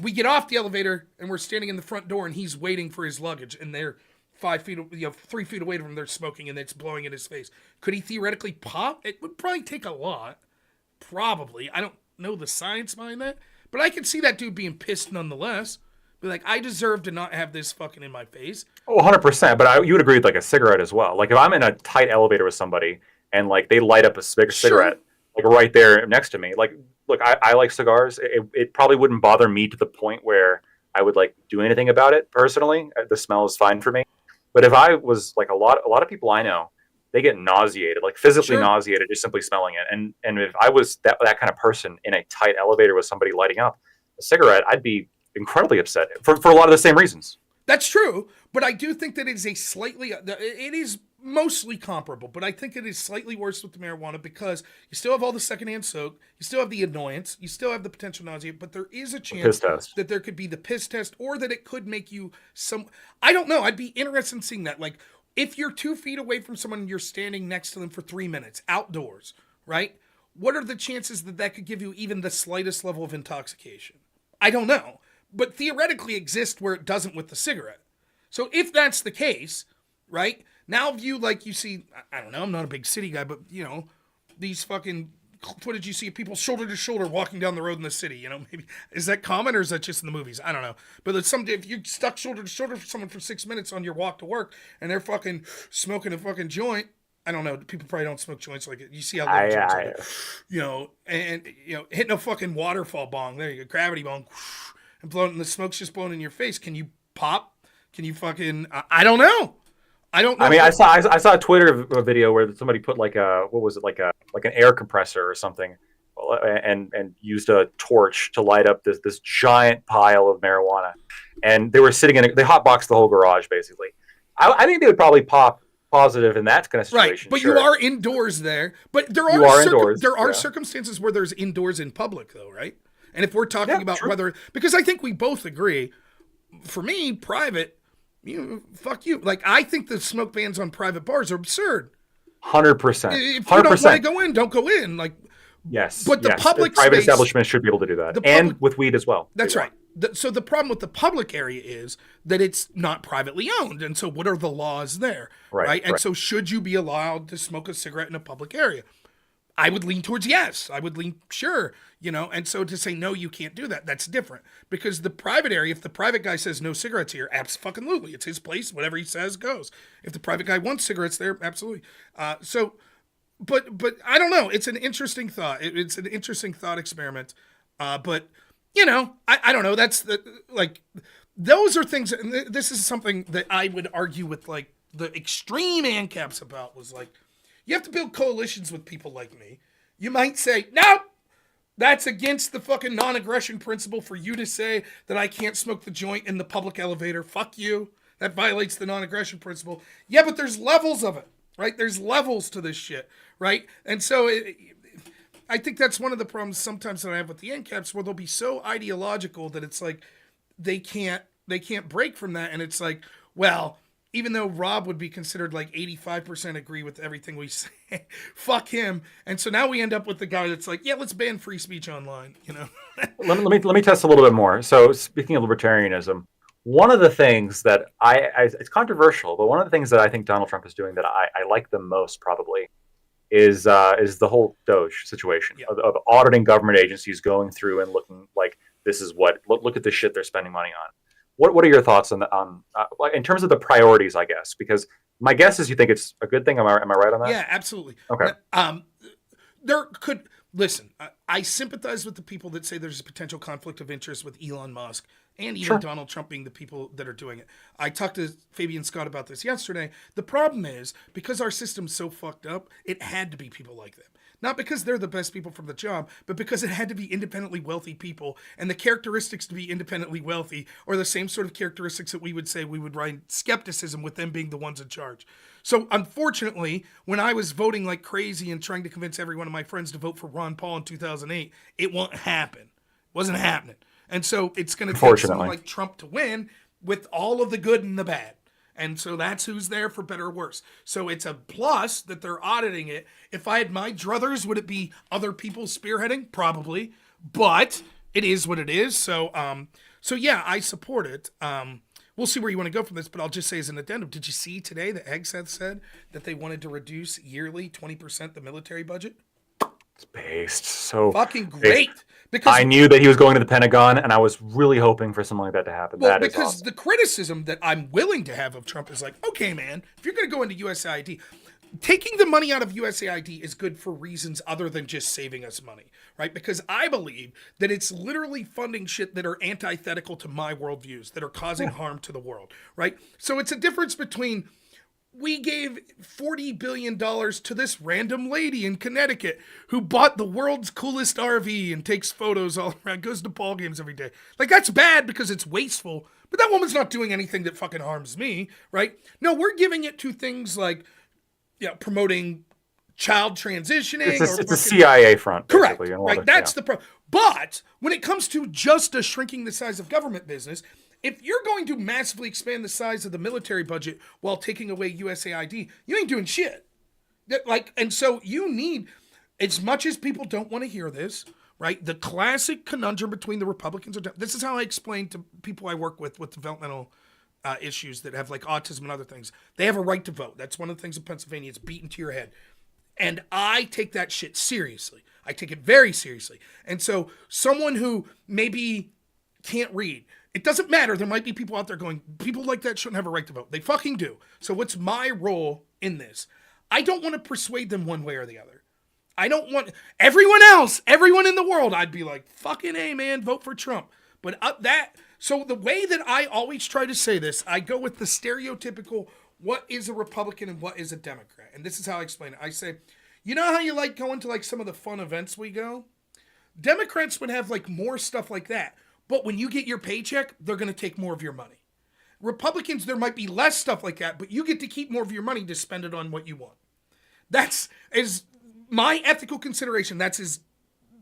we get off the elevator, and we're standing in the front door, and he's waiting for his luggage, and they're 3 feet away from him, they're smoking, and it's blowing in his face. Could he theoretically pop? It would probably take a lot. Probably. I don't know the science behind that, but I could see that dude being pissed nonetheless. Be like, I deserve to not have this fucking in my face. Oh, 100%. But you would agree with like a cigarette as well. Like if I'm in a tight elevator with somebody and like they light up a cigarette like right there next to me, like, look, I like cigars. It probably wouldn't bother me to the point where I would like do anything about it personally. The smell is fine for me. But if I was like a lot of people I know, they get nauseated, like physically nauseated just simply smelling it. And if I was that kind of person in a tight elevator with somebody lighting up a cigarette, I'd be incredibly upset for a lot of the same reasons. That's true, but I do think that it is mostly comparable, but I think it is slightly worse with the marijuana because you still have all the secondhand soak, you still have the annoyance, you still have the potential nausea, but there is a chance that there could be the piss test or that it could make you I don't know, I'd be interested in seeing that. Like, if you're 2 feet away from someone and you're standing next to them for 3 minutes, outdoors, right? What are the chances that could give you even the slightest level of intoxication? I don't know, but theoretically exists where it doesn't with the cigarette. So if that's the case, right? Now view like you see, I don't know, I'm not a big city guy, but you know, these fucking footage you see of people shoulder to shoulder walking down the road in the city, you know, maybe, is that common or is that just in the movies? I don't know. But if you stuck shoulder to shoulder for someone for 6 minutes on your walk to work and they're fucking smoking a fucking joint, I don't know, people probably don't smoke joints like it. You see how little joints are, you know, and you know, hitting a fucking waterfall bong, there you go, gravity bong, and the smoke's just blowing in your face. Can you pop? Can you fucking, I don't know. I don't know. I mean, I saw a Twitter video where somebody put like what was it, like an air compressor or something, and used a torch to light up this giant pile of marijuana, and they were sitting they hotboxed the whole garage basically. I think they would probably pop positive in that kind of situation. Right, but sure. You are indoors there. But there are circumstances where there's indoors in public though, right? And if we're talking about whether, because I think we both agree, for me, private. Fuck you. Like, I think the smoke bans on private bars are absurd. 100%. If you don't want to go in, don't go in. Like, yes. But the public private space, establishments should be able to do that, and with weed as well. That's right. So the problem with the public area is that it's not privately owned, and so what are the laws there, right? And so should you be allowed to smoke a cigarette in a public area? I would lean towards yes. I would lean sure, you know. And so to say no, you can't do that. That's different because the private area. If the private guy says no cigarettes here, absolutely, it's his place. Whatever he says goes. If the private guy wants cigarettes there, absolutely. But I don't know. It's an interesting thought. It's an interesting thought experiment. But you know, I don't know. That's like those are things. And this is something that I would argue with like the extreme ANCAPs about was like you have to build coalitions with people like me. You might say no. That's against the fucking non-aggression principle for you to say that I can't smoke the joint in the public elevator. Fuck you. That violates the non-aggression principle. Yeah, but there's levels of it, right? There's levels to this shit, right? And so I think that's one of the problems sometimes that I have with the NCAPs where they'll be so ideological that it's like they can't break from that. And it's like, well, even though Rob would be considered like 85% agree with everything we say, fuck him. And so now we end up with the guy that's like, yeah, let's ban free speech online, you know? let me test a little bit more. So speaking of libertarianism, one of the things that it's controversial, but one of the things that I think Donald Trump is doing that I like the most probably is the whole Doge situation of auditing government agencies, going through and looking like this is what look at the shit they're spending money on. What are your thoughts on in terms of the priorities, I guess? Because my guess is you think it's a good thing. Am I right on that? Yeah, absolutely. Okay. There could listen. I sympathize with the people that say there's a potential conflict of interest with Elon Musk and even Donald Trump being the people that are doing it. I talked to Fabian Scott about this yesterday. The problem is because our system's so fucked up, it had to be people like them. Not because they're the best people for the job, but because it had to be independently wealthy people, and the characteristics to be independently wealthy are the same sort of characteristics that we would say we would write skepticism with them being the ones in charge. So unfortunately, when I was voting like crazy and trying to convince every one of my friends to vote for Ron Paul in 2008, it won't happen. It wasn't happening. And so it's going to take someone like Trump to win with all of the good and the bad. And so that's who's there for better or worse. So it's a plus that they're auditing it. If I had my druthers, would it be other people spearheading? Probably. But it is what it is. So yeah, I support it. We'll see where you want to go from this, but I'll just say as an addendum, did you see today that Hegseth said that they wanted to reduce yearly 20% the military budget? It's based so fucking great. Because I knew that he was going to the Pentagon, and I was really hoping for something like that to happen. Well, that because is awesome. The criticism that I'm willing to have of Trump is like, okay, man, if you're going to go into USAID, taking the money out of USAID is good for reasons other than just saving us money, right? Because I believe that it's literally funding shit that are antithetical to my worldviews, that are causing harm to the world, right? So it's a difference between we gave $40 billion to this random lady in Connecticut who bought the world's coolest RV and takes photos all around, goes to ball games every day. Like, that's bad because it's wasteful, but that woman's not doing anything that fucking harms me, right? No, we're giving it to things like, promoting child transitioning. It's a CIA front. Correct, right? That's the problem. But when it comes to just a shrinking the size of government business, if you're going to massively expand the size of the military budget while taking away USAID, you ain't doing shit. And so you need, as much as people don't want to hear this, right? The classic conundrum between the Republicans and this is how I explain to people I work with developmental issues that have like autism and other things. They have a right to vote. That's one of the things in Pennsylvania. It's beaten to your head. And I take that shit seriously. I take it very seriously. And so someone who maybe can't read, it doesn't matter. There might be people out there going, people like that shouldn't have a right to vote. They fucking do. So what's my role in this? I don't want to persuade them one way or the other. I don't want everyone in the world, I'd be like, fucking A, man, vote for Trump. But so the way that I always try to say this, I go with the stereotypical, what is a Republican and what is a Democrat? And this is how I explain it. I say, you know how you like going to like some of the fun events we go? Democrats would have like more stuff like that. But when you get your paycheck, they're going to take more of your money. Republicans, there might be less stuff like that, but you get to keep more of your money to spend it on what you want. That's as my ethical consideration. That's as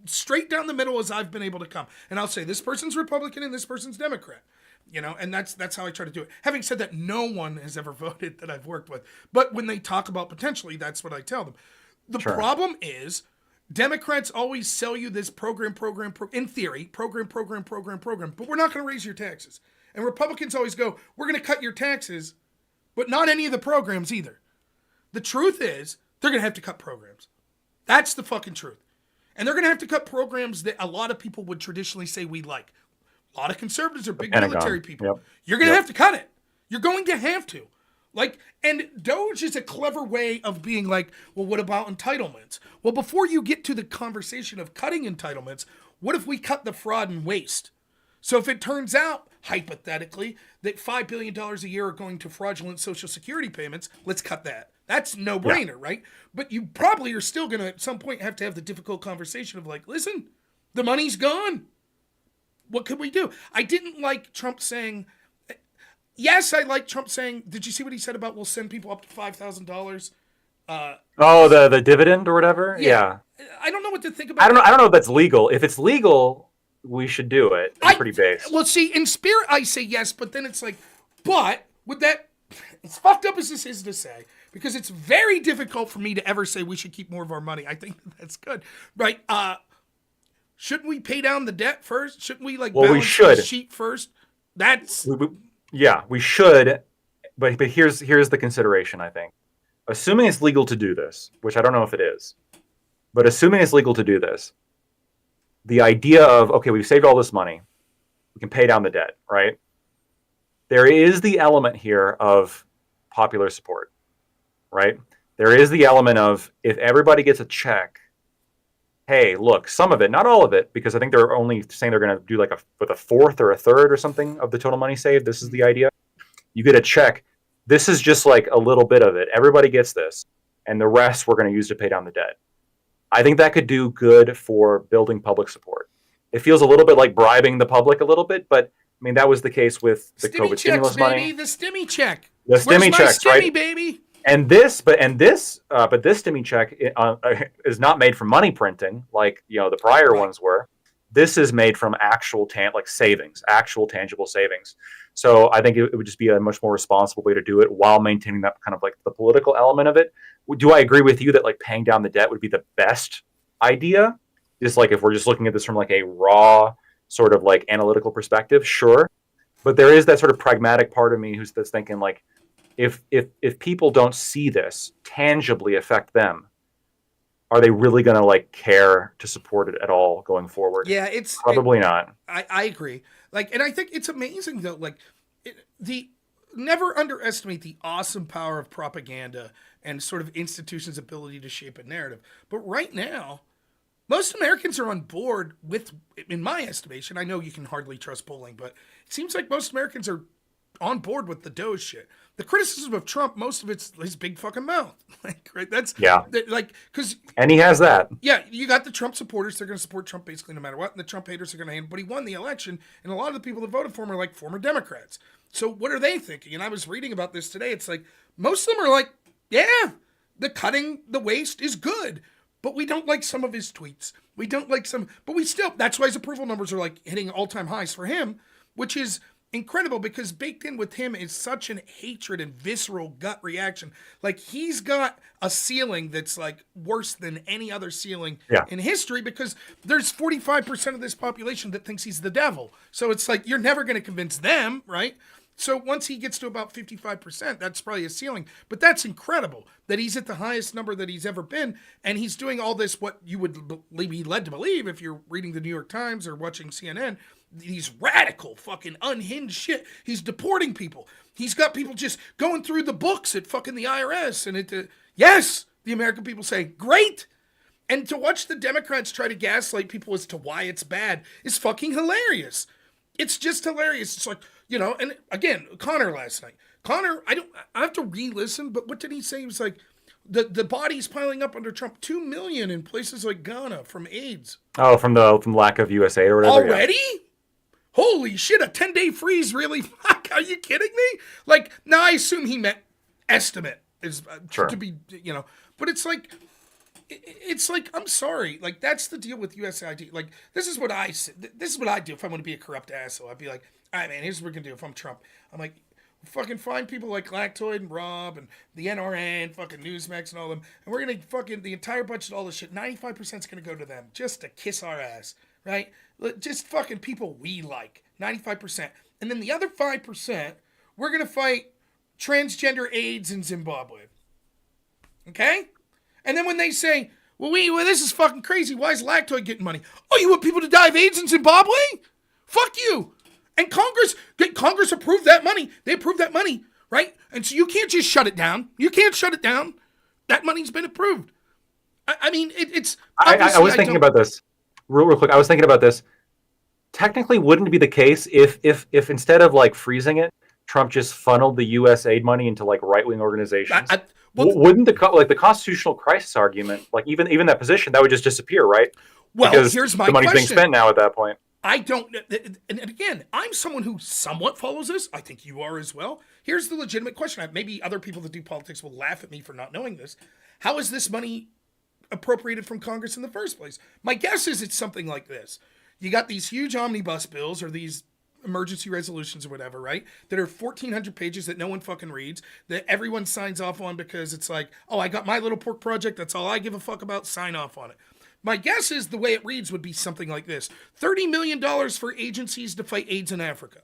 straight down the middle as I've been able to come. And I'll say this person's Republican and this person's Democrat. And that's how I try to do it. Having said that, no one has ever voted that I've worked with. But when they talk about potentially, that's what I tell them. The problem is Democrats always sell you this program, in theory, program, but we're not going to raise your taxes. And Republicans always go, we're going to cut your taxes, but not any of the programs either. The truth is, they're going to have to cut programs. That's the fucking truth. And they're going to have to cut programs that a lot of people would traditionally say we like. A lot of conservatives are big military people. Yep. You're going to have to cut it. You're going to have to. And Doge is a clever way of being like, well, what about entitlements? Well, before you get to the conversation of cutting entitlements, what if we cut the fraud and waste? So if it turns out, hypothetically, that $5 billion a year are going to fraudulent Social Security payments, let's cut that. That's no-brainer, right? But you probably are still going to, at some point, have to have the difficult conversation of like, listen, the money's gone. What could we do? I didn't like Trump saying, yes, I like Trump saying, did you see what he said about we'll send people up to $5,000? The dividend or whatever? Yeah. I don't know what to think about I don't know if that's legal. If it's legal, we should do it. It's pretty base. Well, see, in spirit, I say yes, but then it's like, but would that, as fucked up as this is to say, because it's very difficult for me to ever say we should keep more of our money. I think that's good, right? Shouldn't we pay down the debt first? Shouldn't we balance we should. the sheet first? That's we should, but here's the consideration. I think, assuming it's legal to do this, which I don't know if it is, but assuming it's legal to do this, the idea of okay, we've saved all this money, we can pay down the debt, right? There is the element here of popular support, right? There is the element of if everybody gets a check, hey, look, some of it, not all of it, because I think they're only saying they're going to do with a fourth or a third or something of the total money saved. This is the idea. You get a check. This is just like a little bit of it. Everybody gets this, and the rest we're going to use to pay down the debt. I think that could do good for building public support. It feels a little bit like bribing the public a little bit, but I mean, that was the case with the COVID stimulus money. The stimmy check. The stimmy checks, stimmy, right? Baby? And this stimmy check is not made from money printing like the prior ones were. This is made from actual savings, actual tangible savings. So I think it would just be a much more responsible way to do it while maintaining that kind of the political element of it. Do I agree with you that paying down the debt would be the best idea? Just if we're just looking at this from a raw sort of analytical perspective, sure. But there is that sort of pragmatic part of me that's thinking if people don't see this tangibly affect them, are they really going to care to support it at all going forward? Yeah, probably not. I agree. And I think it's amazing though. Never underestimate the awesome power of propaganda and sort of institutions' ability to shape a narrative. But right now, most Americans are on board with, in my estimation, I know you can hardly trust polling, but it seems like most Americans are on board with the Doge shit. The criticism of Trump, most of it's his big fucking mouth. Right? That's because and he has that. Yeah, you got the Trump supporters; they're going to support Trump basically no matter what, and the Trump haters are going to hate him. But he won the election, and a lot of the people that voted for him are former Democrats. So what are they thinking? And I was reading about this today. It's most of them are yeah, the cutting the waste is good, but we don't like some of his tweets. We don't like some, but we still. That's why his approval numbers are hitting all-time highs for him, which is incredible because baked in with him is such an hatred and visceral gut reaction. He's got a ceiling that's worse than any other ceiling in history because there's 45% of this population that thinks he's the devil. So it's you're never going to convince them, right? So once he gets to about 55%, that's probably a ceiling. But that's incredible that he's at the highest number that he's ever been. And he's doing all this, what you would be led to believe if you're reading the New York Times or watching CNN, these radical fucking unhinged shit. He's deporting people. He's got people just going through the books at fucking the IRS. And yes, the American people say, great. And to watch the Democrats try to gaslight people as to why it's bad is fucking hilarious. It's just hilarious. It's and again, Connor last night. Connor, I have to re-listen, but what did he say? He was the bodies piling up under Trump, 2 million in places like Ghana from AIDS. Oh, from lack of USA or whatever. Already? Yeah. Holy shit, a 10-day freeze, really? Fuck, are you kidding me? Now I assume he meant estimate is sure. To be, but it's I'm sorry. That's the deal with USAID. This is what I do if I want to be a corrupt asshole. I'd be all right, man, here's what we're going to do if I'm Trump. I'm fucking find people like Lactoid and Rob and the NRA and fucking Newsmax and all them, and we're going to fucking, the entire budget, all this shit, 95% is going to go to them just to kiss our ass, right? Just fucking people we like, 95%. And then the other 5%, we're going to fight transgender AIDS in Zimbabwe. Okay? And then when they say, well, this is fucking crazy. Why is Lactoid getting money? Oh, you want people to die of AIDS in Zimbabwe? Fuck you. And Congress approved that money. They approved that money, right? And so you can't just shut it down. You can't shut it down. That money's been approved. I mean, it's. I was thinking about this. real quick, I was thinking about this. Technically, wouldn't it be the case if instead of like freezing it, Trump just funneled the U.S. aid money into like right wing organizations? Well, Wouldn't the constitutional crisis argument, like even that position, that would just disappear, right? well, Because here's my the money's being question. spent now at that point. I don't, and again, I'm someone who somewhat follows this. I think you are as well. Here's the legitimate question. Maybe other people that do politics will laugh at me for not knowing this. How is this money appropriated from Congress in the first place? My guess is it's something like this. You got these huge omnibus bills or these emergency resolutions or whatever, right? That are 1,400 pages that no one fucking reads, that everyone signs off on because it's like, oh, I got my little pork project. That's all I give a fuck about. Sign off on it. My guess is the way it reads would be something like this. $30 million for agencies to fight AIDS in Africa.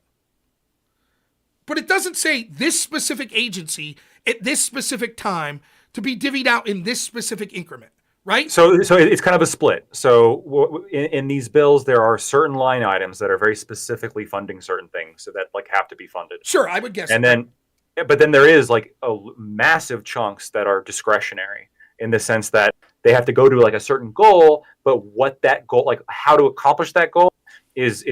But it doesn't say this specific agency at this specific time to be divvied out in this specific increment, right? So it's kind of a split. So in these bills, there are certain line items that are very specifically funding certain things, so that like have to be funded. Sure, I would guess. And then, but then there is like a massive chunks that are discretionary in the sense that they have to go to like a certain goal, but what that goal, like how to accomplish that goal, is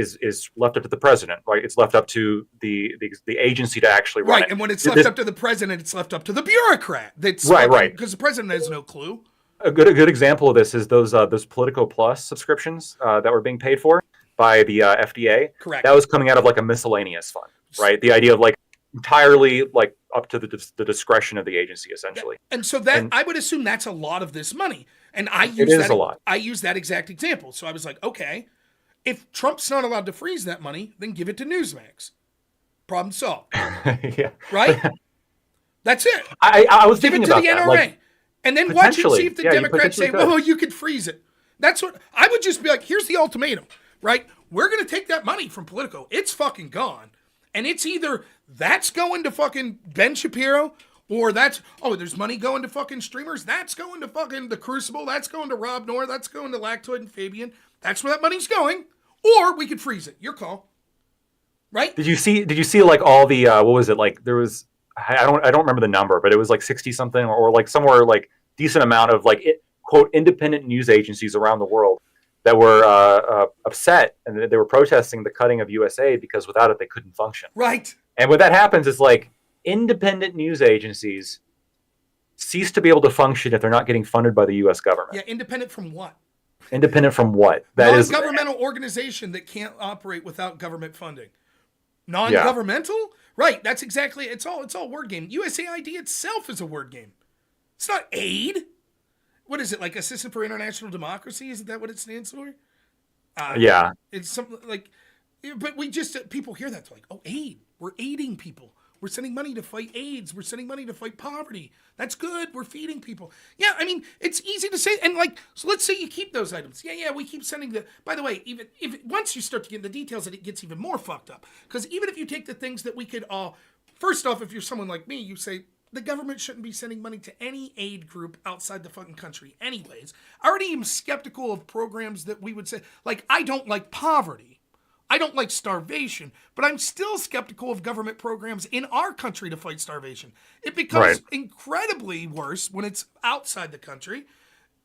left up to the president, right? It's left up to the agency to actually run it. And when it's left up to the president, it's left up to the bureaucrat. That's right. Because the president has no clue. A good example of this is those Politico Plus subscriptions that were being paid for by the FDA. Correct. That was coming out of like a miscellaneous fund, right? The idea of like entirely like up to the discretion of the agency, essentially. And so that I would assume that's a lot of this money. And I use that exact example. So I was like, okay, if Trump's not allowed to freeze that money, then give it to Newsmax. Problem solved. Yeah. Right? That's it. I was give thinking it to about the NRA. that. Like, and then watch and see if the you Democrats say, could. well, you could freeze it. That's what I would just be like, here's the ultimatum, right? We're going to take that money from Politico. It's fucking gone. And it's either that's going to fucking Ben Shapiro or that's, there's money going to fucking streamers. That's going to fucking The Crucible. That's going to Rob Noor. That's going to Lactoid and Fabian. That's where that money's going. Or we could freeze it. Your call. Right? Did you see like all the, what was it? Like there was, I don't remember the number, but it was like 60 something or like somewhere like decent amount of like quote independent news agencies around the world that were upset and they were protesting the cutting of USA because without it they couldn't function. Right. And when that happens, it's like independent news agencies cease to be able to function if they're not getting funded by the U.S. government. Yeah, independent from what? Independent from what? That is non-governmental organization that can't operate without government funding. Non-governmental? Yeah. Right. That's exactly. It's all word game. USAID itself is a word game. It's not aid. What is it, like Assistance for International Democracy? Isn't that what it stands for? Yeah. It's something like, but we just, people hear that. They're like, oh, aid. We're aiding people. We're sending money to fight AIDS. We're sending money to fight poverty. That's good. We're feeding people. Yeah, I mean, it's easy to say. And like, so let's say you keep those items. Yeah, we keep sending by the way, even if once you start to get into the details, it gets even more fucked up. Because even if you take the things that we could all, first off, if you're someone like me, you say, the government shouldn't be sending money to any aid group outside the fucking country anyways. I already am skeptical of programs that we would say, like, I don't like poverty. I don't like starvation, but I'm still skeptical of government programs in our country to fight starvation. It becomes incredibly worse when it's outside the country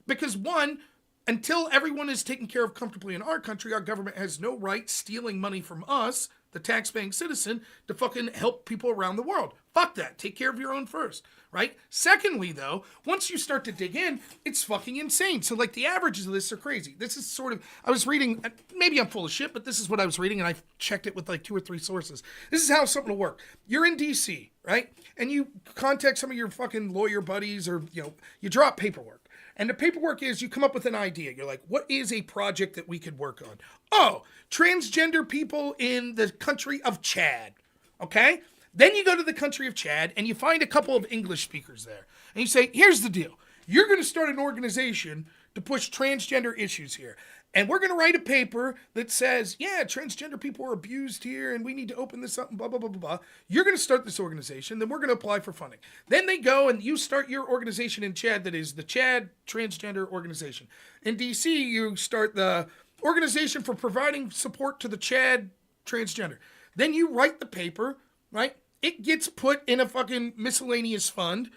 because one, until everyone is taken care of comfortably in our country, our government has no right stealing money from us, the tax-paying citizen, to fucking help people around the world. Fuck that. Take care of your own first, right? Secondly, though, once you start to dig in, it's fucking insane. So, like, the averages of this are crazy. This is sort of, I was reading, maybe I'm full of shit, but this is what I was reading, and I checked it with like 2 or 3 sources. This is how something will work. You're in D.C., right? And you contact some of your fucking lawyer buddies or, you draw up paperwork. And the paperwork is you come up with an idea. You're like, what is a project that we could work on? Oh, transgender people in the country of Chad. Okay? Then you go to the country of Chad and you find a couple of English speakers there. And you say, here's the deal. You're going to start an organization to push transgender issues here. And we're going to write a paper that says, yeah, transgender people are abused here and we need to open this up and blah, blah, blah, blah, blah. You're going to start this organization. Then we're going to apply for funding. Then they go and you start your organization in Chad that is the Chad Transgender Organization. In D.C., you start the Organization for Providing Support to the Chad Transgender. Then you write the paper, right? It gets put in a fucking miscellaneous fund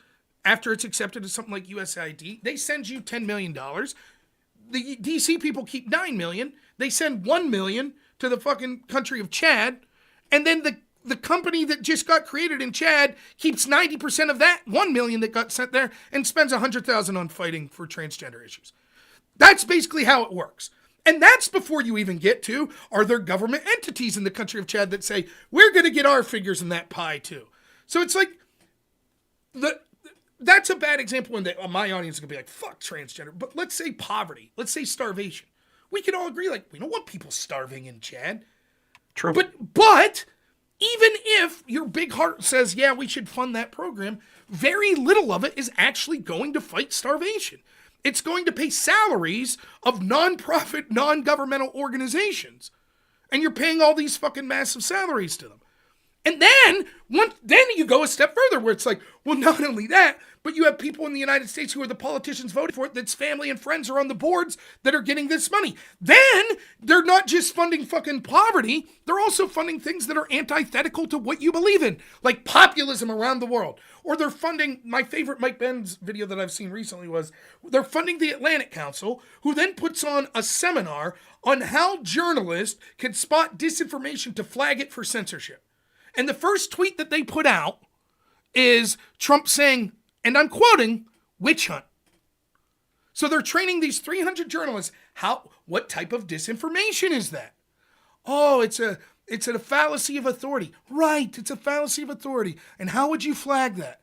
after it's accepted as something like USAID. They send you $10 million. the DC people keep 9 million. They send 1 million to the fucking country of Chad. And then the company that just got created in Chad keeps 90% of that 1 million that got sent there and spends 100,000 on fighting for transgender issues. That's basically how it works. And that's before you even get to, are there government entities in the country of Chad that say, we're going to get our figures in that pie too. So it's like, that's a bad example when my audience is going to be like, fuck transgender. But let's say poverty. Let's say starvation. We can all agree, like, we don't want people starving in Chad. True. But even if your big heart says, yeah, we should fund that program, very little of it is actually going to fight starvation. It's going to pay salaries of nonprofit, non-governmental organizations. And you're paying all these fucking massive salaries to them. And then you go a step further where it's like, well, not only that, but you have people in the United States who are the politicians voting for it, that's family and friends are on the boards that are getting this money. Then they're not just funding fucking poverty, they're also funding things that are antithetical to what you believe in, like populism around the world. Or they're funding, my favorite Mike Ben's video that I've seen recently was, they're funding the Atlantic Council, who then puts on a seminar on how journalists can spot disinformation to flag it for censorship. And the first tweet that they put out is Trump saying, and I'm quoting, witch hunt. So they're training these 300 journalists. What type of disinformation is that? Oh, it's a fallacy of authority. Right, it's a fallacy of authority. And how would you flag that?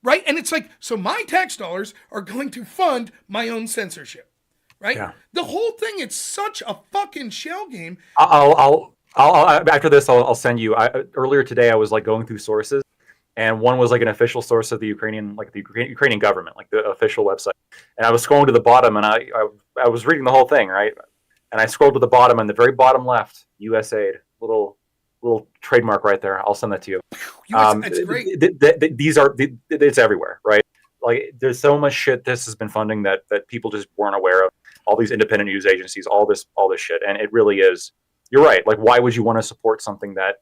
Right? And it's like, so my tax dollars are going to fund my own censorship. Right? Yeah. The whole thing, it's such a fucking shell game. I'll after this, I'll send you. Earlier today, I was like going through sources, and one was like an official source of the Ukrainian government, like the official website. And I was scrolling to the bottom, and I was reading the whole thing, right? And I scrolled to the bottom, and the very bottom left, USAID, little trademark right there. I'll send that to you. That's great. It's everywhere, right? Like there's so much shit this has been funding that people just weren't aware of. All these independent news agencies, all this shit, and it really is. You're right. Like, why would you want to support something that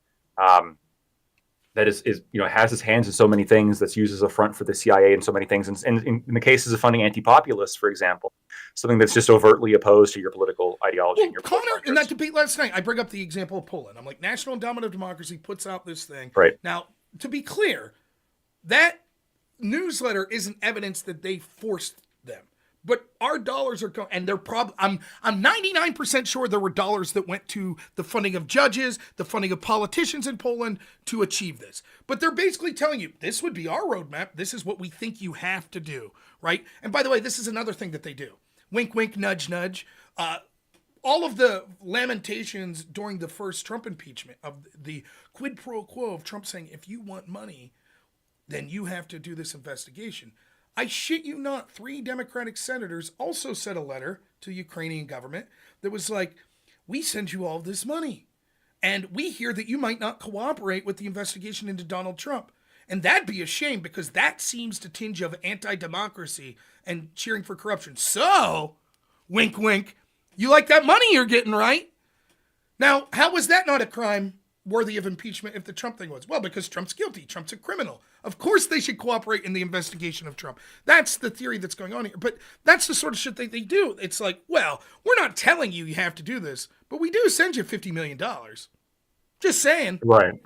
that is has its hands in so many things, that's used as a front for the CIA and so many things, and in the cases of funding anti-populists, for example, something that's just overtly opposed to your political ideology. Well, Connor, in that debate last night, I bring up the example of Poland. I'm like, National Endowment of Democracy puts out this thing. Right. Now, to be clear, that newsletter isn't evidence that they forced them. But our dollars are going, and they're I'm 99% sure there were dollars that went to the funding of judges, the funding of politicians in Poland to achieve this. But they're basically telling you, this would be our roadmap. This is what we think you have to do, right? And by the way, this is another thing that they do. Wink, wink, nudge, nudge. All of the lamentations during the first Trump impeachment of the quid pro quo of Trump saying, if you want money, then you have to do this investigation. I shit you not, 3 Democratic senators also sent a letter to the Ukrainian government that was like, we send you all this money, and we hear that you might not cooperate with the investigation into Donald Trump. And that'd be a shame, because that seems to tinge of anti-democracy and cheering for corruption. So, wink, wink, you like that money you're getting, right? Now, how was that not a crime worthy of impeachment if the Trump thing was? Well, because Trump's guilty. Trump's a criminal. Of course they should cooperate in the investigation of Trump. That's the theory that's going on here. But that's the sort of shit that they do. It's like, well, we're not telling you have to do this, but we do send you $50 million. Just saying. Right.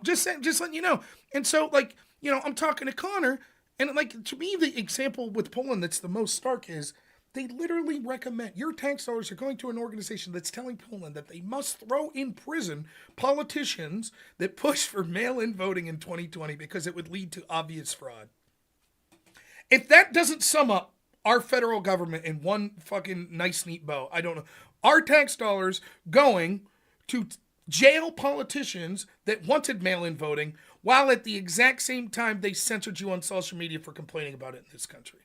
Just letting you know. And so, like, I'm talking to Connor, and like, to me, the example with Poland that's the most stark is they literally recommend, your tax dollars are going to an organization that's telling Poland that they must throw in prison politicians that push for mail-in voting in 2020 because it would lead to obvious fraud. If that doesn't sum up our federal government in one fucking nice, neat bow, I don't know. Our tax dollars going to jail politicians that wanted mail-in voting, while at the exact same time they censored you on social media for complaining about it in this country.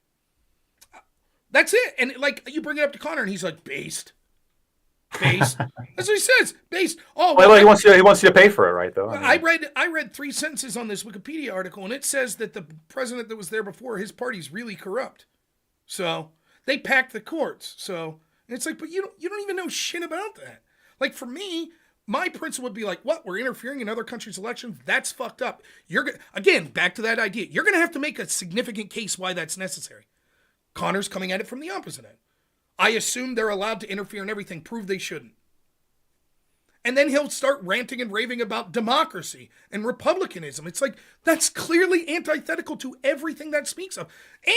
That's it. And like, you bring it up to Connor and he's like, based. That's what he says. Based. Oh, well, he wants you to pay for it, right? Though I read 3 sentences on this Wikipedia article, and it says that the president that was there before, his party's really corrupt. So they packed the courts. So it's like, but you don't even know shit about that. Like, for me, my principle would be like, what? We're interfering in other countries' elections? That's fucked up. Again, back to that idea. You're going to have to make a significant case why that's necessary. Connor's coming at it from the opposite end. I assume they're allowed to interfere in everything. Prove they shouldn't. And then he'll start ranting and raving about democracy and republicanism. It's like, that's clearly antithetical to everything that speaks of.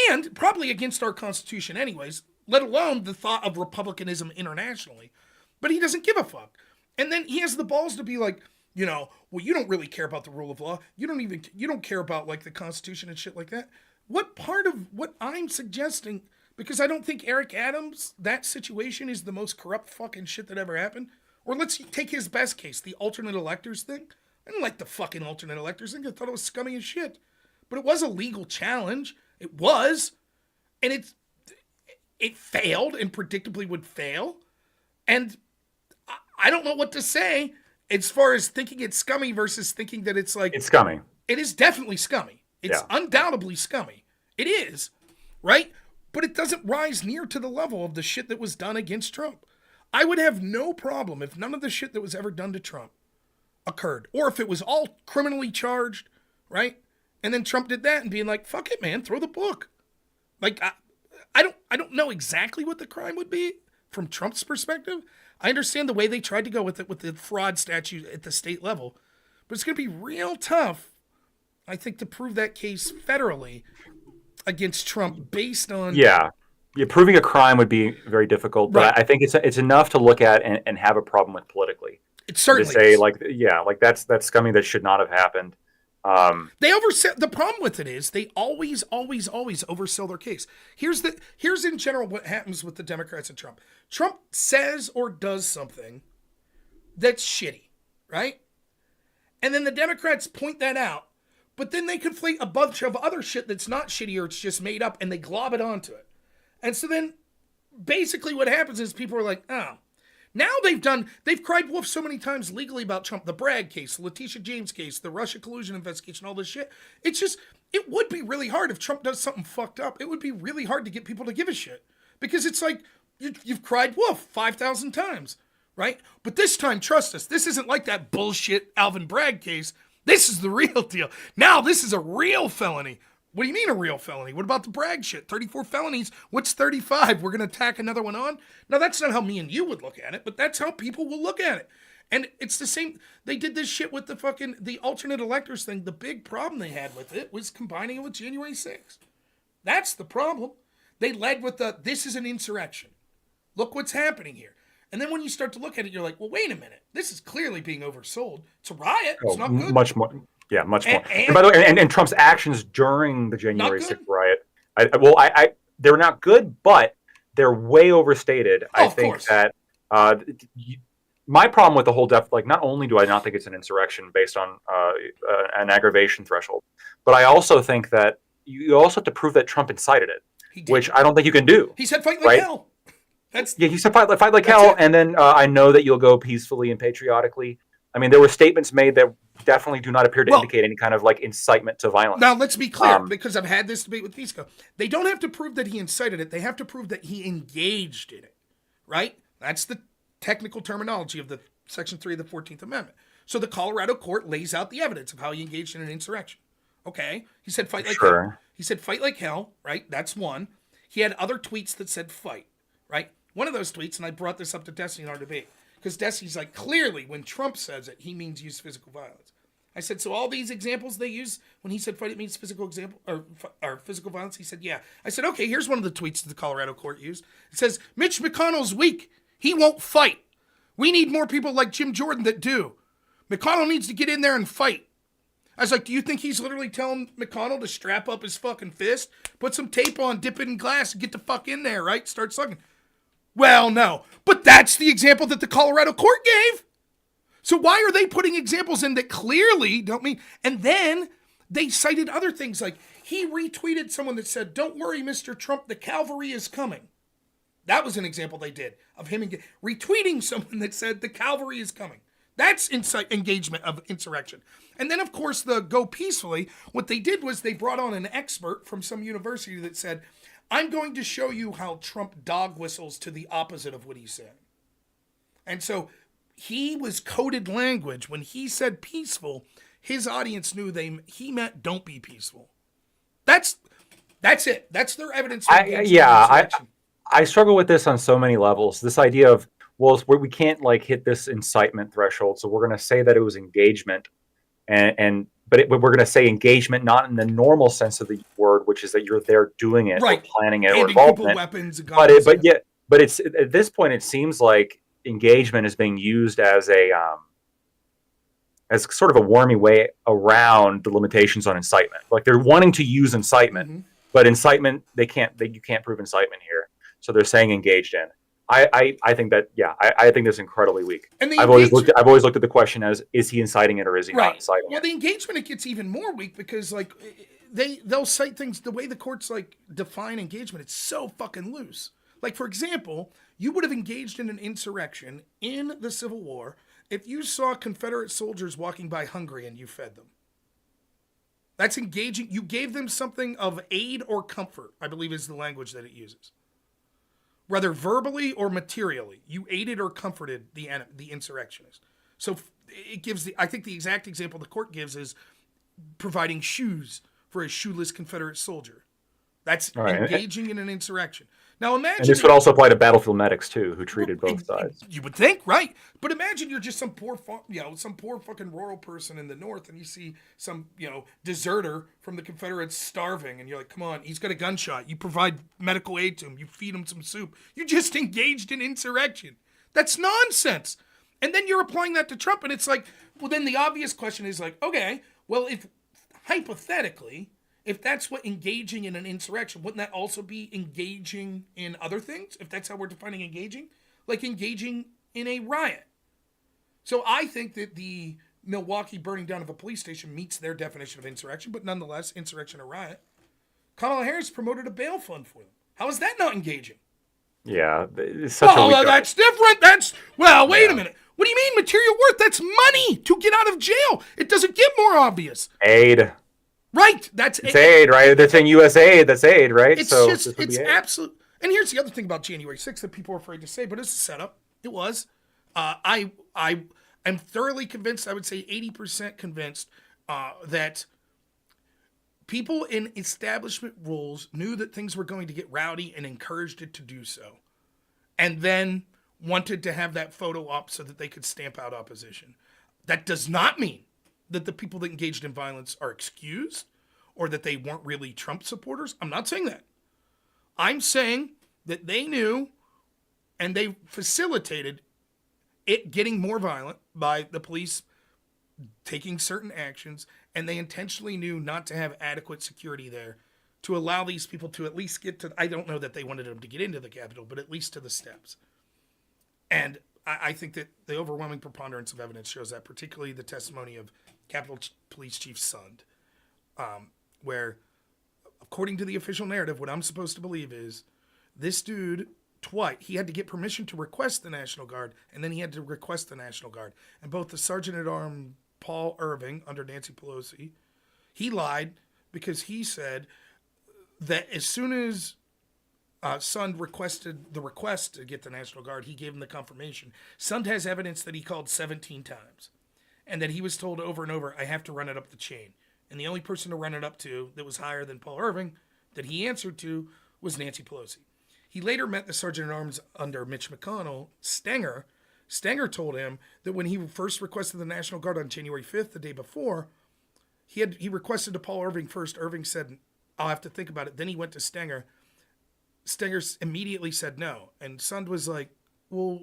And probably against our Constitution anyways, let alone the thought of republicanism internationally. But he doesn't give a fuck. And then he has the balls to be like, well, you don't really care about the rule of law. You don't care about like the Constitution and shit like that. What part of what I'm suggesting, because I don't think Eric Adams, that situation is the most corrupt fucking shit that ever happened. Or let's take his best case, the alternate electors thing. I didn't like the fucking alternate electors thing. I thought it was scummy as shit. But it was a legal challenge. It was. And it failed and predictably would fail. And I don't know what to say as far as thinking it's scummy versus thinking that it's like... It's scummy. It is definitely scummy. It's undoubtedly scummy. It is, right? But it doesn't rise near to the level of the shit that was done against Trump. I would have no problem if none of the shit that was ever done to Trump occurred. Or if it was all criminally charged, right? And then Trump did that and being like, fuck it, man, throw the book. Like, I don't know exactly what the crime would be from Trump's perspective. I understand the way they tried to go with it with the fraud statute at the state level. But it's going to be real tough, I think, to prove that case federally against Trump based on... Yeah, proving a crime would be very difficult, but right. I think it's enough to look at and have a problem with politically. It certainly to say is. like that's scummy. That should not have happened. They oversell. The problem with it is they always oversell their case. Here's in general what happens with the Democrats and Trump. Trump says or does something that's shitty, right? And then the Democrats point that out, but then they conflate a bunch of other shit that's not shitty or it's just made up, and they glob it onto it. And so then basically what happens is people are like, oh, now they've cried wolf so many times legally about Trump, the Bragg case, the Letitia James case, the Russia collusion investigation, all this shit. It's just, it would be really hard if Trump does something fucked up. It would be really hard to get people to give a shit because it's like, you've cried wolf 5,000 times, right? But this time, trust us, this isn't like that bullshit Alvin Bragg case. This is the real deal. Now this is a real felony. What do you mean a real felony? What about the Bragg shit? 34 felonies. What's 35? We're going to tack another one on? Now, that's not how me and you would look at it, but that's how people will look at it. And it's the same. They did this shit with the alternate electors thing. The big problem they had with it was combining it with January 6th. That's the problem. They led with this is an insurrection. Look what's happening here. And then when you start to look at it, you're like, well, wait a minute. This is clearly being oversold. It's a riot. It's not good. Much more. Yeah, much more. And by the way, and Trump's actions during the January 6th riot, they're not good, but they're way overstated. I think that my problem with the whole not only do I not think it's an insurrection based on an aggravation threshold, but I also think that you also have to prove that Trump incited it, which I don't think you can do. He said fight like hell. He said fight like hell, and then I know that you'll go peacefully and patriotically. I mean, there were statements made that definitely do not appear to indicate any kind of like incitement to violence. Now, let's be clear, because I've had this debate with Visco. They don't have to prove that he incited it. They have to prove that he engaged in it, right? That's the technical terminology of the Section 3 of the 14th Amendment. So the Colorado court lays out the evidence of how he engaged in an insurrection. Okay? He said fight like hell. He said fight like hell, right? That's one. He had other tweets that said fight, right? One of those tweets, and I brought this up to Destiny in our debate, because Destiny's like, clearly, when Trump says it, he means use physical violence. I said, so all these examples they use, when he said fight, it means physical example or physical violence? He said, yeah. I said, okay, here's one of the tweets that the Colorado court used. It says, Mitch McConnell's weak. He won't fight. We need more people like Jim Jordan that do. McConnell needs to get in there and fight. I was like, do you think he's literally telling McConnell to strap up his fucking fist, put some tape on, dip it in glass, and get the fuck in there, right? Start sucking. Well, no. But that's the example that the Colorado court gave. So why are they putting examples in that clearly don't mean... And then they cited other things like he retweeted someone that said, don't worry, Mr. Trump, the cavalry is coming. That was an example they did of him retweeting someone that said the cavalry is coming. That's engagement of insurrection. And then, of course, the go peacefully, what they did was they brought on an expert from some university that said, I'm going to show you how Trump dog whistles to the opposite of what he said. And so he was coded language. When he said peaceful, his audience knew he meant don't be peaceful. That's it. That's their evidence. I struggle with this on so many levels. This idea of, well, we can't like hit this incitement threshold, so we're going to say that it was engagement, but we're going to say engagement not in the normal sense of the word, which is that you're there doing it or Right. planning it or Handing people involvement. weapons and But guns. it's at this point it seems like engagement is being used as as sort of a wormy way around the limitations on incitement. Like they're wanting to use incitement, but incitement you can't prove incitement here. So they're saying engaged in. I think that I think that's incredily weak. And I've always looked at the question as, is he inciting it or is he not inciting well, it? the engagement, it gets even more weak because like they'll cite things the way the courts like define engagement. It's so fucking loose. Like for example, you would have engaged in an insurrection in the Civil War if you saw Confederate soldiers walking by hungry and you fed them. That's engaging. You gave them something of aid or comfort, I believe is the language that it uses. Whether verbally or materially, you aided or comforted the insurrectionist. So it gives I think the exact example the court gives is providing shoes for a shoeless Confederate soldier. That's engaging in an insurrection. Now imagine, and this would also apply to battlefield medics too, who treated both sides. You would think, right? But imagine you're just some poor fucking rural person in the North, and you see some deserter from the Confederates starving, and you're like, come on, he's got a gunshot. You provide medical aid to him. You feed him some soup. You just engaged in insurrection. That's nonsense. And then you're applying that to Trump, and it's like, well, then the obvious question is like, okay, well, if hypothetically, if that's what engaging in an insurrection, wouldn't that also be engaging in other things? If that's how we're defining engaging? Like engaging in a riot. So I think that the Milwaukee burning down of a police station meets their definition of insurrection, but nonetheless, insurrection or riot. Kamala Harris promoted a bail fund for them. How is that not engaging? Yeah, it's such a weak that's different. Wait a minute. What do you mean material worth? That's money to get out of jail. It doesn't get more obvious. Aid. Right, it's aid, right? They're saying U.S. aid, that's aid, right? It's absolute. And here's the other thing about January 6th that people are afraid to say, but it's a setup. It was. I am thoroughly convinced, I would say 80% convinced, that people in establishment roles knew that things were going to get rowdy and encouraged it to do so. And then wanted to have that photo up so that they could stamp out opposition. That does not mean that the people that engaged in violence are excused or that they weren't really Trump supporters. I'm not saying that. I'm saying that they knew and they facilitated it getting more violent by the police taking certain actions, and they intentionally knew not to have adequate security there to allow these people to at least get to, I don't know that they wanted them to get into the Capitol, but at least to the steps. And I think that the overwhelming preponderance of evidence shows that, particularly the testimony of Capitol Police Chief Sund, where, according to the official narrative, what I'm supposed to believe is this dude, twice, he had to get permission to request the National Guard, and then he had to request the National Guard. And both the Sergeant-at-Arms Paul Irving, under Nancy Pelosi, he lied because he said that as soon as Sund requested the request to get the National Guard, he gave him the confirmation. Sund has evidence that he called 17 times and that he was told over and over, I have to run it up the chain. And the only person to run it up to that was higher than Paul Irving that he answered to was Nancy Pelosi. He later met the Sergeant-at-Arms under Mitch McConnell, Stenger. Stenger told him that when he first requested the National Guard on January 5th, the day before, he requested to Paul Irving first. Irving said, I'll have to think about it. Then he went to Stenger. Stenger immediately said no. And Sund was like, well,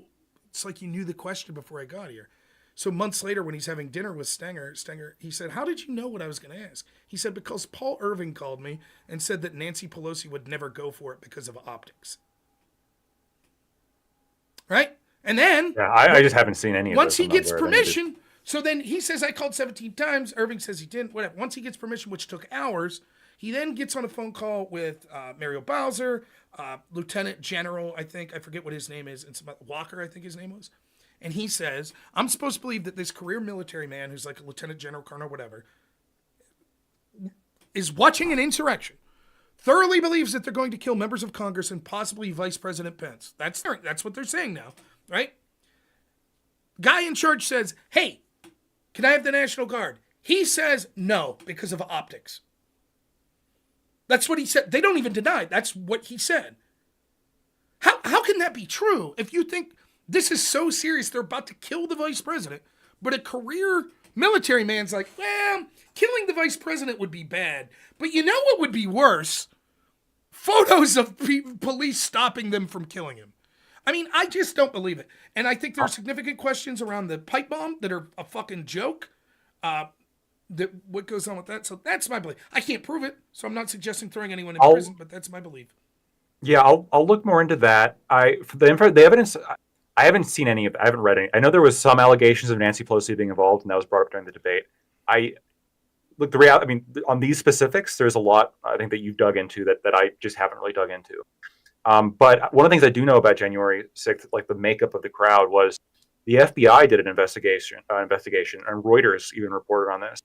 it's like you knew the question before I got here. So months later, when he's having dinner with Stenger, he said, how did you know what I was going to ask? He said, because Paul Irving called me and said that Nancy Pelosi would never go for it because of optics. Right? And then... Yeah, I just haven't seen any of this. Once he gets permission... So then he says, I called 17 times. Irving says he didn't. Whatever. Once he gets permission, which took hours, he then gets on a phone call with Mario Bowser, Lieutenant General, I forget what his name is, and Walker, I think his name was. And he says, I'm supposed to believe that this career military man who's like a lieutenant general, colonel, whatever, is watching an insurrection, thoroughly believes that they're going to kill members of Congress and possibly Vice President Pence. That's what they're saying now, right? Guy in charge says, hey, can I have the National Guard? He says no because of optics. That's what he said. They don't even deny it. That's what he said. how can that be true? If you think this is so serious, they're about to kill the vice president, but a career military man's like, well, killing the vice president would be bad. But you know what would be worse? Photos of police stopping them from killing him. I mean, I just don't believe it. And I think there are significant questions around the pipe bomb that are a fucking joke. What goes on with that? So that's my belief. I can't prove it, so I'm not suggesting throwing anyone in prison, but that's my belief. Yeah, I'll look more into that. The evidence, I haven't seen any of it. I haven't read any. I know there was some allegations of Nancy Pelosi being involved, and that was brought up during the debate. I mean, on these specifics, there's a lot I think that you've dug into that I just haven't really dug into. But one of the things I do know about January 6th, like the makeup of the crowd, was the FBI did an investigation, and Reuters even reported on this,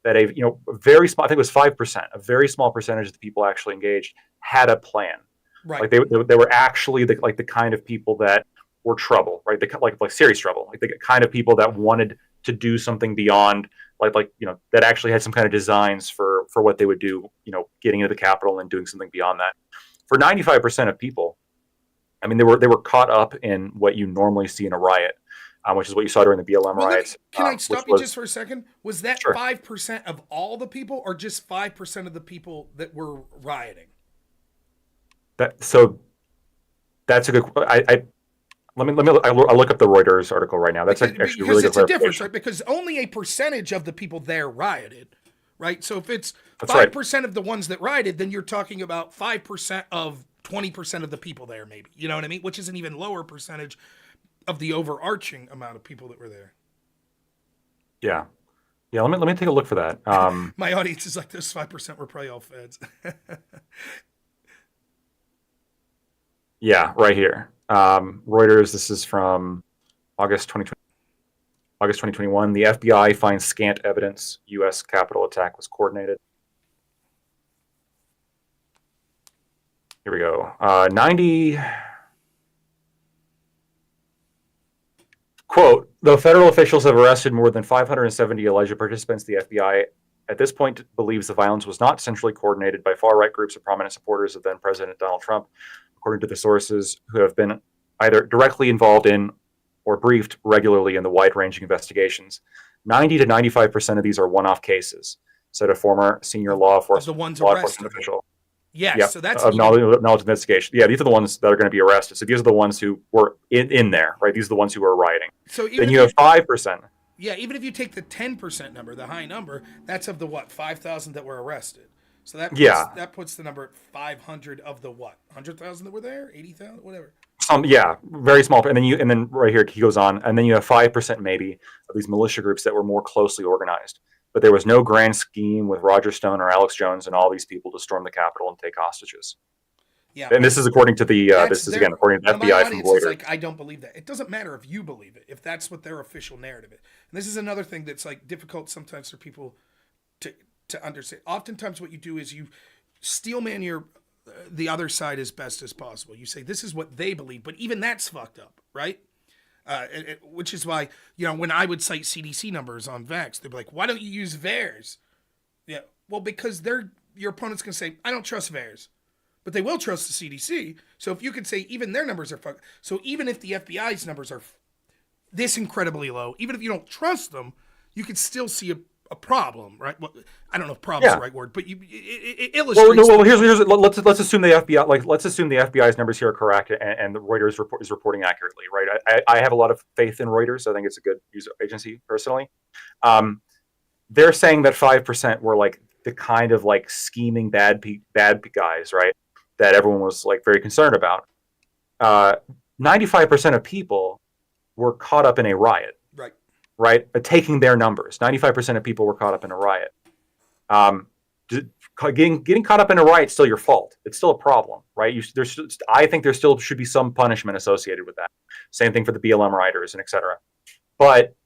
that a very small, I think it was 5%, a very small percentage of the people actually engaged had a plan. Right. Like they were actually the kind of people that were trouble, right? Like serious trouble, like the kind of people that wanted to do something beyond that actually had some kind of designs for what they would do, getting into the Capitol and doing something beyond that. For 95% of people, I mean, they were caught up in what you normally see in a riot, which is what you saw during the BLM riots. Can I stop you just for a second? Was that Sure. 5% of all the people, or just 5% of the people that were rioting? That's a good. I'll look up the Reuters article right now. That's actually really good. It's a difference, right? Because only a percentage of the people there rioted, right? So if it's 5% of the ones that rioted, then you're talking about 5% of 20% of the people there, maybe. You know what I mean? Which is an even lower percentage of the overarching amount of people that were there. Yeah. Let me take a look for that. My audience is like, those 5% were probably all feds. Yeah, right here. Reuters, this is from August 2021. The FBI finds scant evidence U.S. Capitol attack was coordinated. Here we go. 90. Quote, though federal officials have arrested more than 570 alleged participants, the FBI at this point believes the violence was not centrally coordinated by far-right groups or prominent supporters of then-President Donald Trump, according to the sources who have been either directly involved in or briefed regularly in the wide-ranging investigations. 90 to 95% of these are one-off cases, said a former senior law enforcement official. Yes, yeah, so that's of knowledge investigation. Yeah, these are the ones that are going to be arrested. So these are the ones who were in there, right? These are the ones who were rioting. So then you have 5%. Yeah, even if you take the 10% number, the high number, that's of the 5,000 that were arrested. So that puts the number at 500 of the 100,000 that were there, 80,000, whatever. Very small. And then right here he goes on, and then you have 5% maybe of these militia groups that were more closely organized. But there was no grand scheme with Roger Stone or Alex Jones and all these people to storm the Capitol and take hostages. Yeah, and this is according to the according to the FBI from Reuters. Like, I don't believe that. It doesn't matter if you believe it, if that's what their official narrative is. And this is another thing that's like difficult sometimes for people to understand. Oftentimes, what you do is you steelman the other side as best as possible. You say this is what they believe, but even that's fucked up, right? Which is why, when I would cite CDC numbers on vax, they'd be like, why don't you use VAERS? Yeah, well, because your opponent's going to say, I don't trust VAERS. But they will trust the CDC. So if you could say even their numbers are fucked. So even if the FBI's numbers are this incredibly low, even if you don't trust them, you could still see a problem, right? Well, I don't know if "problem" is the right word, but it illustrates. Well, here's let's assume the FBI let's assume the FBI's numbers here are correct and the Reuters is reporting accurately, right? I have a lot of faith in Reuters. I think it's a good news agency personally. They're saying that 5% were like the kind of like scheming bad guys, right? That everyone was like very concerned about. 95% of people were caught up in a riot. Right? Taking their numbers. 95% of people were caught up in a riot. Getting caught up in a riot is still your fault. It's still a problem, right? I think there still should be some punishment associated with that. Same thing for the BLM rioters and et cetera. But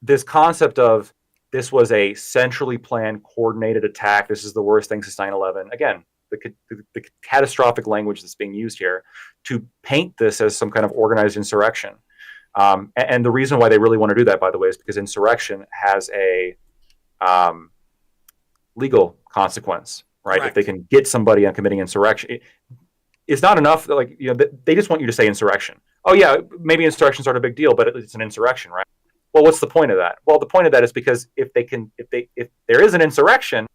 this concept of this was a centrally planned, coordinated attack. This is the worst thing since 9/11. Again, the catastrophic language that's being used here to paint this as some kind of organized insurrection. And the reason why they really want to do that, by the way, is because insurrection has a legal consequence, right? If they can get somebody on committing insurrection, it's not enough. Like, they just want you to say insurrection. Oh yeah, maybe insurrections aren't a big deal, but it's an insurrection, right? Well, what's the point of that? Well, the point of that is because if there is an insurrection,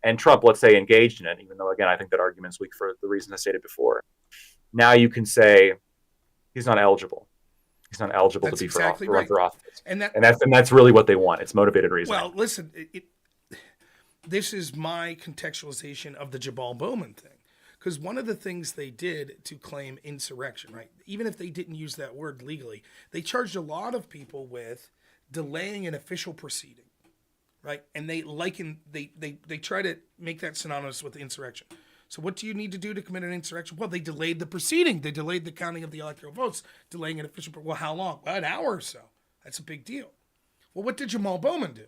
and Trump, let's say, engaged in it, even though again I think that argument's weak for the reasons I stated before. Now you can say he's not eligible. He's not eligible That's to be exactly run for office, and that's really what they want. It's motivated reasoning. Well, listen, this is my contextualization of the Jabal Bowman thing. Because one of the things they did to claim insurrection, right, even if they didn't use that word legally, they charged a lot of people with delaying an official proceeding, right? And they try to make that synonymous with insurrection. So what do you need to do to commit an insurrection? Well, they delayed the proceeding. They delayed the counting of the electoral votes, delaying an official. Well, how long? Well, an hour or so. That's a big deal. Well, what did Jamal Bowman do?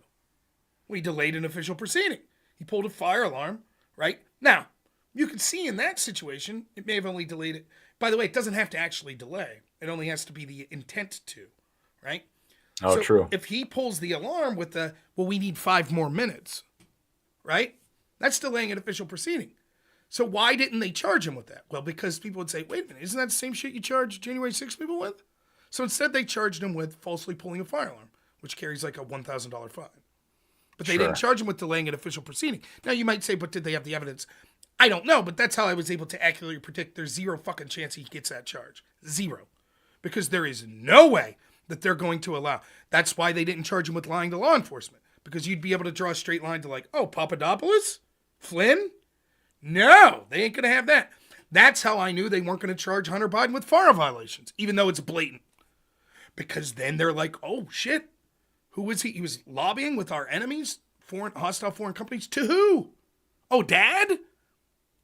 Well, he delayed an official proceeding. He pulled a fire alarm, right? Now, you can see in that situation, it may have only delayed it. By the way, it doesn't have to actually delay. It only has to be the intent to, right? Oh, so true. If he pulls the alarm with we need 5 more minutes, right? That's delaying an official proceeding. So why didn't they charge him with that? Well, because people would say, wait a minute, isn't that the same shit you charged January 6th people with? So instead they charged him with falsely pulling a fire alarm, which carries like a $1,000 fine. But they didn't charge him with delaying an official proceeding. Now you might say, but did they have the evidence? I don't know, but that's how I was able to accurately predict there's zero fucking chance he gets that charge. Zero. Because there is no way that they're going to allow. That's why they didn't charge him with lying to law enforcement. Because you'd be able to draw a straight line to like, oh, Papadopoulos? Flynn? No, they ain't going to have that. That's how I knew they weren't going to charge Hunter Biden with FARA violations, even though it's blatant. Because then they're like, oh, shit. Who was he? He was lobbying with our enemies, hostile foreign companies. To who? Oh, Dad?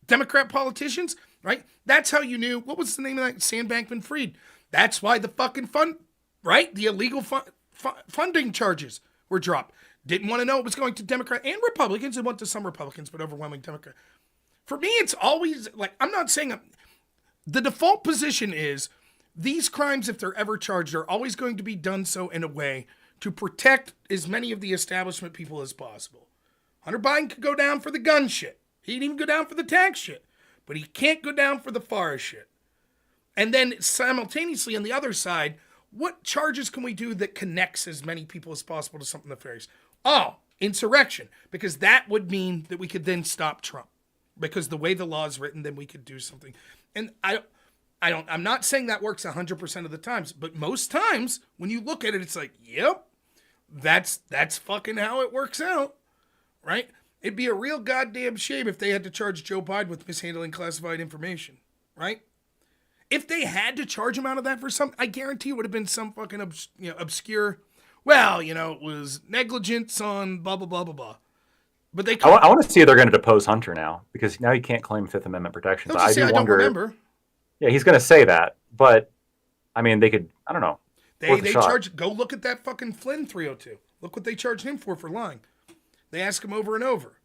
Democrat politicians, right? That's how you knew. What was the name of that? Sam Bankman-Fried. That's why the fucking right? The illegal funding charges were dropped. Didn't want to know it was going to Democrat and Republicans. It went to some Republicans, but overwhelming Democrat. For me, it's always like, I'm not saying the default position is these crimes, if they're ever charged, are always going to be done so in a way to protect as many of the establishment people as possible. Hunter Biden could go down for the gun shit. He didn't even go down for the tax shit. But he can't go down for the FARA shit. And then simultaneously on the other side, what charges can we do that connects as many people as possible to something nefarious? Oh, insurrection. Because that would mean that we could then stop Trump. Because the way the law is written, then we could do something. And I'm not saying that works 100% of the times, but most times when you look at it, it's like, yep, that's fucking how it works out, right? It'd be a real goddamn shame if they had to charge Joe Biden with mishandling classified information, right? If they had to charge him out of that for something, I guarantee it would have been some fucking obscure, it was negligence on blah, blah, blah, blah, blah. But they I want to see if they're going to depose Hunter now, because now he can't claim Fifth Amendment protections. I do wonder. Don't remember. Yeah, he's going to say that, but I mean, they could. I don't know. They charge. Go look at that fucking Flynn 302. Look what they charged him for lying. They ask him over and over,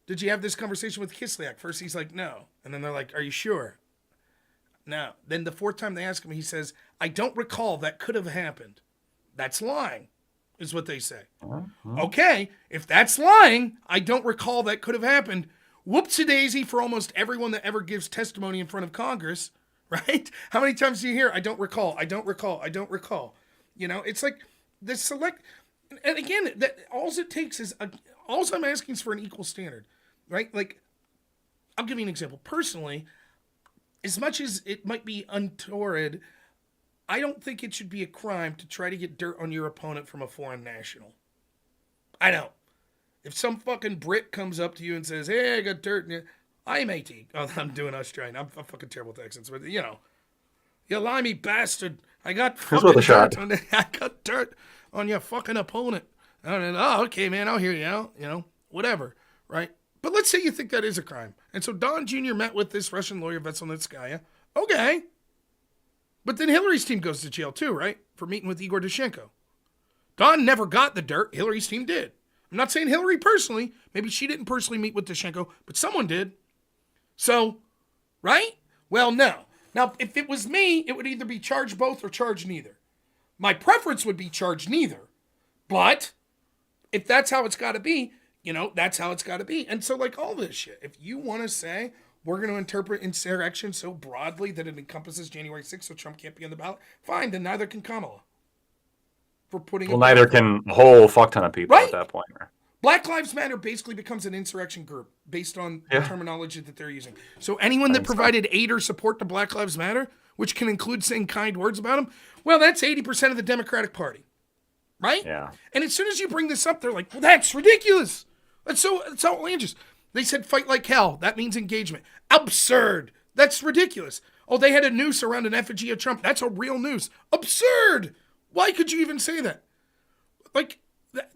"Did you have this conversation with Kislyak?" First, he's like, "No," and then they're like, "Are you sure?" No. Then the 4th time they ask him, he says, "I don't recall. That could have happened." That's lying, is what they say. Okay, if that's lying, I don't recall that could have happened. Whoopsie-daisy for almost everyone that ever gives testimony in front of Congress, right? How many times do you hear, I don't recall, I don't recall, I don't recall? It's like the select, and again, that all it takes is, all I'm asking is for an equal standard, right? Like, I'll give you an example. Personally, as much as it might be untoward, I don't think it should be a crime to try to get dirt on your opponent from a foreign national. I don't. If some fucking Brit comes up to you and says, "Hey, I got dirt," I'm 18. Oh, I'm doing Australian. I'm fucking terrible with accents, but you limey bastard. I got fucking dirt on I got dirt on your fucking opponent. And, oh, okay, man, I'll hear you out. Whatever, right? But let's say you think that is a crime. And so Don Jr. met with this Russian lawyer, Veselnitskaya. Okay. But then Hillary's team goes to jail too, right? For meeting with Igor Dushenko. Don never got the dirt. Hillary's team did. I'm not saying Hillary personally. Maybe she didn't personally meet with Dushenko, but someone did. So, right? Well, no. Now, if it was me, it would either be charge both or charge neither. My preference would be charge neither. But if that's how it's got to be, that's how it's got to be. And so, like all this shit, if you want to say, we're going to interpret insurrection so broadly that it encompasses January 6th, so Trump can't be on the ballot. Fine, then neither can Kamala. For putting well, neither can a whole fuck ton of people Right? at that point. Black Lives Matter basically becomes an insurrection group based on the terminology that they're using. So anyone that provided aid or support to Black Lives Matter, which can include saying kind words about them, well, that's 80% of the Democratic Party. Right? Yeah. And as soon as you bring this up, they're like, well, that's ridiculous. It's outlandish. They said fight like hell. That means engagement. Absurd. That's ridiculous. Oh, they had a noose around an effigy of Trump. That's a real noose. Absurd. Why could you even say that? Like,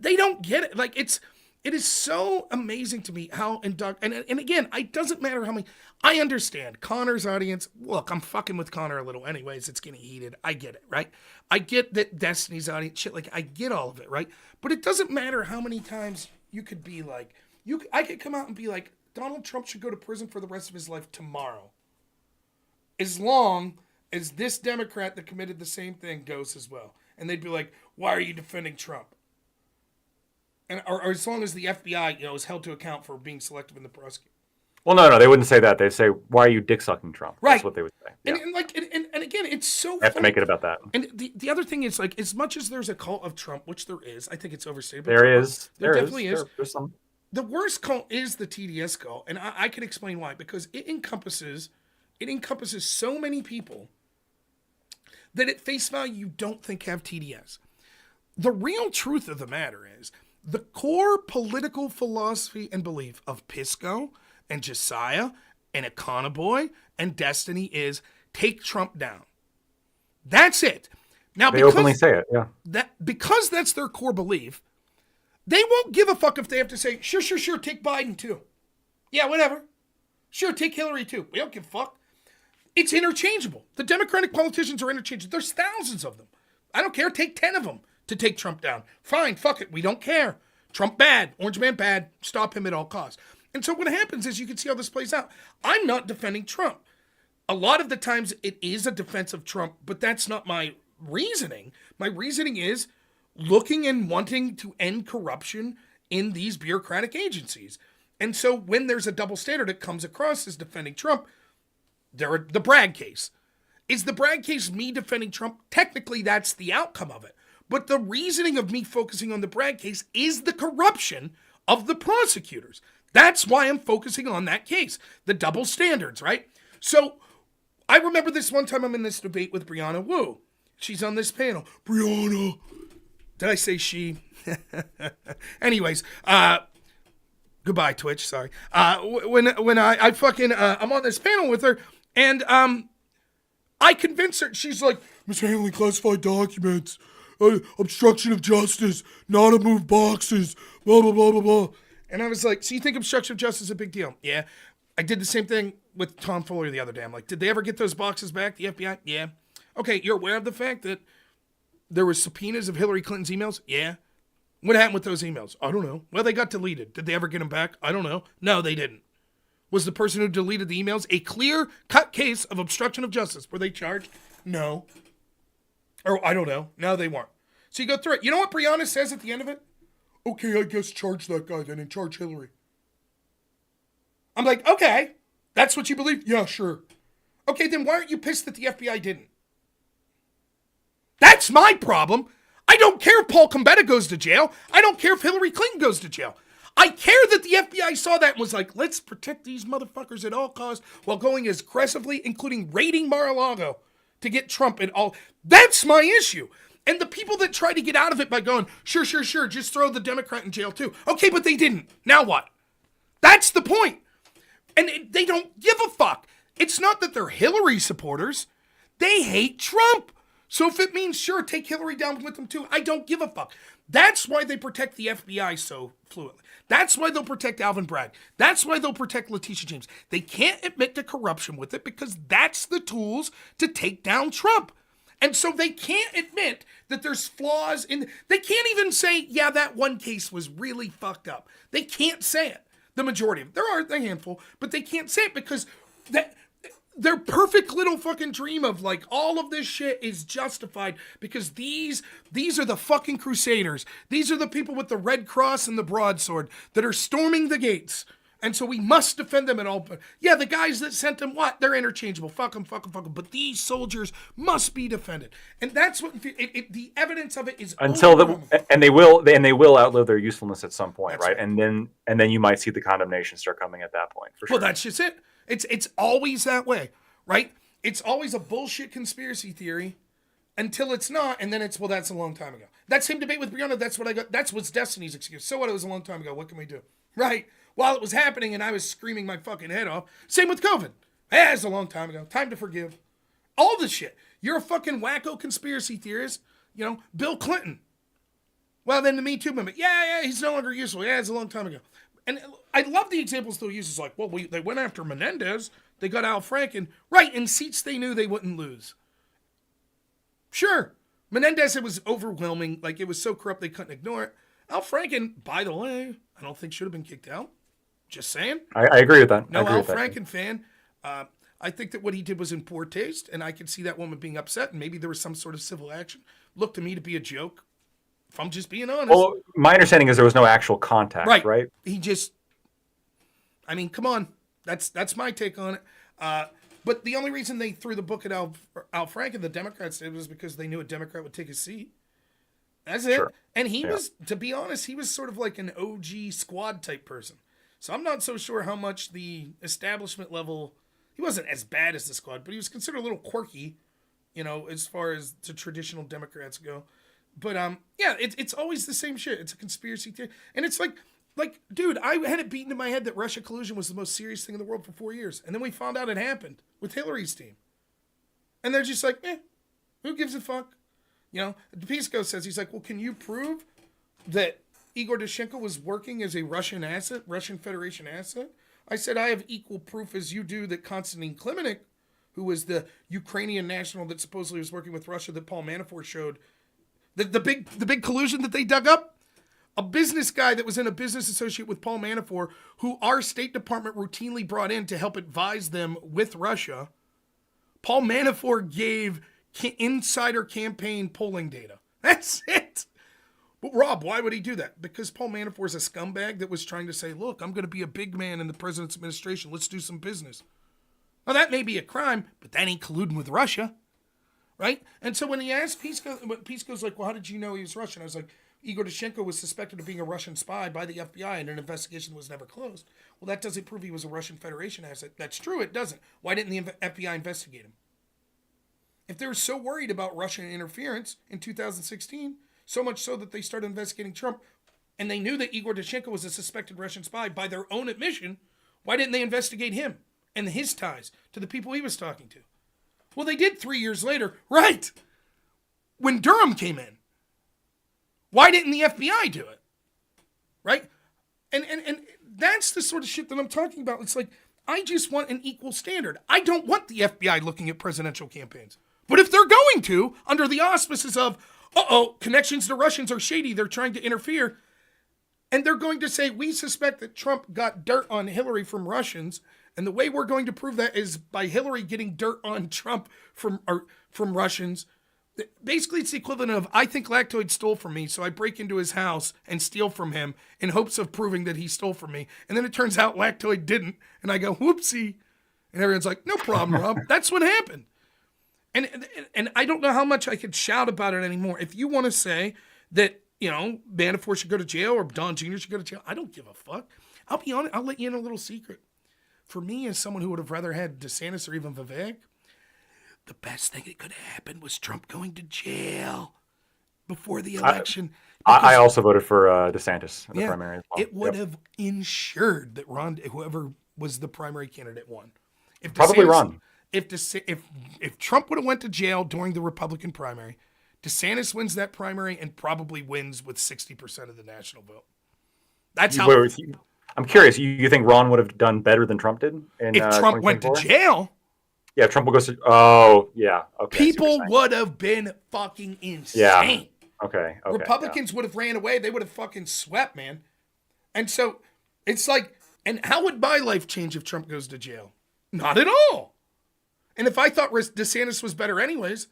they don't get it. Like, it is so amazing to me how and again, it doesn't matter how many. I understand Connor's audience. Look, I'm fucking with Connor a little anyways. It's getting heated. I get it, right? I get that Destiny's audience shit. Like, I get all of it, right? But it doesn't matter how many times you could be like, I could come out and be like, Donald Trump should go to prison for the rest of his life tomorrow. As long as this Democrat that committed the same thing goes as well. And they'd be like, why are you defending Trump? And or as long as the FBI, is held to account for being selective in the prosecution. Well, no, they wouldn't say that. They'd say, why are you dick sucking Trump? Right. That's what they would say. Yeah. And again, it's so I have to make it about that. And the other thing is, like, as much as there's a cult of Trump, which there is, I think it's overstated. There is. There definitely is. There's some. The worst cult is the TDS cult, and I can explain why. Because it encompasses so many people that at face value you don't think have TDS. The real truth of the matter is the core political philosophy and belief of Pisco and Josiah and Econoboy and Destiny is take Trump down. That's it. Now, they openly say it, yeah. Because that's their core belief, they won't give a fuck if they have to say, sure, take Biden too. Yeah, whatever. Sure, take Hillary too. We don't give a fuck. It's interchangeable. The Democratic politicians are interchangeable. There's thousands of them. I don't care. Take 10 of them to take Trump down. Fine, fuck it. We don't care. Trump bad. Orange man bad. Stop him at all costs. And so what happens is you can see how this plays out. I'm not defending Trump. A lot of the times it is a defense of Trump, but that's not my reasoning. My reasoning is looking and wanting to end corruption in these bureaucratic agencies. And so when there's a double standard, it comes across as defending Trump. The Bragg case. Is the Bragg case me defending Trump? Technically, that's the outcome of it. But the reasoning of me focusing on the Bragg case is the corruption of the prosecutors. That's why I'm focusing on that case. The double standards, right? So I remember this one time I'm in this debate with Brianna Wu. She's on this panel. Brianna. Did I say she? Anyways, goodbye, Twitch. Sorry. When I fucking I'm on this panel with her, and I convinced her. She's like, mishandling classified documents, obstruction of justice, not to move boxes, blah blah blah blah blah. And I was like, so you think obstruction of justice is a big deal? Yeah. I did the same thing with Tom Fuller the other day. I'm like, did they ever get those boxes back? The FBI? Yeah. Okay, you're aware of the fact that there were subpoenas of Hillary Clinton's emails? Yeah. What happened with those emails? I don't know. Well, they got deleted. Did they ever get them back? I don't know. No, they didn't. Was the person who deleted the emails a clear-cut case of obstruction of justice? Were they charged? No. Or I don't know. No, they weren't. So you go through it. You know what Brianna says at the end of it? Okay, I guess charge that guy then and charge Hillary. I'm like, okay, that's what you believe? Yeah, sure. Okay, then why aren't you pissed that the FBI didn't? That's my problem. I don't care if Paul Combetta goes to jail. I don't care if Hillary Clinton goes to jail. I care that the FBI saw that and was like, let's protect these motherfuckers at all costs while going as aggressively, including raiding Mar-a-Lago to get Trump at all. That's my issue. And the people that try to get out of it by going, sure, just throw the Democrat in jail too. Okay, but they didn't. Now what? That's the point. And they don't give a fuck. It's not that they're Hillary supporters. They hate Trump. So if it means, sure, take Hillary down with them too, I don't give a fuck. That's why they protect the FBI so fluently. That's why they'll protect Alvin Bragg. That's why they'll protect Letitia James. They can't admit to corruption with it because that's the tools to take down Trump. And so they can't admit that there's flaws in... They can't even say, yeah, that one case was really fucked up. They can't say it. The majority of them. There are a handful, but they can't say it because their perfect little fucking dream of like all of this shit is justified because these are the fucking crusaders. These are the people with the red cross and the broadsword that are storming the gates. And so we must defend them at all. Yeah, the guys that sent them, what? They're interchangeable. Fuck them. But these soldiers must be defended. And that's what the evidence of it is. And they will outlive their usefulness at some point, That's right? And then you might see the condemnation start coming at that point, for sure. Well, that's just it. It's always that way, right? It's always a bullshit conspiracy theory until it's not, and then it's, well, that's a long time ago. That same debate with Brianna, that's what I got. That's what's Destiny's excuse. So what? It was a long time ago. What can we do? Right? While it was happening and I was screaming my fucking head off. Same with COVID. It's a long time ago. Time to forgive. All this shit. You're a fucking wacko conspiracy theorist. You know, Bill Clinton. Well, then the Me Too movement. Yeah, he's no longer useful. Yeah, it's a long time ago. And I love the examples still uses like, well, they went after Menendez. They got Al Franken. Right, in seats they knew they wouldn't lose. Sure. Menendez, it was overwhelming. Like, it was so corrupt they couldn't ignore it. Al Franken, by the way, I don't think should have been kicked out. Just saying. I agree with that. No Al Franken fan. I think that what he did was in poor taste, and I could see that woman being upset, and maybe there was some sort of civil action. Looked to me to be a joke, if I'm just being honest. Well, my understanding is there was no actual contact, right? He just, I mean, come on. That's my take on it. But the only reason they threw the book at Al Franken, the Democrats did, was because they knew a Democrat would take his seat. That's it. Sure. And he was, to be honest, he was sort of like an OG squad type person. So I'm not so sure how much the establishment level, he wasn't as bad as the squad, but he was considered a little quirky, you know, as far as the traditional Democrats go. But yeah, it's always the same shit. It's a conspiracy theory. And it's like, dude, I had it beaten in my head that Russia collusion was the most serious thing in the world for 4 years. And then we found out it happened with Hillary's team. And they're just like, who gives a fuck? You know, Pisco says, he's like, well, can you prove that Igor Dushenko was working as a Russian Federation asset? I said, I have equal proof as you do that Konstantin Klemenuk, who was the Ukrainian national that supposedly was working with Russia that Paul Manafort showed, the big collusion that they dug up, a business guy that was in a business associate with Paul Manafort, who our State Department routinely brought in to help advise them with Russia. Paul Manafort gave insider campaign polling data. That's it. But Rob, why would he do that? Because Paul Manafort is a scumbag that was trying to say, look, I'm going to be a big man in the president's administration. Let's do some business. Now, that may be a crime, but that ain't colluding with Russia, right? And so when he asked Pisco's like, well, how did you know he was Russian? I was like, Igor Dushenko was suspected of being a Russian spy by the FBI and an investigation was never closed. Well, that doesn't prove he was a Russian Federation asset. That's true, it doesn't. Why didn't the FBI investigate him? If they were so worried about Russian interference in 2016, so much so that they started investigating Trump, and they knew that Igor Dushenko was a suspected Russian spy by their own admission, why didn't they investigate him and his ties to the people he was talking to? Well, they did 3 years later, right? When Durham came in. Why didn't the FBI do it? Right? And that's the sort of shit that I'm talking about. It's like, I just want an equal standard. I don't want the FBI looking at presidential campaigns. But if they're going to, under the auspices of, connections to Russians are shady, they're trying to interfere, and they're going to say, we suspect that Trump got dirt on Hillary from Russians, and the way we're going to prove that is by Hillary getting dirt on Trump from Russians. Basically, it's the equivalent of, I think Lactoid stole from me, so I break into his house and steal from him in hopes of proving that he stole from me. And then it turns out Lactoid didn't, and I go, whoopsie. And everyone's like, no problem, Rob. That's what happened. And I don't know how much I could shout about it anymore. If you want to say that, you know, Manafort should go to jail or Don Jr. should go to jail, I don't give a fuck. I'll be honest, I'll let you in a little secret. For me, as someone who would have rather had DeSantis or even Vivek, the best thing that could have happened was Trump going to jail before the election. I also voted for DeSantis in the primary as well. It would have ensured that whoever was the primary candidate, won. Probably Ron. If Trump would have went to jail during the Republican primary, DeSantis wins that primary and probably wins with 60% of the national vote. That's how. I'm curious. You think Ron would have done better than Trump did? If Trump went to jail. Yeah, Trump will go to. Oh, yeah. Okay. People would have been fucking insane. Yeah. Okay. Republicans would have ran away. They would have fucking swept, man. And so it's like, and how would my life change if Trump goes to jail? Not at all. And if I thought DeSantis was better anyways,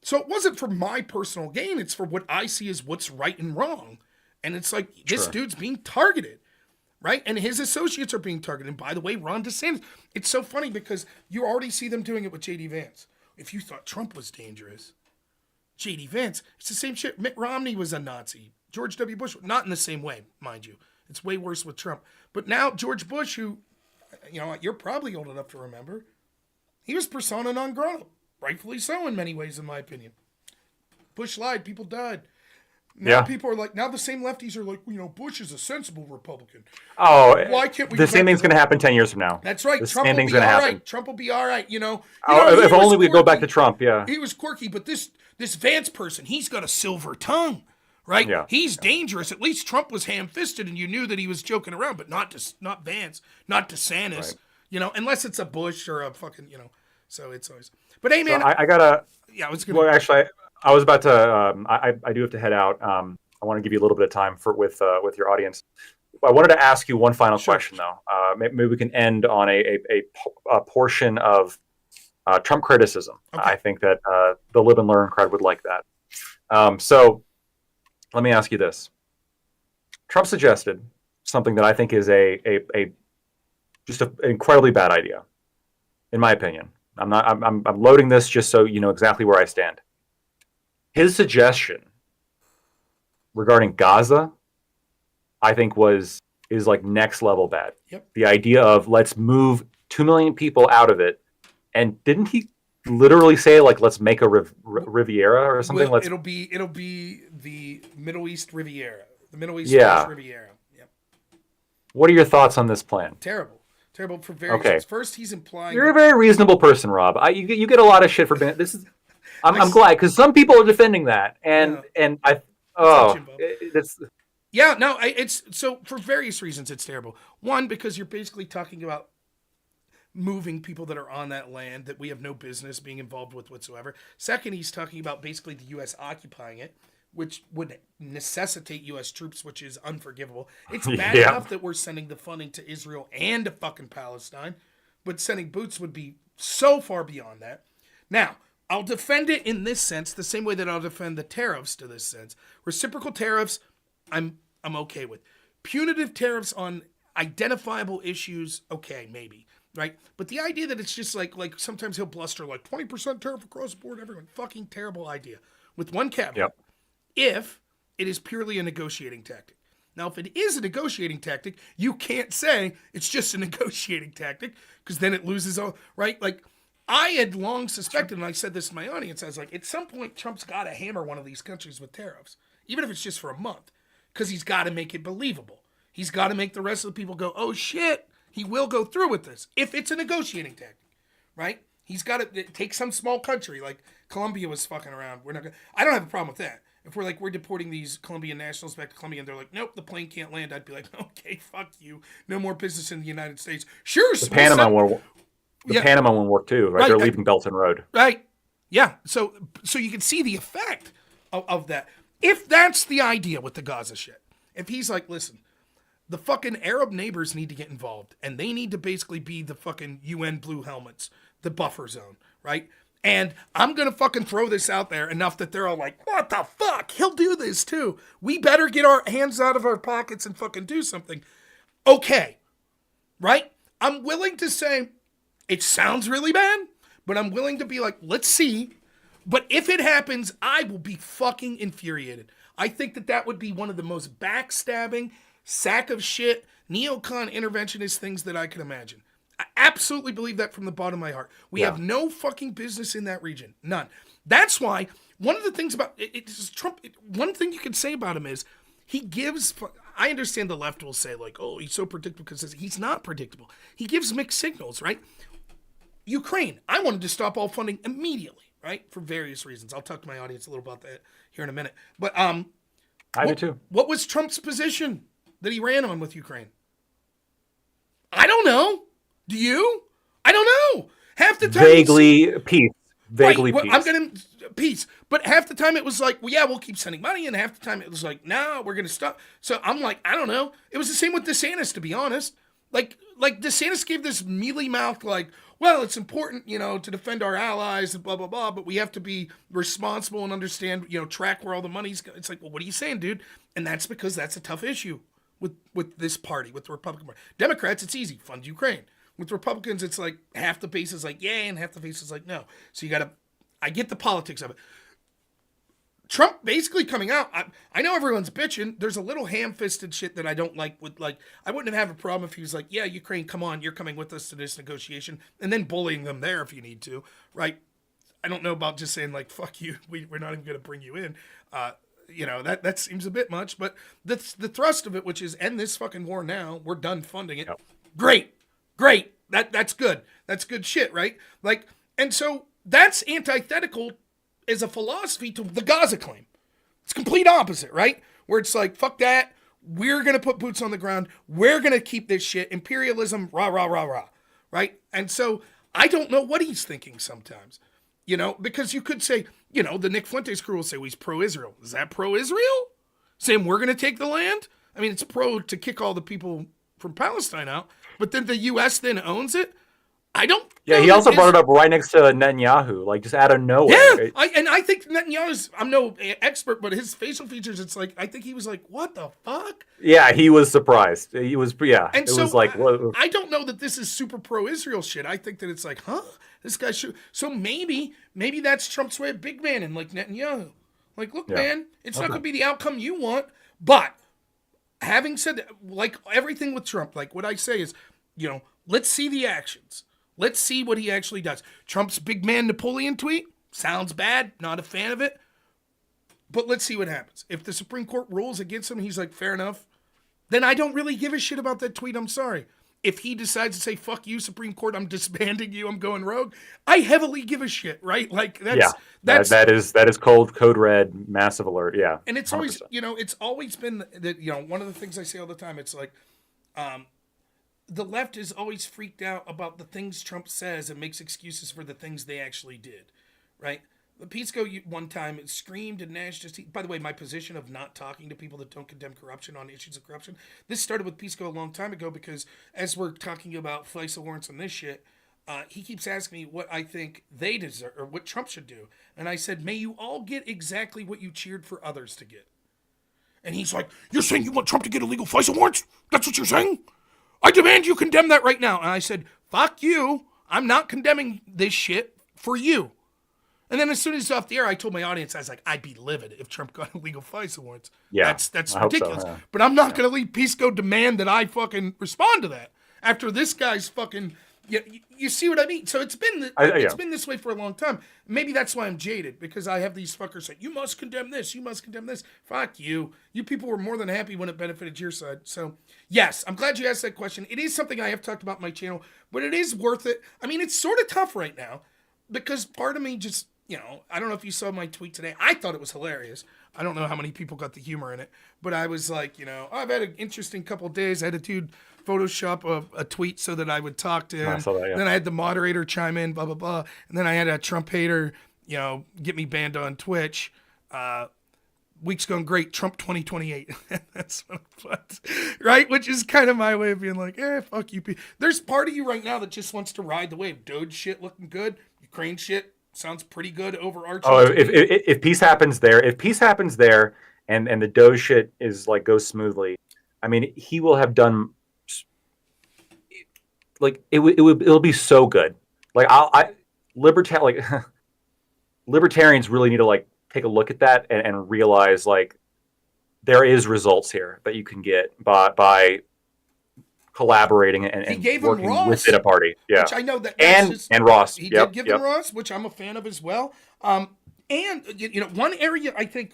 so it wasn't for my personal gain. It's for what I see as what's right and wrong. And it's like, this dude's being targeted. right? And his associates are being targeted. And by the way, Ron DeSantis, it's so funny because you already see them doing it with J.D. Vance. If you thought Trump was dangerous, J.D. Vance, it's the same shit. Mitt Romney was a Nazi. George W. Bush, not in the same way, mind you. It's way worse with Trump. But now George Bush, who, you're probably old enough to remember, he was persona non grata. Rightfully so in many ways, in my opinion. Bush lied. People died. Now people are like, now the same lefties are like, Bush is a sensible Republican. Oh, why can't we? The same thing's going to happen 10 years from now. That's right. The Trump same will thing's be going to all happen. right. Trump will be all right. If only we go back to Trump. Yeah. He was quirky, but this Vance person, he's got a silver tongue, right? Yeah. He's dangerous. At least Trump was ham-fisted, and you knew that he was joking around, but not Vance, not DeSantis. Right. Unless it's a Bush or a fucking, So it's always. But hey, man, so I gotta. Yeah, I was gonna. Well, actually, I was about to. I do have to head out. I want to give you a little bit of time with your audience. I wanted to ask you one final question, though. Maybe we can end on a portion of Trump criticism. Okay. I think that the Live and Learn crowd would like that. So let me ask you this: Trump suggested something that I think is just an incredibly bad idea, in my opinion. I'm loading this just so you know exactly where I stand. His suggestion regarding Gaza, I think is like next level bad. Yep. The idea of let's move 2 million people out of it, and didn't he literally say like let's make a Riviera or something? Well, it'll be the Middle East Riviera, the Middle East Riviera. Yep. What are your thoughts on this plan? Terrible for various reasons. First, he's implying you're a very reasonable person, Rob. You get a lot of shit for being this is. I'm glad because some people are defending that, and I. Oh, it's so for various reasons it's terrible. One, because you're basically talking about moving people that are on that land that we have no business being involved with whatsoever. Second, he's talking about basically the U.S. occupying it, which would necessitate U.S. troops, which is unforgivable. It's bad enough that we're sending the funding to Israel and to fucking Palestine, but sending boots would be so far beyond that. Now, I'll defend it in this sense, the same way that I'll defend the tariffs to this sense. Reciprocal tariffs, I'm okay with. Punitive tariffs on identifiable issues, okay, maybe, right? But the idea that it's just like sometimes he'll bluster like 20% tariff across the board, everyone, fucking terrible idea. With one caveat, if it is purely a negotiating tactic. Now, if it is a negotiating tactic, you can't say it's just a negotiating tactic because then it loses all, right? Like, I had long suspected, and I said this to my audience, I was like, at some point, Trump's got to hammer one of these countries with tariffs, even if it's just for a month, because he's got to make it believable. He's got to make the rest of the people go, oh, shit, he will go through with this, if it's a negotiating tactic, right? He's got to take some small country, like Colombia was fucking around. I don't have a problem with that. If we're deporting these Colombian nationals back to Colombia, and they're like, nope, the plane can't land, I'd be like, okay, fuck you. No more business in the United States. Sure. The Panama one worked too, right? They're leaving Belton Road. Right. Yeah. So you can see the effect of that. If that's the idea with the Gaza shit, if he's like, listen, the fucking Arab neighbors need to get involved, and they need to basically be the fucking UN blue helmets, the buffer zone, right? And I'm going to fucking throw this out there enough that they're all like, what the fuck? He'll do this too. We better get our hands out of our pockets and fucking do something. Okay. Right? I'm willing to say, it sounds really bad, but I'm willing to be like, let's see. But if it happens, I will be fucking infuriated. I think that would be one of the most backstabbing, sack of shit, neocon interventionist things that I can imagine. I absolutely believe that from the bottom of my heart. We have no fucking business in that region. None. That's why one of the things about Trump, one thing you can say about him is he gives, I understand the left will say like, oh, he's so predictable because he's not predictable. He gives mixed signals, right? Ukraine, I wanted to stop all funding immediately, right? For various reasons. I'll talk to my audience a little about that here in a minute. But I do too. What was Trump's position that he ran on with Ukraine? I don't know. Do you? I don't know. Half the time Vaguely peace. Peace. I'm going to peace. But half the time it was like, well, yeah, we'll keep sending money. And half the time it was like, no, we're going to stop. So I'm like, I don't know. It was the same with DeSantis, to be honest. Like DeSantis gave this mealy mouth like, well, it's important, to defend our allies and blah, blah, blah, but we have to be responsible and understand, track where all the money's going. It's like, well, what are you saying, dude? And that's because that's a tough issue with this party, with the Republican Party. Democrats, it's easy, fund Ukraine. With Republicans, it's like half the base is like yay and half the base is like no. So you got to, I get the politics of it. Trump basically coming out, I know everyone's bitching. There's a little ham-fisted shit that I don't like with, like, I wouldn't have a problem if he was like, yeah, Ukraine, come on, you're coming with us to this negotiation, and then bullying them there if you need to, right? I don't know about just saying, like, fuck you, we're not even going to bring you in. That seems a bit much, but that's the thrust of it, which is end this fucking war now. We're done funding it. Yep. Great. That's good. That's good shit, right? Like, and so that's antithetical as a philosophy to the Gaza claim. It's complete opposite, right? Where it's like, fuck that. We're going to put boots on the ground. We're going to keep this shit. Imperialism, rah, rah, rah, rah. Right? And so I don't know what he's thinking sometimes, because you could say, the Nick Fuentes crew will say, well, he's pro-Israel. Is that pro-Israel? Saying we're going to take the land? I mean, it's pro to kick all the people from Palestine out, but then the U.S. then owns it? I don't. Yeah, he also brought it up right next to Netanyahu, like just out of nowhere. Yeah, I think Netanyahu's. I'm no expert, but his facial features. It's like I think he was like, "What the fuck?" Yeah, he was surprised. He was. Yeah, and it so was like, I don't know that this is super pro-Israel shit. I think that it's like, huh, this guy should. So maybe that's Trump's way of big man and like Netanyahu. Like, look, man, it's not going to be the outcome you want. But having said that, like everything with Trump, like what I say is, let's see the actions. Let's see what he actually does. Trump's big man Napoleon tweet sounds bad. Not a fan of it. But let's see what happens. If the Supreme Court rules against him, he's like, fair enough. Then I don't really give a shit about that tweet. I'm sorry. If he decides to say, fuck you, Supreme Court, I'm disbanding you, I'm going rogue, I heavily give a shit, right? Like, that is code red, massive alert. Yeah. And it's 100%. Always, it's always been that, one of the things I say all the time, it's like, the left is always freaked out about the things Trump says and makes excuses for the things they actually did, right? Pisco one time screamed and gnashed his teeth. By the way, my position of not talking to people that don't condemn corruption on issues of corruption, this started with Pisco a long time ago because as we're talking about FISA warrants and this shit, he keeps asking me what I think they deserve or what Trump should do. And I said, may you all get exactly what you cheered for others to get. And he's like, you're saying you want Trump to get illegal FISA warrants? That's what you're saying? I demand you condemn that right now. And I said, fuck you. I'm not condemning this shit for you. And then as soon as it's off the air, I told my audience, I was like, I'd be livid if Trump got illegal FISA warrants. Yeah, that's ridiculous. So, yeah. But I'm not going to leave Pisco demand that I fucking respond to that. After this guy's fucking... You see what I mean? So it's been been this way for a long time. Maybe that's why I'm jaded, because I have these fuckers say, you must condemn this, you must condemn this. Fuck you. You people were more than happy when it benefited your side. So, yes, I'm glad you asked that question. It is something I have talked about on my channel, but it is worth it. I mean, it's sort of tough right now, because part of me just, I don't know if you saw my tweet today. I thought it was hilarious. I don't know how many people got the humor in it, but I was like, I've had an interesting couple of days. I had a dude Photoshop a tweet so that I would talk to him. I saw that, yeah. Then I had the moderator chime in, blah, blah, blah. And then I had a Trump hater, get me banned on Twitch. Week's going great. Trump 2028. That's what I put. Right? Which is kind of my way of being like, fuck you. There's part of you right now that just wants to ride the wave. Doge shit looking good. Ukraine shit sounds pretty good overarching. Oh, if peace happens there, and the Doge shit is like goes smoothly, I mean, he will have done... Like it'll be so good. Like libertarians really need to like take a look at that and realize like there is results here that you can get by collaborating and working within a party. Yeah, which I know that and Ross. He did give them Ross, which I'm a fan of as well. And one area I think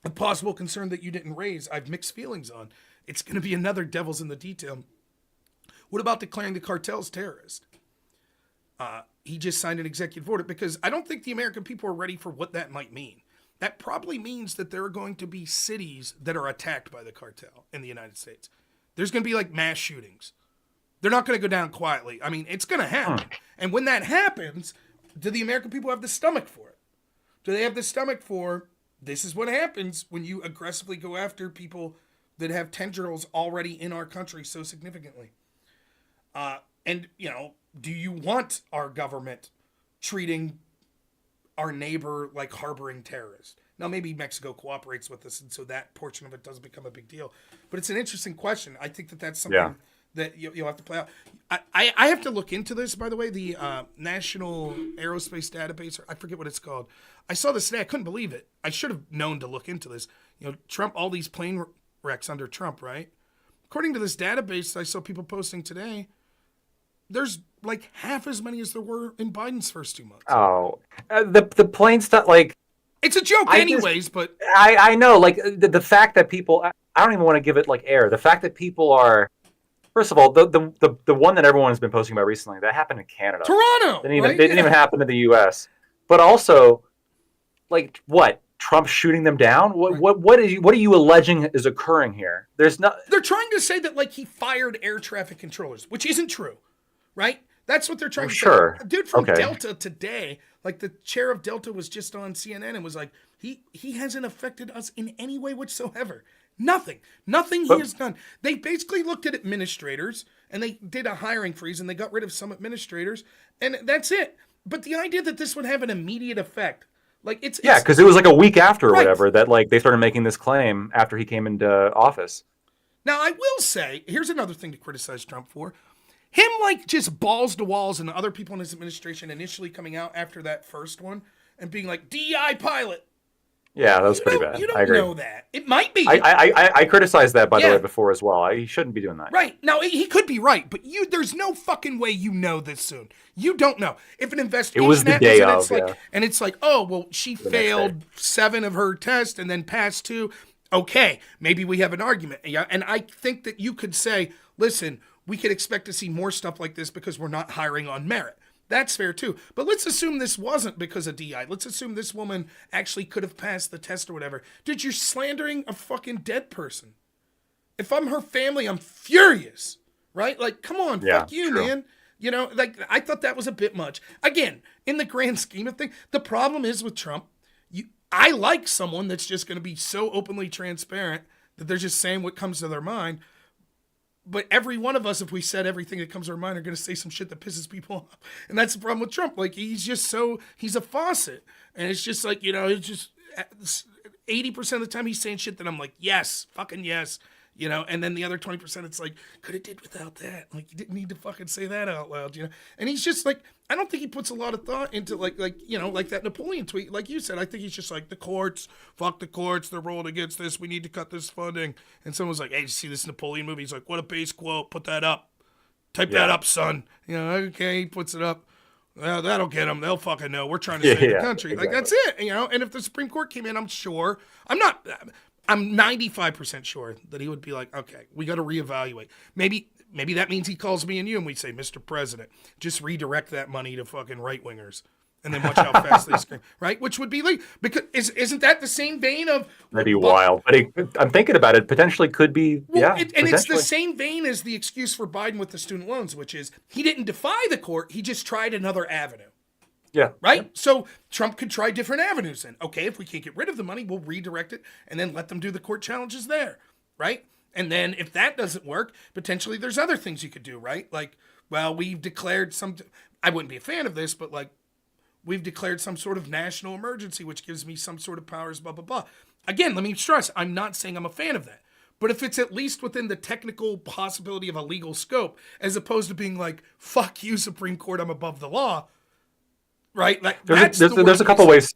a possible concern that you didn't raise, I've mixed feelings on. It's going to be another devil's in the detail. What about declaring the cartels terrorist? He just signed an executive order because I don't think the American people are ready for what that might mean. That probably means that there are going to be cities that are attacked by the cartel in the United States. There's going to be like mass shootings. They're not going to go down quietly. I mean, it's going to happen. And when that happens, do the American people have the stomach for it? Do they have the stomach for, this is what happens when you aggressively go after people that have tendrils already in our country so significantly? Do you want our government treating our neighbor like harboring terrorists? Now, maybe Mexico cooperates with us, and so that portion of it doesn't become a big deal. But it's an interesting question. I think that that's something that you'll have to play out. I have to look into this, by the way, the National Aerospace Database, or I forget what it's called. I saw this today. I couldn't believe it. I should have known to look into this. Trump, all these plane wrecks under Trump, right? According to this database I saw people posting today, there's like half as many as there were in Biden's first 2 months. Oh, the plane stuff, like, it's a joke anyways, but I know, like, the fact that people, I don't even want to give it like air. The fact that people are, first of all, the one that everyone has been posting about recently, that happened in Canada. Toronto! It didn't even happen in the US. But also, like, what? Trump shooting them down? What are you alleging is occurring here? They're trying to say that, like, he fired air traffic controllers, which isn't true, right? That's what they're trying to say. A dude from Delta today, like the chair of Delta, was just on CNN and was like, he hasn't affected us in any way whatsoever. Nothing he has done. They basically looked at administrators and they did a hiring freeze and they got rid of some administrators and that's it. But the idea that this would have an immediate effect, like it's because it was like a week after or whatever that, like, they started making this claim after he came into office. Now, I will say, here's another thing to criticize Trump for. Him, like, just balls to walls, and the other people in his administration initially coming out after that first one and being like, DEI pilot. Yeah, that was pretty bad. You don't know that. It might be. I criticized that, by the way, before as well. He shouldn't be doing that. Right. Now, he could be right, but there's no fucking way you know this soon. You don't know. If an investigation happens, it was the day of, and it's like, oh, well, she failed 7 of her tests and then passed 2. Okay, maybe we have an argument. Yeah, and I think that you could say, listen, we could expect to see more stuff like this because we're not hiring on merit. That's fair too. But let's assume this wasn't because of DI. Let's assume this woman actually could have passed the test or whatever. Dude, you're slandering a fucking dead person. If I'm her family, I'm furious, right? Like, come on, fuck you, man. Like, I thought that was a bit much. Again, in the grand scheme of things, the problem is with Trump, I like someone that's just going to be so openly transparent that they're just saying what comes to their mind. But every one of us, if we said everything that comes to our mind, are going to say some shit that pisses people off. And that's the problem with Trump. Like, he's a faucet. And it's just like, it's just 80% of the time he's saying shit that I'm like, yes, fucking yes. And then the other 20%, it's like, could have did without that. Like, you didn't need to fucking say that out loud, And he's just like, I don't think he puts a lot of thought into like that Napoleon tweet. Like you said, I think he's just like, the courts, fuck the courts, they're rolled against this. We need to cut this funding. And someone was like, hey, did you see this Napoleon movie? He's like, what a base quote. Put that up. Type that up, son. Okay, he puts it up. Well, that'll get them. They'll fucking know. We're trying to save the country. Exactly. Like, that's it. And if the Supreme Court came in, I'm 95% sure that he would be like, okay, we got to reevaluate. Maybe that means he calls me and you and we say, Mr. President, just redirect that money to fucking right-wingers. And then watch how fast they scream, right? Which would be like, because isn't that the same vein of... That'd be wild. But I'm thinking about it. Potentially could be, and it's the same vein as the excuse for Biden with the student loans, which is he didn't defy the court. He just tried another avenue. Yeah. Right? Yeah. So Trump could try different avenues then. Okay, if we can't get rid of the money, we'll redirect it and then let them do the court challenges there. Right? And then if that doesn't work, potentially there's other things you could do, right? Like, well, we've declared I wouldn't be a fan of this, but like, we've declared some sort of national emergency, which gives me some sort of powers, blah, blah, blah. Again, let me stress, I'm not saying I'm a fan of that. But if it's at least within the technical possibility of a legal scope, as opposed to being like, fuck you, Supreme Court, I'm above the law, right? Like, there's a couple ways.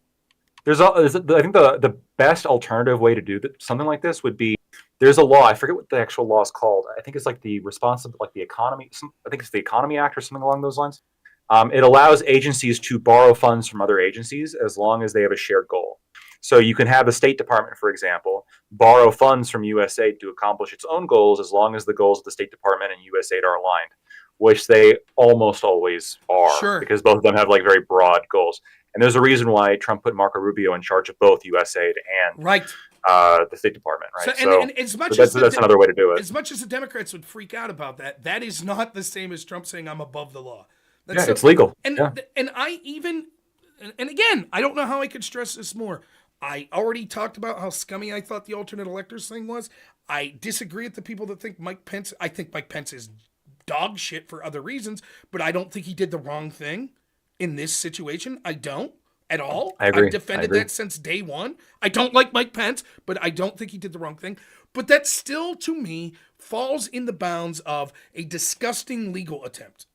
I think the best alternative way to do something like this would be, there's a law, I forget what the actual law is called. I think it's like the Economy, I think it's the Economy Act or something along those lines. It allows agencies to borrow funds from other agencies as long as they have a shared goal. So you can have the State Department, for example, borrow funds from USAID to accomplish its own goals as long as the goals of the State Department and USAID are aligned, which they almost always are, because both of them have like very broad goals. And there's a reason why Trump put Marco Rubio in charge of both USAID and the State Department, right? And as much as that's another way to do it. As much as the Democrats would freak out about that, that is not the same as Trump saying I'm above the law. It's legal. And again, I don't know how I could stress this more. I already talked about how scummy I thought the alternate electors thing was. I disagree with the people that think Mike Pence. I think Mike Pence is dog shit for other reasons, but I don't think he did the wrong thing in this situation. I don't. at all. I agree. I've defended that since day one. I don't like Mike Pence, but I don't think he did the wrong thing. But that still, to me, falls in the bounds of a disgusting legal attempt,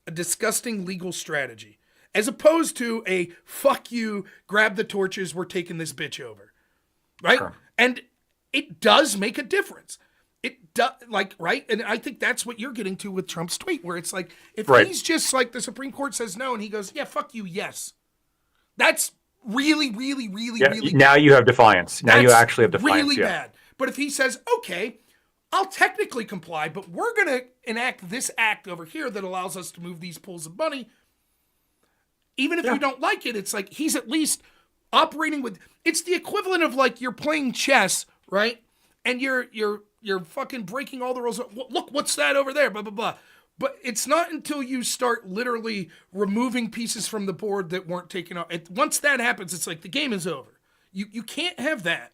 a disgusting legal strategy, as opposed to a fuck you, grab the torches, we're taking this bitch over. Right? Sure. And it does make a difference. It does, like, right? And I think that's what you're getting to with Trump's tweet, where it's like, if he's just like, the Supreme Court says no, and he goes, yeah, fuck you, yes. That's really, really, really, really now bad. you have defiance. Now you actually have defiance. Really bad. But if he says, okay, I'll technically comply, but we're going to enact this act over here that allows us to move these pools of money, even if you don't like it, it's like he's at least operating with, it's the equivalent of like you're playing chess, right? And you're fucking breaking all the rules. Look, what's that over there? Blah, blah, blah. But it's not until you start literally removing pieces from the board that weren't taken off. Once that happens, it's like the game is over. You can't have that.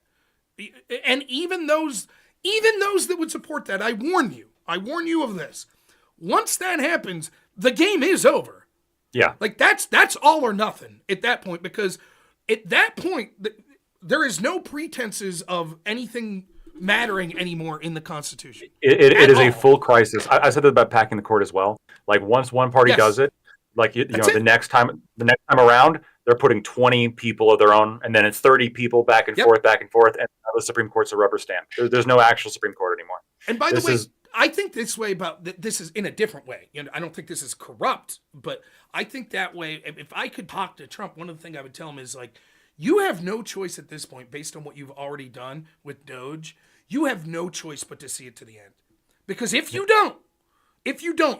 And even those that would support that, I warn you of this. Once that happens, the game is over. Yeah. Like that's all or nothing at that point, because at that point, there is no pretenses of anything mattering anymore in the Constitution. It is a full crisis. I said that about packing the court as well. Like once one party does it, like you know, the next time around, they're putting 20 people of their own, and then it's 30 people back and forth, and the Supreme Court's a rubber stamp. There's no actual Supreme Court anymore. And by the way, I think this way about this is in a different way. You know, I don't think this is corrupt, but I think that way. If I could talk to Trump, one of the things I would tell him is like, you have no choice at this point, based on what you've already done with Doge. You have no choice but to see it to the end, because if you don't,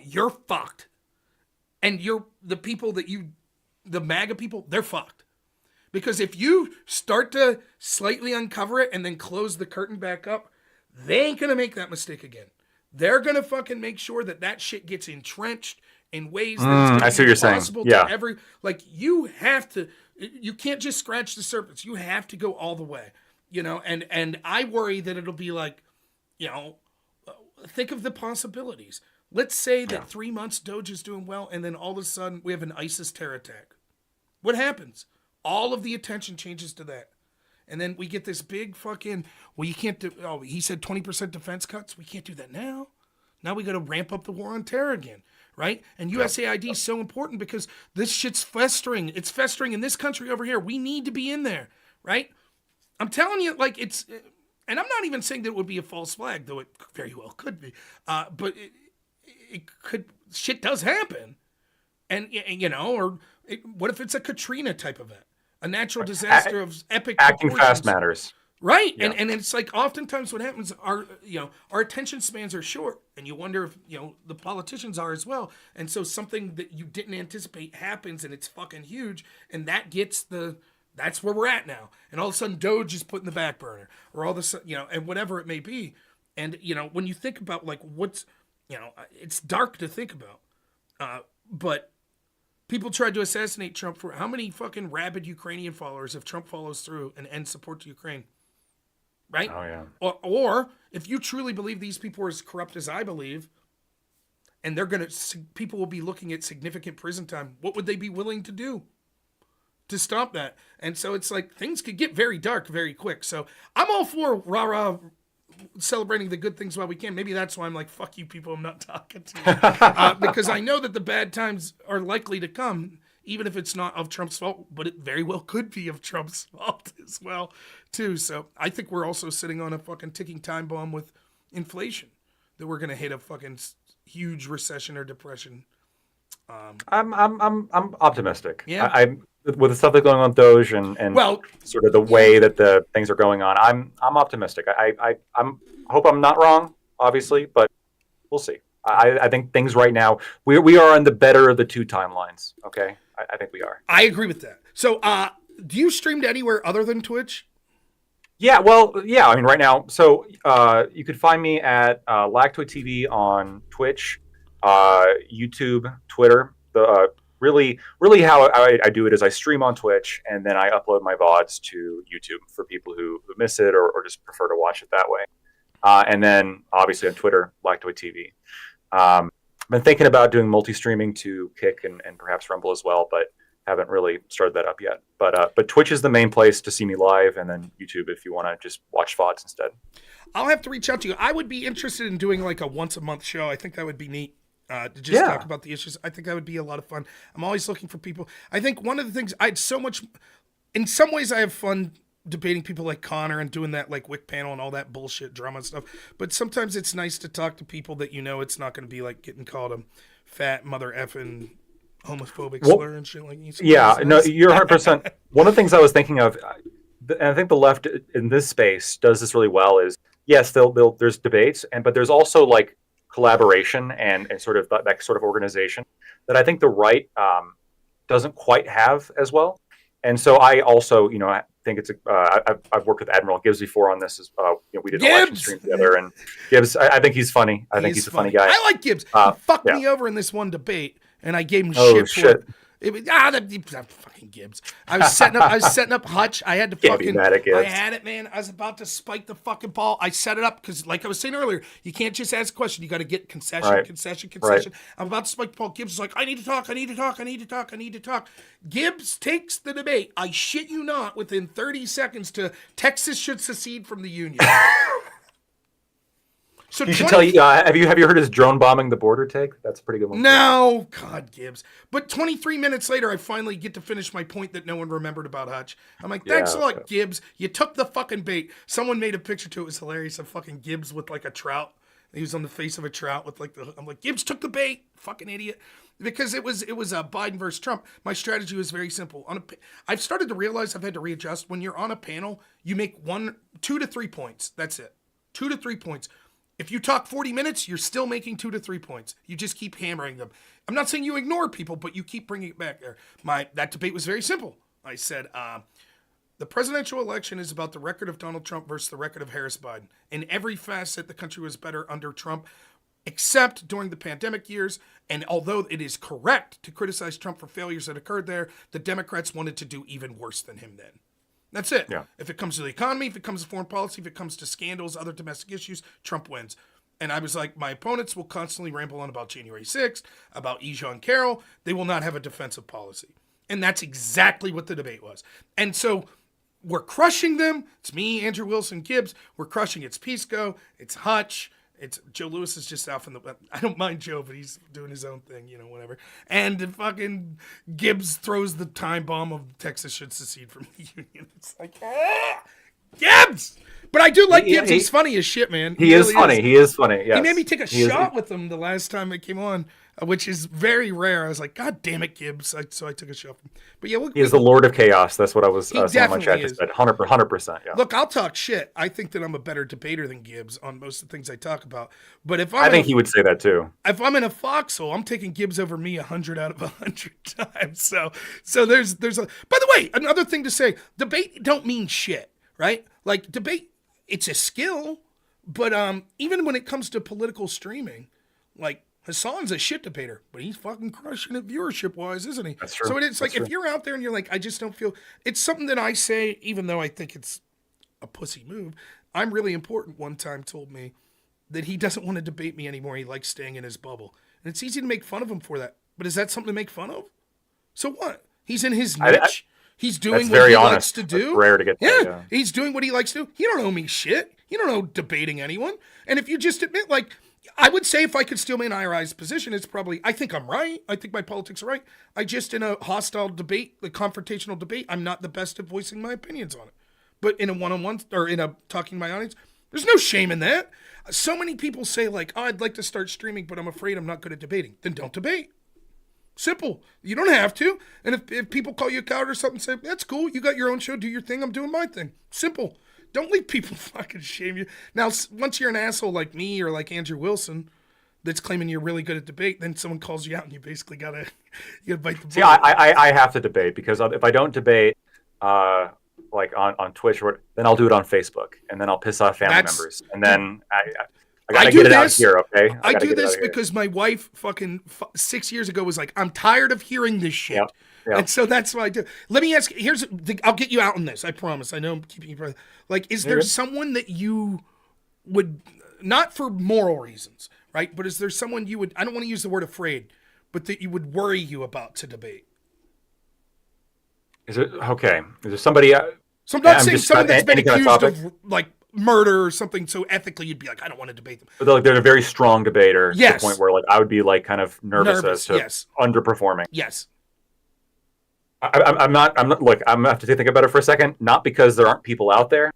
you're fucked, and the people that the MAGA people, they're fucked. Because if you start to slightly uncover it and then close the curtain back up, they ain't gonna make that mistake again. They're gonna fucking make sure that shit gets entrenched in ways that it's impossible to every, like, you have to, you can't just scratch the surface. You have to go all the way, you know, and I worry that it'll be like, you know, think of the possibilities. Let's say that 3 months Doge is doing well, and then all of a sudden we have an ISIS terror attack. What happens? All of the attention changes to that. And then we get this big fucking, well, you can't do, he said 20% defense cuts. We can't do that now. Now we got to ramp up the war on terror again, right? And USAID is so important because this shit's festering. It's festering in this country over here. We need to be in there, right? I'm telling you, like, it's, and I'm not even saying that it would be a false flag, though it very well could be. But it could, shit does happen. And you know, or what if it's a Katrina type event? A natural disaster of epic acting proportions. fast matters. Right. Yeah. And it's like oftentimes what happens are, you know, our attention spans are short, and you wonder if, you know, the politicians are as well. And so something that you didn't anticipate happens, and it's fucking huge, and that's where we're at now. And all of a sudden Doge is put in the back burner, or all of a sudden, you know, and whatever it may be. And, you know, when you think about like what's, you know, it's dark to think about, but people tried to assassinate Trump for how many fucking rabid Ukrainian followers if Trump follows through and ends support to Ukraine? Right? Oh, yeah. Or if you truly believe these people are as corrupt as I believe, and people will be looking at significant prison time, what would they be willing to do to stop that? And so it's like things could get very dark very quick. So I'm all for rah-rah celebrating the good things while we can. Maybe that's why I'm like, fuck you people, I'm not talking to you. Because I know that the bad times are likely to come, even if it's not of Trump's fault, but it very well could be of Trump's fault as well, too. So I think we're also sitting on a fucking ticking time bomb with inflation, that we're going to hit a fucking huge recession or depression. I'm optimistic. Yeah. I'm with the stuff that's going on with Doge and sort of the way that the things are going on. I'm optimistic. I hope I'm not wrong, obviously, but we'll see. I think things right now, we are on the better of the two timelines. Okay, I think we are. I agree with that. So, do you stream to anywhere other than Twitch? Yeah, well, yeah. I mean, right now, so you could find me at Lactoid TV on Twitch, YouTube, Twitter. Really how I do it is I stream on Twitch, and then I upload my VODs to YouTube for people who miss it or just prefer to watch it that way. And then obviously on Twitter, Lactoid TV. I've been thinking about doing multi-streaming to Kick and perhaps Rumble as well, but haven't really started that up yet. But Twitch is the main place to see me live, and then YouTube if you want to just watch VODs instead. I'll have to reach out to you. I would be interested in doing like a once a month show. I think that would be neat. To just talk about the issues. I think that would be a lot of fun. I'm always looking for people. I think one of the things in some ways I have fun debating people like Connor and doing that like Wick panel and all that bullshit drama and stuff. But sometimes it's nice to talk to people that it's not going to be like getting called a fat mother effing homophobic slur and shit like that. Yeah, no, you're 100%. One of the things I was thinking of, and I think the left in this space does this really well, is yes, there's debates, but there's also like collaboration and sort of that sort of organization that I think the right doesn't quite have as well. And so I also, I think it's I've worked with Admiral Gibbs before on this. We did an election stream together, and Gibbs, I think he's funny. I think he's a funny guy. I like Gibbs. He fucked me over in this one debate, and I gave him shit for it. That fucking Gibbs. I was setting up Hutch. I had to fucking. I had it, man. I was about to spike the fucking ball. I set it up because, like I was saying earlier, you can't just ask a question. You got to get concession. Right. I'm about to spike the ball. Gibbs is like, I need to talk. Gibbs takes the debate. I shit you not. Within 30 seconds, to Texas should secede from the Union. So you should tell you. Have you heard his drone bombing the border take? That's a pretty good one. No, God, Gibbs. But 23 minutes later, I finally get to finish my point that no one remembered about Hutch. I'm like, thanks a lot, Gibbs. You took the fucking bait. Someone made a picture too. It was hilarious. Of fucking Gibbs with like a trout. He was on the face of a trout with like I'm like, Gibbs took the bait. Fucking idiot. Because it was Biden versus Trump. My strategy was very simple. I've started to realize I've had to readjust. When you're on a panel, you make 2 to 3 points. That's it. 2 to 3 points. If you talk 40 minutes, you're still making 2 to 3 points. You just keep hammering them. I'm not saying you ignore people, but you keep bringing it back there. That debate was very simple. I said, the presidential election is about the record of Donald Trump versus the record of Harris Biden. In every facet, the country was better under Trump, except during the pandemic years. And although it is correct to criticize Trump for failures that occurred there, the Democrats wanted to do even worse than him then. That's it. Yeah. If it comes to the economy, if it comes to foreign policy, if it comes to scandals, other domestic issues, Trump wins. And I was like, my opponents will constantly ramble on about January 6th, about Ejon Carroll. They will not have a defensive policy. And that's exactly what the debate was. And so we're crushing them. It's me, Andrew Wilson, Gibbs. We're crushing. It's Pisco. It's Hutch. It's Joe Lewis is just out from the. I don't mind Joe, but he's doing his own thing, whatever. And the fucking Gibbs throws the time bomb of Texas should secede from the Union. It's like, Gibbs! But I do like Gibbs. He's funny as shit, man. He is funny. He is funny. Yes. He made me take a shot with him the last time it came on, which is very rare. I was like, God damn it, Gibbs. So I took a shot. But yeah, he is the Lord of Chaos. That's what I was saying in my chat. 100%. Yeah. Look, I'll talk shit. I think that I'm a better debater than Gibbs on most of the things I talk about. But I think he would say that too. If I'm in a foxhole, I'm taking Gibbs over me 100 out of 100 times. So there's a. By the way, another thing to say: debate don't mean shit, right? Like debate, it's a skill. But even when it comes to political streaming, like. Hassan's a shit debater, but he's fucking crushing it viewership-wise, isn't he? That's true. So it's like, if you're out there and you're like, I just don't feel... It's something that I say, even though I think it's a pussy move. I'm Really Important one time told me that he doesn't want to debate me anymore. He likes staying in his bubble. And it's easy to make fun of him for that. But is that something to make fun of? So what? He's in his niche. He's doing what he likes to do. That's rare to get that, yeah, he's doing what he likes to do. You don't owe me shit. You don't know debating anyone. And if you just admit, like... I would say if I could steal my IRI's position, it's probably, I think I'm right. I think my politics are right. I just, in a hostile debate, the confrontational debate, I'm not the best at voicing my opinions on it. But in a one-on-one, or in a talking to my audience, there's no shame in that. So many people say like, oh, I'd like to start streaming, but I'm afraid I'm not good at debating. Then don't debate. Simple. You don't have to. And if people call you a coward or something, say, that's cool. You got your own show. Do your thing. I'm doing my thing. Simple. Don't let people fucking shame you. Now, once you're an asshole like me or like Andrew Wilson that's claiming you're really good at debate, then someone calls you out and you basically gotta bite the bullet. See, I have to debate because if I don't debate, like on Twitch, then I'll do it on Facebook, and then I'll piss off family members, and then I gotta get it out here, okay? I do this because my wife fucking 6 years ago was like, I'm tired of hearing this shit. Yep. Yep. And so that's what I do. Let me ask, I'll get you out on this. I promise. I know I'm keeping you. Like, is there someone that you would, not for moral reasons, right? But is there someone you would, I don't want to use the word afraid, but that you would worry you about to debate? Is it okay? Is there somebody? So I'm not I'm saying just someone that's been any kind of accused topic. of like murder or something. So ethically, you'd be like, I don't want to debate them. But they're a very strong debater to the point Yes, where like I would be like kind of nervous as nervous. to Yes, underperforming. yes. I'm not. I'm not. Look, I'm gonna have to think about it for a second. Not because there aren't people out there.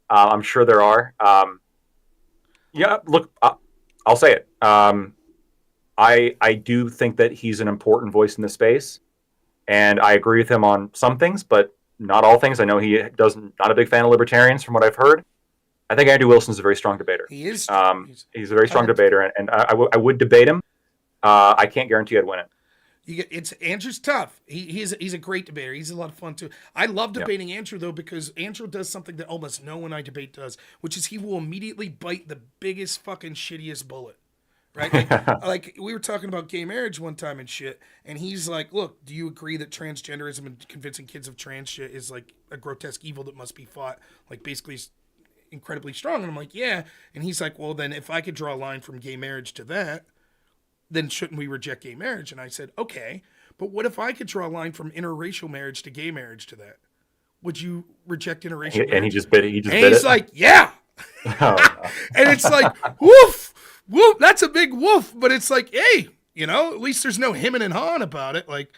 I'm sure there are. Yeah. Look, I'll say it. I do think that he's an important voice in the space, and I agree with him on some things, but not all things. I know he doesn't. Not a big fan of libertarians, from what I've heard. I think Andrew Wilson's a very strong debater. He is. He's a very strong Correct. debater, and I would debate him. I can't guarantee I'd win it. It's Andrew's tough. He's a great debater. He's a lot of fun too. I love Yeah. debating Andrew though because Andrew does something that almost no one I debate does, which is he will immediately bite the biggest fucking shittiest bullet. Right? Like we were talking about gay marriage one time and shit, and he's like, "Look, do you agree that transgenderism and convincing kids of trans shit is like a grotesque evil that must be fought, like basically incredibly strong?" And I'm like, "Yeah." And he's like, "Well, then if I could draw a line from gay marriage to that, then shouldn't we reject gay marriage?" And I said, "Okay, but what if I could draw a line from interracial marriage to gay marriage to that? Would you reject interracial marriage?" And he just bit it. He just And bit he's it. like, "Yeah." Oh, And it's like, woof, woof. That's a big woof. But it's like, hey, at least there's no hemming and hawing about it. Like,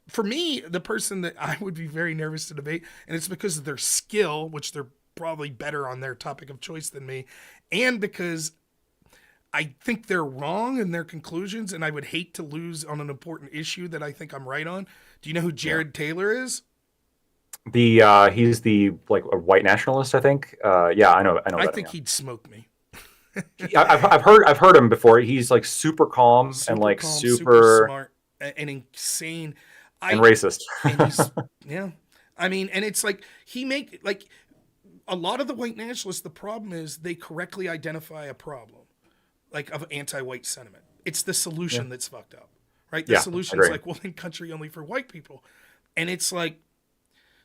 for me, the person that I would be very nervous to debate, and it's because of their skill, which they're probably better on their topic of choice than me, and because I think they're wrong in their conclusions, and I would hate to lose on an important issue that I think I'm right on. Do you know who Jared Taylor is? he's the like a white nationalist, I think. Yeah, I know I that. think Yeah. he'd smoke me. I've heard him before. He's like super calm and Super like calm, super super smart, and insane. and I racist. and he's yeah. I mean, and it's like he make like a lot of the white nationalists. The problem is they correctly identify a problem, like of anti-white sentiment. It's the solution Yeah. that's fucked up, right? The Yeah, solution is agree. like, well, then country only for white people, and it's like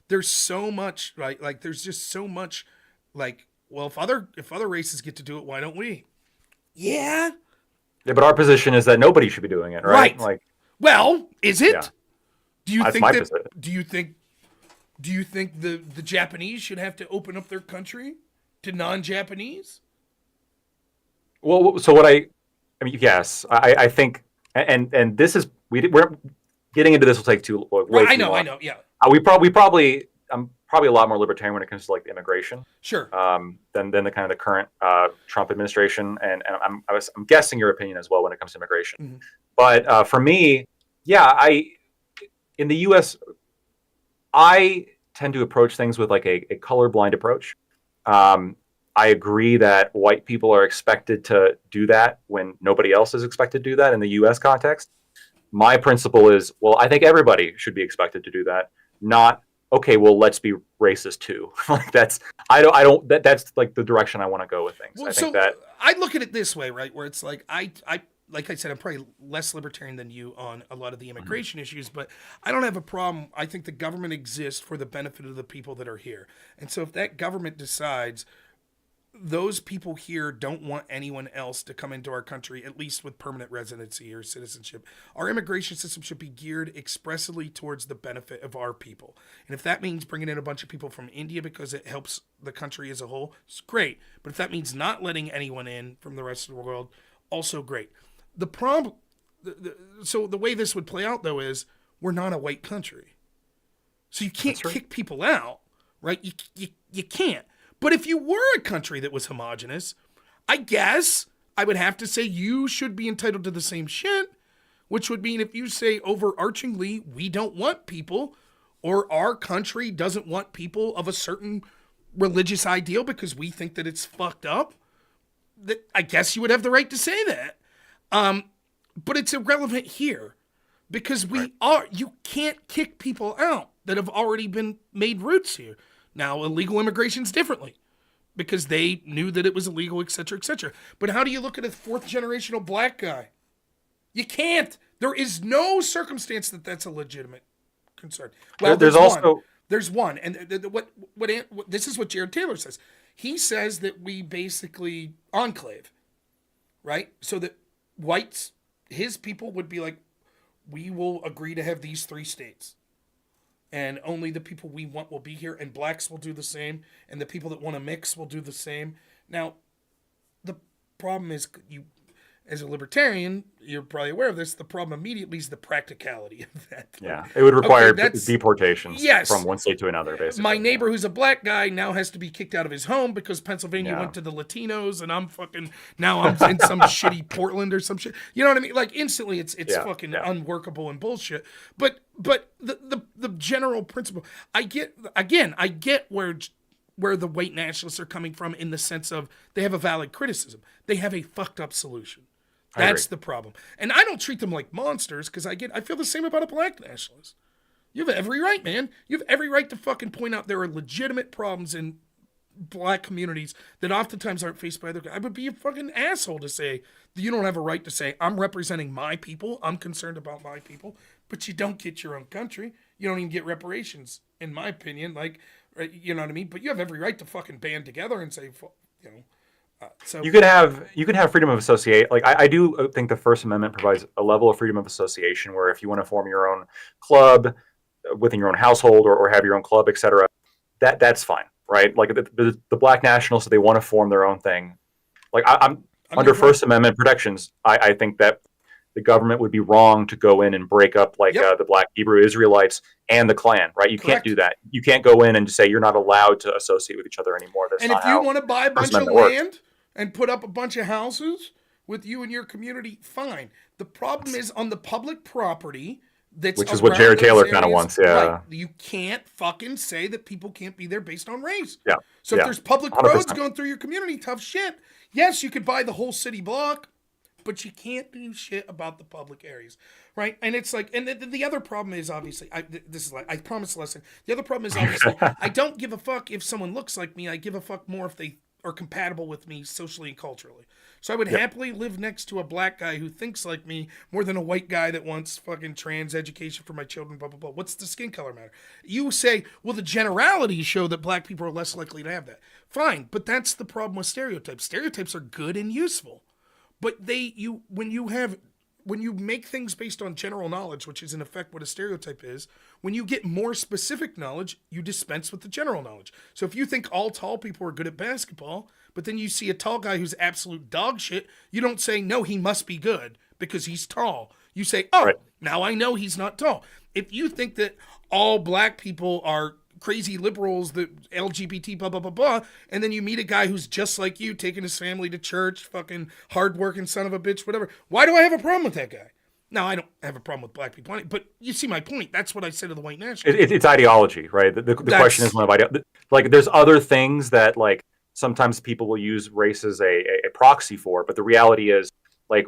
there's so much, right? Like there's just so much, like, well, if other races get to do it, why don't we? Yeah, Yeah, but our position is that nobody should be doing it, right? right. Like, Well, is yeah, it? Do you that's think my that? position. Do you think the Japanese should have to open up their country to non-Japanese? Well, so what I mean, yes, I think, and this is we're getting into this will take too way Right. too I long. know. Yeah. We probably I'm probably a lot more libertarian when it comes to like immigration Sure. than the kind of the current Trump administration, and I'm guessing your opinion as well when it comes to immigration. Mhm. But for me, yeah, I in the U.S. I tend to approach things with like a colorblind approach. Um, I agree that white people are expected to do that when nobody else is expected to do that in the U.S. context. My principle is, well, I think everybody should be expected to do that, not okay. Well, let's be racist too. Like that's like the direction I want to go with things. Well, I so think that I look at it this way, right? Where it's like like I said, I'm probably less libertarian than you on a lot of the immigration issues, but I don't have a problem. I think the government exists for the benefit of the people that are here, and so if that government decides those people here don't want anyone else to come into our country, at least with permanent residency or citizenship. Our immigration system should be geared expressly towards the benefit of our people. And if that means bringing in a bunch of people from India because it helps the country as a whole, it's great. But if that means not letting anyone in from the rest of the world, also great. The problem, so the way this would play out though is we're not a white country. So you can't that's right. kick people out, right? You can't. But if you were a country that was homogenous, I guess I would have to say you should be entitled to the same shit, which would mean if you say overarchingly, we don't want people, or our country doesn't want people of a certain religious ideal because we think that it's fucked up, that I guess you would have the right to say that. But it's irrelevant here because you can't kick people out that have already been made roots here. Now, illegal immigration's differently because they knew that it was illegal, et cetera, et cetera. But how do you look at a fourth generational black guy? You can't. There is no circumstance that that's a legitimate concern. Well, There's also there's one, and what this is what Jared Taylor says. He says that we basically enclave, right? So that whites, his people would be like, we will agree to have these 3 states. and only the people we want will be here, and blacks will do the same, and the people that want to mix will do the same. Now, the problem is you, as a libertarian, you're probably aware of this. The problem immediately is the practicality of that. Yeah, it would require that's deportations yes. from one state to another, basically. My neighbor, who's a black guy, now has to be kicked out of his home because Pennsylvania Yeah. went to the Latinos, and I'm in some shitty Portland or some shit. You know what I mean? Like instantly, it's fucking unworkable and bullshit. But the general principle, I get where the white nationalists are coming from in the sense of they have a valid criticism. They have a fucked up solution. That's the problem. And I don't treat them like monsters because I feel the same about a black nationalist. You have every right, man. You have every right to fucking point out there are legitimate problems in black communities that oftentimes aren't faced by other guys. I would be a fucking asshole to say you don't have a right to say I'm representing my people. I'm concerned about my people, but you don't get your own country. You don't even get reparations, in my opinion. Like, you know what I mean? But you have every right to fucking band together and say, you know. So you could have freedom of associate. Like I do think the First Amendment provides a level of freedom of association where if you want to form your own club within your own household or have your own club, etc., that's fine, right? Like the black nationalists, they want to form their own thing. Like I'm under First Amendment protections. I think that the government would be wrong to go in and break up the Black Hebrew Israelites and the Klan, right? You can't do that. You can't go in and say you're not allowed to associate with each other anymore. That's and if you want to buy a bunch of land and put up a bunch of houses with you and your community, fine. The problem is on the public property. Which is what Jared Taylor kind of wants, yeah. Right. You can't fucking say that people can't be there based on race. Yeah. So if there's public 100%. Roads going through your community, tough shit. Yes, you could buy the whole city block, but you can't do shit about the public areas, right? And it's like, and the other problem is obviously, I promised a lesson. The other problem is obviously, I don't give a fuck if someone looks like me. I give a fuck more if they are compatible with me socially and culturally. So I would happily live next to a black guy who thinks like me more than a white guy that wants fucking trans education for my children, blah, blah, blah. What's the skin color matter? You say, well, the generalities show that black people are less likely to have that. Fine, but that's the problem with stereotypes. Stereotypes are good and useful. But when you make things based on general knowledge, which is in effect what a stereotype is, when you get more specific knowledge, you dispense with the general knowledge. So if you think all tall people are good at basketball, but then you see a tall guy who's absolute dog shit, you don't say, no, he must be good because he's tall. You say, oh, now I know he's not tall. If you think that all black people are crazy liberals, the LGBT, blah, blah, blah, blah, and then you meet a guy who's just like you, taking his family to church, fucking hardworking son of a bitch, whatever. Why do I have a problem with that guy? Now, I don't have a problem with black people, but you see my point. That's what I said to the white nationalists. It's ideology, right? The question is one of ideology. Like, there's other things that, like, sometimes people will use race as a proxy for, but the reality is, like,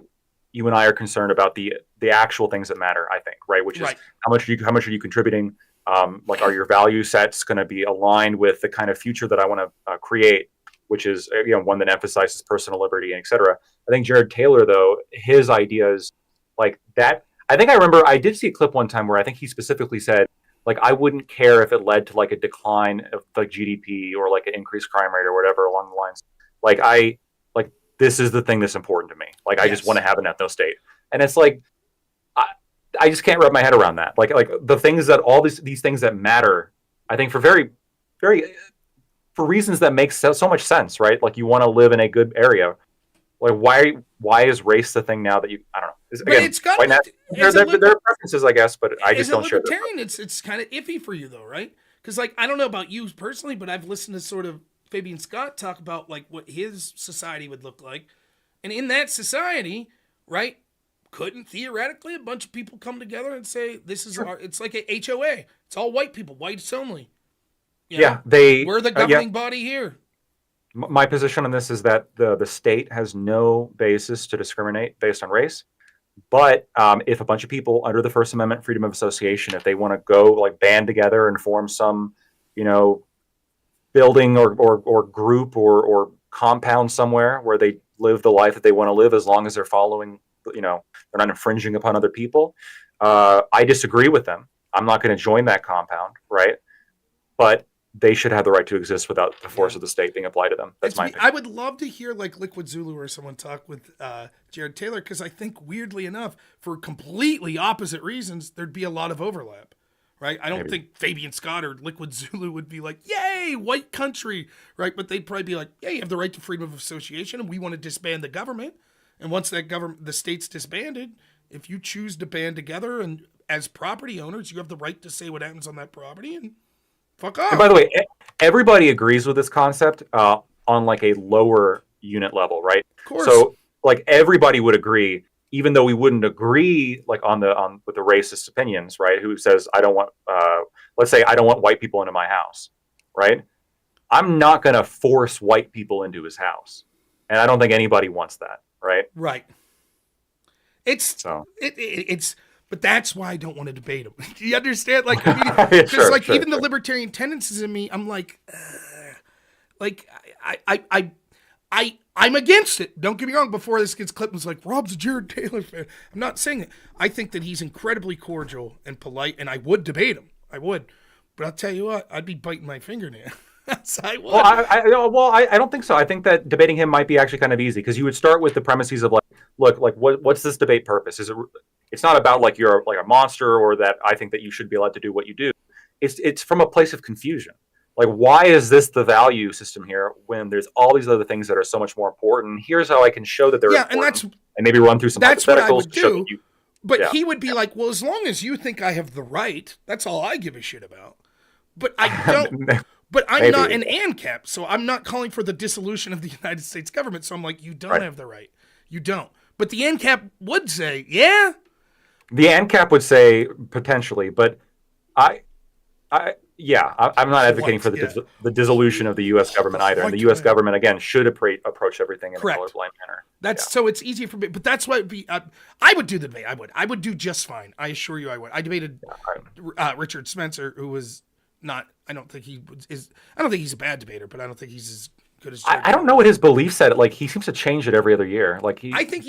you and I are concerned about the actual things that matter, I think, right? Which is how much are you contributing? Like, are your value sets going to be aligned with the kind of future that I want to create, which is, one that emphasizes personal liberty and et cetera. I think Jared Taylor, though, his ideas like that, I think I remember I did see a clip one time where I think he specifically said, like, I wouldn't care if it led to like a decline of like GDP or like an increased crime rate or whatever along the lines. Like, this is the thing that's important to me. Like, I just want to have an ethno state. And it's like, I just can't wrap my head around that. Like the things that all these things that matter, I think for very, very, for reasons that make so much sense, right? Like, you want to live in a good area. Like, why is race the thing now that you, I don't know. But it's got there are preferences, I guess, but I just don't share them. It's kind of iffy for you though, right? Because like, I don't know about you personally, but I've listened to sort of Fabian Scott talk about like what his society would look like. And in that society, right, couldn't theoretically a bunch of people come together and say, this is it's like a HOA. It's all white people, whites only. We're the governing body here. My position on this is that the state has no basis to discriminate based on race. But if a bunch of people under the First Amendment, freedom of association, if they want to go like band together and form some, building or group or compound somewhere where they live the life that they want to live, as long as they're following, they're not infringing upon other people. I disagree with them. I'm not going to join that compound, right? But they should have the right to exist without the force of the state being applied to them. That's my opinion. I would love to hear like Liquid Zulu or someone talk with Jared Taylor, because I think weirdly enough, for completely opposite reasons, there'd be a lot of overlap, right? I don't Maybe. think Fabian Scott or Liquid Zulu would be like, yay, white country, right? But they'd probably be like, yeah, you have the right to freedom of association, and we want to disband the government. And once that government, the state's disbanded, if you choose to band together and as property owners, you have the right to say what happens on that property and fuck off. And by the way, everybody agrees with this concept on like a lower unit level, right? Of course. So like everybody would agree, even though we wouldn't agree like on with the racist opinions, right? Who says I don't want, let's say I don't want white people into my house, right? I'm not going to force white people into his house, and I don't think anybody wants that, right? Right. It's but that's why I don't want to debate him. Do you understand? Like, because even the libertarian tendencies in me, I'm like I'm against it. Don't get me wrong. Before this gets clipped, it was like, Rob's a Jared Taylor fan. I'm not saying it. I think that he's incredibly cordial and polite, and I would debate him. I would. But I'll tell you what, I'd be biting my fingernail. I would. Well, I don't think so. I think that debating him might be actually kind of easy, because you would start with the premises of like, look, like what's this debate purpose? It's not about like you're like a monster, or that I think that you should be allowed to do what you do. It's from a place of confusion. Like, why is this the value system here when there's all these other things that are so much more important? Here's how I can show that they're important, and maybe run through some hypotheticals. What I would do. But he would be like, well, as long as you think I have the right, that's all I give a shit about. But I don't. But I'm not an ANCAP, so I'm not calling for the dissolution of the United States government. So I'm like, you don't have the right. You don't. But the ANCAP would say, yeah. The ANCAP would say potentially, but I'm not advocating for the dissolution of the U.S. government either. And the U.S. government, again, should approach everything in a colorblind manner. So it's easier for me. But that's why I would do the debate. I would do just fine. I assure you I would. I debated Richard Spencer, who was not, I don't think he's a bad debater, but I don't think he's as good as Jared. I don't know what his belief said. Like, he seems to change it every other year. Like I think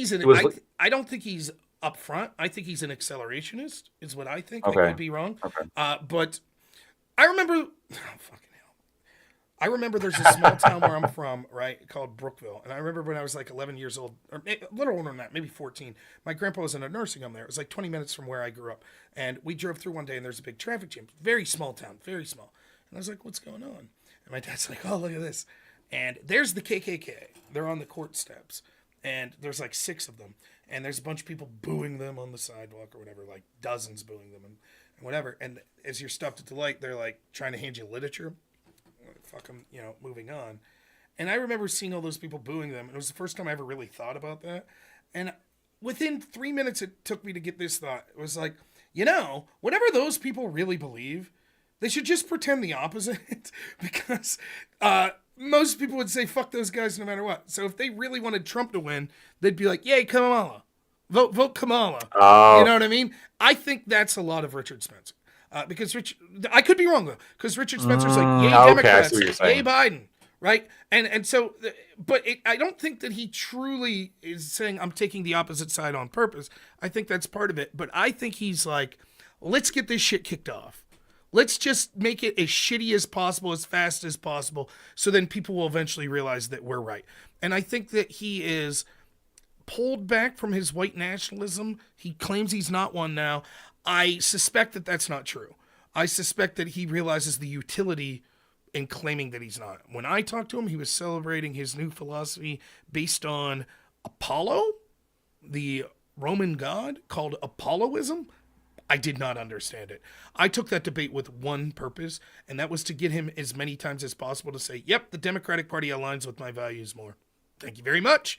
I don't think he's up front. I think he's an accelerationist, is what I think. Okay. I could be wrong. Okay. But I remember, I remember there's a small town where I'm from, right, called Brookville. And I remember when I was like 11 years old, or a little older than that, maybe 14, my grandpa was in a nursing home there. It was like 20 minutes from where I grew up. And we drove through one day, and there's a big traffic jam. Very small town, very small. And I was like, what's going on? And my dad's like, oh, look at this. And there's the KKK. They're on the court steps. And there's like 6 of them. And there's a bunch of people booing them on the sidewalk or whatever, like dozens booing them and whatever. And as you're stopped at the light, they're like trying to hand you literature. Fuck them, moving on. And I remember seeing all those people booing them. And it was the first time I ever really thought about that. And within 3 minutes, it took me to get this thought. It was like, whatever those people really believe, they should just pretend the opposite. Because most people would say, fuck those guys no matter what. So if they really wanted Trump to win, they'd be like, yay, Kamala. Vote Kamala. You know what I mean? I think that's a lot of Richard Spencer. Because I could be wrong though, because Richard Spencer's like, yay Democrats, yay Biden, right? And so, but I don't think that he truly is saying I'm taking the opposite side on purpose. I think that's part of it, but I think he's like, let's get this shit kicked off. Let's just make it as shitty as possible, as fast as possible, so then people will eventually realize that we're right. And I think that he is pulled back from his white nationalism. He claims he's not one now. I suspect that that's not true. I suspect that he realizes the utility in claiming that he's not. When I talked to him, he was celebrating his new philosophy based on Apollo, the Roman god called Apolloism. I did not understand it. I took that debate with one purpose, and that was to get him as many times as possible to say, yep, the Democratic Party aligns with my values more. Thank you very much.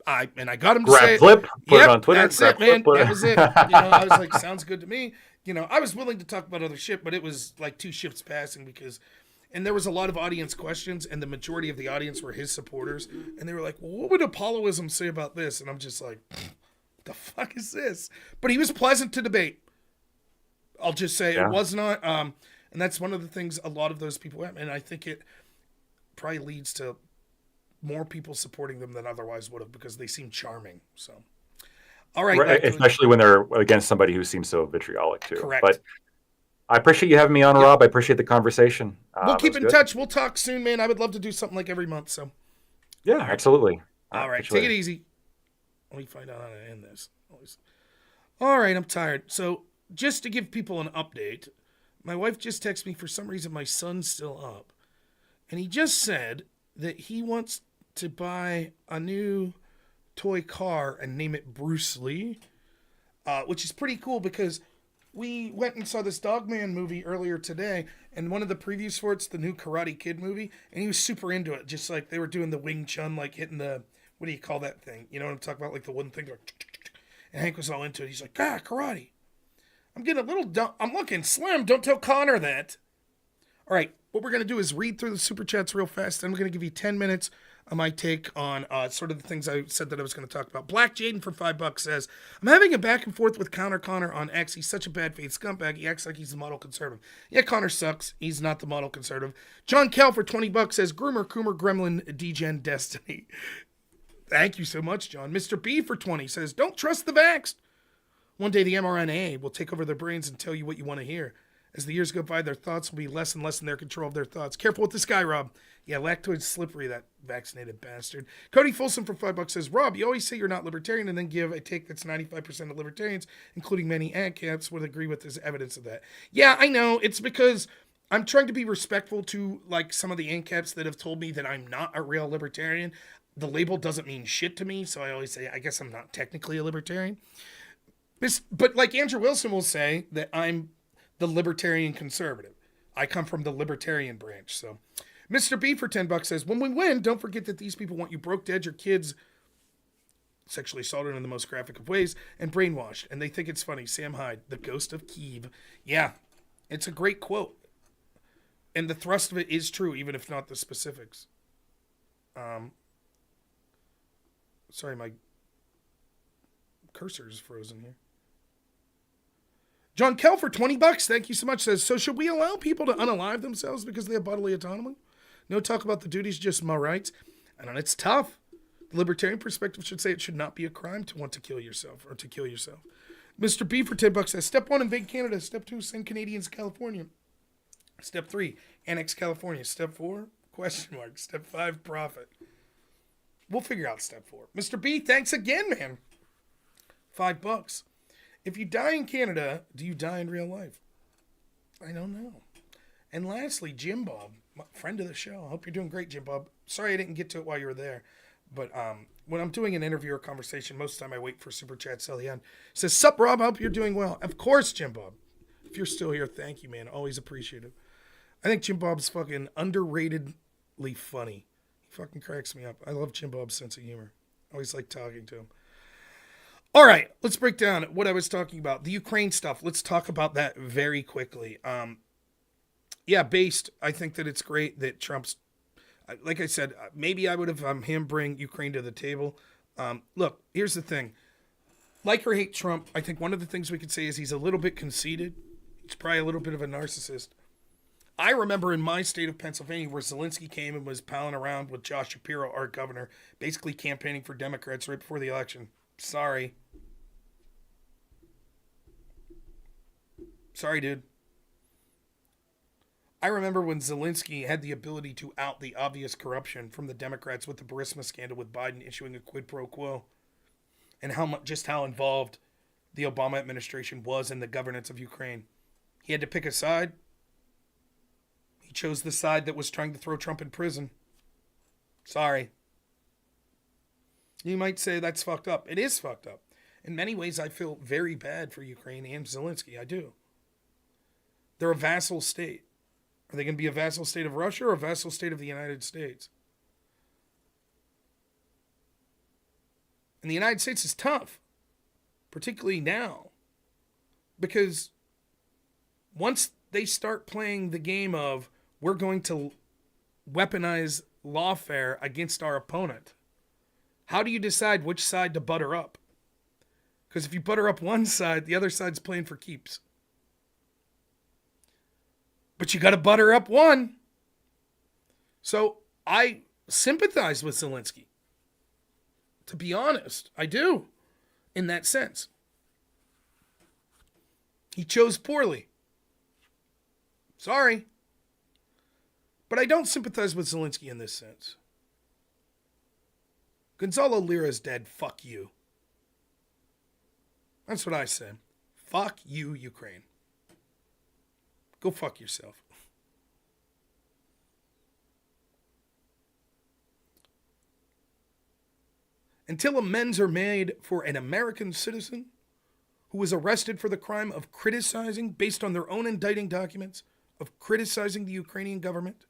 I got him to say clip, put it on Twitter. That's it, man. That was it. I was like, sounds good to me. I was willing to talk about other shit, but it was like 2 shifts passing and there was a lot of audience questions, and the majority of the audience were his supporters, and they were like, well, what would Apolloism say about this? And I'm just like, what the fuck is this? But he was pleasant to debate. I'll just say it was not. And that's one of the things a lot of those people have, and I think it probably leads to more people supporting them than otherwise would have, because they seem charming. So, all right. Especially when they're against somebody who seems so vitriolic too. Correct. But I appreciate you having me on, Rob. I appreciate the conversation. We'll keep in touch. We'll talk soon, man. I would love to do something like every month. So, yeah, absolutely. All right. Take it easy. Let me find out how to end this. All right. I'm tired. So just to give people an update, my wife just texted me for some reason my son's still up. And he just said that he wants to buy a new toy car and name it Bruce Lee, which is pretty cool because we went and saw this Dogman movie earlier today, and one of the previews for it's the new Karate Kid movie, and he was super into it, just like they were doing the Wing Chun, like hitting the, what do you call that thing? You know what I'm talking about? Like the one thing, like, and Hank was all into it. He's like, karate. I'm getting a little dumb. I'm looking slim. Don't tell Connor that. All right, what we're going to do is read through the Super Chats real fast, and I'm going to give you 10 minutes of my take on sort of the things I said that I was going to talk about. Black Jaden for $5 says, I'm having a back and forth with Connor on X. He's such a bad faith scumbag. He acts like he's the model conservative. Yeah, Connor sucks. He's not the model conservative. John Cal for $20 says, Groomer, Coomer, Gremlin, Degen, Destiny. Thank you so much, John. Mr. B for 20 says, don't trust the vaxxed. One day the mRNA will take over their brains and tell you what you want to hear. As the years go by, their thoughts will be less and less in their control of their thoughts. Careful with this guy, Rob. Yeah, Lactoid's slippery, that vaccinated bastard. Cody Folsom for $5 says, Rob, you always say you're not libertarian and then give a take that's 95% of libertarians, including many ANCAPs, would agree with this evidence of that. Yeah, I know. It's because I'm trying to be respectful to like some of the ANCAPs that have told me that I'm not a real libertarian. The label doesn't mean shit to me, so I always say, I guess I'm not technically a libertarian. But like Andrew Wilson will say that I'm the libertarian conservative. I come from the libertarian branch. So Mr. B for $10 says, when we win, don't forget that these people want you broke, dead, your kids sexually assaulted in the most graphic of ways and brainwashed. And they think it's funny. Sam Hyde, the ghost of Kiev. Yeah, it's a great quote. And the thrust of it is true, even if not the specifics. Sorry, my cursor is frozen here. John Kell for $20, thank you so much, says, so should we allow people to unalive themselves because they have bodily autonomy? No talk about the duties, just my rights. I don't know, it's tough. The libertarian perspective should say it should not be a crime to want to kill yourself or to kill yourself. Mr. B for $10 says, step 1, invade Canada. Step 2, send Canadians to California. Step 3, annex California. Step 4, question mark. Step 5, profit. We'll figure out step 4. Mr. B, thanks again, man. $5. If you die in Canada, do you die in real life? I don't know. And lastly, Jim Bob, friend of the show. I hope you're doing great, Jim Bob. Sorry I didn't get to it while you were there. But when I'm doing an interview or conversation, most of the time I wait for Super Chat till the end. Says, sup, Rob? I hope you're doing well. Of course, Jim Bob. If you're still here, thank you, man. Always appreciate it. I think Jim Bob's fucking underratedly funny. He fucking cracks me up. I love Jim Bob's sense of humor. I always like talking to him. All right, let's break down what I was talking about. The Ukraine stuff. Let's talk about that very quickly. I think that it's great that Trump's, like I said, maybe I would have him bring Ukraine to the table. Look, here's the thing. Like or hate Trump, I think one of the things we could say is he's a little bit conceited. He's probably a little bit of a narcissist. I remember in my state of Pennsylvania where Zelensky came and was palling around with Josh Shapiro, our governor, basically campaigning for Democrats right before the election. Sorry, dude. I remember when Zelensky had the ability to out the obvious corruption from the Democrats with the Burisma scandal with Biden issuing a quid pro quo, and how involved the Obama administration was in the governance of Ukraine. He had to pick a side. He chose the side that was trying to throw Trump in prison. Sorry. You might say that's fucked up. It is fucked up. In many ways, I feel very bad for Ukraine and Zelensky. I do. They're a vassal state. Are they going to be a vassal state of Russia or a vassal state of the United States? And the United States is tough, particularly now, because once they start playing the game of we're going to weaponize lawfare against our opponent, how do you decide which side to butter up? Because if you butter up one side, the other side's playing for keeps. But you got to butter up one. So I sympathize with Zelensky. To be honest, I do. In that sense. He chose poorly. Sorry. But I don't sympathize with Zelensky in this sense. Gonzalo Lira's dead. Fuck you. That's what I said. Fuck you, Ukraine. Go fuck yourself. Until amends are made for an American citizen who was arrested for the crime of criticizing, based on their own indicting documents, of criticizing the Ukrainian government,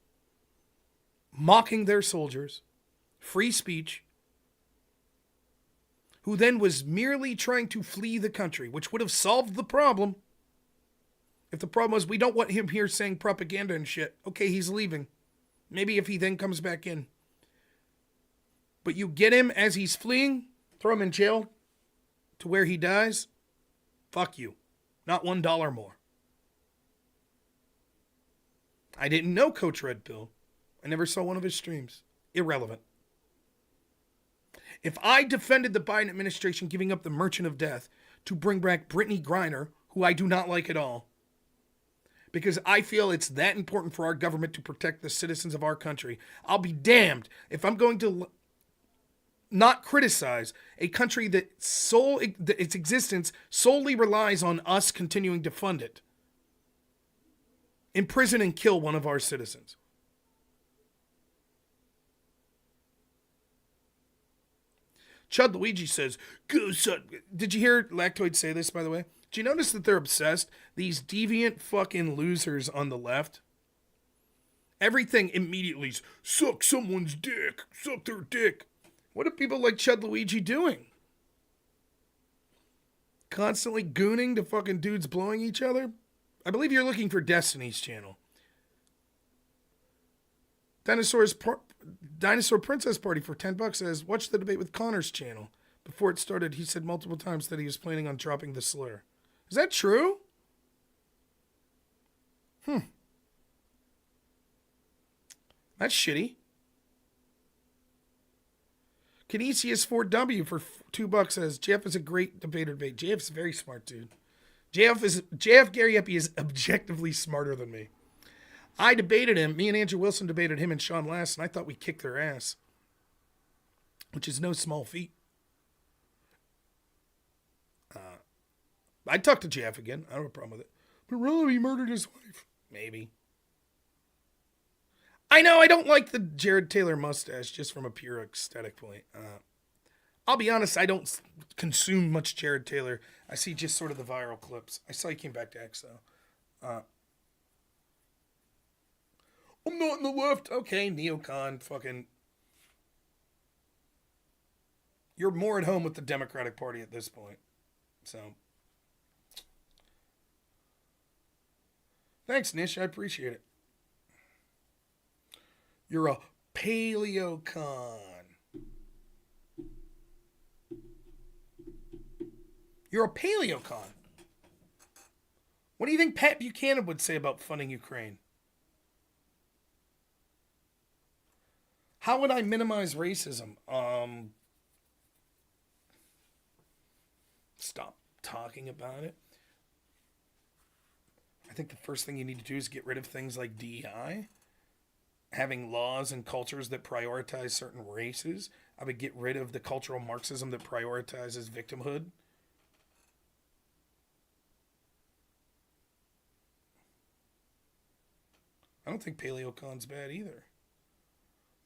mocking their soldiers, free speech, who then was merely trying to flee the country, which would have solved the problem. If the problem was, we don't want him here saying propaganda and shit. Okay, he's leaving. Maybe if he then comes back in. But you get him as he's fleeing, throw him in jail to where he dies. Fuck you. Not $1 more. I didn't know Coach Red Pill. I never saw one of his streams. Irrelevant. If I defended the Biden administration giving up the Merchant of Death to bring back Brittany Griner, who I do not like at all, because I feel it's that important for our government to protect the citizens of our country, I'll be damned if I'm going to not criticize a country that its existence solely relies on us continuing to fund it. Imprison and kill one of our citizens. Chud Luigi says, "Go son." Did you hear Lactoid say this, by the way? Did you notice that they're obsessed? These deviant fucking losers on the left. Everything immediately is, suck someone's dick. Suck their dick. What are people like Chud Luigi doing? Constantly gooning to fucking dudes blowing each other? I believe you're looking for Destiny's channel. Dinosaur Princess Party for $10 says, watch the debate with Connor's channel. Before it started, he said multiple times that he was planning on dropping the slur. Is that true? That's shitty. Canisius 4W for $2 says, JF is a great debater debate. JF's a very smart dude. JF Gary Eppie is objectively smarter than me. I debated him. Me and Andrew Wilson debated him and Sean Last, and I thought we kicked their ass, which is no small feat. I'd talk to JF again. I don't have a problem with it. But really, he murdered his wife. Maybe. I know I don't like the Jared Taylor mustache just from a pure aesthetic point. I'll be honest, I don't consume much Jared Taylor. I see just sort of the viral clips. I saw he came back to X, though. I'm not in the left. Okay, neocon, fucking. You're more at home with the Democratic Party at this point. So. Thanks, Nish. I appreciate it. You're a paleocon. You're a paleocon. What do you think Pat Buchanan would say about funding Ukraine? How would I minimize racism? Stop talking about it. I think the first thing you need to do is get rid of things like DEI. Having laws and cultures that prioritize certain races. I would get rid of the cultural Marxism that prioritizes victimhood. I don't think paleocon's bad either.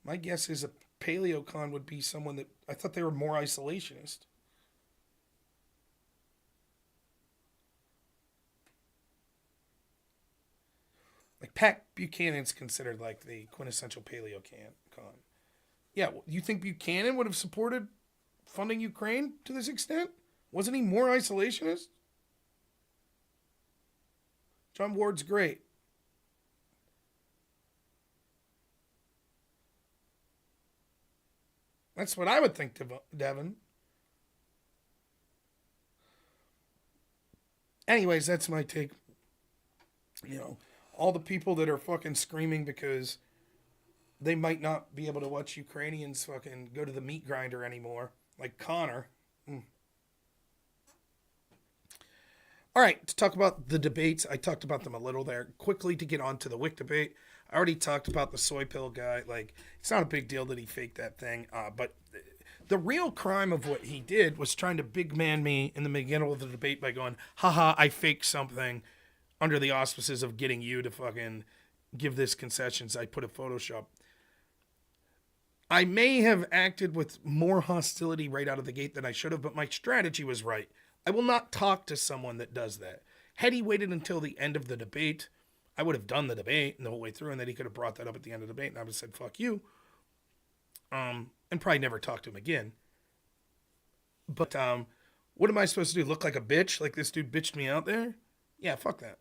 My guess is a paleocon would be someone that, I thought they were more isolationist. Like Pat Buchanan's considered like the quintessential paleocon. Yeah, you think Buchanan would have supported funding Ukraine to this extent? Wasn't he more isolationist? John Ward's great. That's what I would think, Devin. Anyways, that's my take. You know, all the people that are fucking screaming because they might not be able to watch Ukrainians fucking go to the meat grinder anymore, like Connor. All right, to talk about the debates, I talked about them a little there. Quickly to get on to the WIC debate, I already talked about the soy pill guy. Like, it's not a big deal that he faked that thing, but The real crime of what he did was trying to big man me in the beginning of the debate by going, haha, I faked something under the auspices of getting you to fucking give this concessions. I put a Photoshop. I may have acted with more hostility right out of the gate than I should have, but my strategy was right. I will not talk to someone that does that. Had he waited until the end of the debate, I would have done the debate and the whole way through, and then he could have brought that up at the end of the debate, and I would have said, fuck you. And probably never talked to him again. But what am I supposed to do? Look like a bitch? Like this dude bitched me out there? Yeah, fuck that.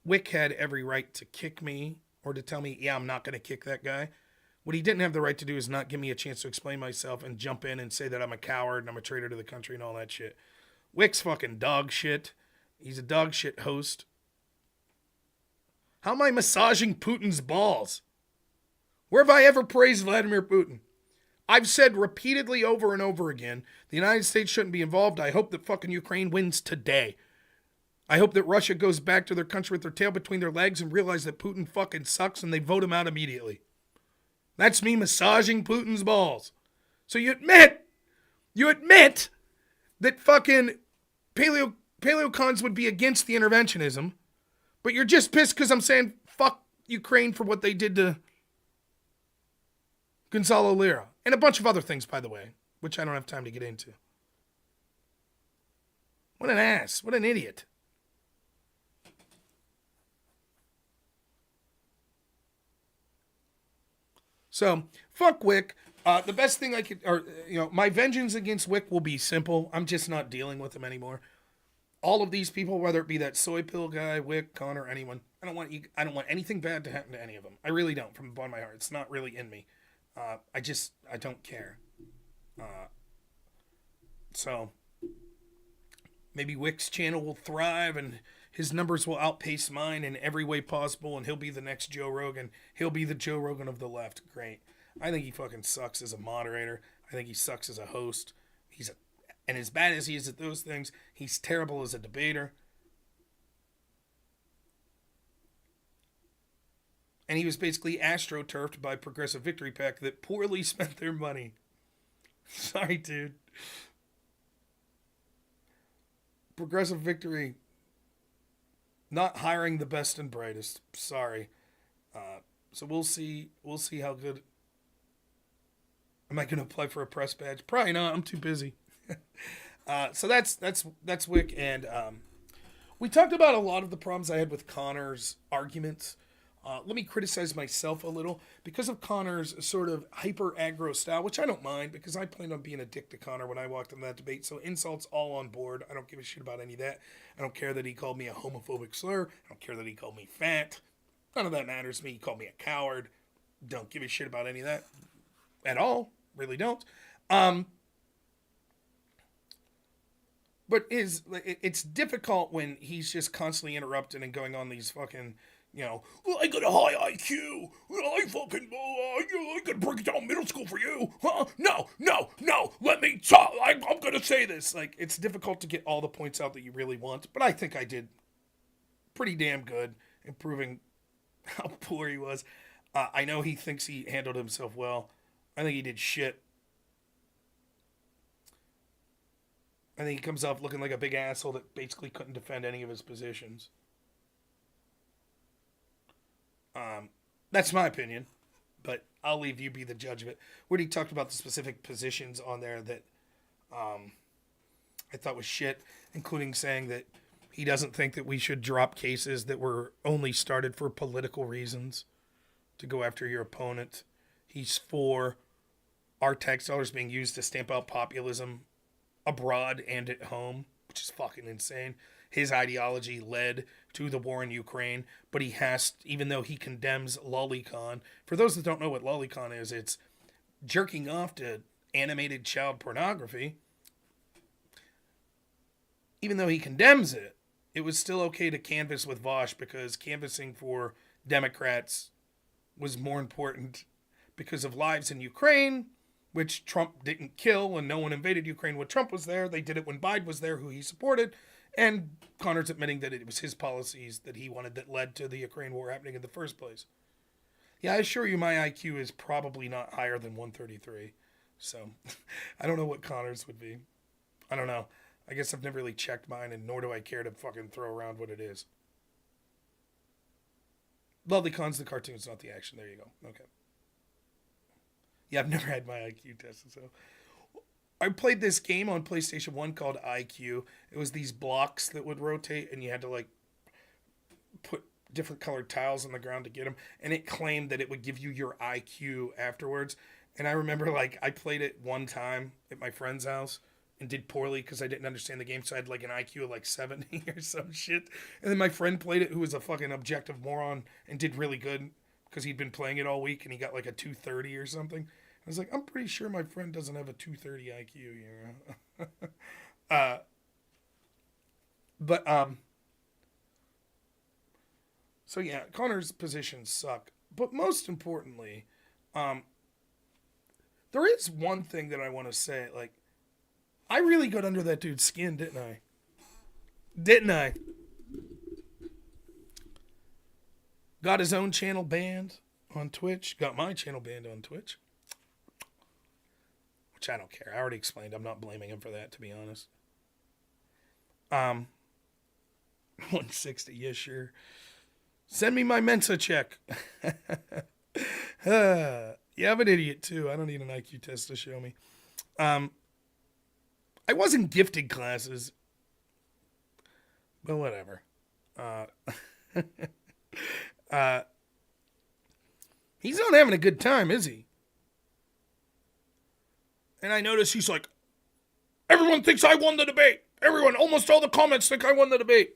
Wick had every right to kick me or to tell me, yeah, I'm not going to kick that guy. What he didn't have the right to do is not give me a chance to explain myself and jump in and say that I'm a coward and I'm a traitor to the country and all that shit. Wick's fucking dog shit. He's a dog shit host. How am I massaging Putin's balls? Where have I ever praised Vladimir Putin? I've said repeatedly over and over again, the United States shouldn't be involved. I hope that fucking Ukraine wins today. I hope that Russia goes back to their country with their tail between their legs and realize that Putin fucking sucks and they vote him out immediately. That's me massaging Putin's balls. So you admit that fucking paleocons would be against the interventionism, but you're just pissed because I'm saying fuck Ukraine for what they did to Gonzalo Lira. And a bunch of other things, by the way, which I don't have time to get into. What an ass. What an idiot. So, fuck Wick. The best thing I could, my vengeance against Wick will be simple. I'm just not dealing with him anymore. All of these people, whether it be that soy pill guy, Wick, Connor, anyone, I don't want anything bad to happen to any of them. I really don't, from the bottom of my heart. It's not really in me. I don't care. So maybe Wick's channel will thrive and his numbers will outpace mine in every way possible, and he'll be the next Joe Rogan. He'll be the Joe Rogan of the left. Great. I think he fucking sucks as a moderator. I think he sucks as a host. And as bad as he is at those things, he's terrible as a debater. And he was basically astroturfed by Progressive Victory PAC that poorly spent their money. Sorry, dude. Progressive Victory not hiring the best and brightest. Sorry. So we'll see how good. Am I going to apply for a press badge? Probably not. I'm too busy. So that's Wick, and we talked about a lot of the problems I had with Connor's arguments. Let me criticize myself a little because of Connor's sort of hyper aggro style, which I don't mind because I planned on being a dick to Connor when I walked into that debate. So insults all on board. I don't give a shit about any of that. I don't care that he called me a homophobic slur. I don't care that he called me fat. None of that matters to me. He called me a coward. Don't give a shit about any of that at all. Really don't. But it's difficult when he's just constantly interrupting and going on these fucking, well, I got a high IQ. I could break down middle school for you. Huh? No. Let me talk. I'm going to say this. Like, it's difficult to get all the points out that you really want. But I think I did pretty damn good in proving how poor he was. I know he thinks he handled himself well. I think he did shit. I think he comes off looking like a big asshole that basically couldn't defend any of his positions. That's my opinion, but I'll leave you be the judge of it. Where he talked about the specific positions on there that I thought was shit, including saying that he doesn't think that we should drop cases that were only started for political reasons to go after your opponent. He's for our tax dollars being used to stamp out populism abroad and at home, which is fucking insane. His ideology led to the war in Ukraine, but he has, even though he condemns lolicon, for those that don't know what lolicon is, it's jerking off to animated child pornography. Even though he condemns it, it was still okay to canvass with Vosh because canvassing for Democrats was more important because of lives in Ukraine, which Trump didn't kill when no one invaded Ukraine when Trump was there. They did it when Biden was there, who he supported. And Connor's admitting that it was his policies that he wanted that led to the Ukraine war happening in the first place. Yeah, I assure you my IQ is probably not higher than 133. So I don't know what Connor's would be. I don't know. I guess I've never really checked mine, and nor do I care to fucking throw around what it is. Lovely Con's the cartoons, not the action. There you go. Okay. Yeah, I've never had my IQ tested, so. I played this game on PlayStation 1 called IQ. It was these blocks that would rotate, and you had to, like, put different colored tiles on the ground to get them, and it claimed that it would give you your IQ afterwards. And I remember, like, I played it one time at my friend's house and did poorly because I didn't understand the game, so I had, like, an IQ of, like, 70 or some shit. And then my friend played it, who was a fucking objective moron, and did really good because he'd been playing it all week, and he got, like, a 230 or something. I was like, I'm pretty sure my friend doesn't have a 230 IQ, you know? So yeah, Connor's positions suck. But most importantly, there is one thing that I want to say. Like, I really got under that dude's skin, didn't I? Didn't I? Got his own channel banned on Twitch. Got my channel banned on Twitch. Which I don't care. I already explained. I'm not blaming him for that, to be honest. 160, yeah, sure. Send me my Mensa check. Yeah, I'm an idiot too. I don't need an IQ test to show me. I wasn't gifted classes, but whatever. He's not having a good time, is he? And I notice he's like, everyone thinks I won the debate. Everyone, almost all the comments think I won the debate.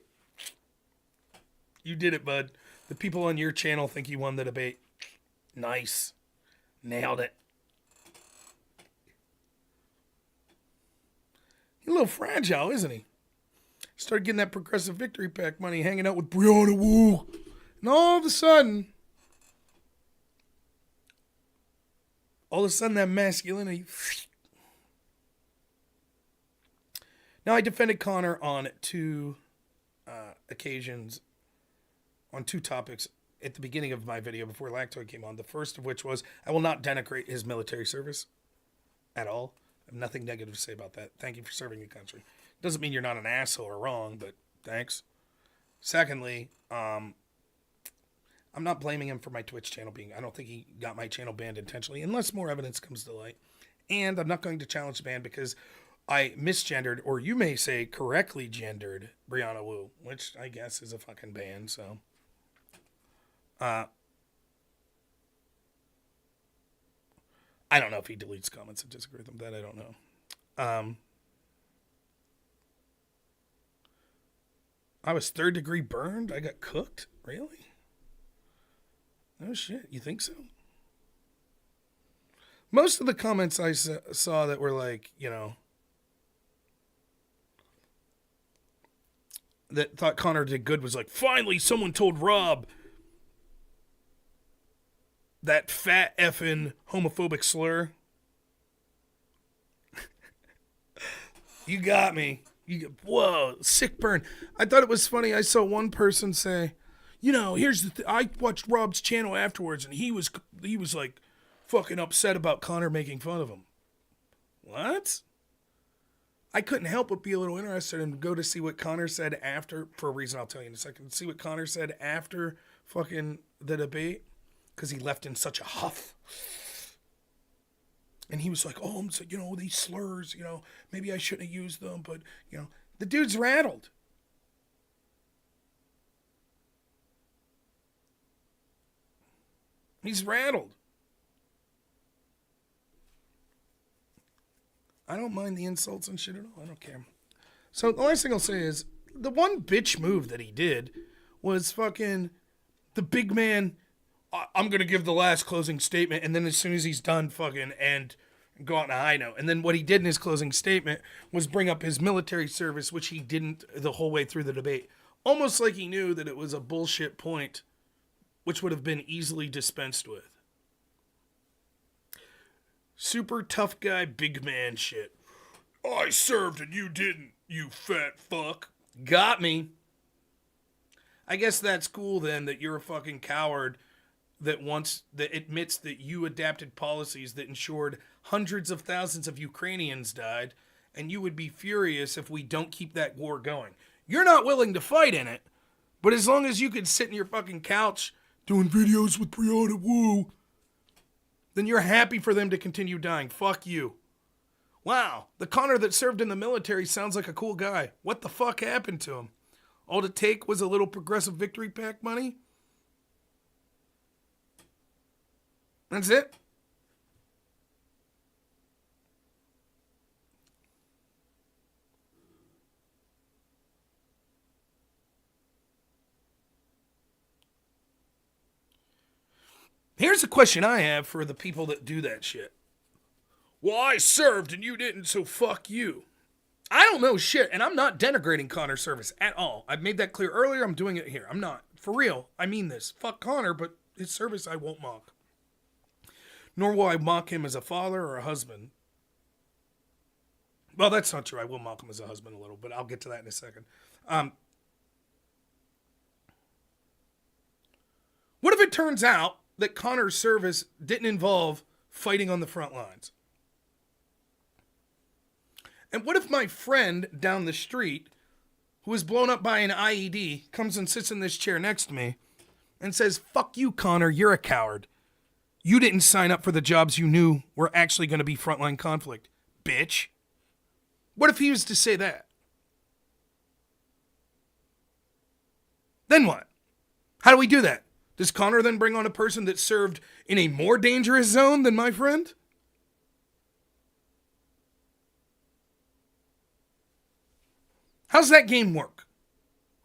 You did it, bud. The people on your channel think you won the debate. Nice. Nailed it. He's a little fragile, isn't he? Started getting that Progressive Victory Pack money, hanging out with Brianna Wu. And all of a sudden, that masculinity. Now, I defended Connor on two occasions, on two topics at the beginning of my video before Lactoid came on. The first of which was, I will not denigrate his military service at all. I have nothing negative to say about that. Thank you for serving your country. Doesn't mean you're not an asshole or wrong, but thanks. Secondly, I'm not blaming him for my Twitch channel being... I don't think he got my channel banned intentionally, unless more evidence comes to light. And I'm not going to challenge the ban because I misgendered, or you may say correctly gendered, Brianna Wu, which I guess is a fucking ban, so... I don't know if he deletes comments and disagree with them. That I don't know. I was 3rd degree burned? I got cooked? Really? Oh shit, you think so? Most of the comments I saw that were like, you know, that thought Connor did good was like, finally someone told Rob that fat effing homophobic slur. You got me. Whoa, sick burn. I thought it was funny. I saw one person say, you know, here's the I watched Rob's channel afterwards, and he was like fucking upset about Connor making fun of him. What? I couldn't help but be a little interested and go to see what Connor said after, for a reason I'll tell you in a second. See what Connor said after fucking the debate, because he left in such a huff. And he was like, oh, so, you know, these slurs, you know, maybe I shouldn't have used them, but, you know, the dude's rattled. He's rattled. I don't mind the insults and shit at all. I don't care. So the last thing I'll say is, the one bitch move that he did was fucking the big man, I'm going to give the last closing statement, and then as soon as he's done, fucking and go out on a high note. And then what he did in his closing statement was bring up his military service, which he didn't the whole way through the debate. Almost like he knew that it was a bullshit point, which would have been easily dispensed with. Super tough guy, big man shit. I served and you didn't, you fat fuck. Got me. I guess that's cool then that you're a fucking coward that admits that you adapted policies that ensured hundreds of thousands of Ukrainians died, and you would be furious if we don't keep that war going. You're not willing to fight in it, but as long as you could sit in your fucking couch doing videos with Brianna Wu, then you're happy for them to continue dying. Fuck you. Wow, the Connor that served in the military sounds like a cool guy. What the fuck happened to him? All it take was a little Progressive Victory Pack money? That's it? Here's a question I have for the people that do that shit. Well, I served and you didn't, so fuck you. I don't know shit, and I'm not denigrating Connor's service at all. I've made that clear earlier. I'm doing it here. I'm not. For real. I mean this. Fuck Connor, but his service I won't mock. Nor will I mock him as a father or a husband. Well, that's not true. I will mock him as a husband a little, but I'll get to that in a second. What if it turns out that Connor's service didn't involve fighting on the front lines? And what if my friend down the street, who was blown up by an IED, comes and sits in this chair next to me and says, fuck you, Connor, you're a coward. You didn't sign up for the jobs you knew were actually going to be frontline conflict, bitch. What if he was to say that? Then what? How do we do that? Does Connor then bring on a person that served in a more dangerous zone than my friend? How's that game work?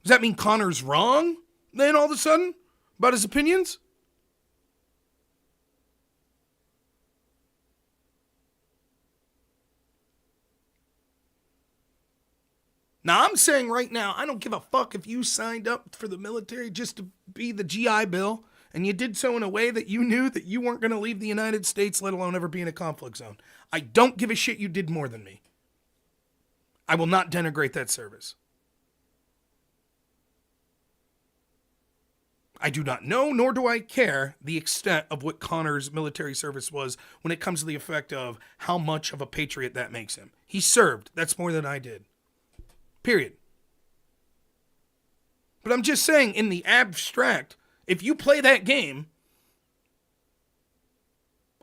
Does that mean Connor's wrong then all of a sudden about his opinions? Now, I'm saying right now, I don't give a fuck if you signed up for the military just to be the GI Bill, and you did so in a way that you knew that you weren't going to leave the United States, let alone ever be in a conflict zone. I don't give a shit you did more than me. I will not denigrate that service. I do not know, nor do I care, the extent of what Connor's military service was when it comes to the effect of how much of a patriot that makes him. He served. That's more than I did. Period. But I'm just saying, in the abstract, if you play that game,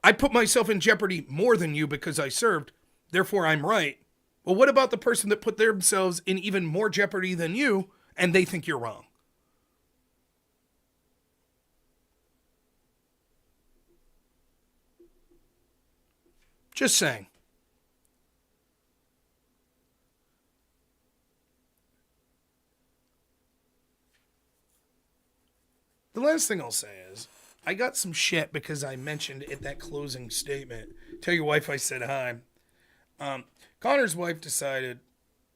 I put myself in jeopardy more than you because I served, therefore I'm right. Well, what about the person that put themselves in even more jeopardy than you, and they think you're wrong? Just saying. The last thing I'll say is, I got some shit because I mentioned at that closing statement, tell your wife I said hi. Connor's wife decided,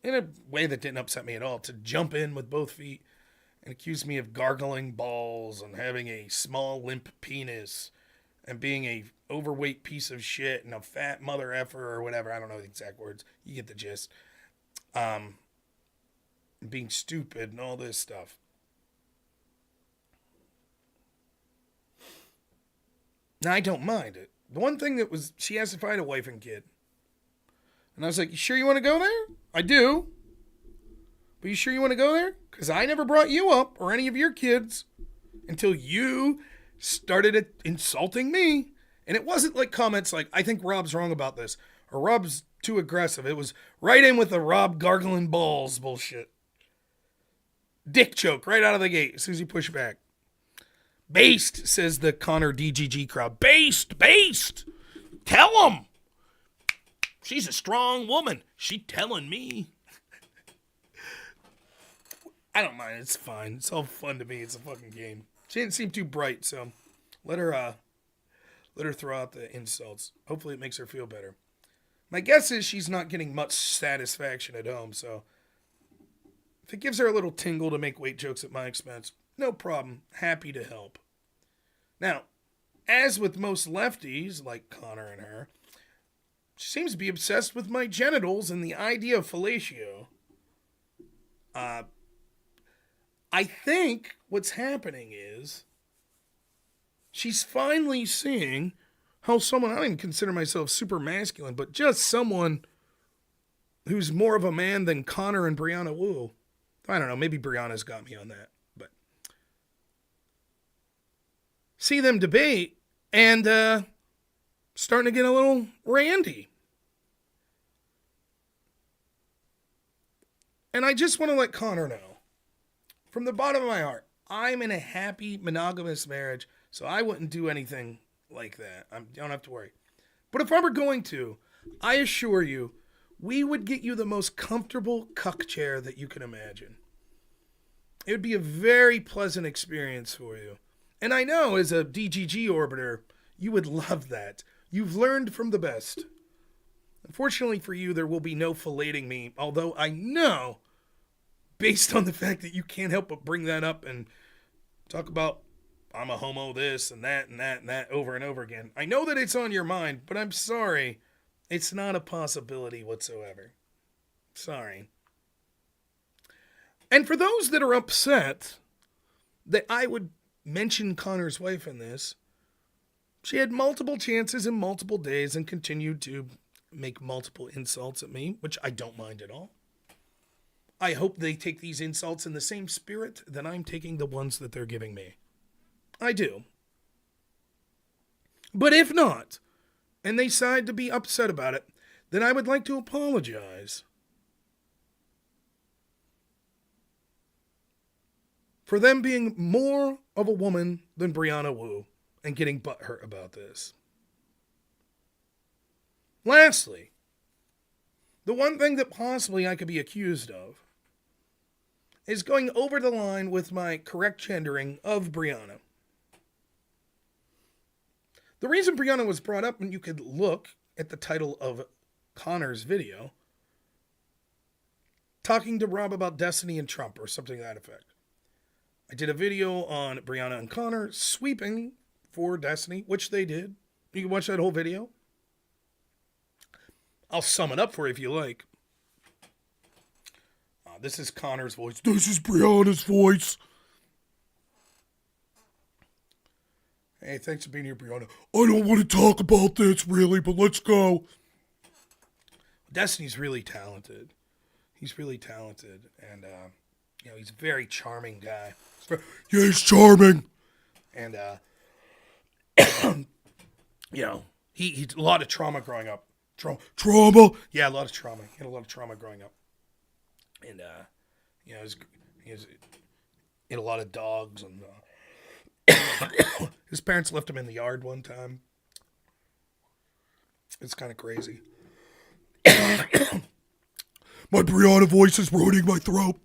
in a way that didn't upset me at all, to jump in with both feet and accuse me of gargling balls and having a small limp penis and being a overweight piece of shit and a fat mother effer or whatever. I don't know the exact words. You get the gist. Being stupid and all this stuff. Now, I don't mind it. The one thing that was, she asked if I had a wife and kid. And I was like, you sure you want to go there? I do. But you sure you want to go there? Because I never brought you up or any of your kids until you started insulting me. And it wasn't like comments like, I think Rob's wrong about this. Or Rob's too aggressive. It was right in with the Rob gargling balls bullshit. Dick joke right out of the gate as soon as you push back. Based, says the Connor DGG crowd. Based. Tell him. She's a strong woman. She telling me. I don't mind. It's fine. It's all fun to me. It's a fucking game. She didn't seem too bright, so let her throw out the insults. Hopefully it makes her feel better. My guess is she's not getting much satisfaction at home, so if it gives her a little tingle to make weight jokes at my expense, no problem. Happy to help. Now, as with most lefties, like Connor and her, she seems to be obsessed with my genitals and the idea of fellatio. I think what's happening is she's finally seeing how someone, I don't even consider myself super masculine, but just someone who's more of a man than Connor and Brianna Wu. I don't know, maybe Brianna's got me on that, but see them debate and starting to get a little randy. And I just want to let Connor know, from the bottom of my heart, I'm in a happy monogamous marriage, so I wouldn't do anything like that. I don't have to worry. But if I were going to, I assure you, we would get you the most comfortable cuck chair that you can imagine. It would be a very pleasant experience for you. And I know, as a DGG orbiter, you would love that. You've learned from the best. Unfortunately for you, there will be no filleting me, although I know, based on the fact that you can't help but bring that up and talk about I'm a homo this and that and that and that over and over again. I know that it's on your mind, but I'm sorry. It's not a possibility whatsoever. Sorry. And for those that are upset that I would mention Connor's wife in this, she had multiple chances in multiple days and continued to make multiple insults at me, which I don't mind at all. I hope they take these insults in the same spirit that I'm taking the ones that they're giving me. I do. But if not, and they decide to be upset about it, then I would like to apologize for them being more of a woman than Brianna Wu and getting butthurt about this. Lastly, the one thing that possibly I could be accused of is going over the line with my correct gendering of Brianna. The reason Brianna was brought up, and you could look at the title of Connor's video, talking to Rob about Destiny and Trump or something to that effect. I did a video on Brianna and Connor sweeping for Destiny, which they did. You can watch that whole video. I'll sum it up for you if you like. This is Connor's voice. This is Brianna's voice. Hey, thanks for being here, Brianna. I don't want to talk about this, really, but let's go. Destiny's really talented. He's really talented. And, he's a very charming guy. Yeah, he's charming. And, he a lot of trauma growing up. Trauma? Yeah, a lot of trauma. He had a lot of trauma growing up. And, he had a lot of dogs. And his parents left him in the yard one time. It's kind of crazy. My Brianna voice is ruining my throat.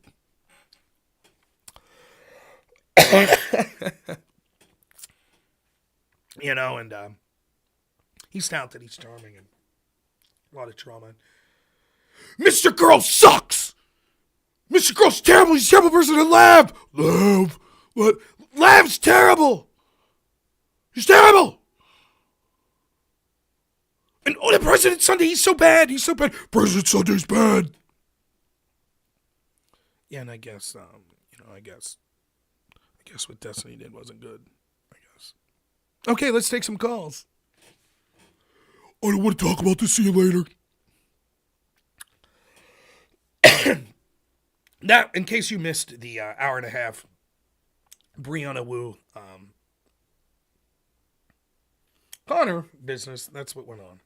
And he's talented, he's charming, and a lot of trauma. Mr. Girl sucks! Mr. Girl's terrible, he's a terrible person to Lav! What? Lav's terrible! He's terrible! And the President Sunday, he's so bad, President Sunday's bad! Yeah, and I guess what Destiny did wasn't good. I guess. Okay, let's take some calls. I don't want to talk about this. See you later. Now, in case you missed the hour and a half, Brianna Wu, Connor business, that's what went on.